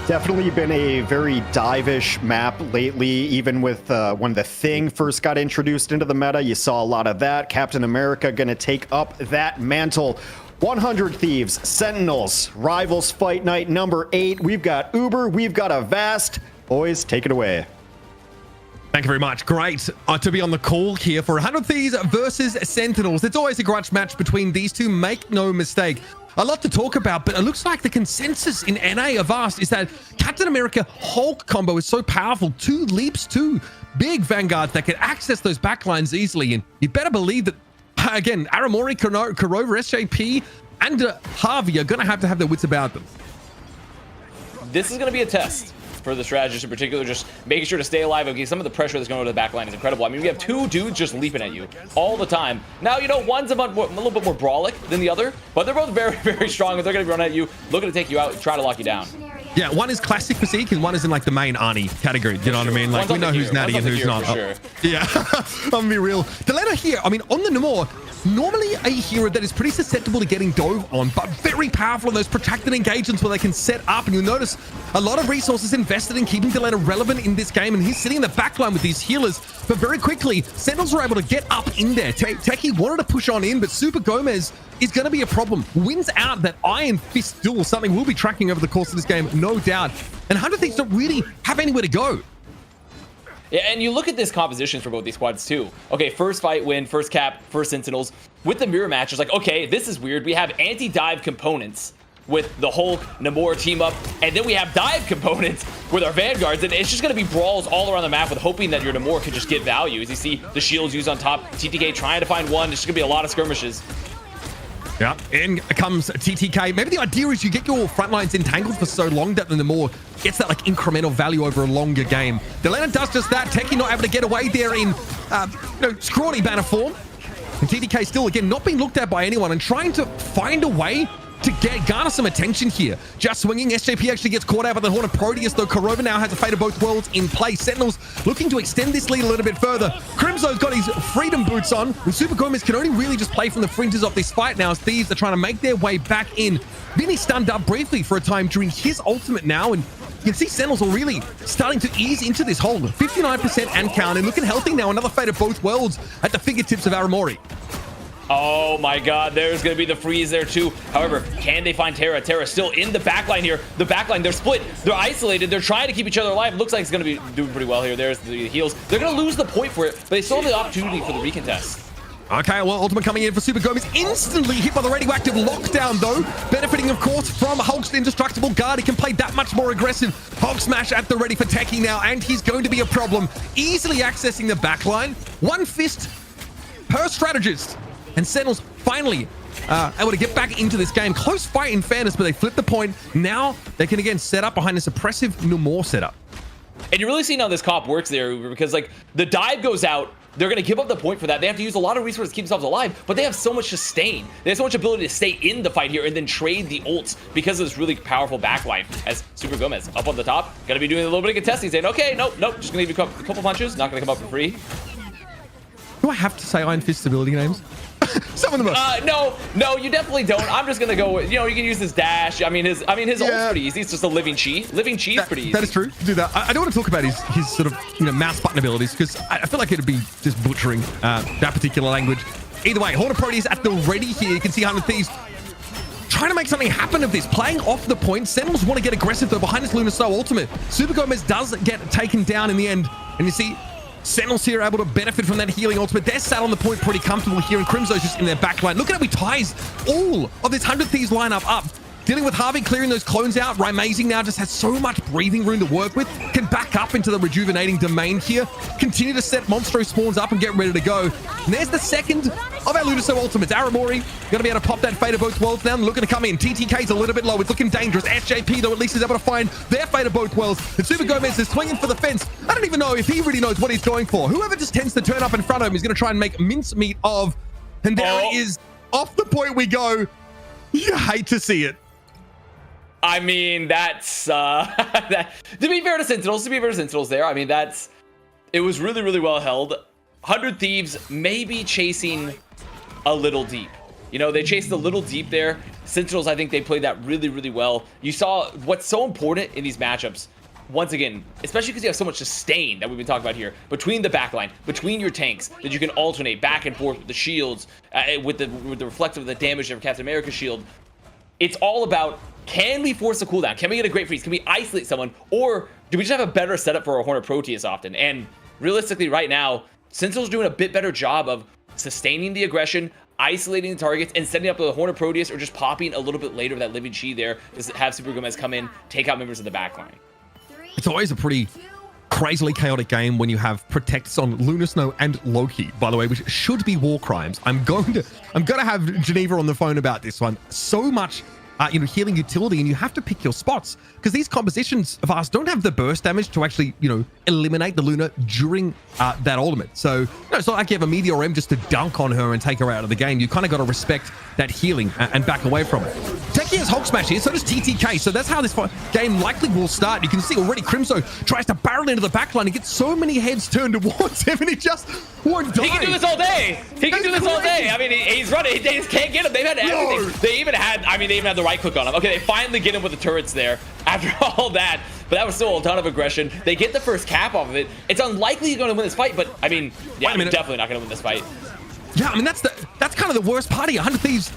Definitely been a very dive-ish map lately, even with when the Thing first got introduced into the meta. You saw a lot of that. Captain America going to take up that mantle. 100 Thieves, Sentinels, Rivals Fight Night number 8. We've got Uber, we've got Avast. Boys, take it away. Thank you very much. Great to be on the call here for 100 Thieves versus Sentinels. It's always a grudge match between these two, make no mistake. A lot to talk about, but it looks like the consensus in NA Avast is that Captain America Hulk combo is so powerful. 2 leaps, 2 big vanguards that can access those backlines easily. And you better believe that, again, Aramori, Kurova, SJP, and Harvey are going to have their wits about them. This is going to be a test for the strategist in particular, just making sure to stay alive. Okay, some of the pressure that's going over the back line is incredible. I mean, we have 2 dudes just leaping at you all the time. Now, you know, one's a little bit more brawlic than the other, but they're both very, very strong. If they're going to be running at you, looking to take you out, try to lock you down. Yeah, one is classic physique and one is in like the main Arnie category. You know what I mean? Like, we know who's natty and who's not. Sure. Yeah, I'm gonna be real. The letter here, I mean, on the Namor, normally a hero that is pretty susceptible to getting dove on, but very powerful in those protracted engagements where they can set up. And you'll notice a lot of resources invested in keeping Delena relevant in this game. And he's sitting in the backline with these healers. But very quickly, Sentinels were able to get up in there. Techie wanted to push on in, but Super Gomez is going to be a problem. Wins out that Iron Fist duel, something we'll be tracking over the course of this game, no doubt. And 100 Thieves don't really have anywhere to go. Yeah, and you look at this composition for both these squads too. Okay, first fight win, first cap, first Sentinels. With the mirror match, it's like, okay, this is weird. We have anti-dive components with the Hulk, Namor team up, and then we have dive components with our Vanguards, and it's just going to be brawls all around the map with hoping that your Namor can just get value. As you see the shields used on top, TTK trying to find one. There's going to be a lot of skirmishes. Yeah, in comes TTK. Maybe the idea is you get your front lines entangled for so long that the Namor gets that like incremental value over a longer game. Delena does just that. Techie not able to get away there in scrawny banner form. And TTK still, again, not being looked at by anyone and trying to find a way to garner some attention here. Just swinging. SJP actually gets caught out by the Horn of Proteus, though Kurova now has a Fate of Both Worlds in play. Sentinels looking to extend this lead a little bit further. Crimzo's got his freedom boots on, and Super Gomez can only really just play from the fringes of this fight now as Thieves are trying to make their way back in. Vinny stunned up briefly for a time during his ultimate now, and you can see Sentinels are really starting to ease into this hold. 59% and counting, looking healthy now. Another Fate of Both Worlds at the fingertips of Aramori. Oh my god, there's going to be the freeze there too. However, can they find Terra? Terra's still in the backline here. The backline, they're split. They're isolated. They're trying to keep each other alive. Looks like it's going to be doing pretty well here. There's the heals. They're going to lose the point for it, but they still have the opportunity for the recontest. Okay, well, ultimate coming in for Super Gomez. Instantly hit by the radioactive lockdown, though. Benefiting, of course, from Hulk's indestructible guard. He can play that much more aggressive. Hulk smash at the ready for Techie now, and he's going to be a problem. Easily accessing the backline. One fist per strategist. And Sentinels finally able to get back into this game. Close fight in fairness, but they flip the point. Now they can again set up behind this oppressive Namor setup. And you're really seeing how this comp works there, because like the dive goes out, they're going to give up the point for that. They have to use a lot of resources to keep themselves alive, but they have so much sustain. They have so much ability to stay in the fight here and then trade the ults because of this really powerful backline. As Super Gomez up on the top, going to be doing a little bit of contesting, saying, okay, nope, just going to leave you a couple punches, not going to come up for free. Do I have to say Iron Fist's ability names? Some of them are. No, you definitely don't. I'm just gonna go with, you can use his dash. I mean his ult's pretty easy. It's just a living chi. Living chi is pretty easy. That is true. Do that. I don't want to talk about his sort of mouse button abilities because I feel like it'd be just butchering that particular language. Either way, Horn of Proteus at the ready here. You can see 100 Thieves trying to make something happen of this, playing off the point. Sentinels want to get aggressive though behind this Lunar Soul ultimate. Super Gomez does get taken down in the end, and you see Sentinels here able to benefit from that healing ultimate. They're sat on the point pretty comfortable here, and Crimzo's just in their backline. Look at how he ties all of this 100 Thieves lineup up. dealing with Harvey, clearing those clones out. Amazing now just has so much breathing room to work with. Can back up into the rejuvenating domain here. Continue to set Monstro spawns up and get ready to go. And there's the second of our Lunaso ultimates. Aramori gonna be able to pop that Fate of Both Worlds now. Looking to come in. TTK's a little bit low. It's looking dangerous. SJP though at least is able to find their Fate of Both Worlds. And Super Gomez is swinging for the fence. I don't even know if he really knows what he's going for. Whoever just tends to turn up in front of him is gonna try and make mincemeat of. And there it is. Off the point we go. You hate to see it. I mean, that's to be fair to Sentinels there. I mean, it was really, really well held. 100 Thieves maybe chasing a little deep. You know, they chased a little deep there. Sentinels, I think they played that really, really well. You saw what's so important in these matchups. Once again, especially because you have so much sustain that we've been talking about here, between the backline, between your tanks, that you can alternate back and forth with the shields, with the reflective of the damage of Captain America's shield. It's all about, can we force a cooldown? Can we get a great freeze? Can we isolate someone? Or do we just have a better setup for a Hornet Proteus often? And realistically, right now, Sentinel's doing a bit better job of sustaining the aggression, isolating the targets, and setting up the Hornet Proteus, or just popping a little bit later with that Living Chi there to have Super Gomez come in, take out members of the backline. It's always a pretty crazily chaotic game when you have protects on Luna Snow and Loki, by the way, which should be war crimes. I'm gonna have Geneva on the phone about this one. So much healing utility, and you have to pick your spots because these compositions of ours don't have the burst damage to actually, eliminate the Luna during that ultimate. So, it's not like you have a Meteor M just to dunk on her and take her out of the game. You kind of got to respect that healing and back away from it. Techie has Hulk Smash here, so does TTK. So that's how this game likely will start. You can see already Crimso tries to barrel into the backline and gets so many heads turned towards him, and he just won't die. He can do this all day. All day. I mean, he's running. They just can't get him. They've had everything. No. They even had the right click on him. Okay, they finally get him with the turrets there after all that. But that was still a ton of aggression. They get the first cap off of it. It's unlikely you're going to win this fight, but I mean, yeah, you're definitely not going to win this fight. Yeah, I mean, that's kind of the worst part here. 100 Thieves,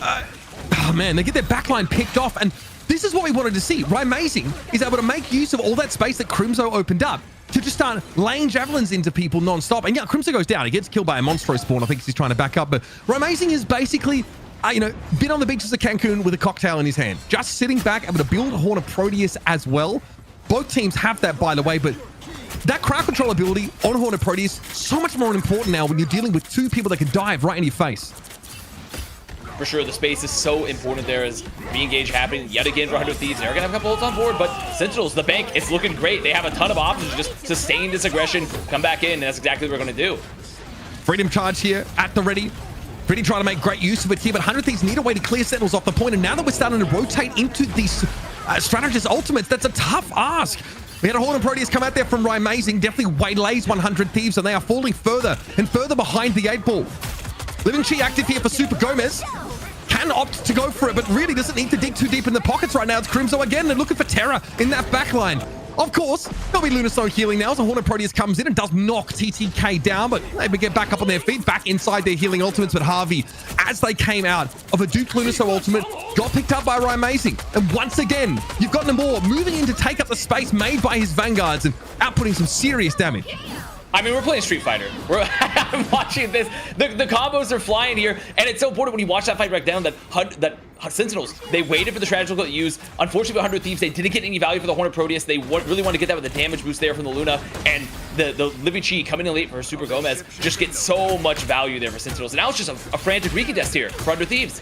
oh man, they get their backline picked off, and this is what we wanted to see. Amazing is able to make use of all that space that Crimso opened up to just start laying javelins into people non-stop. And yeah, Crimso goes down. He gets killed by a Monstro spawn. I think he's trying to back up, but Amazing is basically been on the beaches of Cancun with a cocktail in his hand, just sitting back, able to build a Hornet Proteus as well. Both teams have that, by the way, but that crowd control ability on Hornet Proteus, so much more important now when you're dealing with two people that can dive right in your face. For sure, the space is so important there as re-engage happening yet again for 100 Thieves. They're going to have a couple ults on board, but Sentinels, the bank, it's looking great. They have a ton of options to just sustain this aggression, come back in, and that's exactly what we're going to do. Freedom charge here at the ready. Pretty trying to make great use of it here, but 100 Thieves need a way to clear Sentinels off the point, and now that we're starting to rotate into these strategist ultimates, that's a tough ask. We had a Hornet Proteus come out there from Amazing, definitely waylays 100 Thieves, and they are falling further and further behind the 8-ball. Living Chi active here for Super Gomez. Can opt to go for it, but really doesn't need to dig too deep in the pockets right now. It's Crimso again, and looking for terror in that backline. Of course, there'll be Lunaso healing now as the Hornet Proteus comes in and does knock TTK down, but maybe get back up on their feet, back inside their healing ultimates. But Harvey, as they came out of a Duke Lunaso ultimate, got picked up by Amazing. And once again, you've got Namor moving in to take up the space made by his Vanguards and outputting some serious damage. I mean, we're playing Street Fighter. I'm watching this. The combos are flying here, and it's so important when you watch that fight break down that Sentinels, they waited for the strategical use. Unfortunately, 100 Thieves, they didn't get any value for the Hornet Proteus. They really want to get that with the damage boost there from the Luna, and the Living Chi coming in late for Super Gomez just gets so much value there for Sentinels. And now it's just a frantic recontest here for 100 Thieves.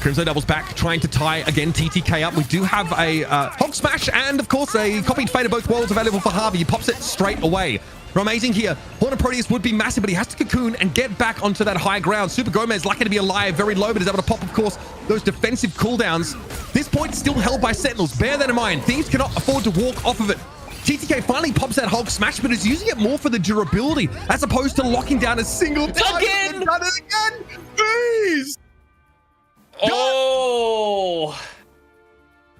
Crimso doubles back, trying to tie again TTK up. We do have a Hulk Smash and, of course, a copied Fate of Both Worlds available for Harvey. He pops it straight away. Amazing here. Hornet Proteus would be massive, but he has to cocoon and get back onto that high ground. Super Gomez, lucky to be alive, very low, but is able to pop, of course, those defensive cooldowns. This point still held by Sentinels. Bear that in mind. Thieves cannot afford to walk off of it. TTK finally pops that Hulk Smash, but is using it more for the durability as opposed to locking down a single time. Again! Done it again! Please! Oh!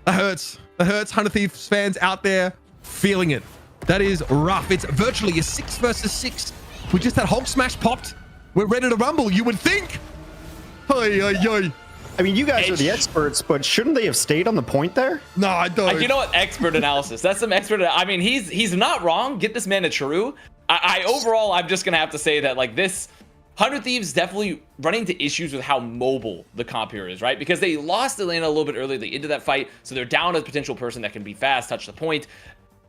That hurts. That hurts. 100 Thieves fans out there feeling it. That is rough. It's virtually a 6 versus 6. We just had Hulk Smash popped. We're ready to rumble, you would think. Oy, oy, oy. I mean, you guys are the experts, but shouldn't they have stayed on the point there? No, I don't. You know what? Expert analysis. That's some expert. I mean, he's not wrong. Get this man a true. Overall, I'm just gonna have to say that like this. 100 Thieves definitely running into issues with how mobile the comp here is, right? Because they lost Atlanta a little bit early into that fight, so they're down a potential person that can be fast, touch the point.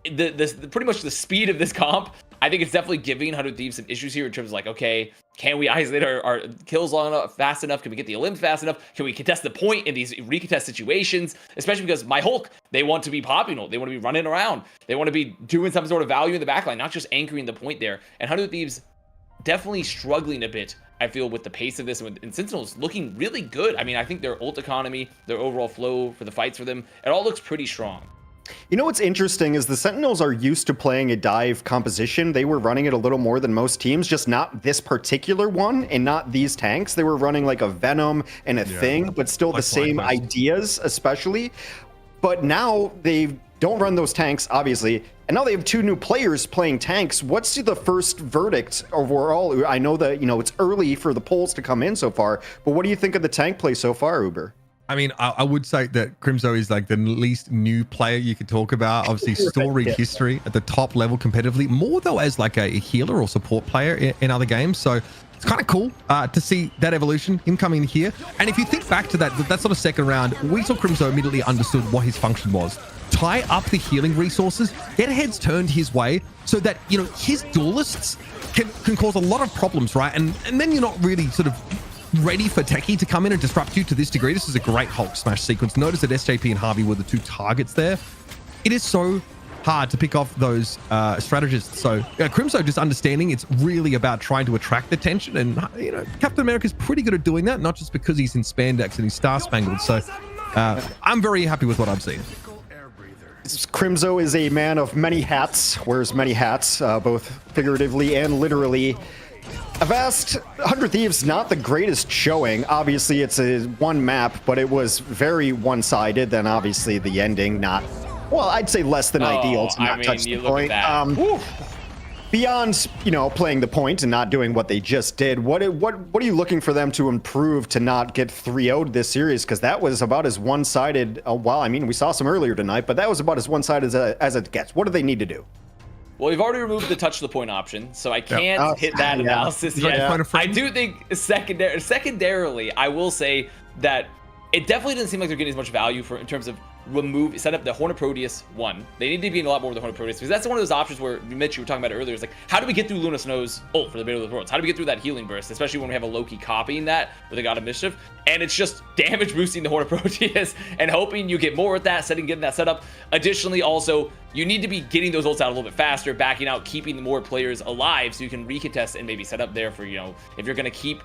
Pretty much the speed of this comp, I think it's definitely giving 100 Thieves some issues here in terms of like, okay, can we isolate our kills long enough, fast enough? Can we get the Olymp fast enough? Can we contest the point in these recontest situations? Especially because my Hulk, they want to be popping ult. They want to be running around. They want to be doing some sort of value in the backline, not just anchoring the point there. And 100 Thieves definitely struggling a bit, I feel, with the pace of this, and Sentinels looking really good. I mean, I think their ult economy, their overall flow for the fights for them, it all looks pretty strong. You know what's interesting is the Sentinels are used to playing a dive composition. They were running it a little more than most teams, just not this particular one and not these tanks. They were running like a Venom and a Thing, but still the same ideas, especially. But now they don't run those tanks, obviously. And now they have 2 new players playing tanks. What's the first verdict overall? I know that, it's early for the polls to come in so far, but what do you think of the tank play so far, Uber? I mean, I would say that Crimzo is like the least new player you could talk about. Obviously, storied history at the top level competitively, more though as like a healer or support player in other games. So it's kind of cool to see that evolution, him coming in here. And if you think back to that sort of second round, we saw Crimzo immediately understood what his function was. Tie up the healing resources, get heads turned his way so that, his duelists can cause a lot of problems, right? And then you're not really sort of ready for Techie to come in and disrupt you to this degree. This is a great Hulk smash sequence. Notice that SJP and Harvey were the 2 targets there. It is so hard to pick off those strategists. So Crimzo just understanding it's really about trying to attract attention, and Captain America's pretty good at doing that, not just because he's in spandex and he's star spangled. So I'm very happy with what I've seen. Crimzo is a man of many hats, wears many hats, both figuratively and literally. Avast 100 Thieves, not the greatest showing. Obviously, it's a one map, but it was very one-sided. Then obviously the ending, well, I'd say less than ideal to not touch the point. Beyond, playing the point and not doing what they just did, what are you looking for them to improve to not get 3-0'd this series? Because that was about as one-sided. Well, I mean, we saw some earlier tonight, but that was about as one-sided as it gets. What do they need to do? Well, we've already removed the touch the point option, so I can't hit that analysis yet. I do think secondarily, I will say that it definitely doesn't seem like they're getting as much value in terms of set up the Horn of Proteus 1. They need to be in a lot more with the Horn of Proteus, because that's one of those options where, Mitch, you were talking about it earlier. It's like, how do we get through Luna Snow's ult for the Battle of the Worlds? How do we get through that healing burst, especially when we have a Loki copying that with a God of Mischief? And it's just damage boosting the Horn of Proteus and hoping you get more with that, getting that set up. Additionally, also, you need to be getting those ults out a little bit faster, backing out, keeping more players alive so you can recontest and maybe set up there for, if you're going to keep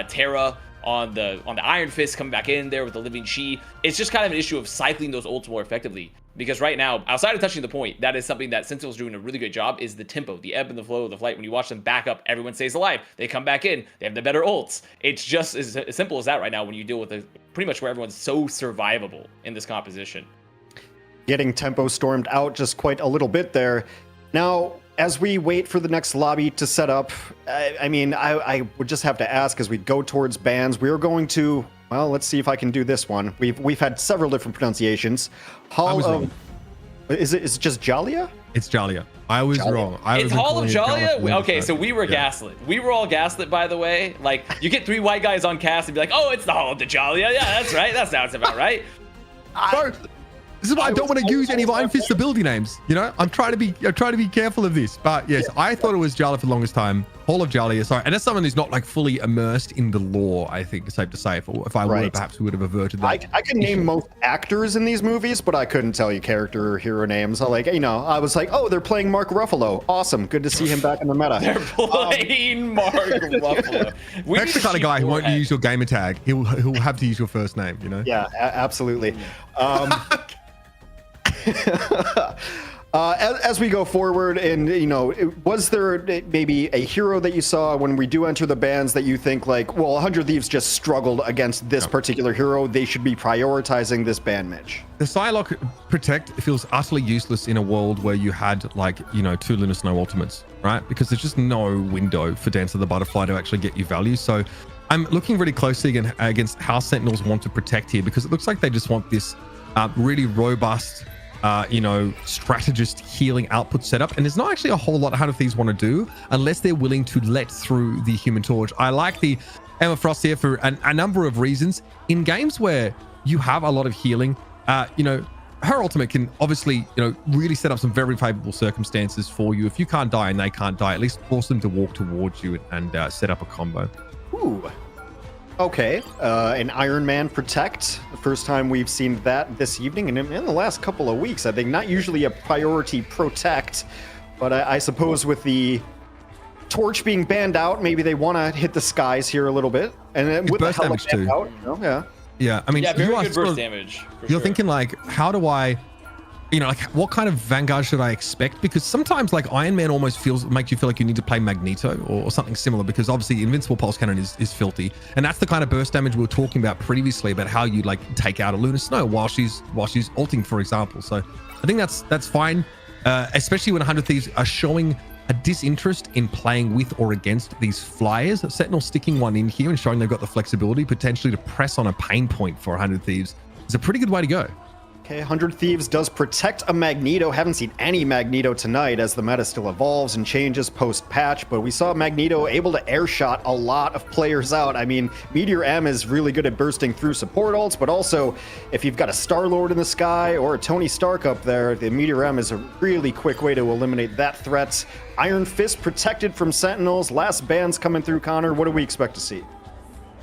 Terra on the Iron Fist coming back in there with the Living Chi. It's just kind of an issue of cycling those ults more effectively, because right now, outside of touching the point, that is something that Sentinel's doing a really good job, is the tempo, the ebb and the flow of the flight. When you watch them back up, everyone stays alive, they come back in, they have the better ults. It's just as simple as that right now when you deal with pretty much where everyone's so survivable in this composition. Getting tempo stormed out just quite a little bit there. Now, as we wait for the next lobby to set up, I would just have to ask, as we go towards bans, we are going to, well, let's see if I can do this one. We've had several different pronunciations. Is it just Jalia? It's Jalia. I was wrong. It's Hall of Jalia? Okay, so we were gaslit. We were all gaslit, by the way. Like, you get 3 white guys on cast and be like, oh, it's the Hall of the Jalia. Yeah, that's right. That sounds about right. This is why I don't want to use any of Iron Fist's ability names. I'm trying to be careful of this. But yes, I thought it was Jalia for the longest time. Hall of Jalia, sorry. And as someone who's not like fully immersed in the lore, I think it's safe to say, if I were, perhaps we would have averted that. I can name most actors in these movies, but I couldn't tell you character or hero names. I was like, oh, they're playing Mark Ruffalo. Awesome. Good to see him back in the meta. They're playing Mark Ruffalo. That's the kind of guy who won't use your gamer tag. He'll have to use your first name, Yeah, absolutely. As we go forward, and was there maybe a hero that you saw when we do enter the bans that you think like, well, 100 Thieves just struggled against this particular hero, they should be prioritizing this ban, Mitch? The Psylocke Protect feels utterly useless in a world where you had 2 Lunar Snow ultimates, right? Because there's just no window for Dance of the Butterfly to actually get you value. So I'm looking really closely against how Sentinels want to protect here, because it looks like they just want this really robust strategist healing output setup, and there's not actually a whole lot Hand of Thieves want to do unless they're willing to let through the Human Torch. I like the Emma Frost here for a number of reasons. In games where you have a lot of healing, her ultimate can obviously, really set up some very favorable circumstances for you. If you can't die and they can't die, at least force them to walk towards you and set up a combo. Ooh. Okay, an Iron Man Protect. The first time we've seen that this evening, and in the last couple of weeks, I think. Not usually a priority Protect, but I suppose with the Torch being banned out, maybe they want to hit the skies here a little bit. And then with burst the damage too. Out, yeah. Yeah, I mean, yeah, very good burst damage. You're thinking like, how do I, what kind of Vanguard should I expect? Because sometimes like Iron Man almost makes you feel like you need to play Magneto or something similar, because obviously Invincible Pulse Cannon is filthy, and that's the kind of burst damage we were talking about previously about how you like take out a Luna Snow while she's ulting, for example. So I think that's fine, especially when 100 Thieves are showing a disinterest in playing with or against these flyers. Sentinel sticking one in here and showing they've got the flexibility potentially to press on a pain point for 100 Thieves is a pretty good way to go. Okay, 100 Thieves does protect a Magneto. Haven't seen any Magneto tonight as the meta still evolves and changes post-patch, but we saw Magneto able to airshot a lot of players out. I mean, Meteor M is really good at bursting through support ults, but also if you've got a Star-Lord in the sky or a Tony Stark up there, the Meteor M is a really quick way to eliminate that threat. Iron Fist protected from Sentinels. Last ban's coming through, Connor. What do we expect to see?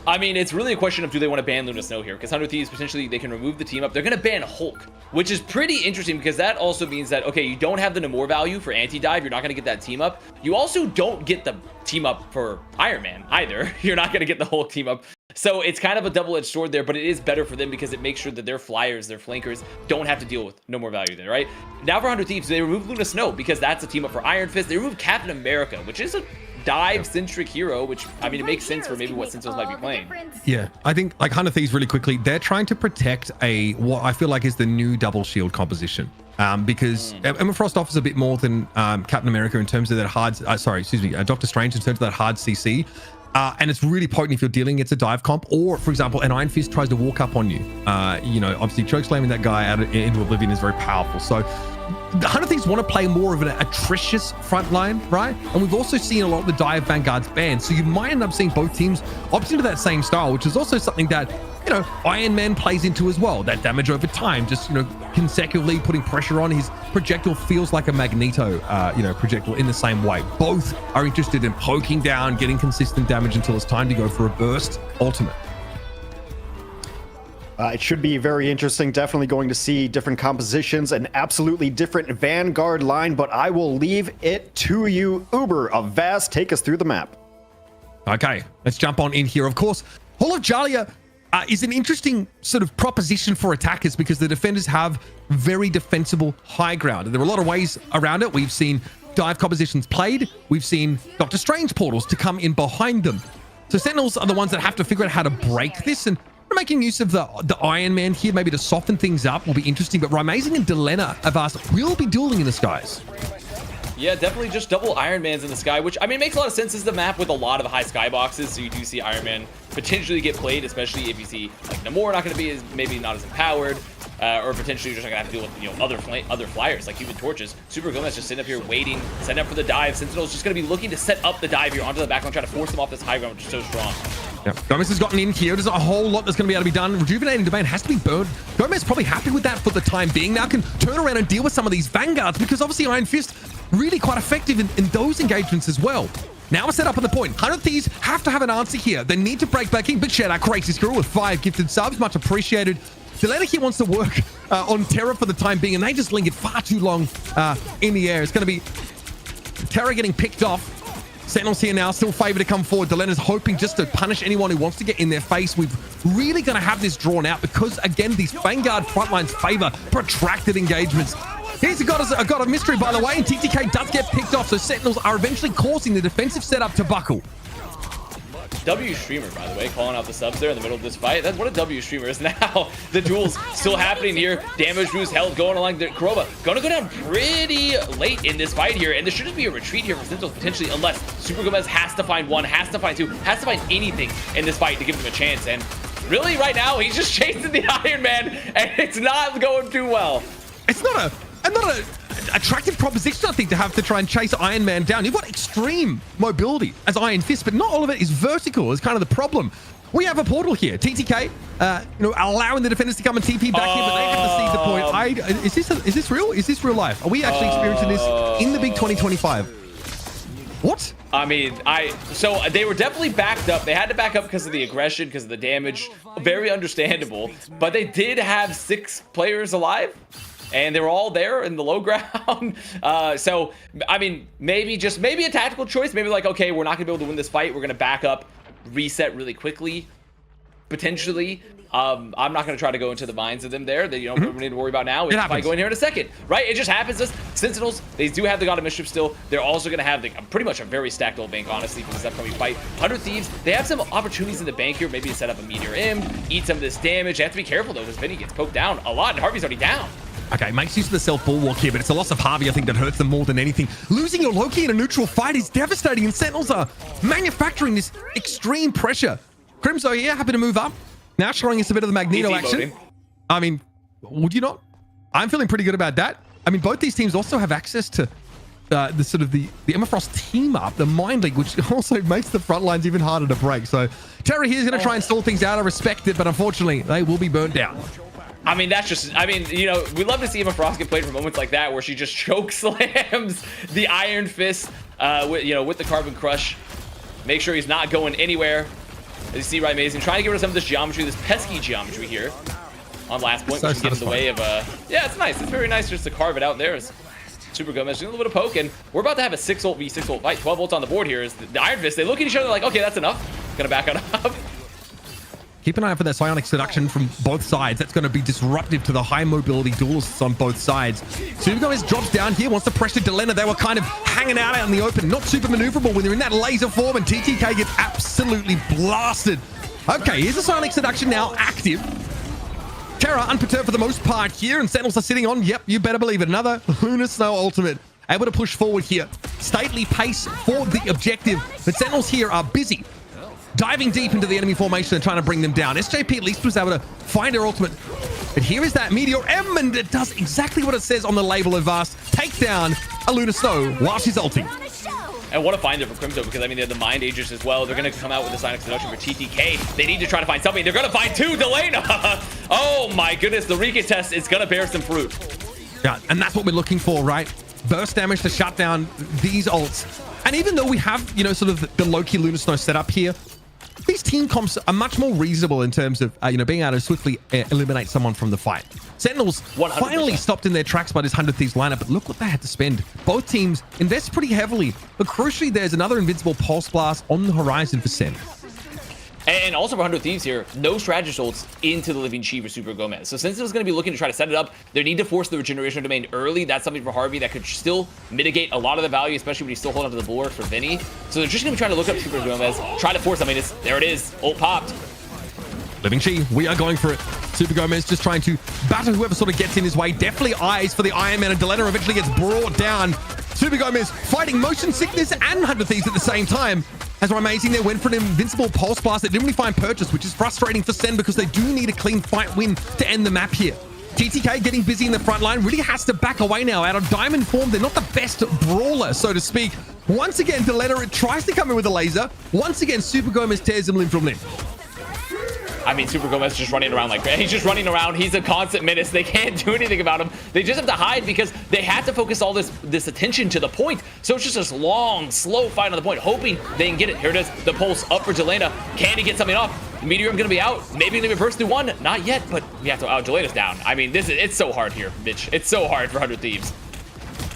I mean, it's really a question of do they want to ban Luna Snow here? Because 100 Thieves, potentially, they can remove the team up. They're going to ban Hulk, which is pretty interesting because that also means that, okay, you don't have the Namor value for anti-dive. You're not going to get that team up. You also don't get the team up for Iron Man either. You're not going to get the Hulk team up. So it's kind of a double-edged sword there, but it is better for them because it makes sure that their flyers, their flankers, don't have to deal with no more value there, right? Now for 100 Thieves, they remove Luna Snow because that's a team up for Iron Fist. They remove Captain America, which is a dive-centric hero, which, I mean, it makes sense for maybe what Sentinels might be playing. Yeah, I think, like, 100 Thieves really quickly, they're trying to protect what I feel like is the new double shield composition. Because Emma Frost offers a bit more than Captain America in terms of that hard, Doctor Strange in terms of that hard CC. And it's really potent if you're dealing against a dive comp, or, for example, an Iron Fist tries to walk up on you. Obviously, choke slamming that guy out into oblivion is very powerful. So the 100 Thieves want to play more of an atrocious front line, right? And we've also seen a lot of the dive Vanguards banned. So you might end up seeing both teams opt into that same style, which is also something that, Iron Man plays into as well. That damage over time, just, consecutively putting pressure on. His projectile feels like a Magneto, projectile in the same way. Both are interested in poking down, getting consistent damage until it's time to go for a burst ultimate. It should be very interesting. Definitely going to see different compositions, an absolutely different Vanguard line, but I will leave it to you. Uber of Vaz, take us through the map. Okay, let's jump on in here. Of course, Hall of Jalia is an interesting sort of proposition for attackers because the defenders have very defensible high ground. And there are a lot of ways around it. We've seen dive compositions played. We've seen Doctor Strange portals to come in behind them. So Sentinels are the ones that have to figure out how to break this, and making use of the Iron Man here, maybe to soften things up, will be interesting. But Raimazing and Delena of us will be dueling in the skies. Yeah, definitely just double Iron Mans in the sky, which, I mean, makes a lot of sense. This is the map with a lot of high skyboxes, so you do see Iron Man potentially get played, especially if you see like Namor not going to be maybe not as empowered, or potentially you're just not going to have to deal with other flyers like Human Torches. Super Gomez just sitting up here waiting, setting up for the dive. Sentinel's just going to be looking to set up the dive here onto the backline, trying to force them off this high ground, which is so strong. Yeah, Gomez has gotten in here. There's a whole lot that's going to be able to be done. Rejuvenating Domain has to be burned. Gomez probably happy with that for the time being. Now can turn around and deal with some of these Vanguards, because obviously Iron Fist really quite effective in those engagements as well. Now we're set up on the point. 100 Thieves have to have an answer here. They need to break back in. Big shout out Crazy Squirrel with 5 gifted subs. Much appreciated. Delena here wants to work on Terra for the time being, and they just lingered far too long in the air. It's going to be Terra getting picked off. Sentinels here now, still favor to come forward. Delena's hoping just to punish anyone who wants to get in their face. We've really going to have this drawn out because, again, these Vanguard frontlines favor protracted engagements. Here's a god of mystery, by the way, and TTK does get picked off, so Sentinels are eventually causing the defensive setup to buckle. W Streamer, by the way, calling out the subs there in the middle of this fight. That's what a W Streamer is now. The duel's still happening here. Damage boost held going along there. Kuroba gonna go down pretty late in this fight here, and there should just be a retreat here for Sentinels potentially, unless Super Gomez has to find one, has to find two, has to find anything in this fight to give him a chance. And really, right now, he's just chasing the Iron Man, and it's not going too well. It's not a attractive proposition, I think, to have to try and chase Iron Man down. You've got extreme mobility as Iron Fist, but not all of it is vertical, is kind of the problem. We have a portal here. TTK, allowing the defenders to come and TP back here, but they have to see the point. Is this real? Is this real life? Are we actually experiencing this in the big 2025? What? I mean, so they were definitely backed up. They had to back up because of the aggression, because of the damage. Very understandable. But they did have 6 players alive, and they were all there in the low ground. So, I mean, maybe a tactical choice. Maybe like, okay, we're not going to be able to win this fight. We're going to back up, reset really quickly, potentially. I'm not going to try to go into the minds of them there. That, you know, what we need to worry about now is if I go in here in a second, right? It just happens. This Sentinels, they do have the God of Mischief still. They're also going to have pretty much a very stacked old bank, honestly, for this upcoming fight. 100 Thieves, they have some opportunities in the bank here, maybe to set up a Meteor M, eat some of this damage. They have to be careful, though, because Vinny gets poked down a lot, and Harvey's already down. Okay, makes use of the self-bulwark here, but it's a loss of Harvey, I think, that hurts them more than anything. Losing your Loki in a neutral fight is devastating, and Sentinels are manufacturing this extreme pressure. Crimso here, happy to move up. Now showing us a bit of the Magneto action. I mean, would you not? I'm feeling pretty good about that. I mean, both these teams also have access to the sort of the Emma Frost team up, the Mind League, which also makes the front lines even harder to break. So Terra here is going to try and stall things out. I respect it, but unfortunately, they will be burnt down. I mean, that's just, I mean, you know, we love to see Emma Frost get played for moments like that where she just choke slams the Iron Fist, with the Carbon Crush. Make sure he's not going anywhere. As you see, right, Amazing, trying to get rid of some of this geometry, this pesky geometry here on last point, which gets in the way of, yeah, it's nice. It's very nice just to carve it out there. As Super Gomez doing a little bit of poke, and we're about to have a 6 ult v 6 ult fight. 12 ults on the board here. Is the Iron Fist, they look at each other like, okay, that's enough. Gonna back it up. Keep an eye out for that psionic seduction from both sides. That's going to be disruptive to the high mobility duelists on both sides. Super Gomez drops down here, wants to pressure Delena. They were kind of hanging out in the open, not super maneuverable when they're in that laser form, and TTK gets absolutely blasted. Okay, here's the psionic seduction now active. Terra unperturbed for the most part here, and Sentinels are sitting on, yep, you better believe it, another Lunar Snow ultimate. Able to push forward here. Stately pace for the objective, but Sentinels here are busy diving deep into the enemy formation and trying to bring them down. SJP at least was able to find her ultimate. But here is that Meteor M, and it does exactly what it says on the label of Vast. Take down a Lunar Snow while she's ulting. And what a find there for Crimson, because I mean, they're the Mind Agers as well. They're going to come out with the Sonic Seduction for TTK. They need to try to find something. They're going to find 2, Delena. Oh my goodness, the Rika test is going to bear some fruit. Yeah, and that's what we're looking for, right? Burst damage to shut down these ults. And even though we have, sort of the Loki Lunar Snow setup here, these team comps are much more reasonable in terms of, being able to swiftly eliminate someone from the fight. Sentinels 100%. Finally stopped in their tracks by this 100 Thieves lineup, but look what they had to spend. Both teams invest pretty heavily, but crucially, there's another invincible Pulse Blast on the horizon for Sen. And also for 100 Thieves here, no strategist ults into the Living Chi for Super Gomez. So since it's going to be looking to try to set it up, they need to force the regeneration domain early. That's something for Harvey that could still mitigate a lot of the value, especially when he's still holding on to the bulwark for Vinny. So they're just going to be trying to look up Super Gomez, try to force. I mean, there it is. Ult popped. Living Chi, we are going for it. Super Gomez just trying to batter whoever sort of gets in his way. Definitely eyes for the Iron Man, and Delena eventually gets brought down. Super Gomez fighting motion sickness and 100 Thieves at the same time. As we're amazing, they went for an invincible Pulse Blast that didn't really find purchase, which is frustrating for Sen because they do need a clean fight win to end the map here. TTK getting busy in the front line, really has to back away now. Out of Diamond form, they're not the best brawler, so to speak. Once again, Delena tries to come in with a laser. Once again, Super Gomez tears him limb from limb. I mean, Super Gomez just running around like he's just running around. He's a constant menace. They can't do anything about him. They just have to hide because they have to focus all this attention to the point. So it's just this long, slow fight on the point, hoping they can get it. Here it is, the pulse up for Delena. Can he get something off? Meteor gonna be out. Maybe they reverse through one. Not yet, but we have to. Oh, Delena's down. I mean, it's so hard here, bitch. It's so hard for 100 Thieves.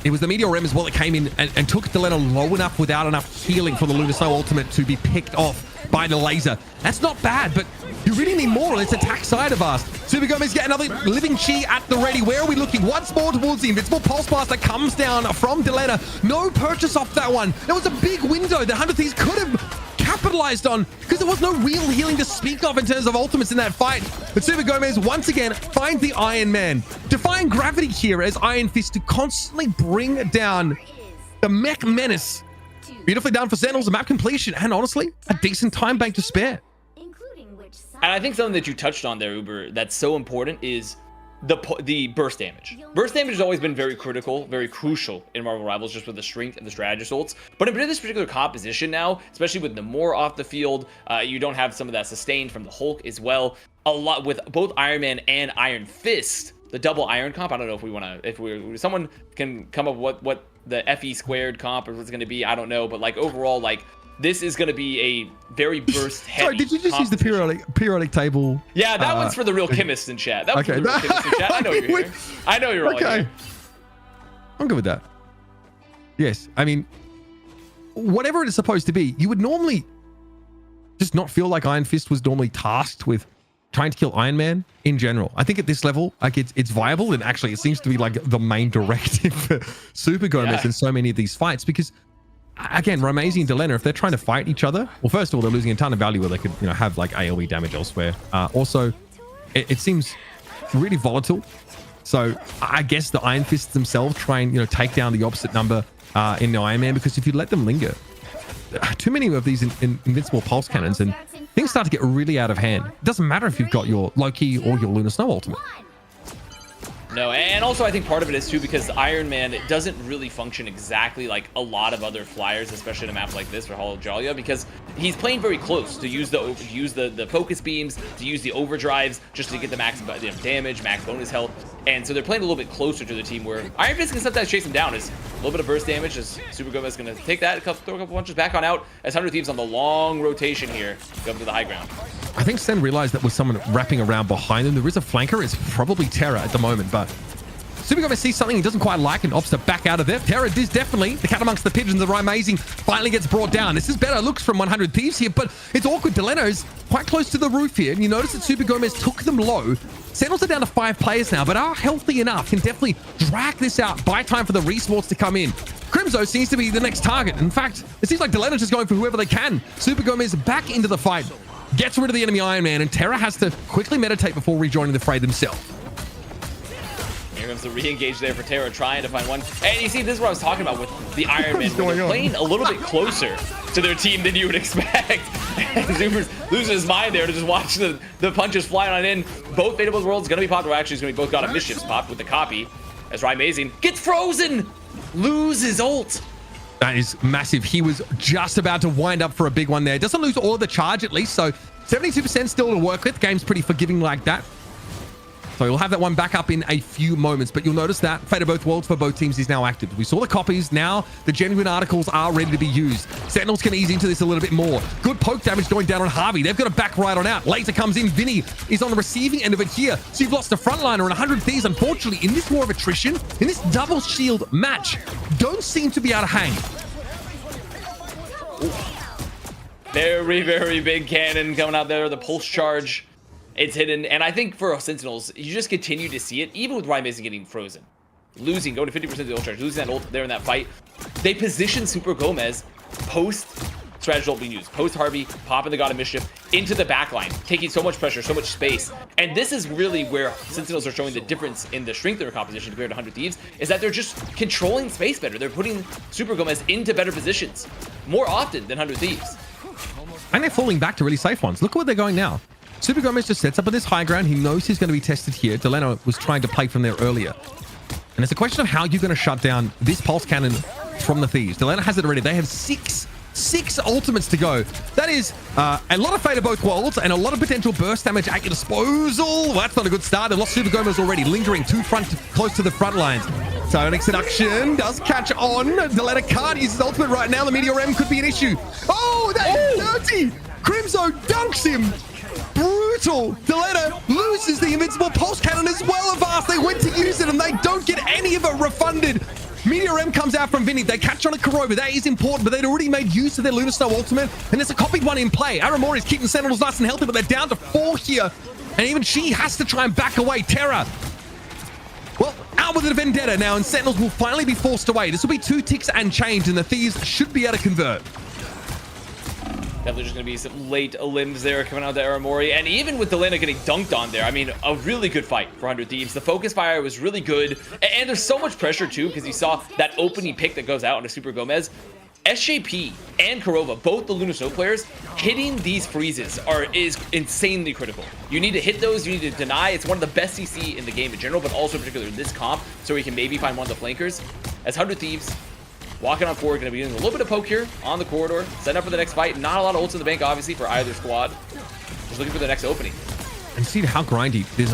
It was the Meteor M as well that came in and took Delena low enough without enough healing for the Lunar Snow ultimate to be picked off by the laser. That's not bad, but you really need more on its attack side of us. Super Gomez get another Living Chi at the ready. Where are we looking? Once more towards the invincible Pulse Blast that comes down from Delena. No purchase off that one. There was a big window that 100 Thieves could have capitalized on because there was no real healing to speak of in terms of ultimates in that fight. But Super Gomez once again finds the Iron Man, defying gravity here as Iron Fist to constantly bring down the mech menace. Beautifully done for Sentinels, a map completion, and honestly, a decent time bank to spare. And I think something that you touched on there, Uber, that's so important is the burst damage. Burst damage has always been very critical, very crucial in Marvel Rivals, just with the strength and the strategist ults. But in this particular composition now, especially with Namor off the field, you don't have some of that sustained from the Hulk as well. A lot with both Iron Man and Iron Fist, the double Iron comp. I don't know if we want to, if someone can come up with what the FE squared comp is going to be. I don't know, but like overall, like this is going to be a very burst heavy. Sorry, did you just use the periodic table? Yeah, that one's for the real chemists in chat. That one's for the real chemists in chat. I know you're here. I know you're all here. I'm good with that. Yes, I mean, whatever it is supposed to be, you would normally just not feel like Iron Fist was normally tasked with trying to kill Iron Man in general. I think at this level, like it's viable, and actually it seems to be like the main directive for Super Gomez in so many of these fights, because again, Ramezi and Delena, if they're trying to fight each other, well, first of all, they're losing a ton of value where they could, you know, have like AoE damage elsewhere. Also, it seems really volatile. So I guess the Iron Fists themselves try and, you know, take down the opposite number in the Iron Man, because if you let them linger, too many of these invincible pulse cannons and things start to get really out of hand. It doesn't matter if you've got your Loki or your Lunar Snow ultimate. No, and also I think part of it is too because Iron Man doesn't really function exactly like a lot of other flyers, especially in a map like this for Hall of Jalia, because he's playing very close to use the focus beams, to use the overdrives just to get the max damage, max bonus health, and so they're playing a little bit closer to the team where Iron Fist can sometimes chase him down. Is a little bit of burst damage as Super Gomez is going to take that, throw a couple punches back on out as 100 Thieves on the long rotation here go up to the high ground. I think Sen realized that with someone wrapping around behind them, there is a flanker. It's probably Terra at the moment, but Super Gomez sees something he doesn't quite like and opts to back out of there. Terra is definitely the cat amongst the pigeons. The Amazing finally gets brought down. This is better looks from 100 Thieves here, but it's awkward. Deleno's quite close to the roof here, and you notice that Super Gomez took them low. Sentinels are down to 5 players now, but are healthy enough, can definitely drag this out, buy time for the resports to come in. Crimzo seems to be the next target. In fact, it seems like Deleno's just going for whoever they can. Super Gomez back into the fight, gets rid of the enemy Iron Man, and Terra has to quickly meditate before rejoining the fray themselves. Here comes the re-engage there for Terra, trying to find one. And you see, this is what I was talking about with the Iron Man. They're playing a little bit closer to their team than you would expect. Zoomer's losing his mind there to just watch the punches flying on in. Both Fate of Both Worlds going to be popped. Actually, it's going to be both got a Mischiefs popped with the copy. As Amazing gets frozen, loses ult. That is massive. He was just about to wind up for a big one there. Doesn't lose all of the charge at least, so 72% still to work with. Game's pretty forgiving like that. So you'll have that one back up in a few moments, but you'll notice that Fate of Both Worlds for both teams is now active. We saw the copies. Now the genuine articles are ready to be used. Sentinels can ease into this a little bit more. Good poke damage going down on Harvey. They've got to back right on out. Laser comes in. Vinny is on the receiving end of it here. So you've lost a frontliner and 100 Thieves, unfortunately, in this war of attrition, in this double shield match, don't seem to be able to hang. Very, very big cannon coming out there. The pulse charge. It's hidden, and I think for Sentinels, you just continue to see it, even with Ryan Mason getting frozen. Losing, going to 50% of the ult charge, losing that ult there in that fight. They position Super Gomez post strategy ult being used, post Harvey, popping the God of Mischief into the backline, taking so much pressure, so much space. And this is really where Sentinels are showing the difference in the strength of their composition compared to 100 Thieves, is that they're just controlling space better. They're putting Super Gomez into better positions more often than 100 Thieves. And they're falling back to really safe ones. Look at where they're going now. Super Gomez just sets up on this high ground. He knows he's going to be tested here. Deleno was trying to play from there earlier. And it's a question of how you're going to shut down this pulse cannon from the Thieves. Deleno has it already. They have six ultimates to go. That is a lot of Fate of Both Worlds and a lot of potential burst damage at your disposal. Well, that's not a good start. They've lost Super Gomez already, lingering close to the front lines. Sonic Seduction does catch on. Deleno can't use his ultimate right now. The Meteor M could be an issue. Oh, that is dirty. Crimzo dunks him. Brutal. Delena loses the invincible pulse cannon as well. Avast, they went to use it and they don't get any of it refunded. Meteor M comes out from Vinny. They catch on a Kurova. That is important, but they'd already made use of their Lunar Snow ultimate, and there's a copied one in play. Aramori is keeping Sentinels nice and healthy, but they're down to 4 here, and even she has to try and back away. Terra, well, out with a vendetta now, and Sentinels will finally be forced away. This will be 2 ticks and change, and the Thieves should be able to convert. Definitely just going to be some late limbs there coming out to Aramori. And even with Delena getting dunked on there, I mean, a really good fight for 100 Thieves. The focus fire was really good. And there's so much pressure, too, because you saw that opening pick that goes out onto Super Gomez. SJP and Kurova, both the Luna Snow players, hitting these freezes is insanely critical. You need to hit those, you need to deny. It's one of the best CC in the game in general, but also particularly in this comp, so we can maybe find one of the flankers. As 100 Thieves walking on forward, going to be doing a little bit of poke here on the corridor, setting up for the next fight. Not a lot of ults in the bank, obviously, for either squad. Just looking for the next opening. And see how grindy this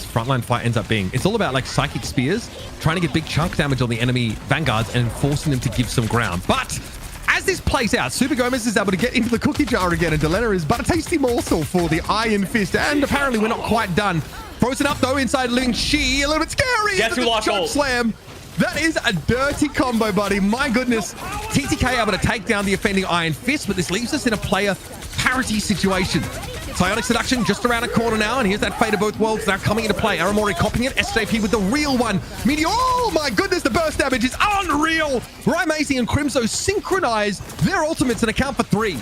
frontline fight ends up being. It's all about like psychic spears, trying to get big chunk damage on the enemy vanguards and forcing them to give some ground. But as this plays out, Super Gomez is able to get into the cookie jar again, and Delena is but a tasty morsel for the Iron Fist. And apparently we're not quite done. Frozen up though inside Ling Chi, a little bit scary. Guess who lost ult? Slam. That is a dirty combo, buddy. My goodness. TTK able to take down the offending Iron Fist, but this leaves us in a player parity situation. Psionic Seduction just around a corner now, and here's that Fate of Both Worlds now coming into play. Aramori copying it, SJP with the real one. Meteor, oh my goodness, the burst damage is unreal. Rymazing and Crimzo synchronize their ultimates and account for 3.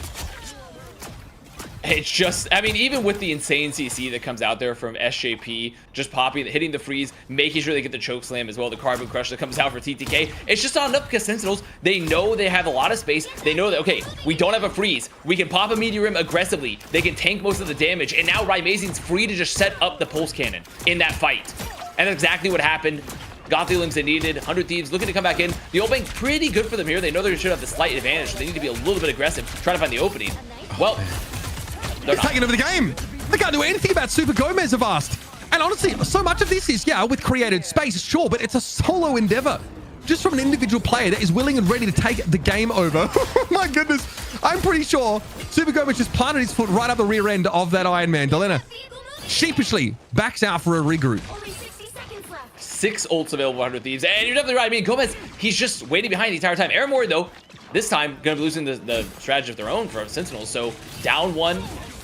It's just, I mean, even with the insane CC that comes out there from SJP, just popping, hitting the freeze, making sure they get the choke slam as well, the carbon crush that comes out for TTK, it's just not enough because Sentinels, they know they have a lot of space. They know that, okay, we don't have a freeze. We can pop a Meteor Rim aggressively. They can tank most of the damage. And now Rymazing's free to just set up the pulse cannon in that fight. And that's exactly what happened. Got the limbs they needed. 100 Thieves looking to come back in. The ult bank pretty good for them here. They know they should have the slight advantage, so they need to be a little bit aggressive, trying to find the opening. Well, they're taking over the game. They can't do anything about Super Gomez of Ast. And honestly, so much of this is, yeah, with created space, sure, but it's a solo endeavor. Just from an individual player that is willing and ready to take the game over. My goodness. I'm pretty sure Super Gomez just planted his foot right up the rear end of that Iron Man. Delena sheepishly backs out for a regroup. 6 ults available for 100 Thieves. And you're definitely right. I mean, Gomez, he's just waiting behind the entire time. Aramori, though, this time going to be losing the strategy of their own for Sentinels. So down 1.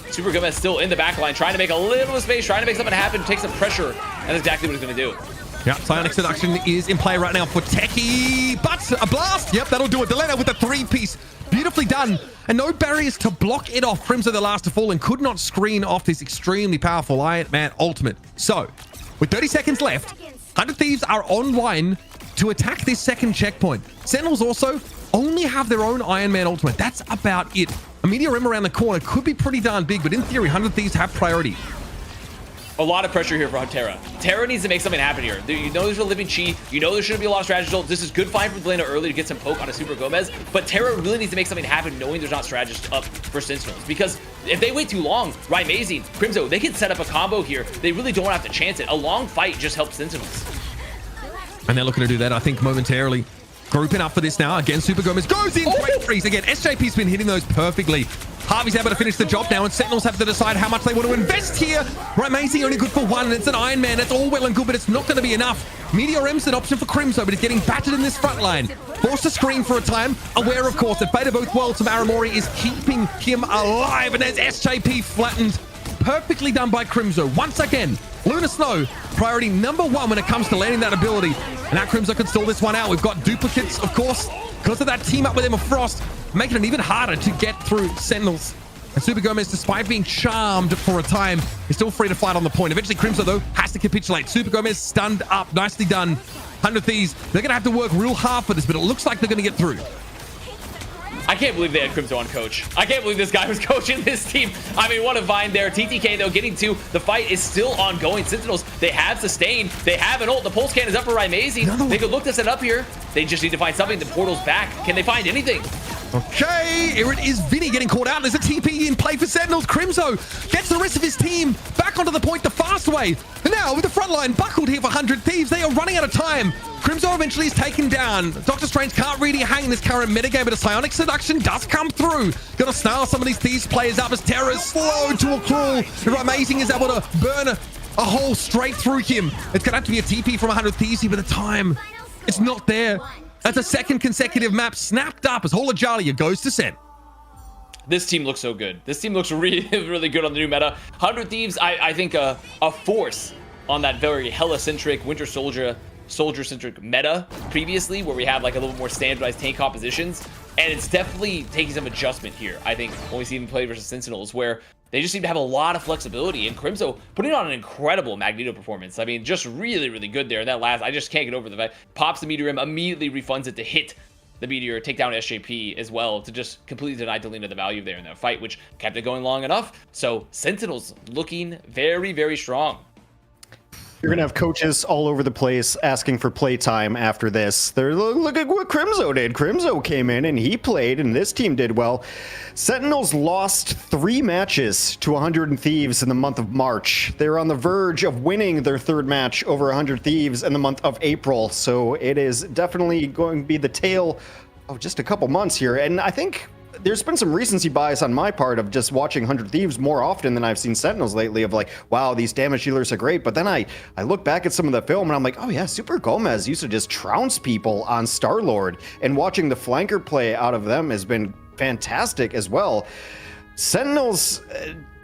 Super Gomez still in the back line, trying to make a little space, trying to make something happen, take some pressure. And that's exactly what he's going to do. Yeah, Psionic Seduction is in play right now for Techie, but a blast. Yep, that'll do it. Delena with a 3-piece. Beautifully done. And no barriers to block it off. Crimzo the last to fall and could not screen off this extremely powerful Iron Man ultimate. So, with 30 seconds left, 100 Thieves are online to attack this second checkpoint. Sentinels also only have their own Iron Man ultimate. That's about it. A Meteor Rim around the corner could be pretty darn big, but in theory, 100 Thieves have priority. A lot of pressure here for Terra. Terra needs to make something happen here. You know there's a living Chi. You know there shouldn't be a lot of strategy ults. This is good find from Delena early to get some poke on a Super Gomez, but Terra really needs to make something happen knowing there's not strategists up for Sentinels. Because if they wait too long, Rymazing, Crimzo, they can set up a combo here. They really don't have to chance it. A long fight just helps Sentinels. And they're looking to do that, I think, momentarily. Grouping up for this now. Again, Super Gomez goes in. Great freeze. Again, SJP's been hitting those perfectly. Harvey's able to finish the job now, and Sentinels have to decide how much they want to invest here. Rymazing only good for 1, and it's an Iron Man. It's all well and good, but it's not going to be enough. Meteor Rim's an option for Crimzo, but he's getting battered in this front line. Forced to screen for a time. Aware, of course, that Fate of Both Worlds from Aramori is keeping him alive, and there's SJP flattened. Perfectly done by Crimzo. Once again, Luna Snow, priority number 1 when it comes to landing that ability. And now Crimzo can stall this one out. We've got duplicates, of course, because of that team up with Emma Frost, making it even harder to get through Sentinels. And Super Gomez, despite being charmed for a time, is still free to fight on the point. Eventually, Crimzo, though, has to capitulate. Super Gomez stunned up. Nicely done. 100 Thieves, they're going to have to work real hard for this, but it looks like they're going to get through. I can't believe they had Crimzo on coach. I can't believe this guy was coaching this team. I mean, what a find there. TTK, though, getting to the fight is still ongoing. Sentinels, they have sustained. They have an ult. The pulse cannon is up for Rymazing. They could look to set up here. They just need to find something. The portal's back. Can they find anything? Okay, here it is. Vinny getting caught out. There's a TP in play for Sentinels. Crimzo gets the rest of his team back onto the point the fast way. And now with the front line buckled here for 100 Thieves, they are running out of time. Crimzo eventually is taken down. Doctor Strange can't really hang in this current metagame, but a Psionic Seduction does come through. Gonna snarl some of these Thieves players up as Terra's slowed to a crawl. Rymazing is able to burn a hole straight through him. It's gonna have to be a TP from 100 Thieves here, but the time, it's not there. That's a second consecutive map snapped up as Hola Jalia goes to Sen. This team looks so good. This team looks really, really good on the new meta. 100 Thieves, I think a force on that very Hela-centric, Winter Soldier-centric meta previously, where we have like a little more standardized tank compositions. And it's definitely taking some adjustment here, I think, when we see them play versus Sentinels, where they just seem to have a lot of flexibility. And Crimzo putting on an incredible Magneto performance. I mean, just really, really good there. And that last, I just can't get over the fact. Pops the Meteor Rim, immediately refunds it to hit the Meteor take down SJP as well to just completely deny Delina the value there in that fight, which kept it going long enough. So Sentinels looking very, very strong. You're going to have coaches all over the place asking for playtime after this. They're, look at what Crimzo did. Crimzo came in and he played, and this team did well. Sentinels lost 3 matches to 100 Thieves in the month of March. They're on the verge of winning their 3rd match over 100 Thieves in the month of April. So it is definitely going to be the tale of just a couple months here. And I think there's been some recency bias on my part of just watching 100 Thieves more often than I've seen Sentinels lately, of like, wow, these damage dealers are great. But then I look back at some of the film and I'm like, oh yeah, Super Gomez used to just trounce people on Star-Lord, and watching the flanker play out of them has been fantastic as well. Sentinels,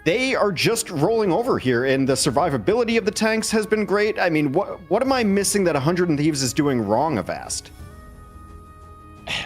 they are just rolling over here, and the survivability of the tanks has been great. I mean, what am I missing that 100 Thieves is doing wrong, Avast?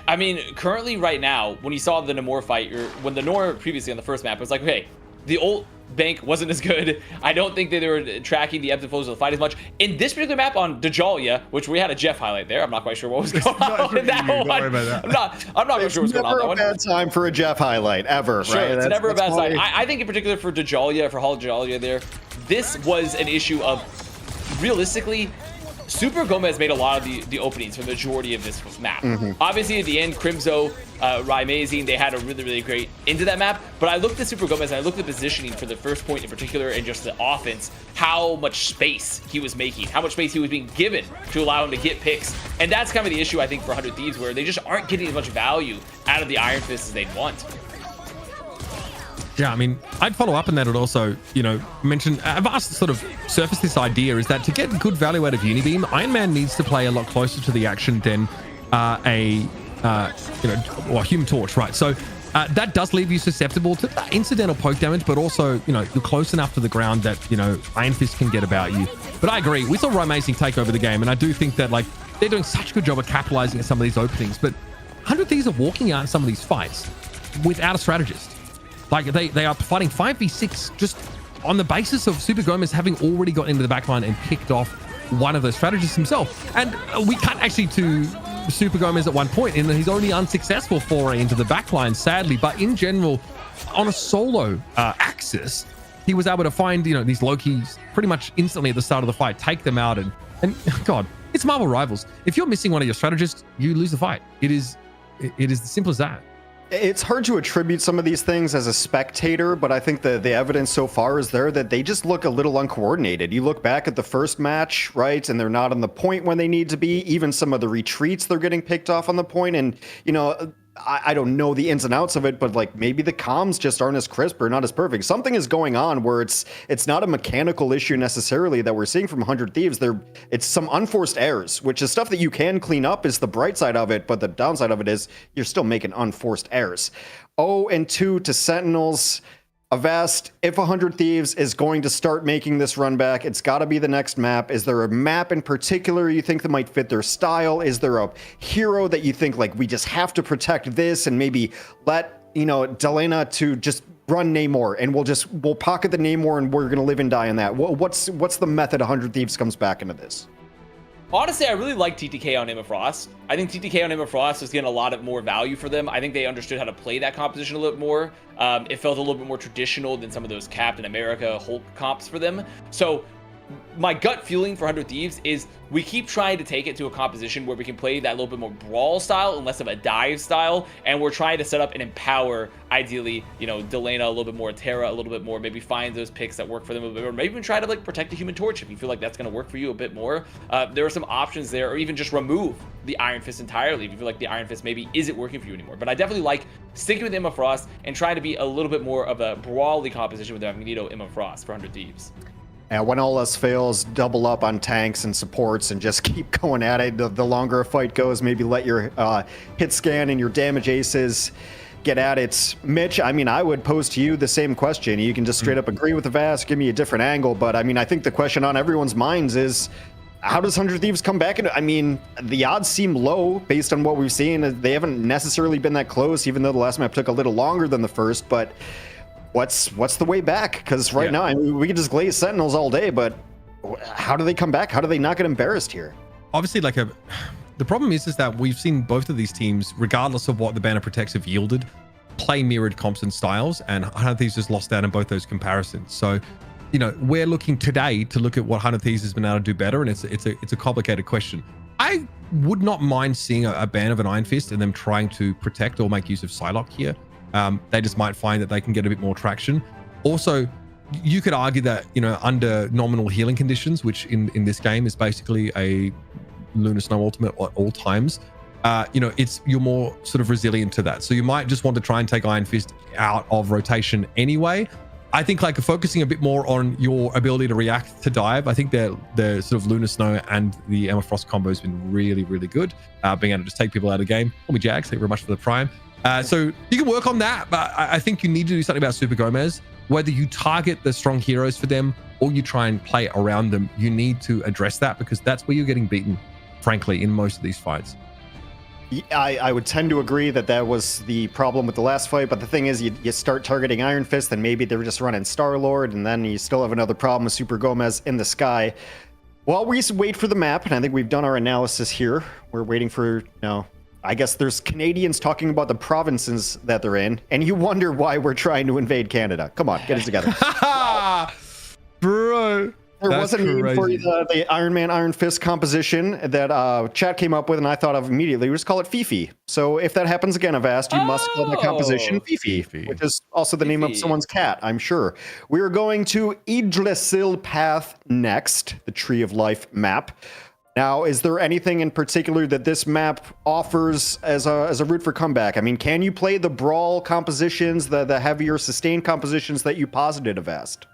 I mean, currently right now, when you saw the Namor fight, or when the Namor previously on the first map, it was like, okay, the old bank wasn't as good. I don't think that they were tracking the ebbs and flows of the fight as much. In this particular map on Djalia, which we had a Jeff highlight there, I'm not quite sure what was going on in that one. I'm not quite sure what's going on in that one. Never a bad time for a Jeff highlight, ever, sure, right? It's never a bad time. I think in particular for Djalia, for Hall Djalia there, this was an issue of, realistically, Super Gomez made a lot of the openings for the majority of this map. Obviously, at the end, Crimzo, Raimazing, they had a really, really great into that map. But I looked at Super Gomez and I looked at the positioning for the first point in particular, and just the offense, how much space he was making, how much space he was being given to allow him to get picks. And that's kind of the issue, I think, for 100 Thieves, where they just aren't getting as much value out of the Iron Fist as they'd want. Yeah, I mean, I'd follow up on that and also, mention, I've asked sort of surface this idea, is that to get good value out of Unibeam, Iron Man needs to play a lot closer to the action than Human Torch, right? So that does leave you susceptible to that incidental poke damage, but also, you're close enough to the ground that, Iron Fist can get about you. But I agree, we saw Raimazing take over the game, and I do think that, like, they're doing such a good job of capitalizing at some of these openings, but 100 Thieves are walking out in some of these fights without a strategist. Like, they are fighting 5v6 just on the basis of Super Gomez having already gotten into the backline and picked off one of those strategists himself. And we cut actually to Super Gomez at one point, and he's only unsuccessful foray into the backline, sadly. But in general, on a solo axis, he was able to find, these Lokis pretty much instantly at the start of the fight, take them out. And God, it's Marvel Rivals. If you're missing one of your strategists, you lose the fight. It is as simple as that. It's hard to attribute some of these things as a spectator, but I think the evidence so far is there that they just look a little uncoordinated. You look back at the first match, right, and they're not on the point when they need to be. Even some of the retreats, they're getting picked off on the point. And, I don't know the ins and outs of it, but like maybe the comms just aren't as crisp or not as perfect. Something is going on where it's not a mechanical issue necessarily that we're seeing from 100 Thieves. It's some unforced errors, which is stuff that you can clean up, is the bright side of it, but the downside of it is you're still making unforced errors. 0-2 to Sentinels. Avast, if 100 Thieves is going to start making this run back, it's got to be the next map. Is there a map in particular you think that might fit their style? Is there a hero that you think, like, we just have to protect this and maybe let, Delena to just run Namor, and we'll pocket the Namor and we're going to live and die on that? What's the method 100 Thieves comes back into this? Honestly, I really like TTK on Emma Frost. I think TTK on Emma Frost was getting a lot of more value for them. I think they understood how to play that composition a little bit more. It felt a little bit more traditional than some of those Captain America, Hulk comps for them. So my gut feeling for 100 Thieves is we keep trying to take it to a composition where we can play that little bit more brawl style and less of a dive style, and we're trying to set up and empower, ideally, Delena a little bit more, Terra a little bit more, maybe find those picks that work for them a bit more, maybe even try to like protect the Human Torch if you feel like that's going to work for you a bit more. There are some options there, or even just remove the Iron Fist entirely if you feel like the Iron Fist maybe isn't working for you anymore. But I definitely like sticking with Emma Frost and trying to be a little bit more of a brawly composition with Magneto Emma Frost for 100 Thieves. And when all else fails, double up on tanks and supports and just keep going at it. The longer a fight goes, maybe let your hit scan and your damage aces get at it. Mitch, I mean, I would pose to you the same question. You can just straight up agree with the Vast, give me a different angle. But I mean, I think the question on everyone's minds is, how does 100 Thieves come back? I mean, the odds seem low based on what we've seen. They haven't necessarily been that close, even though the last map took a little longer than the first. But what's the way back? Because now, I mean, we can just glaze Sentinels all day, but how do they come back? How do they not get embarrassed here? Obviously, like the problem is that we've seen both of these teams, regardless of what the banner protects have yielded, play mirrored comps and styles, and 100 Thieves just lost out in both those comparisons. So, you know, we're looking today to look at what 100 Thieves has been able to do better, and it's a complicated question. I would not mind seeing a ban of an Iron Fist and them trying to protect or make use of Psylocke here. They just might find that they can get a bit more traction. Also, you could argue that, you know, under nominal healing conditions, which in this game is basically a Lunar Snow ultimate at all times, you know, you're more sort of resilient to that. So you might just want to try and take Iron Fist out of rotation anyway. I think like focusing a bit more on your ability to react to dive. I think the sort of Lunar Snow and the Emma Frost combo has been really, really good. Being able to just take people out of the game. Call me Jags, thank you very much for the prime. So you can work on that, but I think you need to do something about Super Gomez. Whether you target the strong heroes for them or you try and play around them, you need to address that, because that's where you're getting beaten, frankly, in most of these fights. I would tend to agree that was the problem with the last fight, but the thing is, you start targeting Iron Fist, then maybe they're just running Star-Lord, and then you still have another problem with Super Gomez in the sky. While we wait for the map, and I think we've done our analysis here, we're waiting for, you know, I guess there's Canadians talking about the provinces that they're in, and you wonder why we're trying to invade Canada. Come on, get it together. Bro. There That's was a need for crazy. the Iron Man Iron Fist composition that chat came up with, and I thought of immediately. We just call it Fifi. So if that happens again, Avast, you must call that composition Fifi, which is also the name of someone's cat, I'm sure. We're going to Yggdrasil Path next, the Tree of Life map. Now, is there anything in particular that this map offers as a route for comeback? I mean, can you play the brawl compositions, the heavier sustained compositions that you posited, Avast?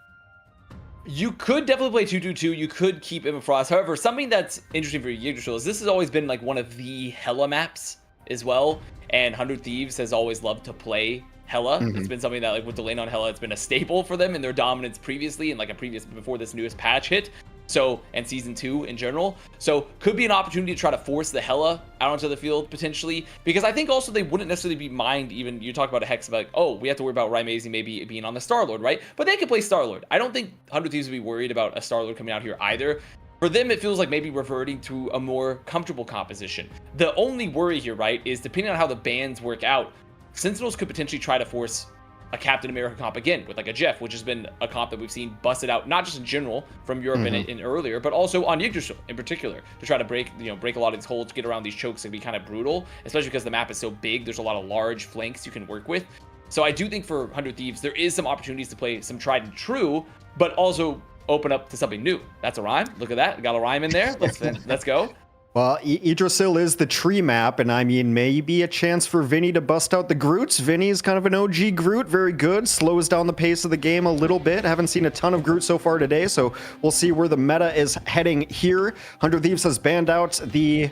You could definitely play 2-2-2. You could keep Emma Frost. However, something that's interesting for Yggdrasil is this has always been like one of the Hela maps as well. And 100 Thieves has always loved to play Hela. It's been something that, like, with the lane on Hela, it's been a staple for them in their dominance previously, and like before this newest patch hit. So, and season 2 in general. So could be an opportunity to try to force the Hela out onto the field potentially, because I think also they wouldn't necessarily be mind, even you talk about a Hex, like, oh, we have to worry about Raimazy maybe being on the Star-Lord, right? But they could play Star-Lord. I don't think 100 Thieves would be worried about a Star-Lord coming out here either. For them, it feels like maybe reverting to a more comfortable composition. The only worry here, right, is depending on how the bans work out, Sentinels could potentially try to force a Captain America comp again with like a Jeff, which has been a comp that we've seen busted out, not just in general from Europe and earlier, but also on Yggdrasil in particular, to try to break a lot of these holds, get around these chokes, and be kind of brutal, especially because the map is so big. There's a lot of large flanks you can work with. So I do think for 100 Thieves, there is some opportunities to play some tried and true, but also open up to something new. That's a rhyme. Look at that. We got a rhyme in there. Let's go. Well, Yggdrasil is the tree map, and I mean, maybe a chance for Vinny to bust out the Groots. Vinny is kind of an OG Groot, very good, slows down the pace of the game a little bit. Haven't seen a ton of Groot so far today, so we'll see where the meta is heading here. 100 Thieves has banned out the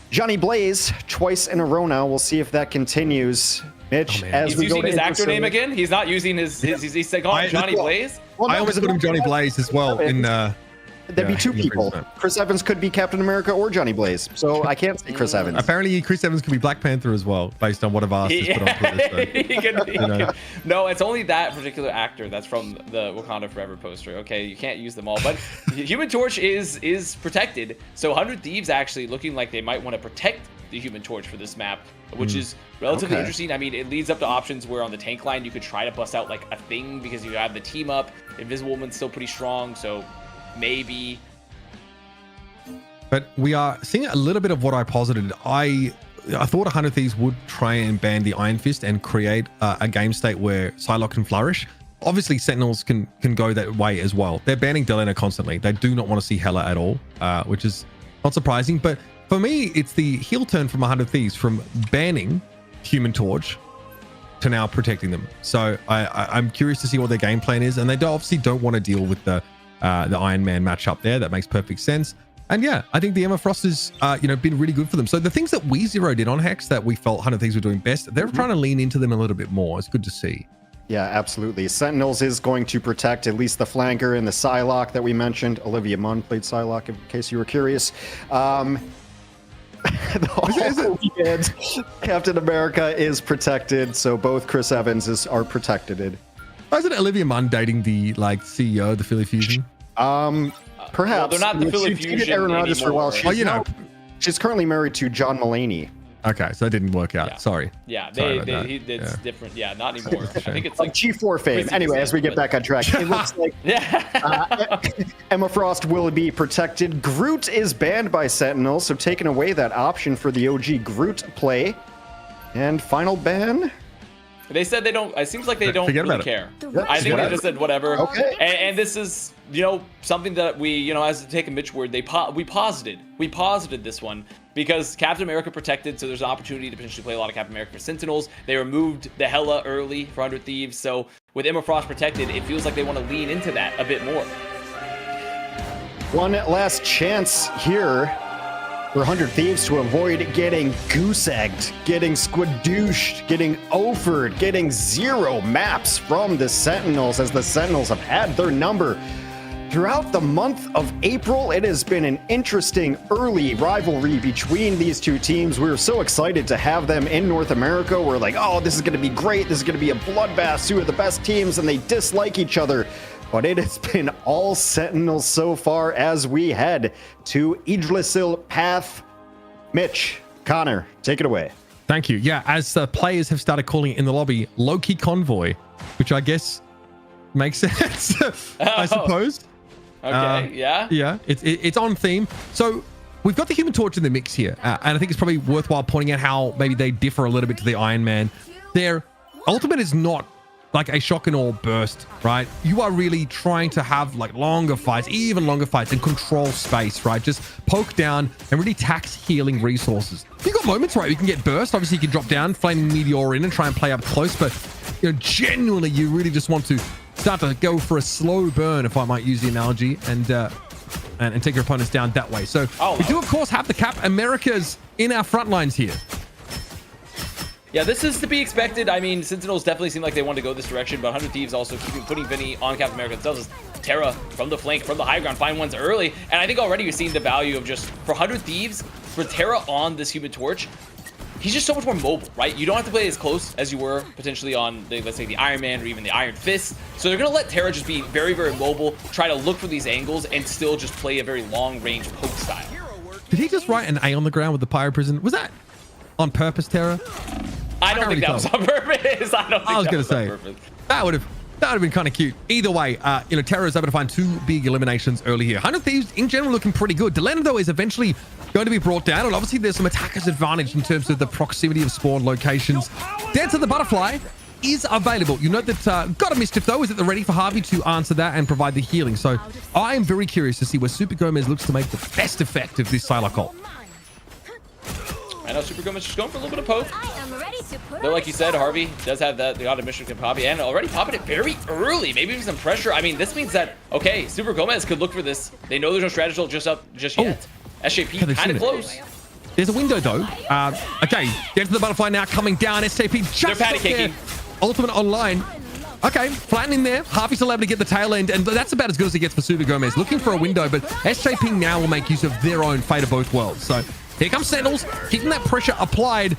Johnny Blaze twice in a row now. We'll see if that continues. Mitch, as He's we go using to his actor name Yggdrasil- again? He's not using he's calling Johnny Blaze? Well, no, I always because put him Johnny Blaze as well in There'd be two people. Chris Evans could be Captain America or Johnny Blaze, so I can't say Chris Evans. Apparently, Chris Evans could be Black Panther as well, based on what I've asked. Put on Twitter, so, No, it's only that particular actor that's from the Wakanda Forever poster. Okay, you can't use them all, but Human Torch is protected. So 100 Thieves actually looking like they might want to protect the Human Torch for this map, which is relatively interesting. I mean, it leads up to options where on the tank line you could try to bust out like a thing because you have the team up. Invisible Woman's still pretty strong, so maybe. But we are seeing a little bit of what I posited. I thought 100 Thieves would try and ban the Iron Fist and create a game state where Psylocke can flourish. Obviously, Sentinels can go that way as well. They're banning Delena constantly. They do not want to see Hela at all, which is not surprising. But for me, it's the heel turn from 100 Thieves from banning Human Torch to now protecting them. So I'm curious to see what their game plan is. And they obviously don't want to deal with the Iron Man matchup there. That makes perfect sense. And yeah, I think the Emma Frost has been really good for them. So the things that we zeroed in on, Hex, that we felt 100 Thieves were doing best, they're trying to lean into them a little bit more. It's good to see. Yeah, absolutely. Sentinels is going to protect at least the flanker and the Psylocke that we mentioned. Olivia Munn played Psylocke, in case you were curious. Captain America is protected, so both Chris Evans are protected. Isn't Olivia Munn dating the CEO of the Philly Fusion? Perhaps. Well, they're not the Philly She dated Fusion Aaron Rodgers for a while. anymore. She's She's currently married to John Mulaney. Okay, so that didn't work out. Yeah. Sorry. Yeah, Sorry about that. it's Yeah. different. Yeah, not anymore. I think it's Like like G4 fame. Anyway, as we get back on track, it looks like Emma Frost will be protected. Groot is banned by Sentinels, so taking away that option for the OG Groot play. And final ban. They said they don't. It seems like they don't Forget really about it. care. I think they just said whatever. Okay. And this is, something that we, as to take a Mitch word, we posited this one because Captain America protected, so there's an opportunity to potentially play a lot of Captain America for Sentinels. They removed the Hela early for 100 Thieves, so with Emma Frost protected, it feels like they want to lean into that a bit more. One last chance here for 100 Thieves to avoid getting goose-egged, getting squadooshed, getting offered, getting 0 maps from the Sentinels, as the Sentinels have had their number. Throughout the month of April, it has been an interesting early rivalry between these two teams. We were so excited to have them in North America. We're like, oh, this is going to be great. This is going to be a bloodbath. Two of the best teams, and they dislike each other. But it has been all Sentinels so far as we head to Yggdrasil Path. Mitch, Connor, take it away. Thank you. Yeah, as players have started calling it in the lobby, Loki Convoy, which I guess makes sense, I suppose. Okay, yeah. Yeah, it's on theme. So we've got the Human Torch in the mix here, and I think it's probably worthwhile pointing out how maybe they differ a little bit to the Iron Man. Their ultimate is not like a shock and awe burst, right? You are really trying to have like longer fights, even longer fights, and control space, right? Just poke down and really tax healing resources. You've got moments, right? You can get burst. Obviously, you can drop down, flaming meteor in and try and play up close, but genuinely, you really just want to start to go for a slow burn, if I might use the analogy, and take your opponents down that way. So we do, of course, have the Cap Americas in our front lines here. Yeah, this is to be expected. I mean, Sentinels definitely seem like they want to go this direction, but 100 Thieves also putting Vinny on Captain America themselves. Terra from the flank, from the high ground, find ones early. And I think already you're seeing the value of just, for 100 Thieves, for Terra on this Human Torch, he's just so much more mobile, right? You don't have to play as close as you were potentially on, let's say, the Iron Man or even the Iron Fist. So they're going to let Terra just be very, very mobile, try to look for these angles, and still just play a very long-range poke style. Did he just write an A on the ground with the Pyro Prison? Was that on purpose, Terra? I don't think that was on purpose. I was going to say, that would have been kind of cute. Either way, Terra is able to find 2 big eliminations early here. 100 Thieves, in general, looking pretty good. Delena, though, is eventually going to be brought down, and obviously there's some attacker's advantage in terms of the proximity of spawn locations. Dance of the Butterfly is available. You note that got a Mischief, though, is at the ready for Harvey to answer that and provide the healing. So I am very curious to see where Super Gomez looks to make the best effect of this Psylocke ult. I know Super Gomez just going for a little bit of poke. Though, like you said, Harvey does have that, the auto mission can poppy, and already popping it very early. Maybe even some pressure. I mean, this means that, okay, Super Gomez could look for this. They know there's no strategy ult just yet. SJP kind of close. There's a window, though. Okay, get to the Butterfly now, coming down. SJP just they're patty caking. Ultimate online. Okay, flattening there. Harvey's still able to get the tail end, and that's about as good as it gets for Super Gomez. Looking for a window, but SJP now will make use of their own Fate of Both Worlds. So here comes Sentinels, keeping that pressure applied.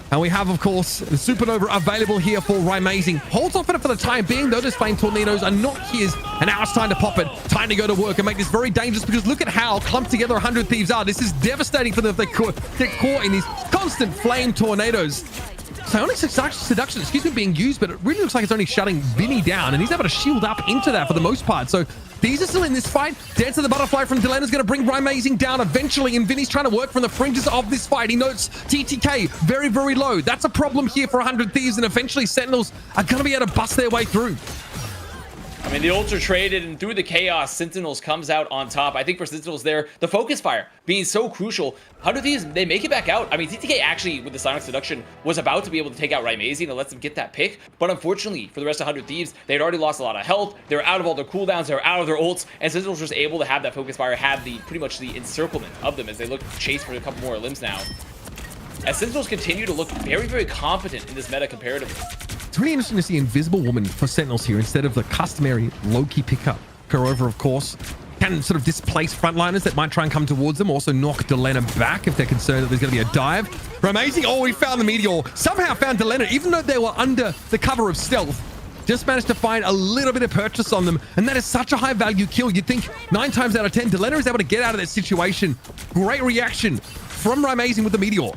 And we have, of course, the Supernova available here for Rymazing. Holds off on it for the time being, though. Those flame tornadoes are not his. And now it's time to pop it. Time to go to work and make this very dangerous, because look at how clumped together 100 Thieves are. This is devastating for them if they get caught in these constant flame tornadoes. Psionic Seduction, being used, but it really looks like it's only shutting Vinny down, and he's able to shield up into that for the most part. So these are still in this fight. Dance of the Butterfly from Delena is going to bring Rymazing down eventually, and Vinny's trying to work from the fringes of this fight. He notes TTK very, very low. That's a problem here for 100 Thieves, and eventually Sentinels are going to be able to bust their way through. I mean, the ults are traded, and through the chaos, Sentinels comes out on top. I think for Sentinels there, the focus fire being so crucial. 100 Thieves, they make it back out. I mean, TTK actually, with the Psionic Seduction, was about to be able to take out Rymazing and lets them get that pick. But unfortunately, for the rest of 100 Thieves, they had already lost a lot of health. They're out of all their cooldowns. They're out of their ults. And Sentinels was able to have that focus fire, have pretty much the encirclement of them as they look to chase for a couple more limbs now. As Sentinels continue to look very, very confident in this meta comparatively. It's really interesting to see Invisible Woman for Sentinels here instead of the customary Loki pickup. Kurova, of course, can sort of displace frontliners that might try and come towards them. Also knock Delena back if they're concerned that there's going to be a dive. Rymazing, oh, we found the Meteor. Somehow found Delena, even though they were under the cover of stealth. just managed to find a little bit of purchase on them, and that is such a high value kill. You'd think 9 times out of 10, Delena is able to get out of that situation. Great reaction from Amazing with the Meteor.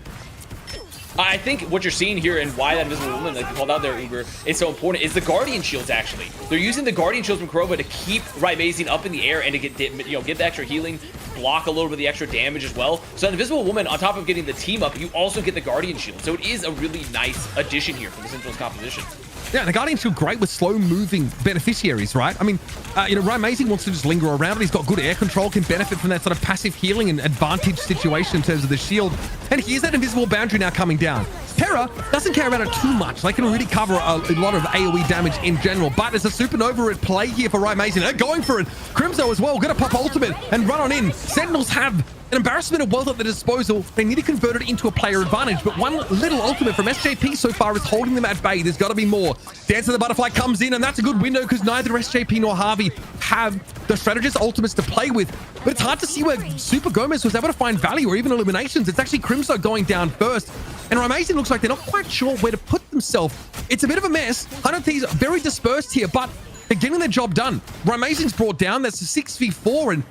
I think what you're seeing here and why that Invisible Woman, like you called out there, Uber, is so important is the Guardian Shields, actually. They're using the Guardian Shields from Kurova to keep Amazing up in the air and to get the extra healing, block a little bit of the extra damage as well. So an Invisible Woman, on top of getting the team up, you also get the Guardian Shield. So it is a really nice addition here for the Sentinels composition. Yeah, the Guardians feel great with slow-moving beneficiaries, right? I mean, Amazing wants to just linger around, but he's got good air control, can benefit from that sort of passive healing and advantage situation in terms of the shield. And here's that invisible boundary now coming down. Terra doesn't care about it too much. They can really cover a lot of AoE damage in general, but there's a supernova at play here for Amazing. They're going for it. Crimzo as well, gonna pop ultimate and run on in. Sentinels have an embarrassment of wealth at their disposal. They need to convert it into a player advantage, but one little ultimate from SJP so far is holding them at bay. There's got to be more. Dance of the Butterfly comes in, and that's a good window because neither SJP nor Harvey have the strategist ultimates to play with. But it's hard to see where Super Gomez was able to find value or even eliminations. It's actually Crimzo going down first, and Amazing looks like they're not quite sure where to put themselves. It's a bit of a mess. 100 Thieves are very dispersed here, but they're getting their job done. Amazing's brought down. That's a 6v4, and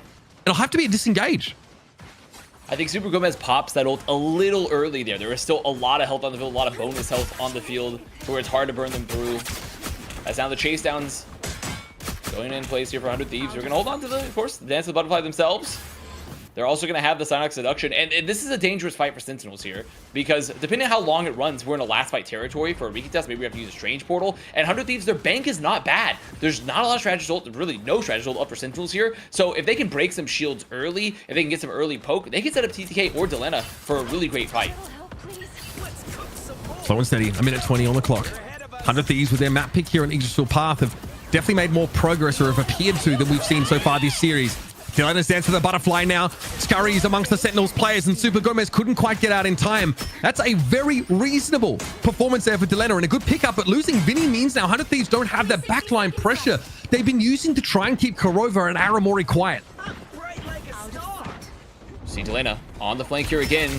it'll have to be a disengage. I think Super Gomez pops that ult a little early there. There is still a lot of health on the field, a lot of bonus health on the field, where it's hard to burn them through. As now the chase downs going in place here for 100 Thieves. They're going to hold on to the, of course, the Dance of the Butterfly themselves. They're also going to have the Psynox Seduction, and this is a dangerous fight for Sentinels here, because depending on how long it runs, we're in a last fight territory for a Riki test. Maybe we have to use a Strange Portal, and 100 Thieves, their bank is not bad. There's not a lot of strategy ult, really no strategy ult up for Sentinels here, so if they can break some shields early, if they can get some early poke, they can set up TTK or Delena for a really great fight. Slow and steady, a minute 20 on the clock. 100 Thieves with their map pick here on Yggdrasil Path have definitely made more progress, or have appeared to, than we've seen so far this series. Delena's Dance for the Butterfly now. Scurry is amongst the Sentinels players, and Super Gomez couldn't quite get out in time. That's a very reasonable performance there for Delena, and a good pickup, but losing Vinny means now 100 Thieves don't have that backline pressure they've been using to try and keep Kurova and Aramori quiet. See Delena on the flank here again,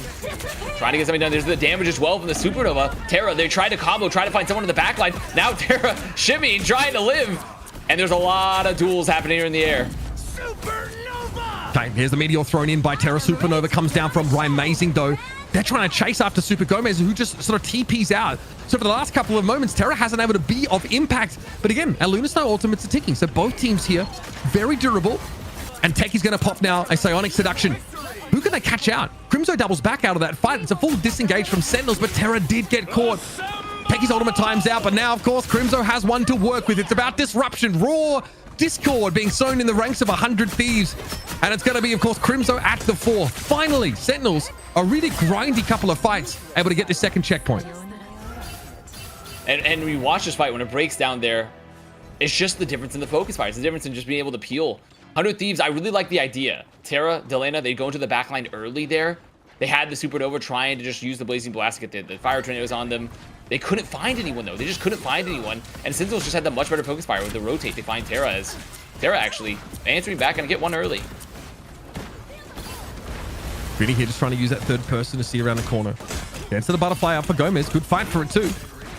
trying to get something done. There's the damage as well from the Supernova. Terra, they tried to combo, try to find someone in the backline. Now Terra shimmying, trying to live, and there's a lot of duels happening here in the air. Okay, here's the Meteor thrown in by Terra. Supernova comes down from Amazing, though. They're trying to chase after Super Gomez, who just sort of TPs out. So for the last couple of moments, Terra hasn't been able to be of impact. But again, our Lunar ultimates are ticking. So both teams here, very durable. And Techi's going to pop now a Psionic Seduction. Who can they catch out? Crimzo doubles back out of that fight. It's a full disengage from Sentinels, but Terra did get caught. Techi's ultimate time's out, but now, of course, Crimzo has one to work with. It's about disruption. Raw discord being sown in the ranks of 100 Thieves. And it's going to be, of course, Crimzo at the fore. Finally, Sentinels, a really grindy couple of fights, able to get this second checkpoint. And we watch this fight when it breaks down there. It's just the difference in the focus fire. It's the difference in just being able to peel. 100 Thieves, I really like the idea. Terra, Delena, they go into the backline early there. They had the Supernova trying to just use the Blazing Blast to get the fire tornadoes on them. They couldn't find anyone, though. They just couldn't find anyone. And Sentinels just had the much better focus fire with the rotate. They find Terra as Terra actually answering back and get one early. Really here just trying to use that third person to see around the corner. Dance to the Butterfly up for Gomez. Good fight for it, too.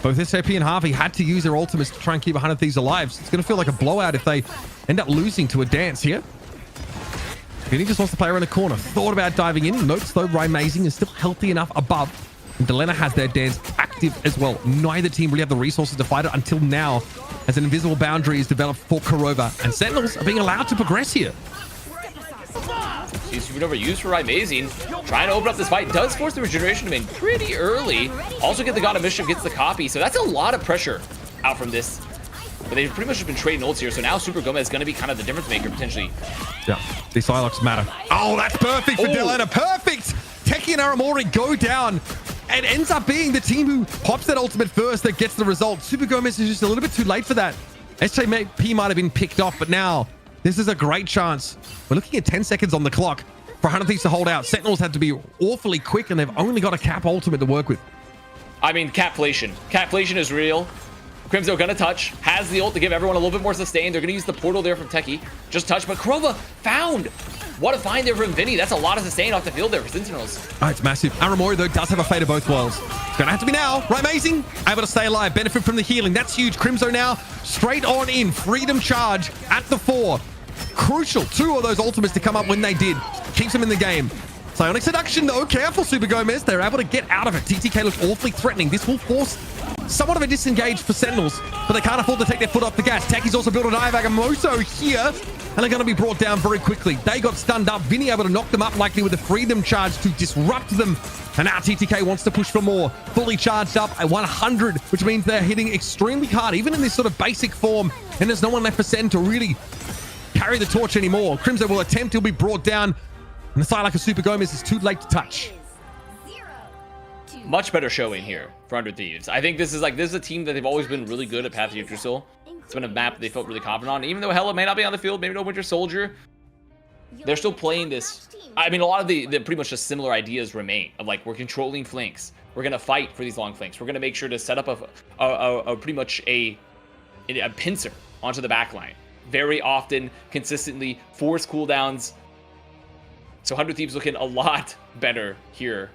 Both SAP and Harvey had to use their ultimates to try and keep 100 Thieves alive. So it's going to feel like a blowout if they end up losing to a dance here. Vinny just wants to play around the corner. Thought about diving in. Notes, though, Amazing is still healthy enough above. And Delena has their dance active as well. Neither team really have the resources to fight it until now, as an invisible boundary is developed for Kurova. And Sentinels are being allowed to progress here. She's super overused for Amazing. Trying to open up this fight. Does force the regeneration to in pretty early. Also get the God of Mischief, gets the copy. So that's a lot of pressure out from this. But they've pretty much just been trading ults here. So now Super Gomez is going to be kind of the difference maker, potentially. Yeah, these Psylocks matter. Oh, that's perfect for Delena. Perfect! Teki and Aramori go down. And ends up being the team who pops that ultimate first that gets the result. Super Gomez is just a little bit too late for that. SJP might have been picked off, but now this is a great chance. We're looking at 10 seconds on the clock for 100 Thieves to hold out. Sentinels had to be awfully quick, and they've only got a cap ultimate to work with. I mean, Capflation. Capflation is real. Crimzo gonna touch, has the ult to give everyone a little bit more sustain. They're gonna use the portal there from Teki. Just touch, but Kurova found What a find there from Vinny. That's a lot of sustain off the field there for Sentinels. Oh, it's massive. Aramori, though, does have a fate of both worlds. Gonna have to be now. Right, amazing. Able to stay alive. Benefit from the healing. That's huge. Crimzo now straight on in. Freedom charge at the 4. Crucial. 2 of those ultimates to come up when they did. Keeps them in the game. Psionic Seduction, though. Careful, Super Gomez. They're able to get out of it. TTK looks awfully threatening. This will force somewhat of a disengage for Sentinels, but they can't afford to take their foot off the gas. Techi's also built a Diavagomoso here, and they're going to be brought down very quickly. They got stunned up. Vinny able to knock them up, likely with a freedom charge to disrupt them. And now TTK wants to push for more. Fully charged up at 100, which means they're hitting extremely hard, even in this sort of basic form. And there's no one left for Sen to really carry the torch anymore. Crimzo will attempt. He'll be brought down. And the side like a Super Gomez is too late to touch. Much better showing here for 100 Thieves. I think this is a team that they've always been really good at Path of Yggdrasil. It's been a map they felt really confident on. Even though Hela may not be on the field, maybe no Winter Soldier, they're still playing this. I mean, a lot of the pretty much just similar ideas remain of like, we're controlling flanks. We're going to fight for these long flanks. We're going to make sure to set up a pretty much a pincer onto the back line. Very often, consistently force cooldowns. So 100 Thieves looking a lot better here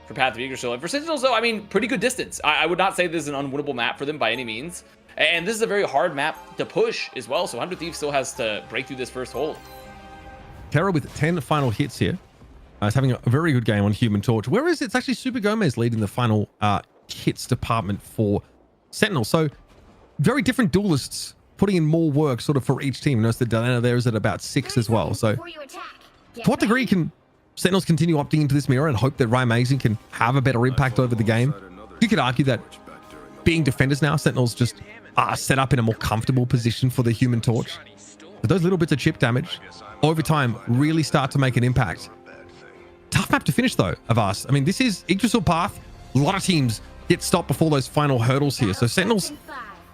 for Path of Yggdrasil. And for Sentinels, though, I mean, pretty good distance. I would not say this is an unwinnable map for them by any means. And this is a very hard map to push as well. So 100 Thieves still has to break through this first hold. Terra with 10 final hits here. Is having a very good game on Human Torch. Whereas it's actually Super Gomez leading the final hits department for Sentinel. So very different duelists putting in more work sort of for each team. Notice the Delana there is at about 6 as well. So to what degree can Sentinels continue opting into this mirror and hope that Amazing can have a better impact over the game? You could argue that being defenders now, Sentinels just are set up in a more comfortable position for the Human Torch. But those little bits of chip damage over time really start to make an impact. Tough map to finish though, Avast. I mean, this is Yggdrasil Path. A lot of teams get stopped before those final hurdles here. So Sentinels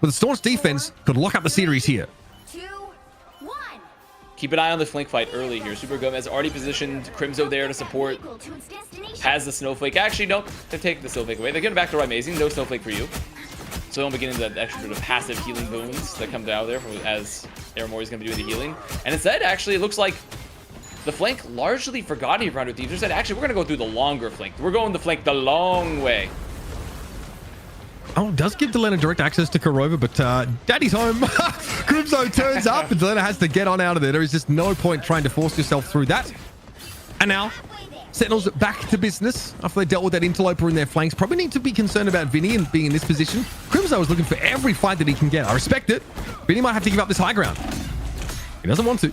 with a staunch defense could lock up the series here. Keep an eye on the flank fight early here. Super Gomez already positioned Crimzo there to support. Has the Snowflake. Actually, no, they take the Snowflake away. They get it back to Amazing. No Snowflake for you. So don't begin the extra bit of passive healing boons that come out there as Aramori is going to be doing the healing. And instead, actually, it looks like the flank largely forgotten here for 100 Thieves. They said, actually, we're going to go through the longer flank. We're going the flank the long way. Oh, does give Delena direct access to Kurova, but Daddy's home. Crimzo turns up and Delena has to get on out of there. There is just no point trying to force yourself through that. And now, Sentinels back to business after they dealt with that interloper in their flanks. Probably need to be concerned about Vinny and being in this position. Crimzo is looking for every fight that he can get. I respect it. Vinny might have to give up this high ground. He doesn't want to.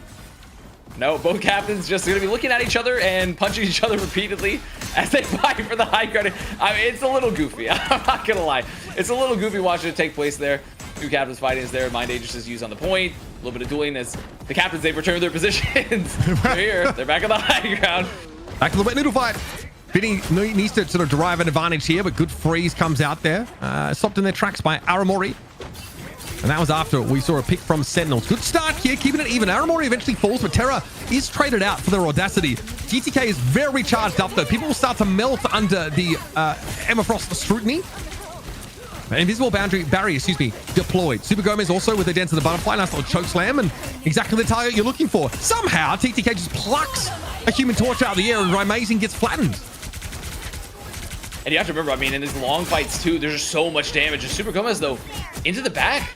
No, both captains just going to be looking at each other and punching each other repeatedly as they fight for the high ground. I mean, it's a little goofy. I'm not going to lie. It's a little goofy watching it take place there. Two captains fighting is there. Mind Aegis is used on the point. A little bit of dueling as the captains, they've returned their positions. They're here. They're back on the high ground. Back to the wet noodle fight. Vinny needs to sort of derive an advantage here, but good freeze comes out there. Stopped in their tracks by Aramori. And that was after we saw a pick from Sentinels. Good start here, keeping it even. Aramori eventually falls, but Terra is traded out for their audacity. TTK is very charged up, though. People will start to melt under the Emma Frost scrutiny. Invisible barrier, deployed. Super Gomez also with the dance of the butterfly. Nice little choke slam and exactly the target you're looking for. Somehow, TTK just plucks a Human Torch out of the air and Amazing gets flattened. And you have to remember, I mean, in these long fights too, there's just so much damage. And Super Gomez, though, into the back,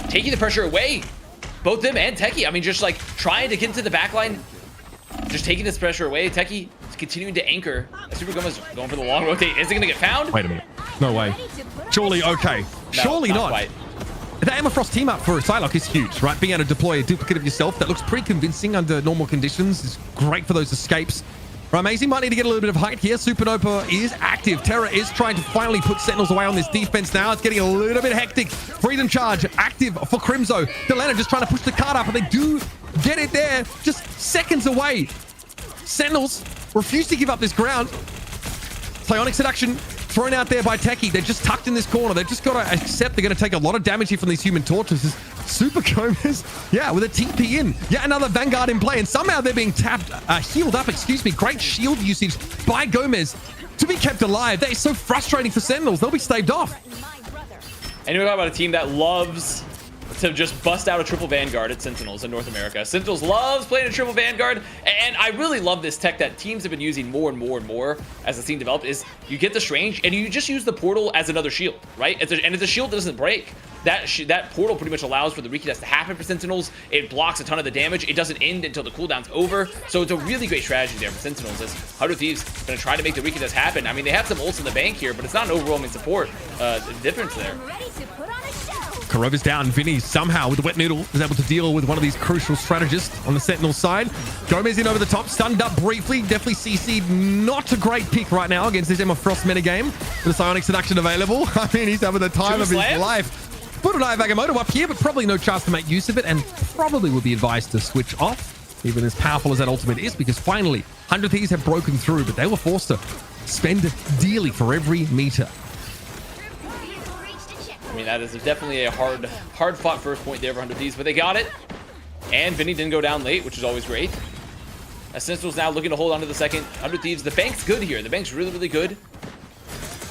taking the pressure away. Both them and Techie, I mean, just like trying to get into the back line, just taking this pressure away. Techie is continuing to anchor. Super Gomez going for the long rotate. Is it going to get found? Wait a minute. No way. Surely, okay. No, Surely not. Quite. The Emma Frost team up for Psylocke is huge, right? Being able to deploy a duplicate of yourself that looks pretty convincing under normal conditions is great for those escapes. Amazing might need to get a little bit of height here. Supernova is active. Terra is trying to finally put Sentinels away on this defense now. It's getting a little bit hectic. Freedom charge active for Crimzo. Delena just trying to push the card up, and they do get it there. Just seconds away. Sentinels refuse to give up this ground. Psionic Seduction thrown out there by Techie. They're just tucked in this corner. They've just got to accept they're going to take a lot of damage here from these Human Torches. Super Gomez, yeah, with a TP in. Yet another Vanguard in play, and somehow they're being healed up, Great shield usage by Gomez to be kept alive. That is so frustrating for Sentinels. They'll be staved off. And you're talking about a team that loves to just bust out a triple Vanguard at Sentinels in North America. Sentinels loves playing a triple Vanguard, and I really love this tech that teams have been using more and more and more as the scene developed, is you get the Strange, and you just use the portal as another shield, right? And it's a shield that doesn't break. That portal pretty much allows for the Riki Death to happen for Sentinels. It blocks a ton of the damage. It doesn't end until the cooldown's over. So it's a really great strategy there for Sentinels, as 100 Thieves going to try to make the Riki Death happen. I mean, they have some ults in the bank here, but it's not an overwhelming support difference there. Kurova's down. Vinny somehow with the wet noodle is able to deal with one of these crucial strategists on the Sentinel side. Gomez in over the top, stunned up briefly. Definitely CC'd. Not a great pick right now against this Emma Frost metagame. With the Psionic Seduction available. I mean, he's having the time of his life. Put an Eye of Agamotto up here, but probably no chance to make use of it, and probably would be advised to switch off, even as powerful as that ultimate is, because finally 100 Thieves have broken through, but they were forced to spend dearly for every meter. I mean, that is definitely a hard fought first point there for 100 Thieves, but they got it. And Vinny didn't go down late, which is always great. Sentinel's now looking to hold on to the second. 100 Thieves, the bank's good here. The bank's really, really good.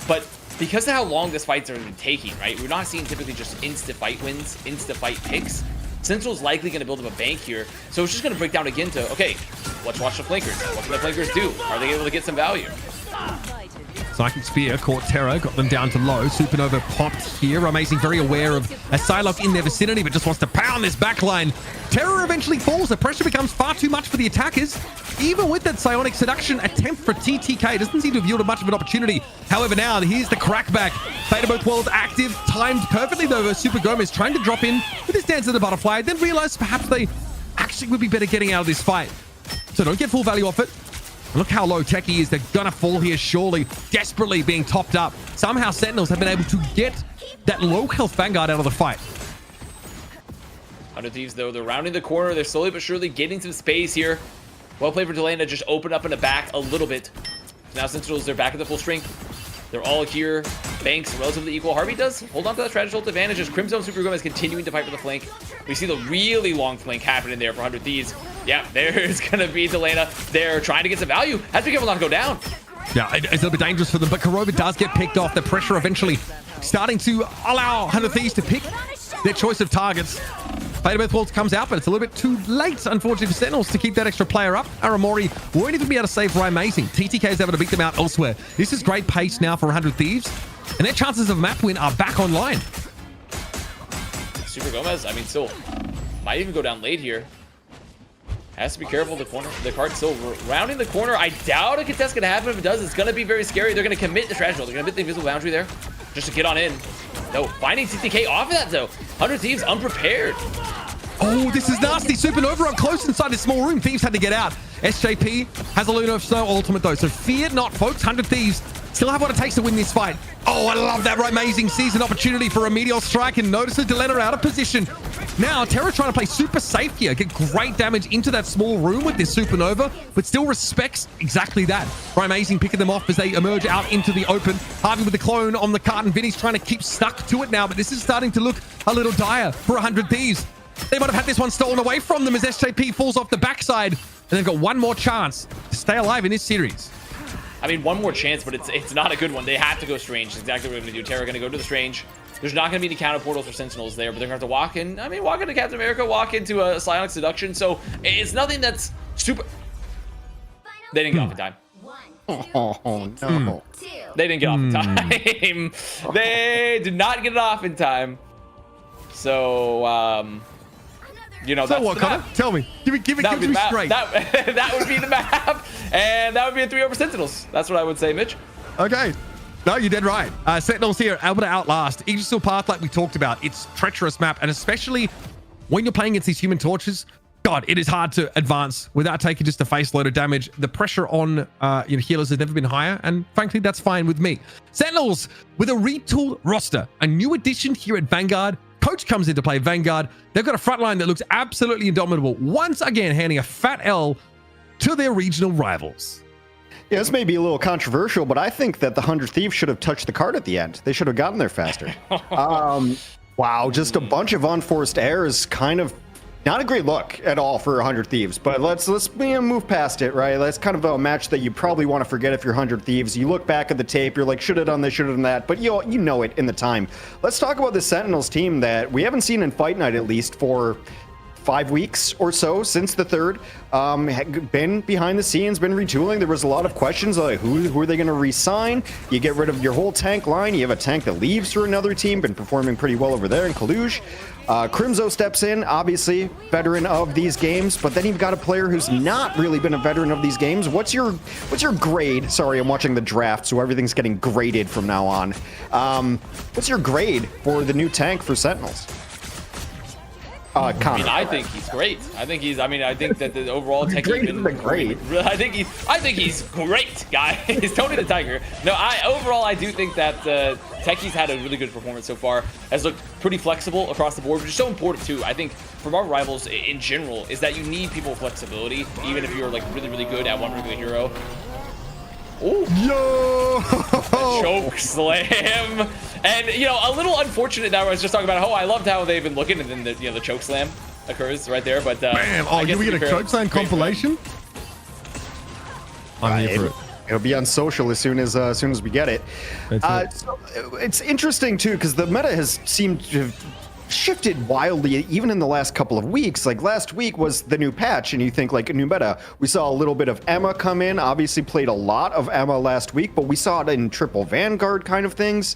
But because of how long this fight's are taking, right? We're not seeing typically just insta-fight wins, insta-fight picks. Sentinel's likely going to build up a bank here. So it's just going to break down again to, okay, let's watch the flankers. What can the flankers do? Are they able to get some value? Psychic Spear caught Terra, got them down to low. Supernova popped here. Amazing, very aware of a Psylocke in their vicinity, but just wants to pound this backline. Terra eventually falls. The pressure becomes far too much for the attackers. Even with that Psionic Seduction attempt for TTK, doesn't seem to have yielded much of an opportunity. However, now here's the crackback. Fate of Both Worlds active, timed perfectly though. Super Gomez trying to drop in with his Dance of the Butterfly, then realized perhaps they actually would be better getting out of this fight. So don't get full value off it. Look how low tech he is. They're gonna fall here surely. Desperately being topped up. Somehow Sentinels have been able to get that low health Vanguard out of the fight. 100 Thieves, though, they're rounding the corner. They're slowly but surely getting some space here. Well played for Delane to just open up in the back a little bit. Now Sentinels, they're back at the full strength. They're all here. Banks relatively equal. Harvey does hold on to that strategical advantage as Crimson Super Gomez continuing to fight for the flank. We see the really long flank happening there for 100 Thieves. Yeah, there's gonna be Delana. They're trying to get some value. Has to be careful not to go down. Yeah, it's a little bit dangerous for them, but Kurova does get picked off. The pressure eventually starting to allow 100 Thieves to pick their choice of targets. Fate of Both Worlds comes out, but it's a little bit too late, unfortunately, for Sentinels to keep that extra player up. Aramori won't even be able to save Amazing. TTK is able to beat them out elsewhere. This is great pace now for 100 Thieves, and their chances of map win are back online. Super Gomez, I mean, still might even go down late here. Has to be careful. The corner, the card's still rounding the corner. I doubt a contest gonna happen. If it does, it's gonna be very scary. They're gonna commit the strategy. They're gonna hit the invisible boundary there just to get on in. No, finding TTK off of that though. 100 Thieves unprepared. Oh, this is nasty. Supernova on close inside this small room. Thieves had to get out. SJP has a Lunar Snow ultimate though, so fear not, folks. 100 Thieves still have what it takes to win this fight. Oh, I love that. Amazing season opportunity for a meteor strike, and notices Delena out of position. Now, Terra trying to play super safe here. Get great damage into that small room with this Supernova, but still respects exactly that. Amazing picking them off as they emerge out into the open. Harvey with the clone on the cart, and Vinny's trying to keep stuck to it now, but this is starting to look a little dire for 100 Thieves. They might have had this one stolen away from them as SJP falls off the backside, and they've got one more chance to stay alive in this series. I mean, one more chance, but it's not a good one. They have to go Strange. That's exactly what they're going to do. Terra going to go to the Strange. There's not going to be any counter portals for Sentinels there, but they're going to have to walk in. I mean, walk into Captain America, walk into a Psionic Seduction. So it's nothing that's super. They didn't get off in time. Oh, no. They didn't get off in time. They did not get it off in time. So, you know, so that's what, Connor? Tell me. Give it to me straight. That would be the map, and that would be a 3 over Sentinels. That's what I would say, Mitch. Okay. No, you did right. Sentinels here able to outlast. Aegis Path, like we talked about, it's treacherous map, and especially when you're playing against these Human Torches, God, it is hard to advance without taking just a face load of damage. The pressure on healers has never been higher, and frankly, that's fine with me. Sentinels with a retooled roster, a new addition here at Vanguard. Coach comes into play Vanguard. They've got a front line that looks absolutely indomitable. Once again, handing a fat L to their regional rivals. Yeah, this may be a little controversial, but I think that the 100 Thieves should have touched the card at the end. They should have gotten there faster. Wow, just a bunch of unforced errors kind of Not a great look at all for 100 Thieves, but let's move past it, right? That's kind of a match that you probably want to forget if you're 100 Thieves. You look back at the tape, you're like, should have done this, should have done that, but you know it in the time. Let's talk about the Sentinels team that we haven't seen in Fight Night, at least for 5 weeks or so since the third. Been behind the scenes, been retooling. There was a lot of questions like who are they going to re-sign? You get rid of your whole tank line. You have a tank that leaves for another team, been performing pretty well over there in Kaluge. Crimzo steps in, obviously veteran of these games, but then you've got a player who's not really been a veteran of these games. What's your grade? Sorry, I'm watching the draft, so everything's getting graded from now on. What's your grade for the new tank for Sentinels? Connor. I mean, I think he's great. I think that the overall tech has been great. I think he's great, guy. He's Tony the Tiger. No, I do think that Techie's had a really good performance so far. Has looked pretty flexible across the board, which is so important too. I think for Marvel Rivals in general is that you need people with flexibility, even if you're like really, really good at one particular hero. Oh, yo! Choke slam, and a little unfortunate that I was just talking about. Oh, I loved how they've been looking, and then the choke slam occurs right there. But bam! Oh, did we get a choke slam compilation? I'm here for it. It'll be on social as soon as we get it. So it's interesting too because the meta has seemed to have shifted wildly even in the last couple of weeks. Like last week was the new patch and you think like a new meta. We saw a little bit of Emma come in, obviously played a lot of Emma last week, but we saw it in triple Vanguard kind of things.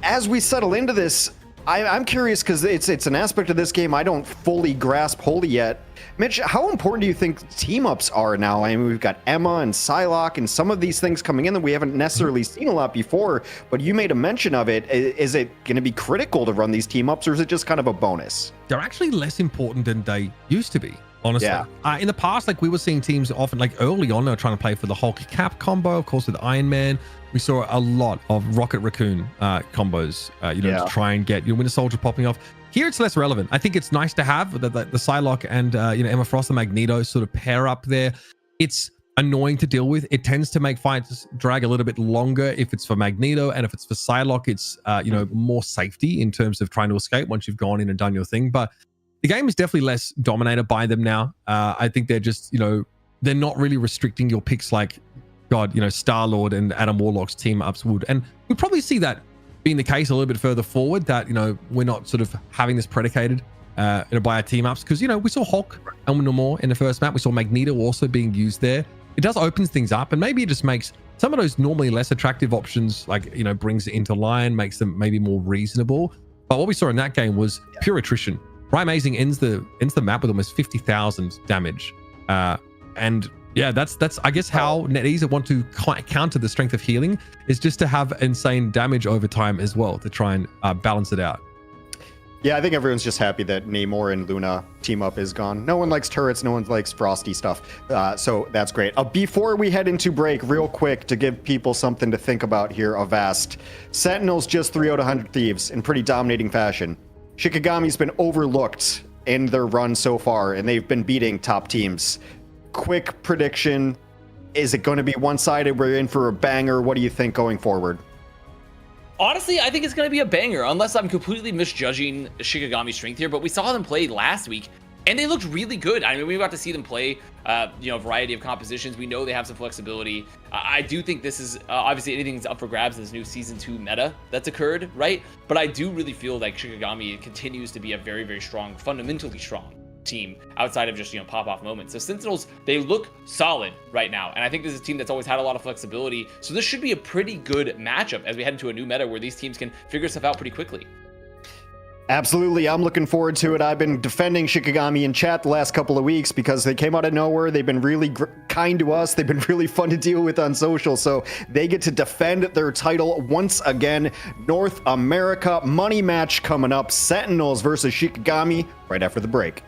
As we settle into this, I'm curious because it's an aspect of this game I don't fully grasp wholly yet. Mitch, how important do you think team-ups are now? I mean, we've got Emma and Psylocke and some of these things coming in that we haven't necessarily seen a lot before, but you made a mention of it. Is it going to be critical to run these team-ups, or is it just kind of a bonus? They're actually less important than they used to be, honestly. Yeah. In the past, like we were seeing teams often, like early on, they were trying to play for the Hulk Cap combo, of course, with Iron Man. We saw a lot of Rocket Raccoon combos, to try and get your Winter Soldier popping off. Here, it's less relevant. I think it's nice to have the Psylocke and Emma Frost and Magneto sort of pair up there. It's annoying to deal with. It tends to make fights drag a little bit longer if it's for Magneto, and if it's for Psylocke, it's more safety in terms of trying to escape once you've gone in and done your thing. But the game is definitely less dominated by them now. I think they're just they're not really restricting your picks like Star-Lord and Adam Warlock's team ups would, and we'll probably see that being the case a little bit further forward, that we're not sort of having this predicated by our team ups, because we saw Hulk and Namor in the first map. We saw Magneto also being used there. It does open things up, and maybe it just makes some of those normally less attractive options, like brings it into line, makes them maybe more reasonable. But what we saw in that game was pure attrition. Right, Amazing ends the map with almost 50,000 damage, and yeah, that's I guess how NetEase want to counter the strength of healing is just to have insane damage over time as well to try and balance it out. Yeah, I think everyone's just happy that Namor and Luna team up is gone. No one likes turrets, no one likes frosty stuff, so that's great. Before we head into break, real quick, to give people something to think about here, Avast. Sentinels just 3-0 100 Thieves in pretty dominating fashion. Shikigami's been overlooked in their run so far, and they've been beating top teams. Quick prediction, is it going to be one-sided? We're in for a banger. What do you think going forward? Honestly, I think it's going to be a banger, unless I'm completely misjudging Shikigami's strength here, but we saw them play last week, and they looked really good. I mean, we got to see them play, a variety of compositions. We know they have some flexibility. I do think this is, obviously anything's up for grabs in this new Season 2 meta that's occurred, right? But I do really feel like Shikigami continues to be a very, very strong, fundamentally strong team outside of just pop-off moments. So Sentinels, they look solid right now, and I think this is a team that's always had a lot of flexibility, so this should be a pretty good matchup as we head into a new meta where these teams can figure stuff out pretty quickly. Absolutely, I'm looking forward to it. I've been defending Shikigami in chat the last couple of weeks because they came out of nowhere. They've been really kind to us. They've been really fun to deal with on social, so they get to defend their title once again. North America money match coming up. Sentinels versus Shikigami right after the break.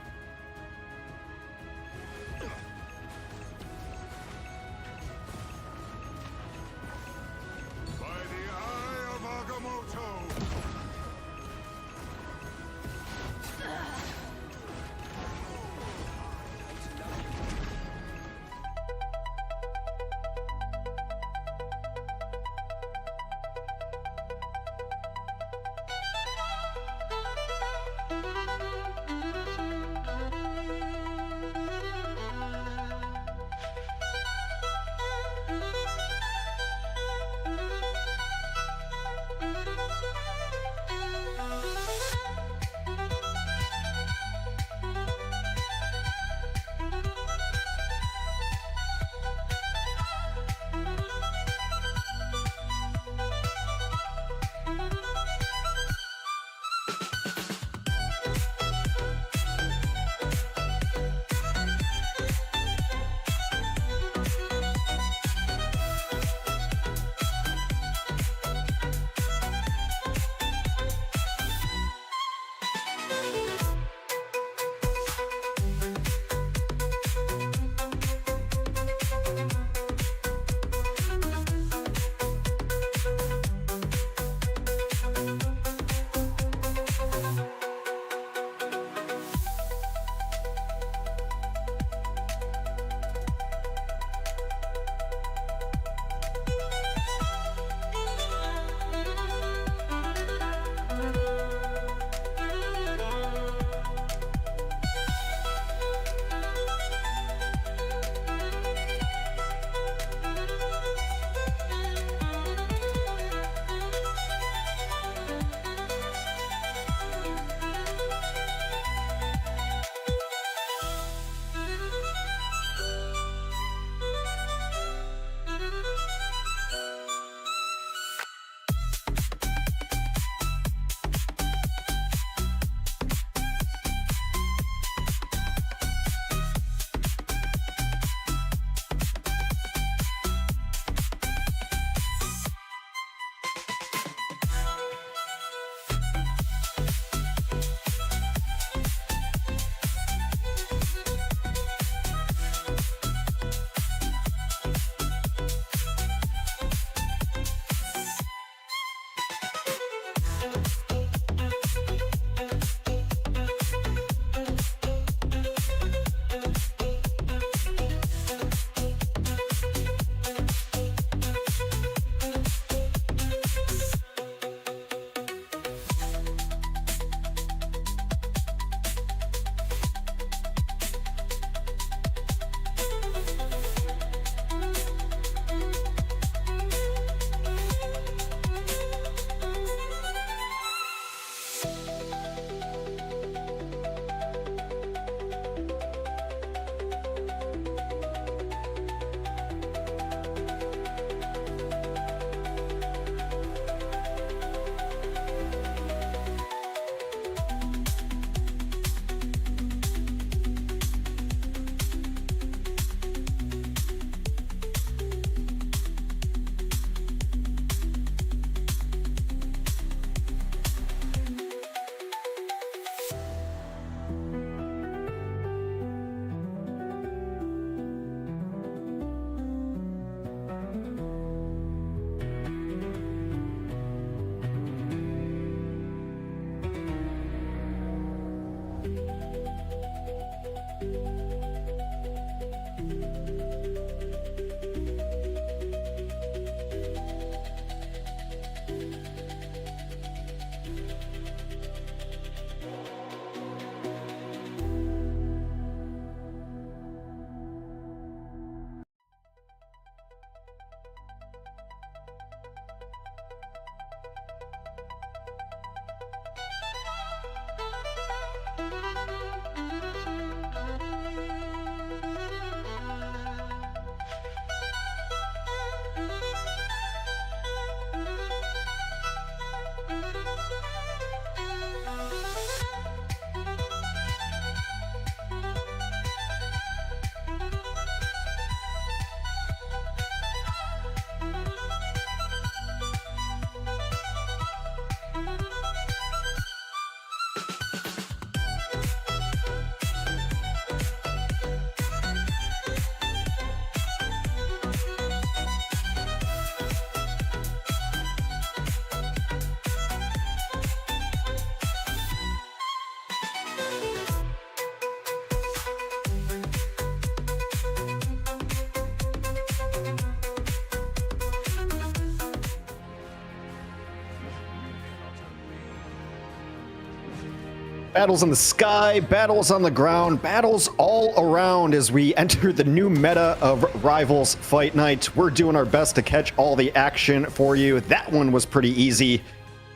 Battles in the sky, battles on the ground, battles all around as we enter the new meta of Rivals Fight Night. We're doing our best to catch all the action for you. That one was pretty easy.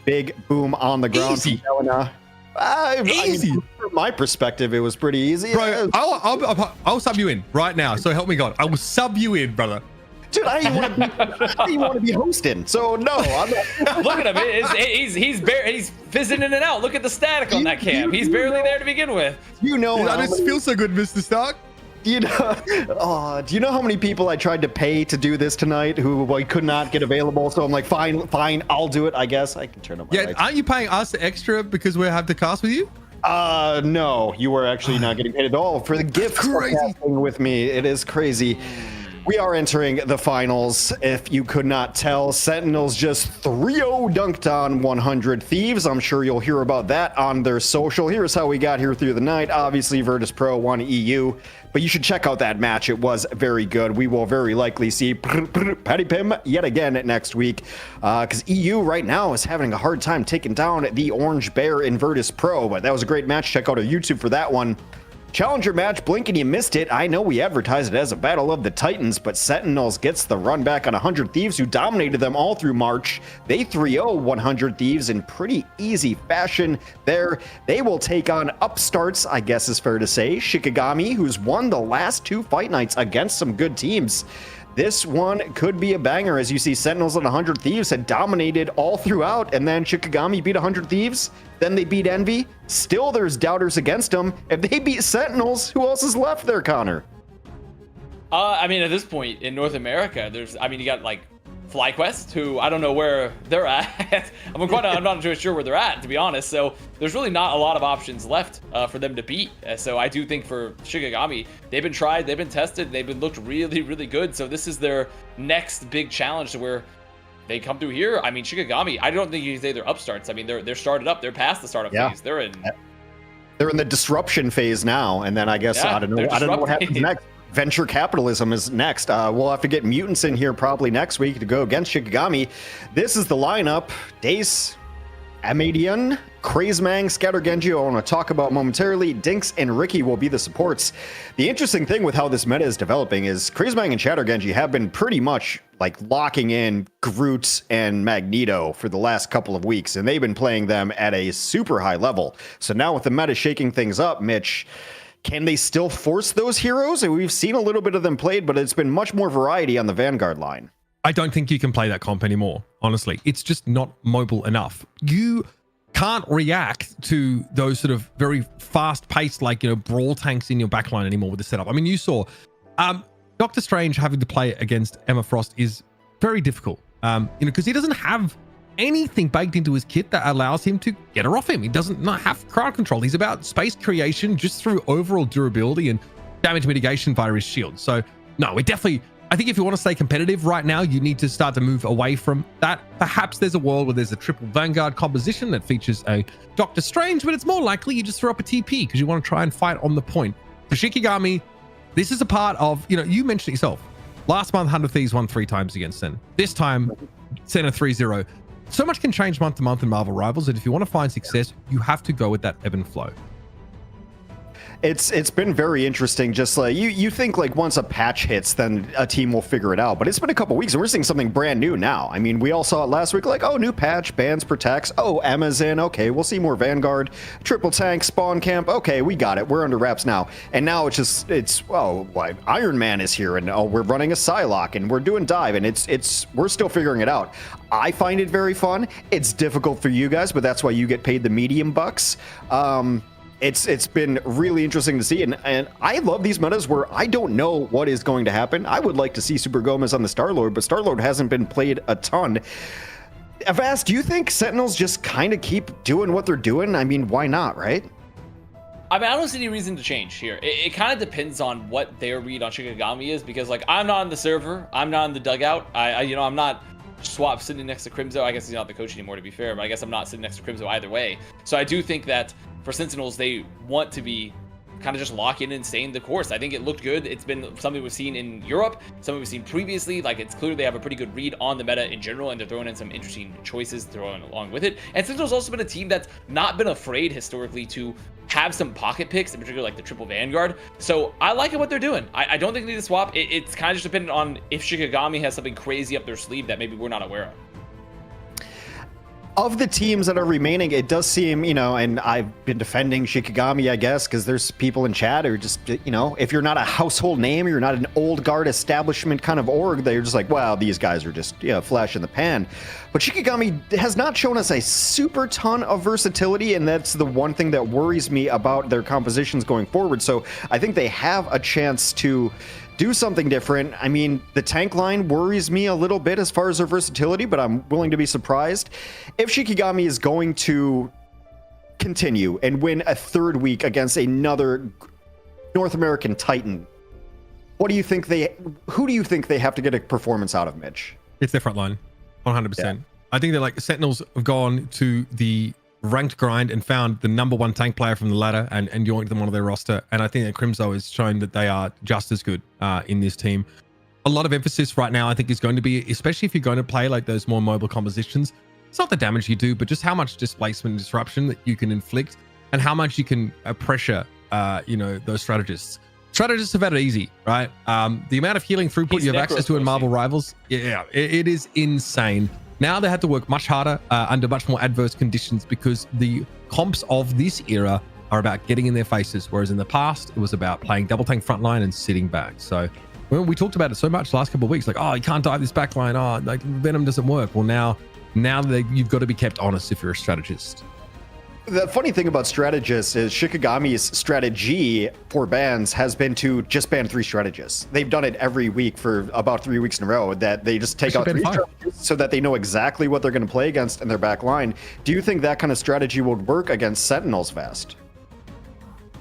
Big boom on the ground. Easy. Easy. From my perspective, it was pretty easy. Bro, I'll sub you in right now. So help me God. I will sub you in, brother. Dude, I didn't want to be hosting. So no, I'm not. Look at him. He's fizzing in and out. Look at the static on that cam. He's barely there to begin with. You know, I just feel so good, Mr. Stark. Do you know how many people I tried to pay to do this tonight who I could not get available? So I'm like, fine, I'll do it. I guess I can turn up my lights. Aren't you paying us extra because we have to cast with you? No, you were actually not getting paid at all for the gift casting with me. It is crazy. We are entering the finals. If you could not tell, Sentinels just 3-0 dunked on 100 Thieves. I'm sure you'll hear about that on their social. Here's how we got here through the night. Obviously, Virtus Pro won EU, but you should check out that match. It was very good. We will very likely see Patty Pim yet again next week because EU right now is having a hard time taking down the Orange Bear in Virtus Pro, but that was a great match. Check out our YouTube for that one. Challenger match, blink and you missed it. I know we advertised it as a battle of the Titans, but Sentinels gets the run back on 100 Thieves, who dominated them all through March. They 3-0 100 Thieves in pretty easy fashion there. They will take on upstarts, I guess is fair to say, Shikigami, who's won the last 2 fight nights against some good teams. This one could be a banger. As you see, Sentinels and 100 Thieves had dominated all throughout, and then Shikigami beat 100 Thieves, then they beat Envy. Still, there's doubters against them. If they beat Sentinels, who else is left there, Connor? I mean, at this point in North America, you got like FlyQuest, who I don't know where they're at. I'm not too sure where they're at, to be honest. So there's really not a lot of options left for them to beat. So I do think for Shikigami, they've been tried, they've been tested, they've been looked really, really good. So this is their next big challenge to where they come through here. I mean, Shikigami, I don't think you can say they're upstarts. I mean, they're started up. They're past the startup phase. They're in the disruption phase now, and then I guess I don't know what happens next. Venture capitalism is next. We'll have to get mutants in here probably next week to go against Shikigami. This is the lineup. Dace, Amadian, Crazemang, Scatter Genji, I want to talk about momentarily. Dinks and Ricky will be the supports. The interesting thing with how this meta is developing is Crazemang and Shatter Genji have been pretty much like locking in Groot and Magneto for the last couple of weeks, and they've been playing them at a super high level. So now with the meta shaking things up, Mitch, can they still force those heroes? And we've seen a little bit of them played, but it's been much more variety on the Vanguard line. I don't think you can play that comp anymore, honestly. It's just not mobile enough. You can't react to those sort of very fast-paced, like, brawl tanks in your backline anymore with the setup. I mean, you saw Doctor Strange having to play against Emma Frost is very difficult, because he doesn't have anything baked into his kit that allows him to get her off him. He doesn't not have crowd control. He's about space creation just through overall durability and damage mitigation via his shield. So no, I think if you want to stay competitive right now, you need to start to move away from that. Perhaps there's a world where there's a triple Vanguard composition that features a Doctor Strange, but it's more likely you just throw up a TP because you want to try and fight on the point. For Shikigami, this is a part of, you mentioned it yourself. Last month, 100 Thieves won 3 times against Sen. This time, Sen are 3-0. So much can change month to month in Marvel Rivals, and if you want to find success, you have to go with that ebb and flow. It's been very interesting. Just like you think like once a patch hits, then a team will figure it out. But it's been a couple weeks and we're seeing something brand new now. I mean, we all saw it last week, like, oh, new patch, bans, protects. Oh, Emma's in. Okay, we'll see more Vanguard, triple tank, spawn camp. Okay, we got it. We're under wraps now. And now Iron Man is here, and we're running a Psylocke, and we're doing dive, and we're still figuring it out. I find it very fun. It's difficult for you guys, but that's why you get paid the medium bucks. It's been really interesting to see, and I love these metas where I don't know what is going to happen. I would like to see Super Gomez on the Star-Lord, but Star-Lord hasn't been played a ton. Avast, do you think Sentinels just kind of keep doing what they're doing? I mean, why not, right? I mean, I don't see any reason to change here. It kind of depends on what their read on Shikigami is, because like I'm not on the server, I'm not in the dugout. I'm not sitting next to Crimzo. I guess he's not the coach anymore, to be fair, but I guess I'm not sitting next to Crimzo either way. So I do think that for Sentinels, they want to be kind of just lock in and stay in the course. I think it looked good. It's been something we've seen in Europe, something we've seen previously. Like, it's clear they have a pretty good read on the meta in general, and they're throwing in some interesting choices throwing along with it. And Sentinel's also been a team that's not been afraid historically to have some pocket picks, in particular like the triple Vanguard. So I like what they're doing. I don't think they need to swap. It's kind of just dependent on if Shikigami has something crazy up their sleeve that maybe we're not aware of. Of the teams that are remaining, it does seem, and I've been defending Shikigami, I guess, because there's people in chat who just, if you're not a household name, you're not an old guard establishment kind of org, they're just like, wow, these guys are just, flash in the pan. But Shikigami has not shown us a super ton of versatility, and that's the one thing that worries me about their compositions going forward. So I think they have a chance to do something different. I mean, the tank line worries me a little bit as far as their versatility, but I'm willing to be surprised. If Shikigami is going to continue and win a third week against another North American Titan, who do you think they have to get a performance out of, Mitch? It's their front line, 100%. Yeah. I think that Sentinels have gone to the ranked grind and found the number one tank player from the ladder and yoinked them onto their roster. And I think that Crimzo has shown that they are just as good in this team. A lot of emphasis right now, I think, is going to be, especially if you're going to play like those more mobile compositions, it's not the damage you do, but just how much displacement and disruption that you can inflict and how much you can pressure, those strategists. Strategists have had it easy, right? The amount of healing throughput you have access to in Marvel Rivals, it is insane. Now they had to work much harder under much more adverse conditions because the comps of this era are about getting in their faces, whereas in the past, it was about playing double tank frontline and sitting back. So we talked about it so much the last couple of weeks, like, oh, you can't dive this backline. Oh, like Venom doesn't work. Well, now you've got to be kept honest if you're a strategist. The funny thing about strategists is Shikigami's strategy for bans has been to just ban 3 strategists. They've done it every week for about 3 weeks in a row, that they just take out 3 strategists so that they know exactly what they're going to play against in their back line. Do you think that kind of strategy would work against Sentinels, Vast?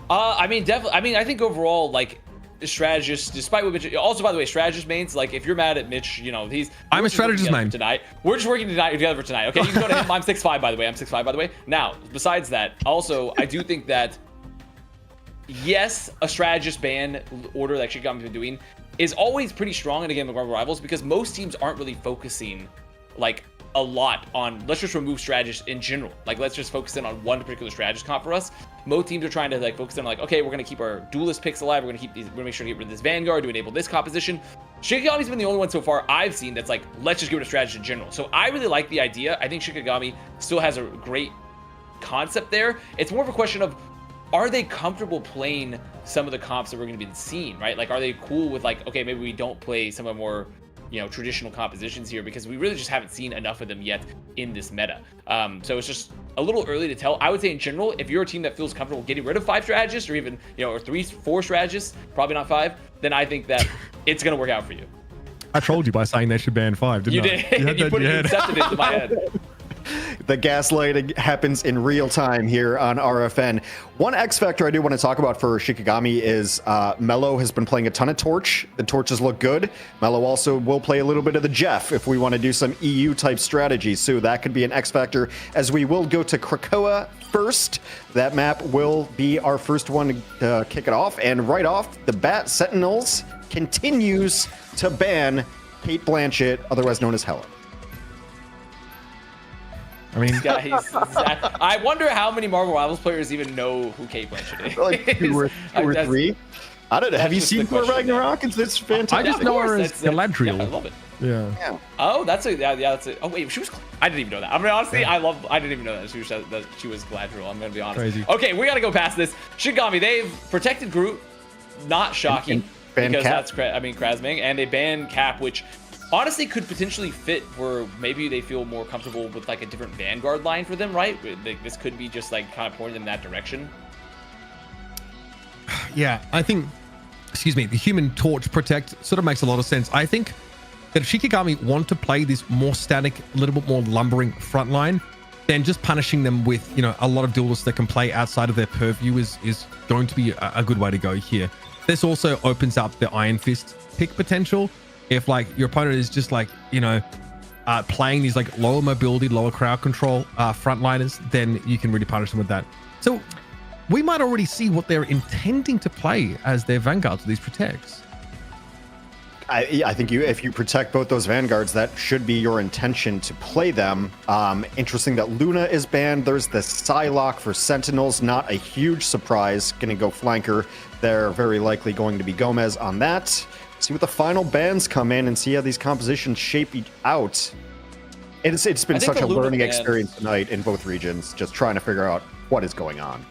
Definitely. I mean, I think overall, like, strategist, despite what Mitch, also, by the way, strategist mains, like, if you're mad at Mitch, I'm a strategist main tonight. We're just working together for tonight. Okay, you can go to him. I'm 6'5", by the way. I'm 6'5", by the way. Now, besides that, also, I do think that, yes, a strategist ban order that Shikigami's been doing is always pretty strong in a game of Marvel Rivals, because most teams aren't really focusing, like, a lot on, let's just remove strategists in general. Like, let's just focus in on one particular strategist comp for us. Most teams are trying to, like, focus in on, like, okay, we're going to keep our duelist picks alive. We're going to make sure to get rid of this Vanguard to enable this composition. Shikigami's been the only one so far I've seen that's like, let's just give it a strategist in general. So I really like the idea. I think Shikigami still has a great concept there. It's more of a question of, are they comfortable playing some of the comps that we're going to be seeing, right? Like, are they cool with, like, okay, maybe we don't play some of the more, traditional compositions here, because we really just haven't seen enough of them yet in this meta. So it's just a little early to tell. I would say in general, if you're a team that feels comfortable getting rid of 5 strategists, or even, or 3-4 strategists, probably not 5, then I think that it's going to work out for you. I trolled you by saying they should ban 5, didn't I? You did. You accepted it into my head. The gaslighting happens in real time here on RFN. One X factor I do want to talk about for Shikigami is Mello has been playing a ton of Torch. The Torches look good. Mello also will play a little bit of the Jeff if we want to do some EU type strategy. So that could be an X factor, as we will go to Krakoa first. That map will be our first one to kick it off. And right off the bat, Sentinels continues to ban Kate Blanchett, otherwise known as Helen. I mean, I wonder how many Marvel Rivals players even know who Kate Blanchett is. Like 2 or 3. I don't know. Have you seen Thor Ragnarok? It's fantastic. I just know her as Galadriel. Yeah, I love it. Yeah. Oh, that's a. Oh wait, she was. I didn't even know that. I mean, honestly, I didn't even know that she was Galadriel. I'm gonna be honest. Crazy. Okay, we gotta go past this. Shikigami, they've protected Groot. Not shocking, because that's Krasming, and they banned Cap, which honestly could potentially fit where maybe they feel more comfortable with like a different Vanguard line for them, right? Like, this could be just like kind of pointing in that direction. Yeah, I think, the Human Torch Protect sort of makes a lot of sense. I think that if Shikigami want to play this more static, a little bit more lumbering front line, then just punishing them with, you know, a lot of duelists that can play outside of their purview is going to be a good way to go here. This also opens up the Iron Fist pick potential. If like your opponent is just like, you know, playing these like lower mobility, lower crowd control frontliners, then you can really punish them with that. So we might already see what they're intending to play as their vanguards with these protects. I think if you protect both those vanguards, that should be your intention to play them. Interesting that Luna is banned. There's the Psylocke for Sentinels, not a huge surprise. Gonna go flanker. They're very likely going to be Gomez on that. See what the final bans come in and see how these compositions shape out. It's been such a learning experience tonight in both regions, just trying to figure out what is going on.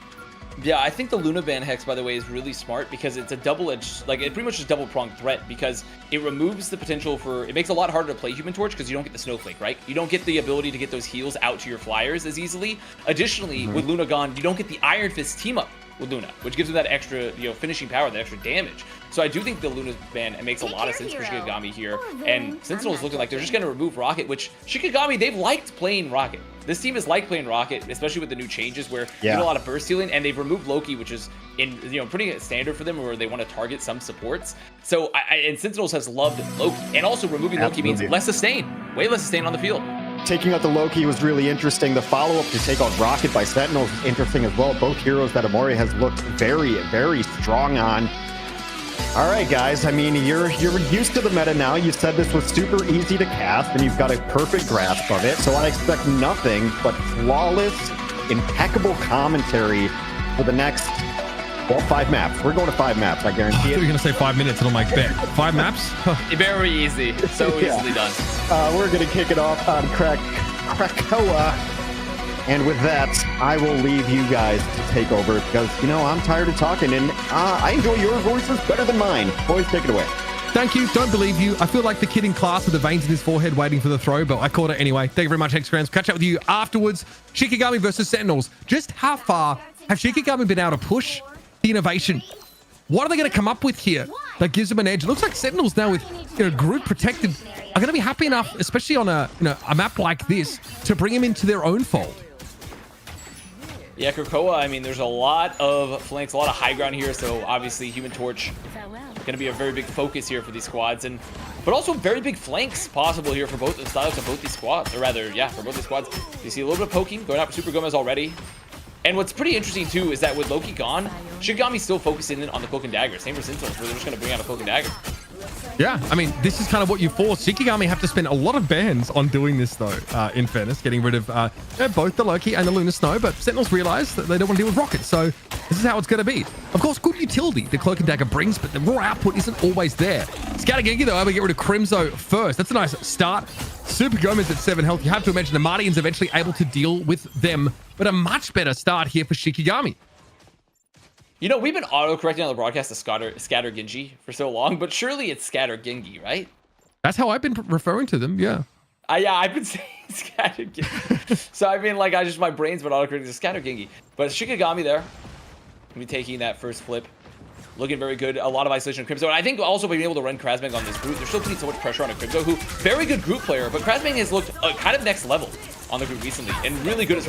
Yeah, I think the Luna ban hex, by the way, is really smart because it's a double-edged, like, it pretty much is double-pronged threat because it removes the potential for, it makes it a lot harder to play Human Torch because you don't get the Snowflake, right? You don't get the ability to get those heals out to your flyers as easily. Additionally, with Luna gone, you don't get the Iron Fist team up with Luna, which gives them that extra, you know, finishing power, that extra damage. So I do think the Luna ban, it makes a lot of sense for Shikigami here. And Sentinel's looking like they're just going to remove Rocket, which Shikigami, they've liked playing Rocket. This team has liked playing Rocket, especially with the new changes where you get a lot of burst healing, and they've removed Loki, which is pretty standard for them, where they want to target some supports. So and Sentinels has loved Loki, and also removing Loki means less sustain, way less sustain on the field. Taking out the Loki was really interesting. The follow-up to take out Rocket by Sentinels is interesting as well. Both heroes that Amori has looked very, very strong on. All right, guys. I mean, you're used to the meta now. You said this was super easy to cast, and you've got a perfect grasp of it. So I expect nothing but flawless, impeccable commentary for the next, well, 5 maps. We're going to 5 maps. I guarantee it. You're going to say 5 minutes, and I'm like, bet 5 maps? Very easy. So easily done. We're going to kick it off on Krakoa. And with that, I will leave you guys to take over because, you know, I'm tired of talking and I enjoy your voices better than mine. Boys, take it away. Thank you. Don't believe you. I feel like the kid in class with the veins in his forehead waiting for the throw, but I caught it anyway. Thank you very much, X-Grams. Catch up with you afterwards. Shikigami versus Sentinels. Just how far have Shikigami been able to push the innovation? What are they going to come up with here that gives them an edge? It looks like Sentinels now with, you know, group protected are going to be happy enough, especially on a map like this, to bring him into their own fold. Yeah, Krakoa, I mean, there's a lot of flanks, a lot of high ground here, so obviously Human Torch going to be a very big focus here for these squads, but also very big flanks possible here for both the styles of both these squads, or rather, yeah, for both these squads. You see a little bit of poking, going out for Super Gomez already. And what's pretty interesting, too, is that with Loki gone, Shikigami's still focusing in on the Cloak and Dagger. Same for Sentinels, where they're just going to bring out a Cloak and Dagger. Yeah, I mean, this is kind of what you force. Shikigami have to spend a lot of bans on doing this, though, in fairness, getting rid of both the Loki and the Lunar Snow, but Sentinels realize that they don't want to deal with Rocket, so this is how it's going to be. Of course, good utility the Cloak and Dagger brings, but the raw output isn't always there. Scattergengi, though, able to get rid of Crimzo first. That's a nice start. Super Gomez at 7 health. You have to imagine the Martians eventually able to deal with them, but a much better start here for Shikigami. You know, we've been auto-correcting on the broadcast to Scatter Genji for so long, but surely it's Scatter Gengi, right? That's how I've been referring to them, yeah. Yeah, I've been saying Scatter Gengi. So, I mean, like, my brain's been auto-correcting to Scatter Gengi. But Shikigami there, gonna be taking that first flip. Looking very good. A lot of isolation of Crimzo. And I think also being able to run Krasmang on this group, they're still putting so much pressure on a Crimzo, who, very good group player, but Krasmang has looked kind of next level on the group recently, and really good at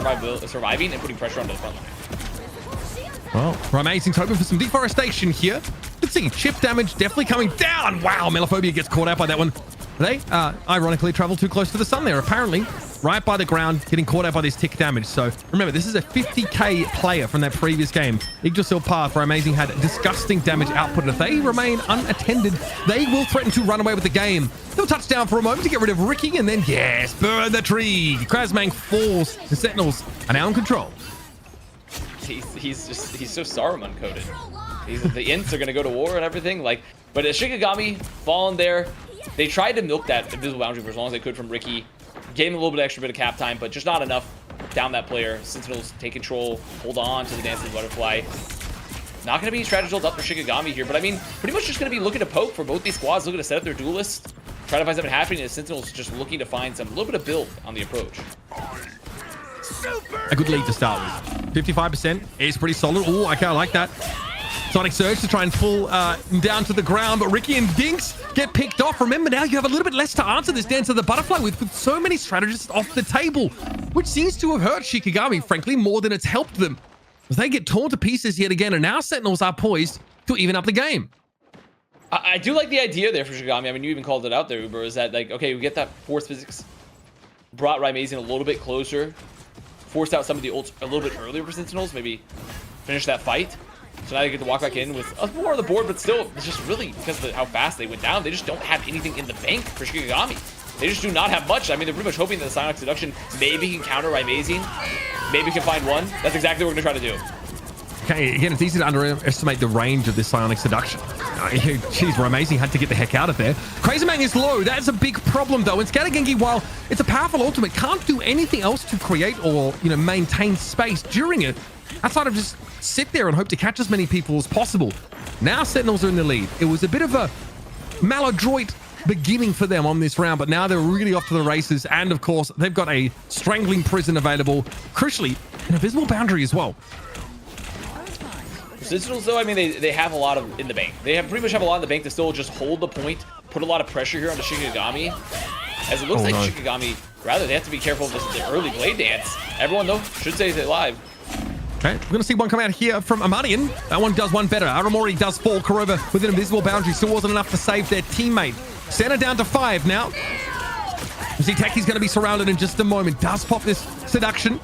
surviving and putting pressure onto the front line. Well, Amazing's hoping for some deforestation here. Let's see, chip damage definitely coming down. Wow, Melophobia gets caught out by that one. They, ironically, travel too close to the sun there, apparently. Right by the ground, getting caught out by this tick damage. So, remember, this is a 50k player from that previous game. Yggdrasil Path, where Amazing had disgusting damage output. And if they remain unattended, they will threaten to run away with the game. They'll touch down for a moment to get rid of Ricky, and then, yes, burn the tree. Krasmang falls. The Sentinels are now in control. He's so Saruman coded. The Ints are gonna go to war and everything. But Shikigami falling there. They tried to milk that invisible boundary for as long as they could from Ricky. Gave him a little bit extra bit of cap time, but just not enough. Down that player. Sentinels take control, hold on to the Dancing Butterfly. Not gonna be strategy built up for Shikigami here, but I mean, pretty much just gonna be looking to poke for both these squads, looking to set up their duelists, try to find something happening, and Sentinels just looking to find a little bit of build on the approach. A good lead to start with. 55% is pretty solid. Oh, okay, I like that. Sonic Surge to try and pull down to the ground, but Ricky and Dinks get picked off. Remember now, you have a little bit less to answer this Dance of the Butterfly with so many strategists off the table, which seems to have hurt Shikigami, frankly, more than it's helped them. As they get torn to pieces yet again, and now Sentinels are poised to even up the game. I do like the idea there for Shikigami. I mean, you even called it out there, Uber, is that, like, okay, we get that force physics, brought Raimazing a little bit closer, forced out some of the ults a little bit earlier for Sentinels, maybe finish that fight. So now they get to walk back in with more on the board, but still, it's just really, because of how fast they went down, they just don't have anything in the bank for Shikigami. They just do not have much. I mean, they're pretty much hoping that the Psylocke Seduction maybe can counter Raimazing, maybe can find one. That's exactly what we're going to try to do. Okay, again, it's easy to underestimate the range of this Psionic Seduction. Jeez, Raimazing had to get the heck out of there. Crazy Man is low. That's a big problem, though. And Scatter Genki, while it's a powerful ultimate, can't do anything else to create or, maintain space during it, outside of just sit there and hope to catch as many people as possible. Now Sentinels are in the lead. It was a bit of a maladroit beginning for them on this round, but now they're really off to the races. And, of course, they've got a Strangling Prison available. Crucially, an Invisible Boundary as well. Sentinels, though, I mean, they have a lot of in the bank. They pretty much have a lot in the bank to still just hold the point, put a lot of pressure here on the Shikigami. As it looks like Shikigami, rather, they have to be careful of the early Blade Dance. Everyone, though, should stay alive. Okay, we're going to see one come out here from Amadian. That one does one better. Aramori does fall. Kurova with an Invisible Boundary. Still wasn't enough to save their teammate. Center down to 5 now. You see Techi's going to be surrounded in just a moment. Does pop this Seduction.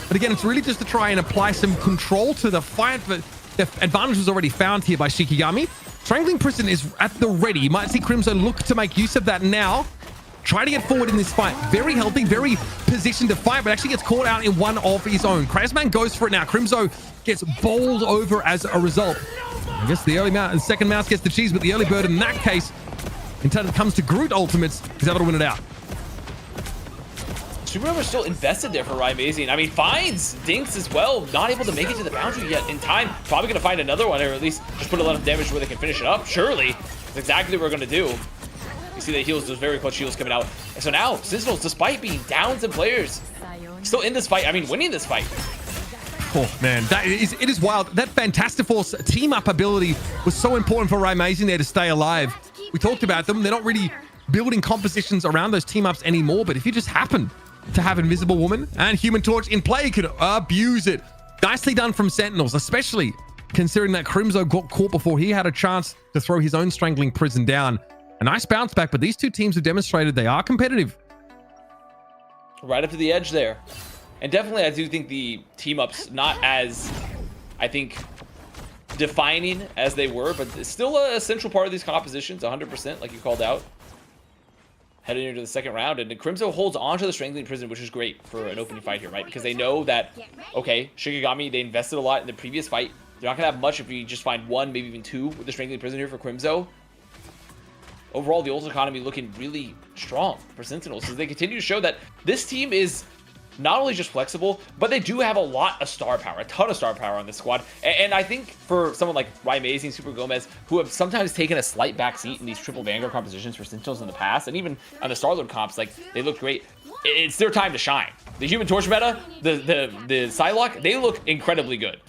But again, it's really just to try and apply some control to the fight, but the advantage was already found here by Shikigami. Strangling Prison is at the ready. You might see Crimzo look to make use of that now. Try to get forward in this fight. Very healthy, very positioned to fight, but actually gets caught out in one of his own. Crazman goes for it now. Crimzo gets bowled over as a result. I guess the early mouse and second mouse gets the cheese, but the early bird in that case, until it comes to Groot ultimates, is able to win it out. Super still invested there for Raimazing. I mean, finds Dinks as well. Not able to make it to the boundary yet in time. Probably going to find another one, or at least just put a lot of damage where they can finish it up. Surely. That's exactly what we're going to do. You see the heals, those very clutch heals coming out. And so now, Sentinels, despite being down some players, still in this fight. I mean, winning this fight. Oh, man. It is wild. That Fantastic Force team-up ability was so important for Raimazing there to stay alive. We talked about them. They're not really building compositions around those team-ups anymore, but if you just happen to have Invisible Woman and Human Torch in play, could abuse it. Nicely done from Sentinels, especially considering that Crimzo got caught before he had a chance to throw his own Strangling Prison down. A nice bounce back, but these two teams have demonstrated they are competitive. Right up to the edge there. And definitely, I do think the team-ups not as, I think, defining as they were, but it's still a central part of these compositions, 100%, like you called out. Heading into the second round, and Crimzo holds on to the Strangling Prison, which is great for an opening fight here, right? Because they know that, okay, Shikigami, they invested a lot in the previous fight. They're not going to have much if we just find one, maybe even two with the Strangling Prison here for Crimzo. Overall, the ult economy looking really strong for Sentinels as they continue to show that this team is not only just flexible, but they do have a lot of star power, a ton of star power on this squad. And I think for someone like Raimazing, Super Gomez, who have sometimes taken a slight backseat in these triple Vanguard compositions for Sentinels in the past, and even on the Star-Lord comps, like, they look great. It's their time to shine. The Human Torch meta, the Psylocke, they look incredibly good.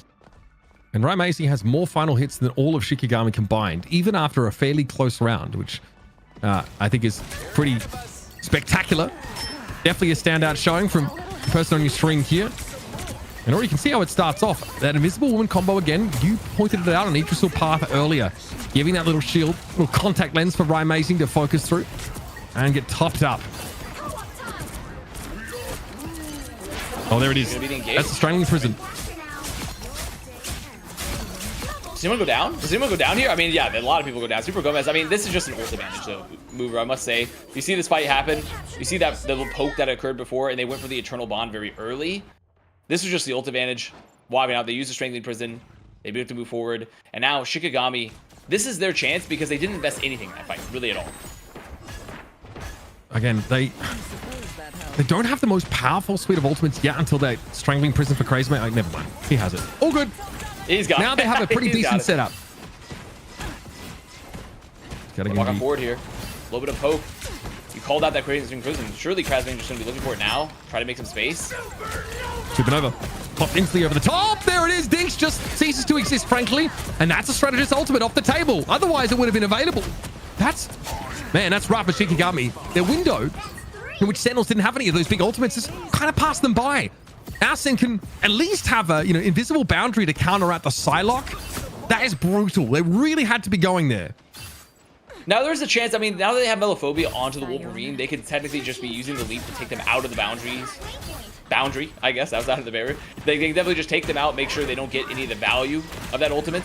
And Raimazing has more final hits than all of Shikigami combined, even after a fairly close round, which I think is pretty spectacular. Definitely a standout showing from the person on your screen here. And already you can see how it starts off. That Invisible Woman combo again, you pointed it out on Idrisil Path earlier. Giving that little shield, little contact lens for Raimazing to focus through and get topped up. Oh, there it is. That's the Strangling Prison. Does anyone go down? Does anyone go down here? I mean, yeah, a lot of people go down. Super Gomez, I mean, this is just an ult advantage, though, mover, I must say. You see this fight happen. You see that the little poke that occurred before, and they went for the Eternal Bond very early. This is just the ult advantage. Wobbing out. They use the Strangling Prison. They be able to move forward. And now, Shikigami, this is their chance because they didn't invest anything in that fight, really at all. Again, they don't have the most powerful suite of ultimates yet until that Strangling Prison for Crazy Man. Never mind. He has it. All good. He's got now they have a pretty decent setup. Walk on forward here. A little bit of poke. You called out that Crazy Prison. Surely Krasman just going to be looking for it now. Try to make some space. Supernova. Popped instantly over the top. There it is. Dinks just ceases to exist, frankly. And that's a strategist ultimate off the table. Otherwise, it would have been available. That's rough for Shikigami. Their window, in which Sentinels didn't have any of those big ultimates, just kind of passed them by. Arsene can at least have a, invisible boundary to counteract the Psylocke. That is brutal. They really had to be going there. Now there's a chance, I mean, now that they have Melophobia onto the Wolverine, they could technically just be using the leap to take them out of the boundary, I guess, outside of the barrier. They can definitely just take them out, make sure they don't get any of the value of that ultimate.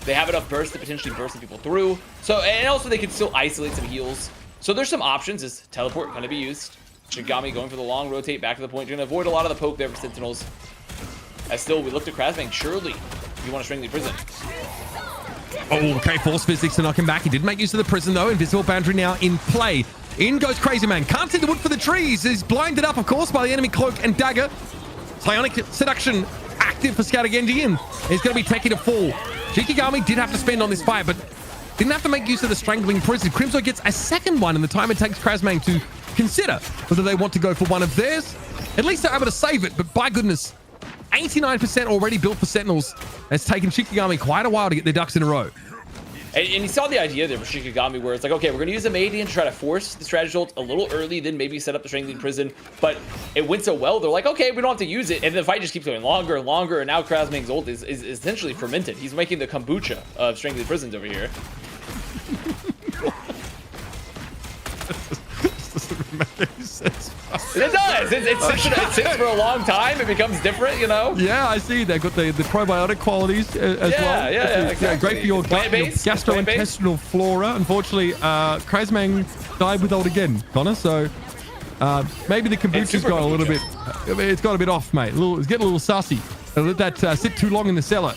They have enough burst to potentially burst some people through. So, and also they can still isolate some heals. So there's some options. Is teleport going to be used? Shikigami going for the long rotate back to the point. You're going to avoid a lot of the poke there for Sentinels. As still, we look to Krasbang. Surely, you want to string the prison. Oh, okay, force physics to knock him back. He did make use of the prison, though. Invisible boundary now in play. In goes Crazy Man. Can't see the wood for the trees. He's blinded up, of course, by the enemy cloak and dagger. Psionic seduction active for Scattergenji in. He's going to be taking a fall. Shikigami did have to spend on this fight, but didn't have to make use of the strangling prison. Crimzo gets a second one in the time it takes Krasmang to consider whether they want to go for one of theirs. At least they're able to save it, but by goodness, 89% already built for Sentinels. It's taken Shikigami quite a while to get their ducks in a row. And you saw the idea there for Shikigami where it's like, okay, we're going to use a Madian to try to force the strategy ult a little early, then maybe set up the Strangling Prison. But it went so well, they're like, okay, we don't have to use it. And the fight just keeps going longer and longer. And now Krasmang's ult is essentially fermented. He's making the kombucha of Strangling Prisons over here. It does. It sits for a long time. It becomes different, Yeah, I see. They've got the probiotic qualities as well. Yeah, exactly. Great for your gastrointestinal flora. Unfortunately, Krasmang died with ult again, Connor. So maybe the kombucha's got a little bit. It's got a bit off, mate. It's getting a little sussy. Let that sit too long in the cellar.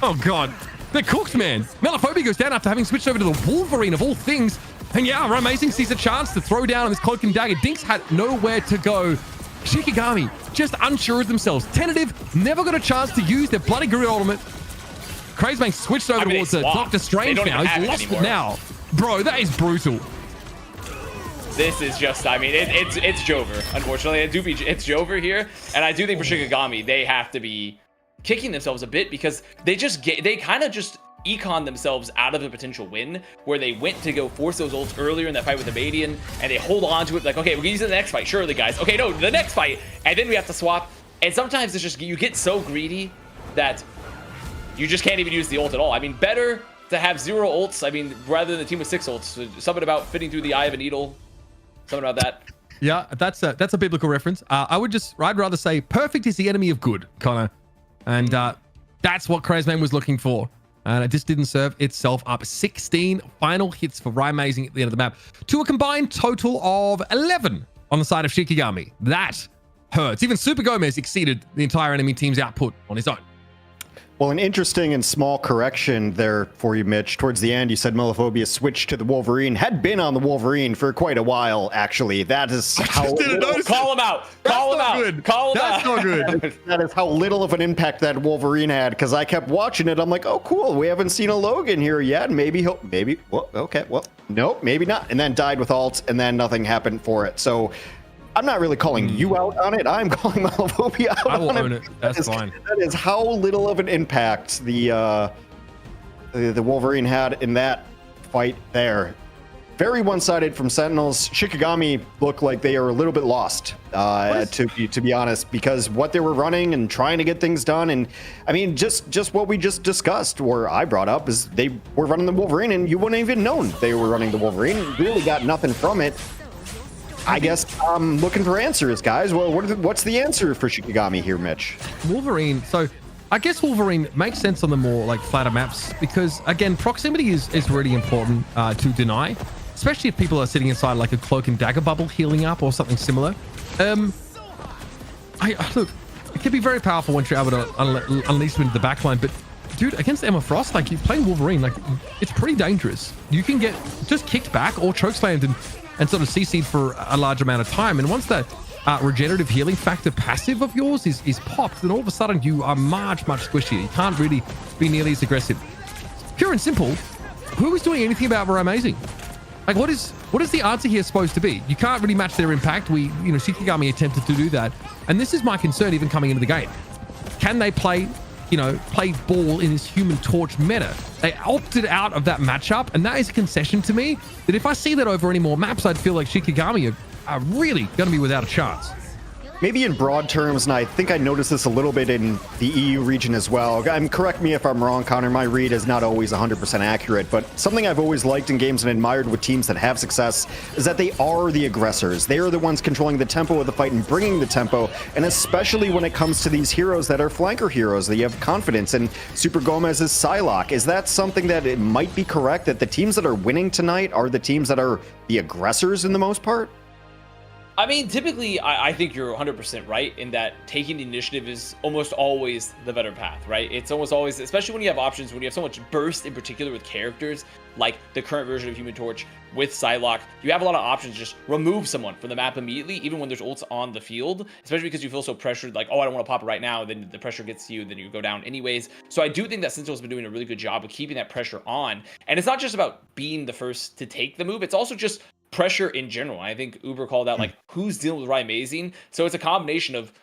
Oh God, they're cooked, man. Melophobia goes down after having switched over to the Wolverine of all things. And yeah, Amazing sees a chance to throw down on this cloak and dagger. Dinks had nowhere to go. Shikigami just unsure of themselves. Tentative, never got a chance to use their bloody Gorilla ultimate. Krasmang switched over towards Doctor Strange now. He's lost it now. Bro, that is brutal. This is just, I mean, it's Jover, unfortunately. It's Jover here. And I do think for Shikigami, they have to be kicking themselves a bit because they kind of just econ themselves out of a potential win where they went to go force those ults earlier in that fight with the Madian and they hold on to it like, okay, we're gonna use it in the next fight, surely guys. Okay, no, the next fight, and then we have to swap. And sometimes it's just, you get so greedy that you just can't even use the ult at all. I mean, better to have 0 ults, I mean, rather than the team with 6 ults. So something about fitting through the eye of a needle, something about that. Yeah, that's a biblical reference. I'd rather say perfect is the enemy of good, Connor. And that's what Krasmang was looking for. And it just didn't serve itself up. 16 final hits for Amazing at the end of the map to a combined total of 11 on the side of Shikigami. That hurts. Even Super Gomez exceeded the entire enemy team's output on his own. Well, an interesting and small correction there for you, Mitch. Towards the end, you said Melophobia switched to the Wolverine. Had been on the Wolverine for quite a while, actually. That is how... Call him out! Call him out! Call him out! That's not good. That is how little of an impact that Wolverine had, because I kept watching it. I'm like, oh, cool. We haven't seen a Logan here yet. Maybe well, okay, well, nope, maybe not. And then died with ults, and then nothing happened for it. So... I'm not really calling you out on it. I'm calling Melophobia out on it. I will own it. That's fine. That is how little of an impact the Wolverine had in that fight there. Very one-sided from Sentinels. Shikigami looked like they are a little bit lost, to be honest, because what they were running and trying to get things done, and I mean, just what we just discussed, or I brought up, is they were running the Wolverine, and you wouldn't even known they were running the Wolverine. You really got nothing from it. I guess I'm looking for answers, guys. Well, what's the answer for Shikigami here, Mitch? Wolverine. So I guess Wolverine makes sense on the more like flatter maps because, again, proximity is really important to deny, especially if people are sitting inside like a cloak and dagger bubble healing up or something similar. Look, it can be very powerful once you're able to unleash them into the backline, but dude, against Emma Frost, like, you're playing Wolverine, like, it's pretty dangerous. You can get just kicked back or chokeslammed and sort of CC'd for a large amount of time. And once that regenerative healing factor passive of yours is popped, then all of a sudden you are much squishier. You can't really be nearly as aggressive. Pure and simple, who is doing anything about Amazing? Like, what is the answer here supposed to be? You can't really match their impact. Shikigami attempted to do that. And this is my concern even coming into the game. can they play ball in this Human Torch meta? They opted out of that matchup, and that is a concession to me that if I see that over any more maps, I'd feel like Shikigami are really going to be without a chance. Maybe in broad terms, and I think I noticed this a little bit in the EU region as well. Correct me if I'm wrong, Connor. My read is not always 100% accurate, but something I've always liked in games and admired with teams that have success is that they are the aggressors. They are the ones controlling the tempo of the fight and bringing the tempo, and especially when it comes to these heroes that are flanker heroes, that you have confidence in. Super Gomez's Psylocke. Is that something that it might be correct that the teams that are winning tonight are the teams that are the aggressors in the most part? I mean, typically, I think you're 100% right in that taking the initiative is almost always the better path, right? It's almost always, especially when you have options, when you have so much burst in particular with characters, like the current version of Human Torch with Psylocke, you have a lot of options to just remove someone from the map immediately, even when there's ults on the field, especially because you feel so pressured, like, oh, I don't want to pop it right now, then the pressure gets to you, then you go down anyways. So I do think that Sentinel's been doing a really good job of keeping that pressure on, and it's not just about being the first to take the move, it's also just pressure in general. I think Uber called out like who's dealing with Ryan Mazing. So it's a combination of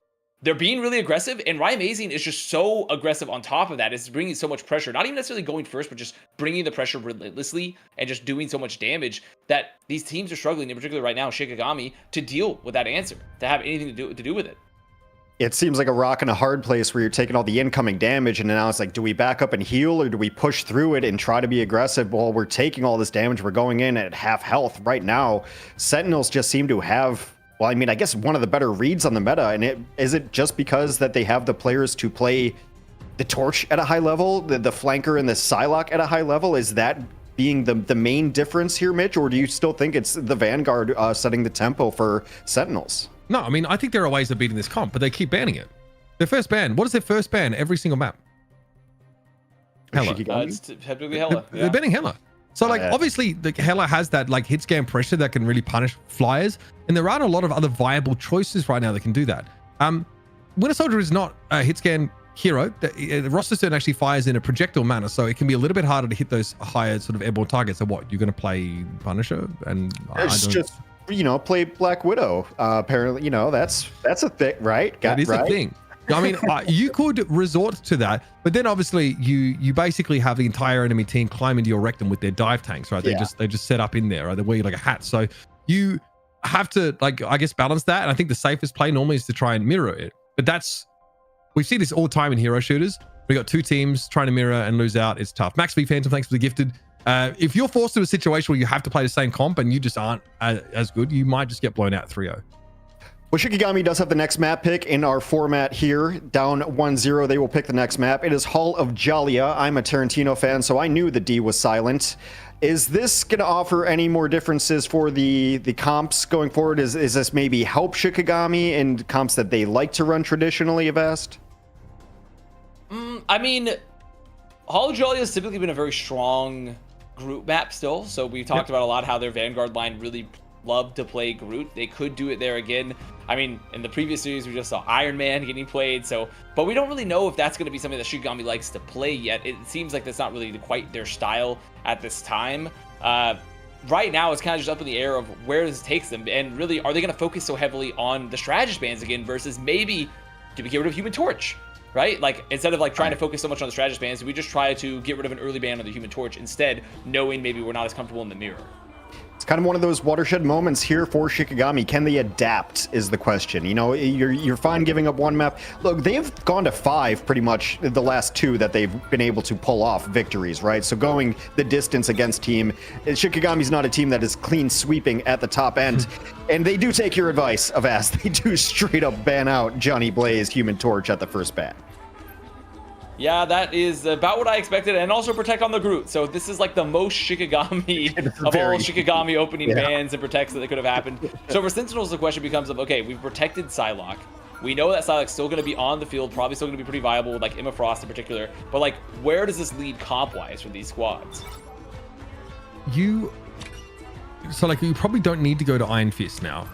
they're being really aggressive, and Ryan Mazing is just so aggressive on top of that. It's bringing so much pressure, not even necessarily going first, but just bringing the pressure relentlessly and just doing so much damage that these teams are struggling, in particular right now, Shikigami, to deal with that answer, to have anything to do with it. It seems like a rock and a hard place where you're taking all the incoming damage, and now it's like, do we back up and heal, or do we push through it and try to be aggressive while we're taking all this damage? We're going in at half health right now. Sentinels just seem to have, well, I mean, I guess one of the better reads on the meta, and is it just because that they have the players to play the Torch at a high level, the flanker and the Psylocke at a high level? Is that being the main difference here, Mitch, or do you still think it's the Vanguard setting the tempo for Sentinels? No, I mean, I think there are ways of beating this comp, but they keep banning it. Their first ban. What is their first ban every single map? Hela. It's typically Hela. They're banning Hela. So, like, obviously, the Hela has that, like, hit scan pressure that can really punish flyers, and there aren't a lot of other viable choices right now that can do that. Winter Soldier is not a hit scan hero. The roster turn actually fires in a projectile manner, so it can be a little bit harder to hit those higher sort of airborne targets. So what, you're going to play Punisher? And play Black Widow. Apparently, that's a thing, right? That is a thing. I mean, you could resort to that, but then obviously you basically have the entire enemy team climb into your rectum with their dive tanks, right? They just set up in there, right? They wear you like a hat. So you have to, like, I guess, balance that. And I think the safest play normally is to try and mirror it. But we see this all the time in hero shooters. We got two teams trying to mirror and lose out. It's tough. Max V Phantom, thanks for the gifted. If you're forced to a situation where you have to play the same comp and you just aren't as good, you might just get blown out 3-0. Well, Shikigami does have the next map pick in our format here. Down 1-0, they will pick the next map. It is Hall of Jalia. I'm a Tarantino fan, so I knew the D was silent. Is this going to offer any more differences for the comps going forward? Is this maybe help Shikigami in comps that they like to run traditionally, Avast? I mean, Hall of Jalia has typically been a very strong Groot map still, so we've talked about a lot how their Vanguard line really loved to play Groot. They could do it there again. I mean, in the previous series we just saw Iron Man getting played, but we don't really know if that's going to be something that Shikigami likes to play yet. It seems like that's not really quite their style at this time. Right now it's kind of just up in the air of where this takes them, and really, are they going to focus so heavily on the strategist bans again versus maybe do we get rid of Human Torch? Right? Like, instead of like trying to focus so much on the strategist bans, we just try to get rid of an early ban on the Human Torch instead, knowing maybe we're not as comfortable in the mirror. It's kind of one of those watershed moments here for Shikigami. Can they adapt is the question. You're fine giving up one map. Look, they've gone to 5 pretty much the last 2 that they've been able to pull off victories, right? So going the distance against team, Shikigami's not a team that is clean sweeping at the top end. And they do take your advice, Avast. They do straight up ban out Johnny Blaze Human Torch at the first ban. Yeah, that is about what I expected, and also protect on the Groot. So this is like the most Shikigami of all Shikigami opening bans and protects that could have happened. So for Sentinels, the question becomes of, okay, we've protected Psylocke. We know that Psylocke's still going to be on the field, probably still going to be pretty viable with like Emma Frost in particular. But like, where does this lead comp-wise for these squads? You probably don't need to go to Iron Fist now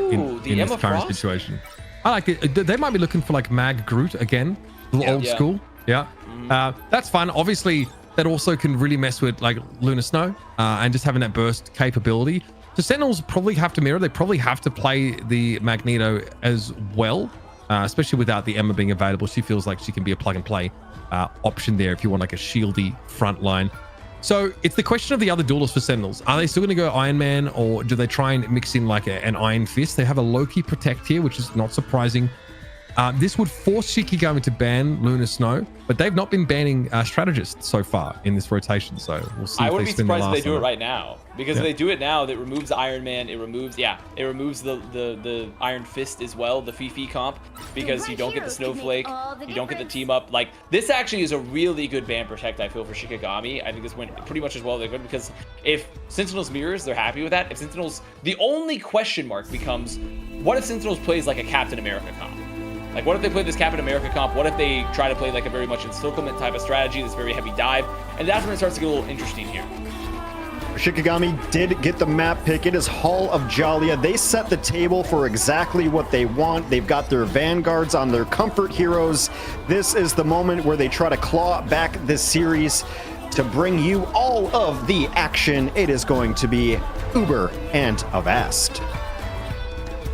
in this current situation. I like it. They might be looking for like Mag Groot again, a little old school. Yeah, that's fun. Obviously, that also can really mess with like Lunar Snow and just having that burst capability. So Sentinels probably have to mirror. They probably have to play the Magneto as well. especially without the Emma being available. She feels like she can be a plug and play option there if you want like a shieldy front line. So it's the question of the other duelists for Sentinels. Are they still going to go Iron Man, or do they try and mix in like an Iron Fist? They have a Loki Protect here, which is not surprising. This would force Shikigami to ban Luna Snow, but they've not been banning strategists so far in this rotation. So we'll see. I wouldn't be surprised if they do it right now, because if they do it now, that removes Iron Man. It removes the Iron Fist as well, the Fifi comp, because you don't get the Snowflake, you don't get the team up. Like, this actually is a really good ban protect, I feel, for Shikigami. I think this went pretty much as well as they could, because if Sentinels mirrors, they're happy with that. If Sentinels, the only question mark becomes, what if Sentinels plays like a Captain America comp? Like, what if they play this Captain America comp? What if they try to play like a very much encirclement type of strategy, this very heavy dive? And that's when it starts to get a little interesting here. Shikigami did get the map pick. It is Hall of Jalia. They set the table for exactly what they want. They've got their vanguards on their comfort heroes. This is the moment where they try to claw back this series to bring you all of the action. It is going to be Uber and Avast.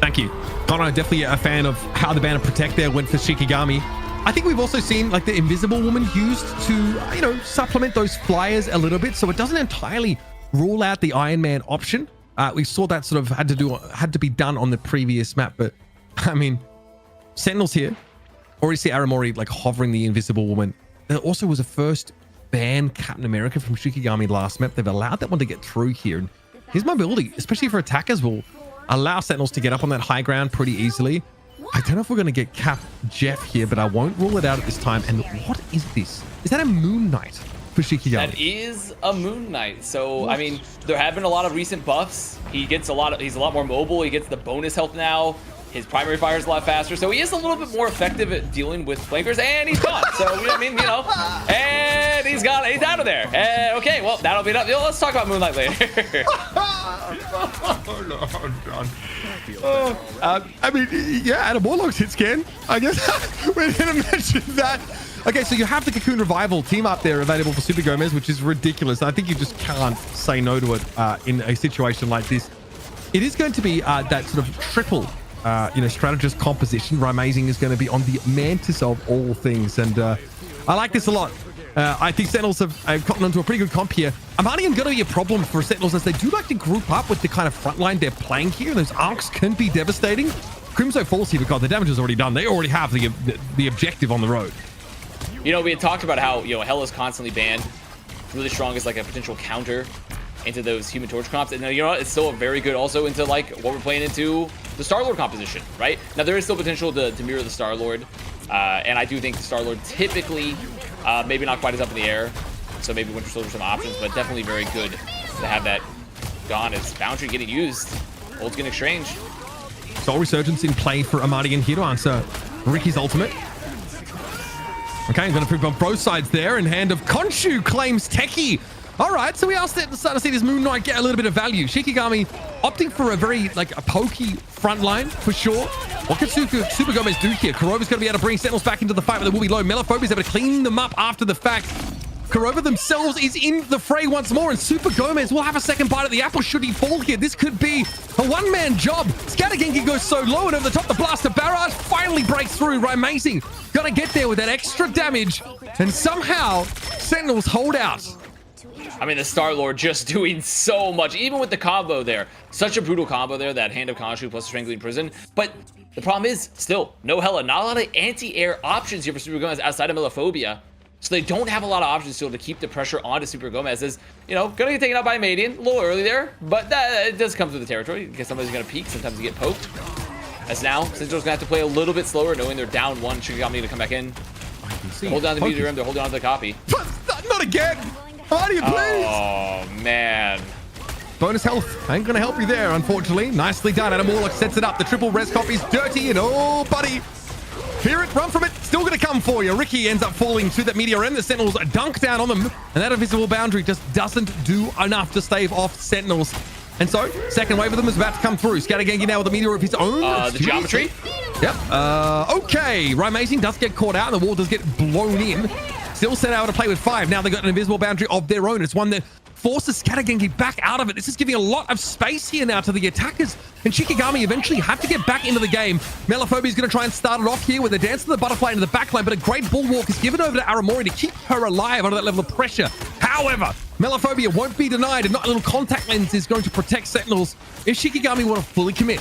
Thank you. Connor, definitely a fan of how the ban of Protect there went for Shikigami. I think we've also seen like the Invisible Woman used to, supplement those flyers a little bit, so it doesn't entirely rule out the Iron Man option. We saw that sort of had to be done on the previous map, but I mean, Sentinels here. Already see Aramori like hovering the Invisible Woman. There also was a first ban Captain America from Shikigami last map. They've allowed that one to get through here. And his mobility, especially for attackers, will allow Sentinels to get up on that high ground pretty easily. I don't know if we're going to get Cap Jeff here, but I won't rule it out at this time. And what is this? Is that a Moon Knight for Shikigami? That is a Moon Knight. So, I mean, there have been a lot of recent buffs. He's a lot more mobile. He gets the bonus health now. His primary fire is a lot faster, so he is a little bit more effective at dealing with flankers, and he's gone. So, you know what I mean? And he's gone. He's out of there. Okay, well, that'll be enough. Let's talk about Moonlight later. I mean, yeah, Adam Warlock's hit scan. I guess we didn't mention that. Okay, so you have the Cocoon Revival team up there available for Super Gomez, which is ridiculous. I think you just can't say no to it in a situation like this. It is going to be that sort of triple strategist composition. Amazing is going to be on the mantis of all things, and I like this a lot. I think Sentinels have gotten onto a pretty good comp here. Amanian going to be a problem for Sentinels, as they do like to group up with the kind of front line they're playing here. Those arcs can be devastating. Crimso falls here because the damage is already done. They already have the objective on the road. We had talked about how Hell is constantly banned, really strong as like a potential counter into those Human Torch comps, and you know what? It's still very good also into like what we're playing into the Star-Lord composition, right? Now there is still potential to mirror the Star-Lord, and I do think the Star-Lord typically maybe not quite as up in the air, so maybe Winter Soldier some options, but definitely very good to have that gone as Boundary getting used. Ult's getting exchanged. Soul Resurgence in play for Amadian here to answer Ricky's ultimate. Okay, I'm going to prove on both sides there, and Hand of Khonshu claims Teki. All right, so we are starting to see this Moon Knight get a little bit of value. Shikigami opting for a very, a pokey front line, for sure. What can Super Gomez do here? Kurova's going to be able to bring Sentinels back into the fight, but they will be low. Melophobia's able to clean them up after the fact. Kurova themselves is in the fray once more, and Super Gomez will have a second bite at the apple should he fall here. This could be a one-man job. Scattergenki goes so low, and over the top, the Blaster Barrage finally breaks through. Amazing. Gonna get there with that extra damage, and somehow Sentinels hold out. I mean, the Star-Lord just doing so much, even with the combo there. Such a brutal combo there, that Hand of Khonshu plus Strangling Prison. But the problem is, still, no Hela. Not a lot of anti-air options here for Super Gomez outside of Melophobia. So they don't have a lot of options still to keep the pressure onto Super Gomez. As, gonna get taken out by Madian a little early there, but it does come through the territory, because somebody's gonna peek, sometimes you get poked. As now, Sentinel's gonna have to play a little bit slower, knowing they're down one. Shikigami to come back in. Hold down the meteor room, they're holding on to the copy. Not again! How do you please? Oh, man. Bonus health. Ain't gonna help you there, unfortunately. Nicely done. Adam Warlock sets it up. The triple res copy's dirty, and oh, buddy. Fear it, run from it. Still gonna come for you. Ricky ends up falling to that meteor, and the Sentinels dunk down on them, and that invisible boundary just doesn't do enough to stave off Sentinels. And so, second wave of them is about to come through. Scattergenki now with a meteor of his own. The geometry? Yep. Okay. Amazing does get caught out, and the wall does get blown in. Still set out to play with 5. Now they've got an invisible boundary of their own. It's one that forces Scattergengi back out of it. This is giving a lot of space here now to the attackers, and Shikigami eventually have to get back into the game. Melophobia is going to try and start it off here with a dance of the butterfly into the backline, but a great bulwark is given over to Aramori to keep her alive under that level of pressure. However, Melophobia won't be denied, and not a little contact lens is going to protect Sentinels if Shikigami want to fully commit.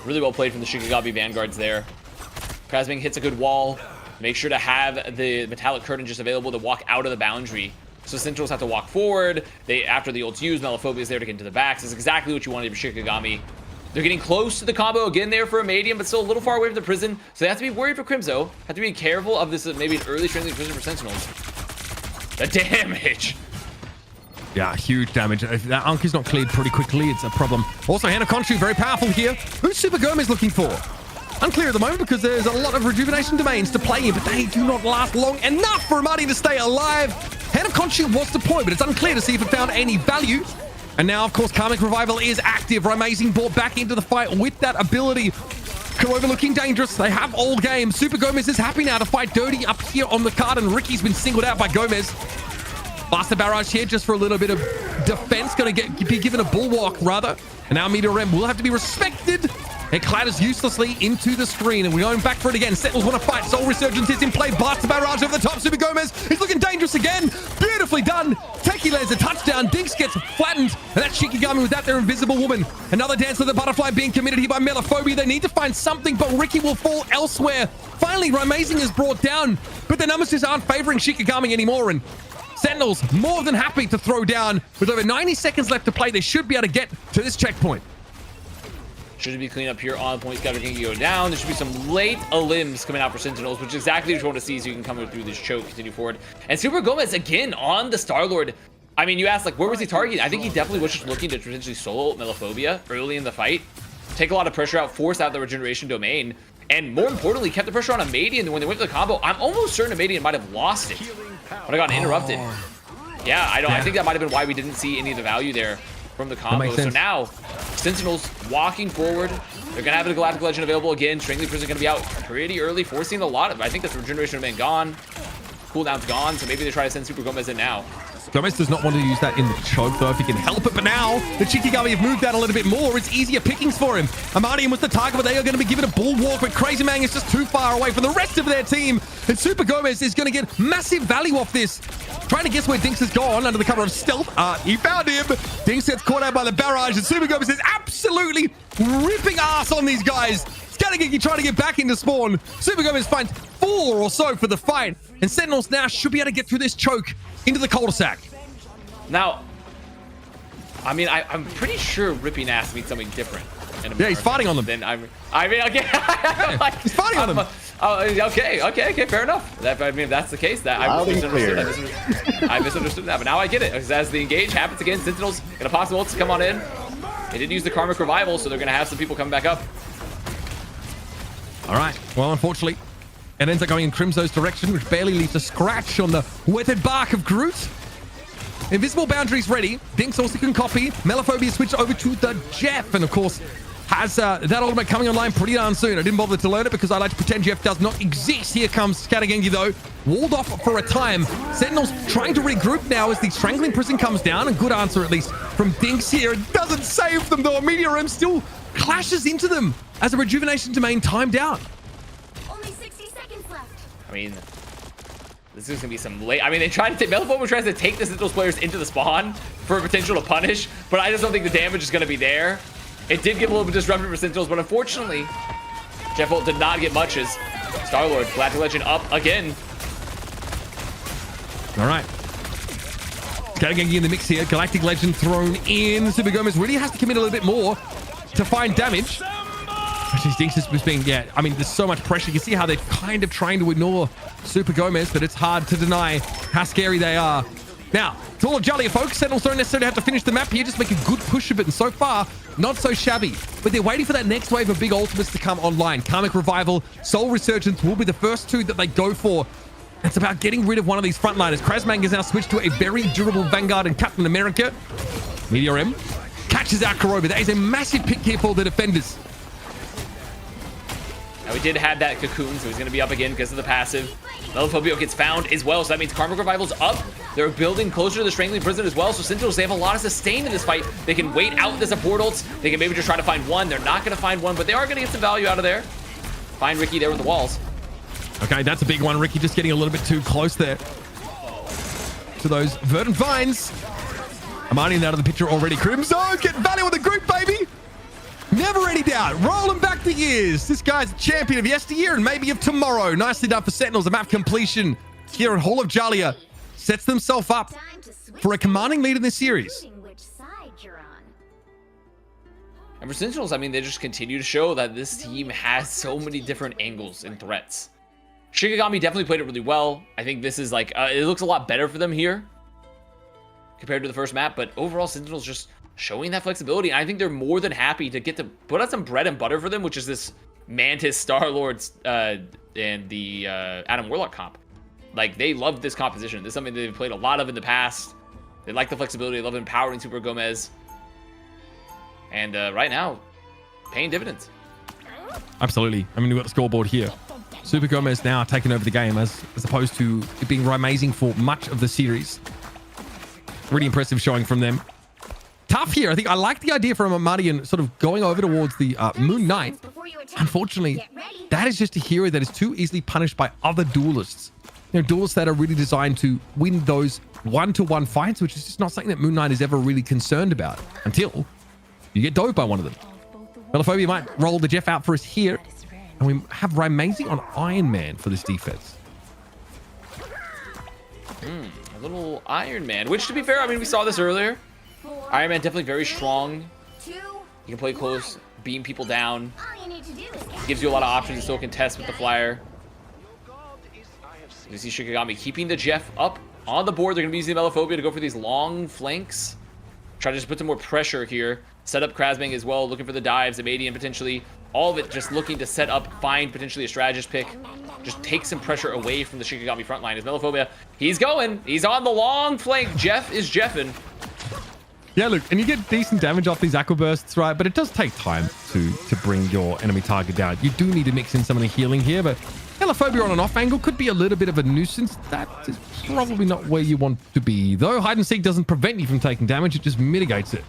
Really well played from the Shikigami Vanguards there. Krasming hits a good wall. Make sure to have the Metallic Curtain just available to walk out of the boundary. So Sentinels have to walk forward. After the ult's used, Melophobia is there to get into the backs. This is exactly what you wanted from Shikigami. They're getting close to the combo again there for a Medium, but still a little far away from the prison. So they have to be worried for Crimzo. Have to be careful of this, maybe an early strengthening prison for Sentinels. The damage. Yeah, huge damage. If that Ankh is not cleared pretty quickly, it's a problem. Also, Hand of Khonshu, very powerful here. Who's Super Gomez looking for? Unclear at the moment because there's a lot of rejuvenation domains to play in, but they do not last long enough for Amadi to stay alive. Hand of Khonshu was deployed, but it's unclear to see if it found any value. And now, of course, Karmic Revival is active. Amazing brought back into the fight with that ability. Kurova looking dangerous. They have all game. Super Gomez is happy now to fight dirty up here on the card, and Ricky's been singled out by Gomez. Blaster Barrage here just for a little bit of defense. Going to be given a bulwark, rather. And now Meteor M will have to be respected. It clatters uselessly into the screen, and we're going back for it again. Sentinels want to fight. Soul Resurgence is in play. Blaster Barrage over the top. Super Gomez is looking dangerous again. Beautifully done. Teki lands a touchdown. Dinks gets flattened, and that's Shikigami without their invisible woman. Another dance of the butterfly being committed here by Melophobia. They need to find something, but Ricky will fall elsewhere. Finally, Amazing is brought down, but the numbers just aren't favoring Shikigami anymore, and Sentinels more than happy to throw down. With over 90 seconds left to play, they should be able to get to this checkpoint. Should be clean up here on point. Scattergengi go down. There should be some late limbs coming out for Sentinels, which is exactly what you want to see so you can come through this choke, continue forward. And Super Gomez again on the Star-Lord. I mean, you asked, like, where was he targeting? I think he definitely was just looking to potentially solo Melophobia early in the fight, take a lot of pressure out, force out the regeneration domain, and more importantly, kept the pressure on Amadian. When they went to the combo, I'm almost certain Amadian might have lost it, but I got interrupted. Yeah, I think that might have been why we didn't see any of the value there from the combo. So now, Sentinels walking forward. They're going to have a Galactic Legend available again. Strangely Prison going to be out pretty early, forcing a lot of, I think that's regeneration have been gone. Cooldown's gone, so maybe they try to send Super Gomez in now. Gomez does not want to use that in the choke, though, if he can help it. But now, the Shikigami have moved out a little bit more. It's easier pickings for him. Amadian was the target, but they are going to be given a bulwark. But Crazy Man is just too far away from the rest of their team. And Super Gomez is going to get massive value off this. Trying to guess where Dinks has gone under the cover of stealth. He found him. Dinks gets caught out by the barrage, and Super Gomez is absolutely ripping ass on these guys. Scattergengi trying to get back into spawn. Super Gomez finds 4 or so for the fight. And Sentinels now should be able to get through this choke into the cul-de-sac. Now, I mean, I'm pretty sure ripping ass means something different. Yeah, he's fighting on them. Then I mean, okay. Like, he's fighting on them. Okay, fair enough. I mean, if that's the case, that I misunderstood that, but now I get it. As the engage happens again, Sentinels gonna pop some ults to come on in. They did use the Karmic Revival, so they're gonna have some people coming back up. All right. Well, unfortunately, it ends up going in Crimzo's direction, which barely leaves a scratch on the wetted bark of Groot. Invisible Boundaries ready. Dinks also can copy. Melophobia switched over to the Jeff, and of course, has that ultimate coming online pretty darn soon. I didn't bother to learn it because I like to pretend Jeff does not exist. Here comes Scattergengi, though. Walled off for a time. Sentinels trying to regroup now as the Strangling Prison comes down. A good answer, at least, from Dinks here. It doesn't save them, though. A Meteor M still clashes into them as a rejuvenation domain timed out. Only 60 seconds left. I mean, this is gonna be some late. I mean, they tried to take Melophobia tries to take the Sentinels players into the spawn for a potential to punish, but I just don't think the damage is gonna be there. It did give a little bit disruptive for Sentinels, but unfortunately, Jeff Ult did not get much as Star-Lord, Galactic Legend up again. All right. Scattergengi in the mix here. Galactic Legend thrown in. Super Gomez really has to commit a little bit more to find damage. Actually, Dinks is being, yeah, I mean, there's so much pressure. You can see how they're kind of trying to ignore Super Gomez, but it's hard to deny how scary they are. Now, to all the jollier folks, Sentinels don't necessarily have to finish the map here, just make a good push of it, and so far, not so shabby. But they're waiting for that next wave of big ultimates to come online. Karmic Revival, Soul Resurgence will be the first 2 that they go for. It's about getting rid of one of these frontliners. Krasmang is now switched to a very durable Vanguard and Captain America. Meteor M catches out Kuroba. That is a massive pick here for the defenders. Now, we did have that cocoon, so he's going to be up again because of the passive. Melophobia gets found as well, so that means Karmic Revival's up. They're building closer to the Strangling Prison as well, so Sentinels, they have a lot of sustain in this fight. They can wait out the support ults. They can maybe just try to find one. They're not going to find one, but they are going to get some value out of there. Find Ricky there with the walls. Okay, that's a big one. Ricky just getting a little bit too close there to those verdant vines. Amani out of the picture already. Crimson getting value with the group, baby. Never any doubt. Rolling back the years. This guy's a champion of yesteryear and maybe of tomorrow. Nicely done for Sentinels. The map completion here in Hall of Jalia sets themselves up for a commanding lead in this series. Which side you're on. And for Sentinels, I mean, they just continue to show that this team has so many different angles and threats. Shikigami definitely played it really well. I think this is like, it looks a lot better for them here compared to the first map, but overall Sentinels just showing that flexibility. And I think they're more than happy to get to put out some bread and butter for them, which is this Mantis, Star-Lord, and the Adam Warlock comp. Like, they love this composition. This is something they've played a lot of in the past. They like the flexibility. They love empowering Super Gomez. And right now, paying dividends. Absolutely. I mean, we've got the scoreboard here. Super Gomez now taking over the game as opposed to it being Raimazing for much of the series. Really impressive showing from them. Tough here. I think I like the idea from Amadi and sort of going over towards the Moon Knight. Unfortunately, that is just a hero that is too easily punished by other duelists. You know, duelists that are really designed to win those one-to-one fights, which is just not something that Moon Knight is ever really concerned about until you get dove by one of them. Melophobia might roll the Jeff out for us here. And we have Raimazing on Iron Man for this defense. A little Iron Man, which to be fair, I mean, we saw this earlier. Iron Man definitely very strong. He can play close, beam people down. Gives you a lot of options to still contest with the flyer. You see Shikigami keeping the Jeff up on the board. They're going to be using Melophobia to go for these long flanks. Try to just put some more pressure here. Set up Krasbang as well, looking for the dives, Amadian potentially. All of it just looking to set up, find potentially a strategist pick. Just take some pressure away from the Shikigami front line. As Melophobia, he's going. He's on the long flank. Jeff is Jeffing. Yeah, look, and you get decent damage off these aqua bursts, right? But it does take time to bring your enemy target down. You do need to mix in some of the healing here, but Melophobia on an off angle could be a little bit of a nuisance. That is probably not where you want to be, though. Hide and seek doesn't prevent you from taking damage. It just mitigates it.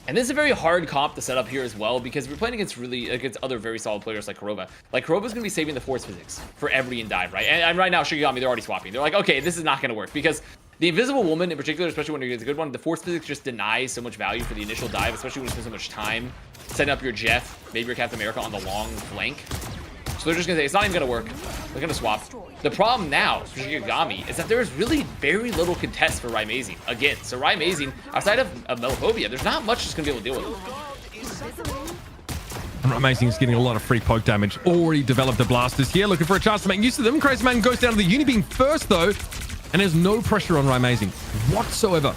And this is a very hard comp to set up here as well, because we're playing against other very solid players like Kurova. Like, Kurova's going to be saving the force physics for every in dive, right? And right now, Shikigami, they're already swapping. They're like, okay, this is not going to work, because the Invisible Woman in particular, especially when it's a good one, the force physics just denies so much value for the initial dive, especially when you spend so much time setting up your Jeff, maybe your Captain America on the long flank. So they're just going to say, it's not even going to work. They're going to swap. The problem now for Shikigami is that there is really very little contest for Raimazing. Again, so Raimazing, outside of Melophobia, there's not much that's going to be able to deal with. And Raimazing is getting a lot of free poke damage. Already developed the blasters here, looking for a chance to make use of them. Crazy Man goes down to the Unibeam first, though, and there's no pressure on Raimazing whatsoever.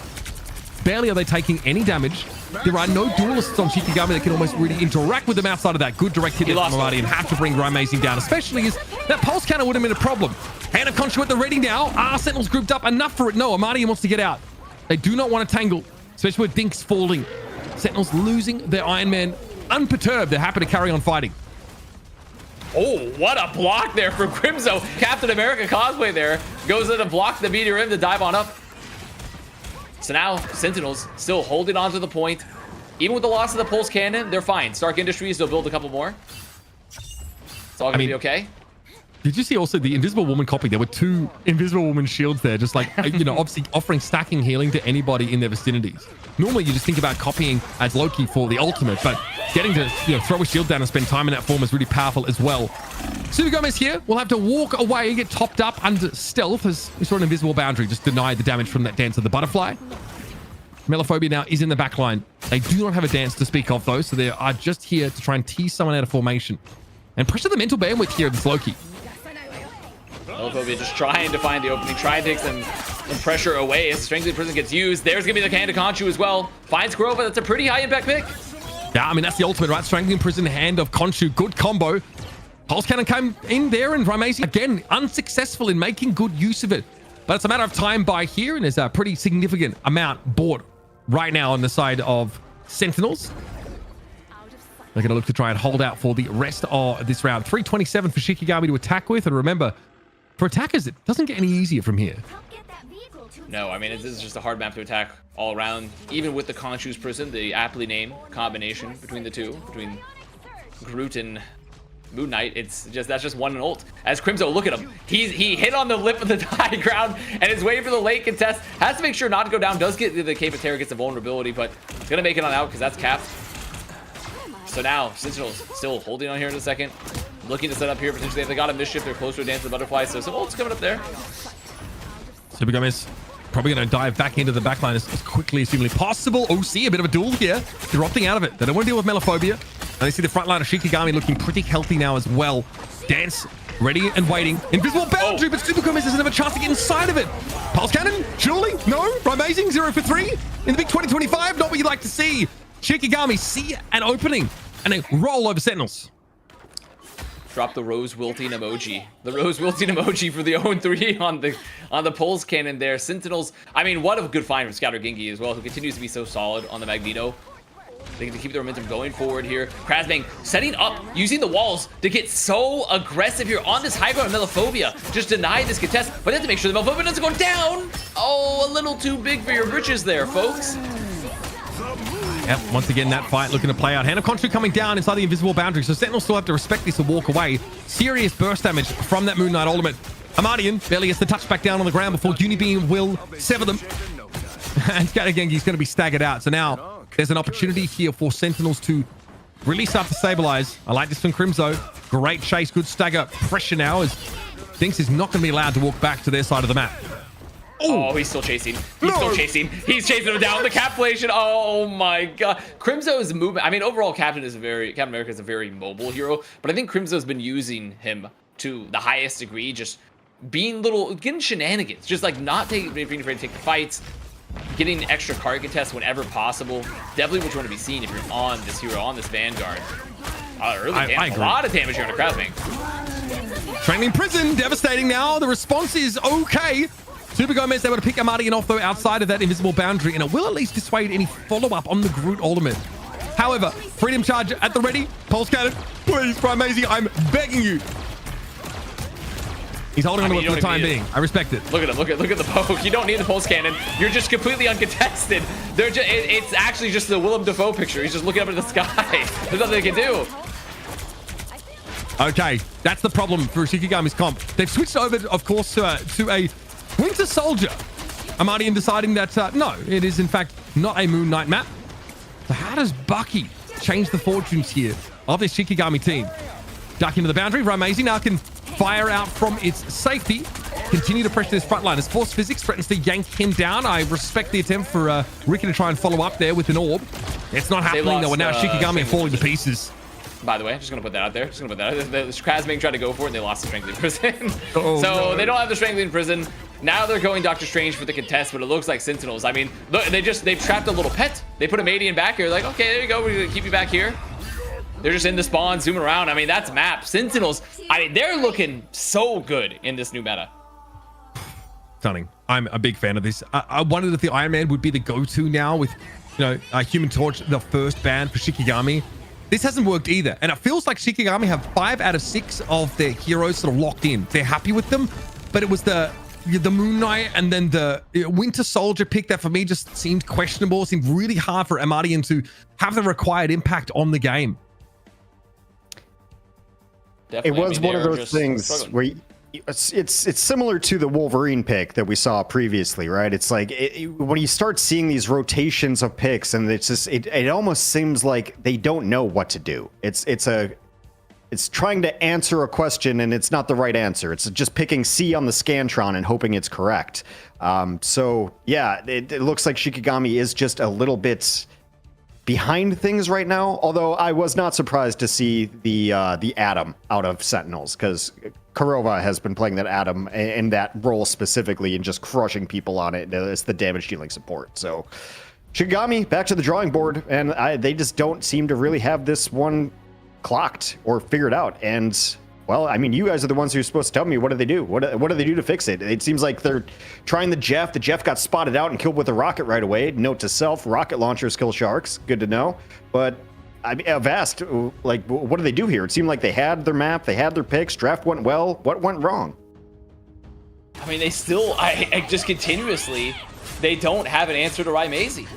Barely are they taking any damage. There are no duelists on Shikigami that can almost really interact with them outside of that good direct hit from Amadi and have to bring Raimazing down, especially as that pulse counter would have been a problem. Hand of Conchu at the ready now. Sentinels grouped up enough for it. No, Amadi wants to get out. They do not want to tangle, especially with Dink's falling. Sentinels losing their Iron Man unperturbed. They're happy to carry on fighting. Oh, what a block there from Crimzo. Captain America cosplay there. Goes in to block the meteor rim to dive on up. So now, Sentinels still holding on to the point. Even with the loss of the Pulse Cannon, they're fine. Stark Industries, they'll build a couple more. It's all going to be okay. Did you see also the Invisible Woman copy? There were 2 Invisible Woman shields there, just like, you know, obviously offering stacking healing to anybody in their vicinities. Normally, you just think about copying as Loki for the ultimate, but getting to, you know, throw a shield down and spend time in that form is really powerful as well. Super Gomez here will have to walk away and get topped up under stealth as we saw an invisible boundary just denied the damage from that dance of the butterfly. Melophobia now is in the back line. They do not have a dance to speak of, though, so they are just here to try and tease someone out of formation and pressure the mental bandwidth here of this Loki. Melophobia just trying to find the opening, trying to take some pressure away as Strangling Prison gets used. There's going to be the hand of Conchu as well. Finds Kurova. That's a pretty high impact pick. Yeah, I mean, that's the ultimate, right? Strangling Prison, hand of Conchu. Good combo. Pulse Cannon came in there, and Raimazing, again, unsuccessful in making good use of it. But it's a matter of time by here, and there's a pretty significant amount bought right now on the side of Sentinels. They're going to look to try and hold out for the rest of this round. 327 for Shikigami to attack with. And remember, for attackers, it doesn't get any easier from here. Help get that vehicle to No, I mean, this is just a hard map to attack all around. Even with the Khonshu's Prison, the aptly named combination between the two, between Groot and Moon Knight, that's just one ult. As Crimzo, look at him. He hit on the lip of the high ground and is waiting for the late contest. Has to make sure not to go down. Does get the Cape of Terror, gets the vulnerability, but gonna make it on out because that's capped. So now Sentinel's still holding on here in a second. Looking to set up here potentially. If they got a mischief, they're closer to Dance of the Butterfly. So some ults coming up there. Super Gomez probably going to dive back into the backline as quickly as humanly possible. Oh, see, a bit of a duel here. They're opting out of it. They don't want to deal with Melophobia. And they see the front line of Shikigami looking pretty healthy now as well. Dance ready and waiting. Invisible boundary, but Super Gomez doesn't have a chance to get inside of it. Pulse Cannon, surely? No? Amazing, 0 for 3 in the big 2025. Not what you'd like to see. Shikigami see an opening and they roll over Sentinels. Drop the rose wilting emoji. The rose wilting emoji for the 0-3 on the pulse cannon there. Sentinels, I mean, what a good find from Scouter Gengi as well, who continues to be so solid on the Magneto. They get to keep their momentum going forward here. Krasbang setting up, using the walls to get so aggressive here on this high ground. Melophobia just denied this contest, but they have to make sure the Melophobia doesn't go down. Oh, a little too big for your britches there, folks. Yep, once again, that fight looking to play out. Hand of Contra coming down inside the invisible boundary, so Sentinels still have to respect this and walk away. Serious burst damage from that Moon Knight ultimate. Amadian barely gets the touch back down on the ground before Unibeam will sever them. And Scattergengi's going to be staggered out. So now there's an opportunity here for Sentinels to release after stabilize. I like this from Crimzo. Great chase, good stagger. Pressure now as Dinks is not going to be allowed to walk back to their side of the map. Oh, he's still chasing. He's still chasing. He's chasing him down. The Capflation. Oh my god. Crimzo's movement. I mean, overall, Captain America is a very mobile hero, but I think Crimzo's been using him to the highest degree, just getting shenanigans, just like not being afraid to take the fights, getting extra card contests whenever possible. Definitely what you want to be seeing if you're on this hero, on this Vanguard. Early damage, a lot of damage here on the Krasbang. Training Prison, devastating now. The response is okay. Super Gomez able to pick Amadian off though outside of that invisible boundary, and it will at least dissuade any follow-up on the Groot ultimate. However, Freedom Charge at the ready. Pulse Cannon, please, Primazing, I'm begging you. He's holding on to it for the time being. I respect it. Look at him. Look at the poke. You don't need the pulse cannon. You're just completely uncontested. It's actually just the Willem Dafoe picture. He's just looking up into the sky. There's nothing they can do. Okay, that's the problem for Shikigami's comp. They've switched over, of course, to a Winter Soldier. Amadian deciding that, no, it is in fact not a Moon Knight map. So how does Bucky change the fortunes here of this Shikigami team? Duck into the boundary. Ramazzi now can fire out from its safety. Continue to pressure this front line as Force Physics threatens to yank him down. I respect the attempt for Ricky to try and follow up there with an orb. It's not happening though, and now Shikigami are falling to pieces. By the way, just gonna put that out there. The Krasbang tried to go for it, and they lost the Strength in Prison. So they don't have the Strength in Prison. Now they're going Doctor Strange for the contest, but it looks like Sentinels. I mean, look, they've trapped a little pet. They put a Madian back here. Like, okay, there you go. We're gonna keep you back here. They're just in the spawn, zooming around. I mean, that's map. Sentinels, I mean, they're looking so good in this new meta. Stunning. I'm a big fan of this. I wondered if the Iron Man would be the go-to now with, Human Torch, the first ban for Shikigami. This hasn't worked either. And it feels like Shikigami have 5 out of 6 of their heroes sort of locked in. They're happy with them, but it was the Moon Knight and then the Winter Soldier pick that for me just seemed questionable. It seemed really hard for Amadian to have the required impact on the game. Definitely. It was one of those things where it's similar to the Wolverine pick that we saw previously, right? It's like when you start seeing these rotations of picks, and it's just it almost seems like they don't know what to do. It's trying to answer a question and it's not the right answer. It's just picking C on the Scantron and hoping it's correct. So yeah, it looks like Shikigami is just a little bit behind things right now, although I was not surprised to see the Atom out of Sentinels, because Kurova has been playing that Atom in that role specifically and just crushing people on it. It's the damage dealing support. So Shikigami back to the drawing board, and they just don't seem to really have this one clocked or figured out. And well, I mean, you guys are the ones who are supposed to tell me, what do they do? What do they do to fix it? It seems like they're trying the Jeff. The Jeff got spotted out and killed with a rocket right away. Note to self, rocket launchers kill sharks. Good to know. But I mean, Vast, like, what do they do here? It seemed like they had their map, they had their picks, draft went well. What went wrong? I mean, they still, I just continuously, they don't have an answer to Raimazy.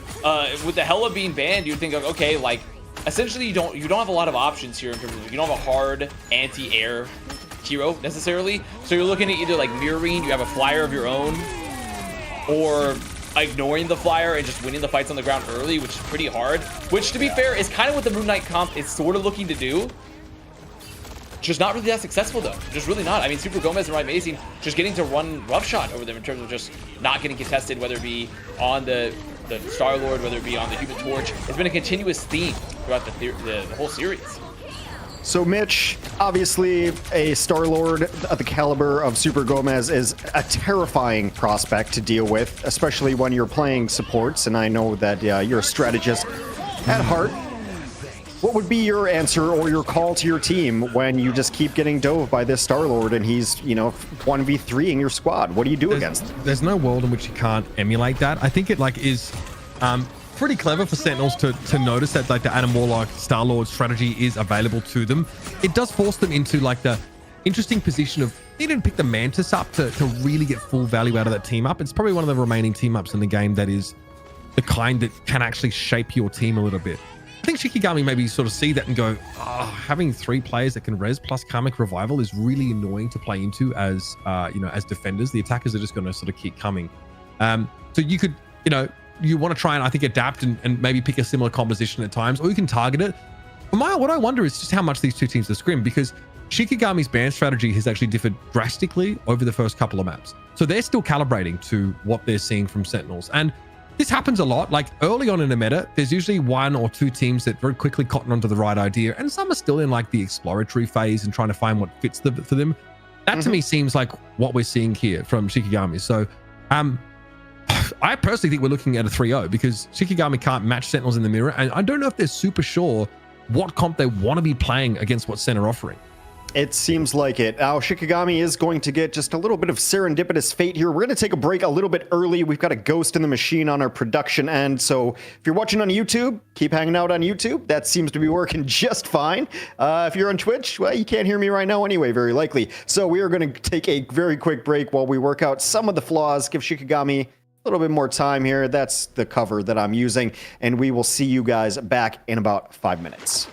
With the Hella being banned, you'd think, of, okay, like, essentially you don't have a lot of options here in terms of, you don't have a hard anti-air hero necessarily. So you're looking at either like mirroring, you have a flyer of your own, or ignoring the flyer and just winning the fights on the ground early, which is pretty hard. Which, to be fair, is kind of what the Moon Knight comp is sort of looking to do. Just not really that successful though. Just really not. I mean, Super Gomez and Raimazy just getting to run roughshod over them in terms of just not getting contested, whether it be on the Star-Lord, whether it be on the Human Torch. It's been a continuous theme throughout the whole series. So Mitch, obviously a Star-Lord of the caliber of Super Gomez is a terrifying prospect to deal with, especially when you're playing supports, and I know that you're a strategist at heart. What would be your answer or your call to your team when you just keep getting dove by this Star-Lord and he's, 1v3ing your squad? What do you do against him? There's no world in which you can't emulate that. I think it is pretty clever for Sentinels to notice that like the Adam Warlock Star-Lord strategy is available to them. It does force them into like the interesting position of they didn't pick the Mantis up to really get full value out of that team up. It's probably one of the remaining team ups in the game that is the kind that can actually shape your team a little bit. I think Shikigami maybe sort of see that and go, oh, having 3 players that can res plus Karmic Revival is really annoying to play into as as defenders. The attackers are just going to sort of keep coming. So you could, you want to try and I think adapt and maybe pick a similar composition at times, or you can target it. What I wonder is just how much these two teams are scrim, because Shikigami's ban strategy has actually differed drastically over the first couple of maps. So they're still calibrating to what they're seeing from Sentinels. And this happens a lot. Like early on in a meta, there's usually 1 or 2 teams that very quickly cotton onto the right idea, and some are still in like the exploratory phase and trying to find what fits for them. That to me seems like what we're seeing here from Shikigami. So I personally think we're looking at a 3-0 because Shikigami can't match Sentinels in the mirror, and I don't know if they're super sure what comp they want to be playing against what Sen are offering. It seems like it. Now, Shikigami is going to get just a little bit of serendipitous fate here. We're going to take a break a little bit early. We've got a ghost in the machine on our production end. So if you're watching on YouTube, keep hanging out on YouTube. That seems to be working just fine. If you're on Twitch, well, you can't hear me right now anyway, very likely. So we are going to take a very quick break while we work out some of the flaws, give Shikigami a little bit more time here. That's the cover that I'm using. And we will see you guys back in about 5 minutes.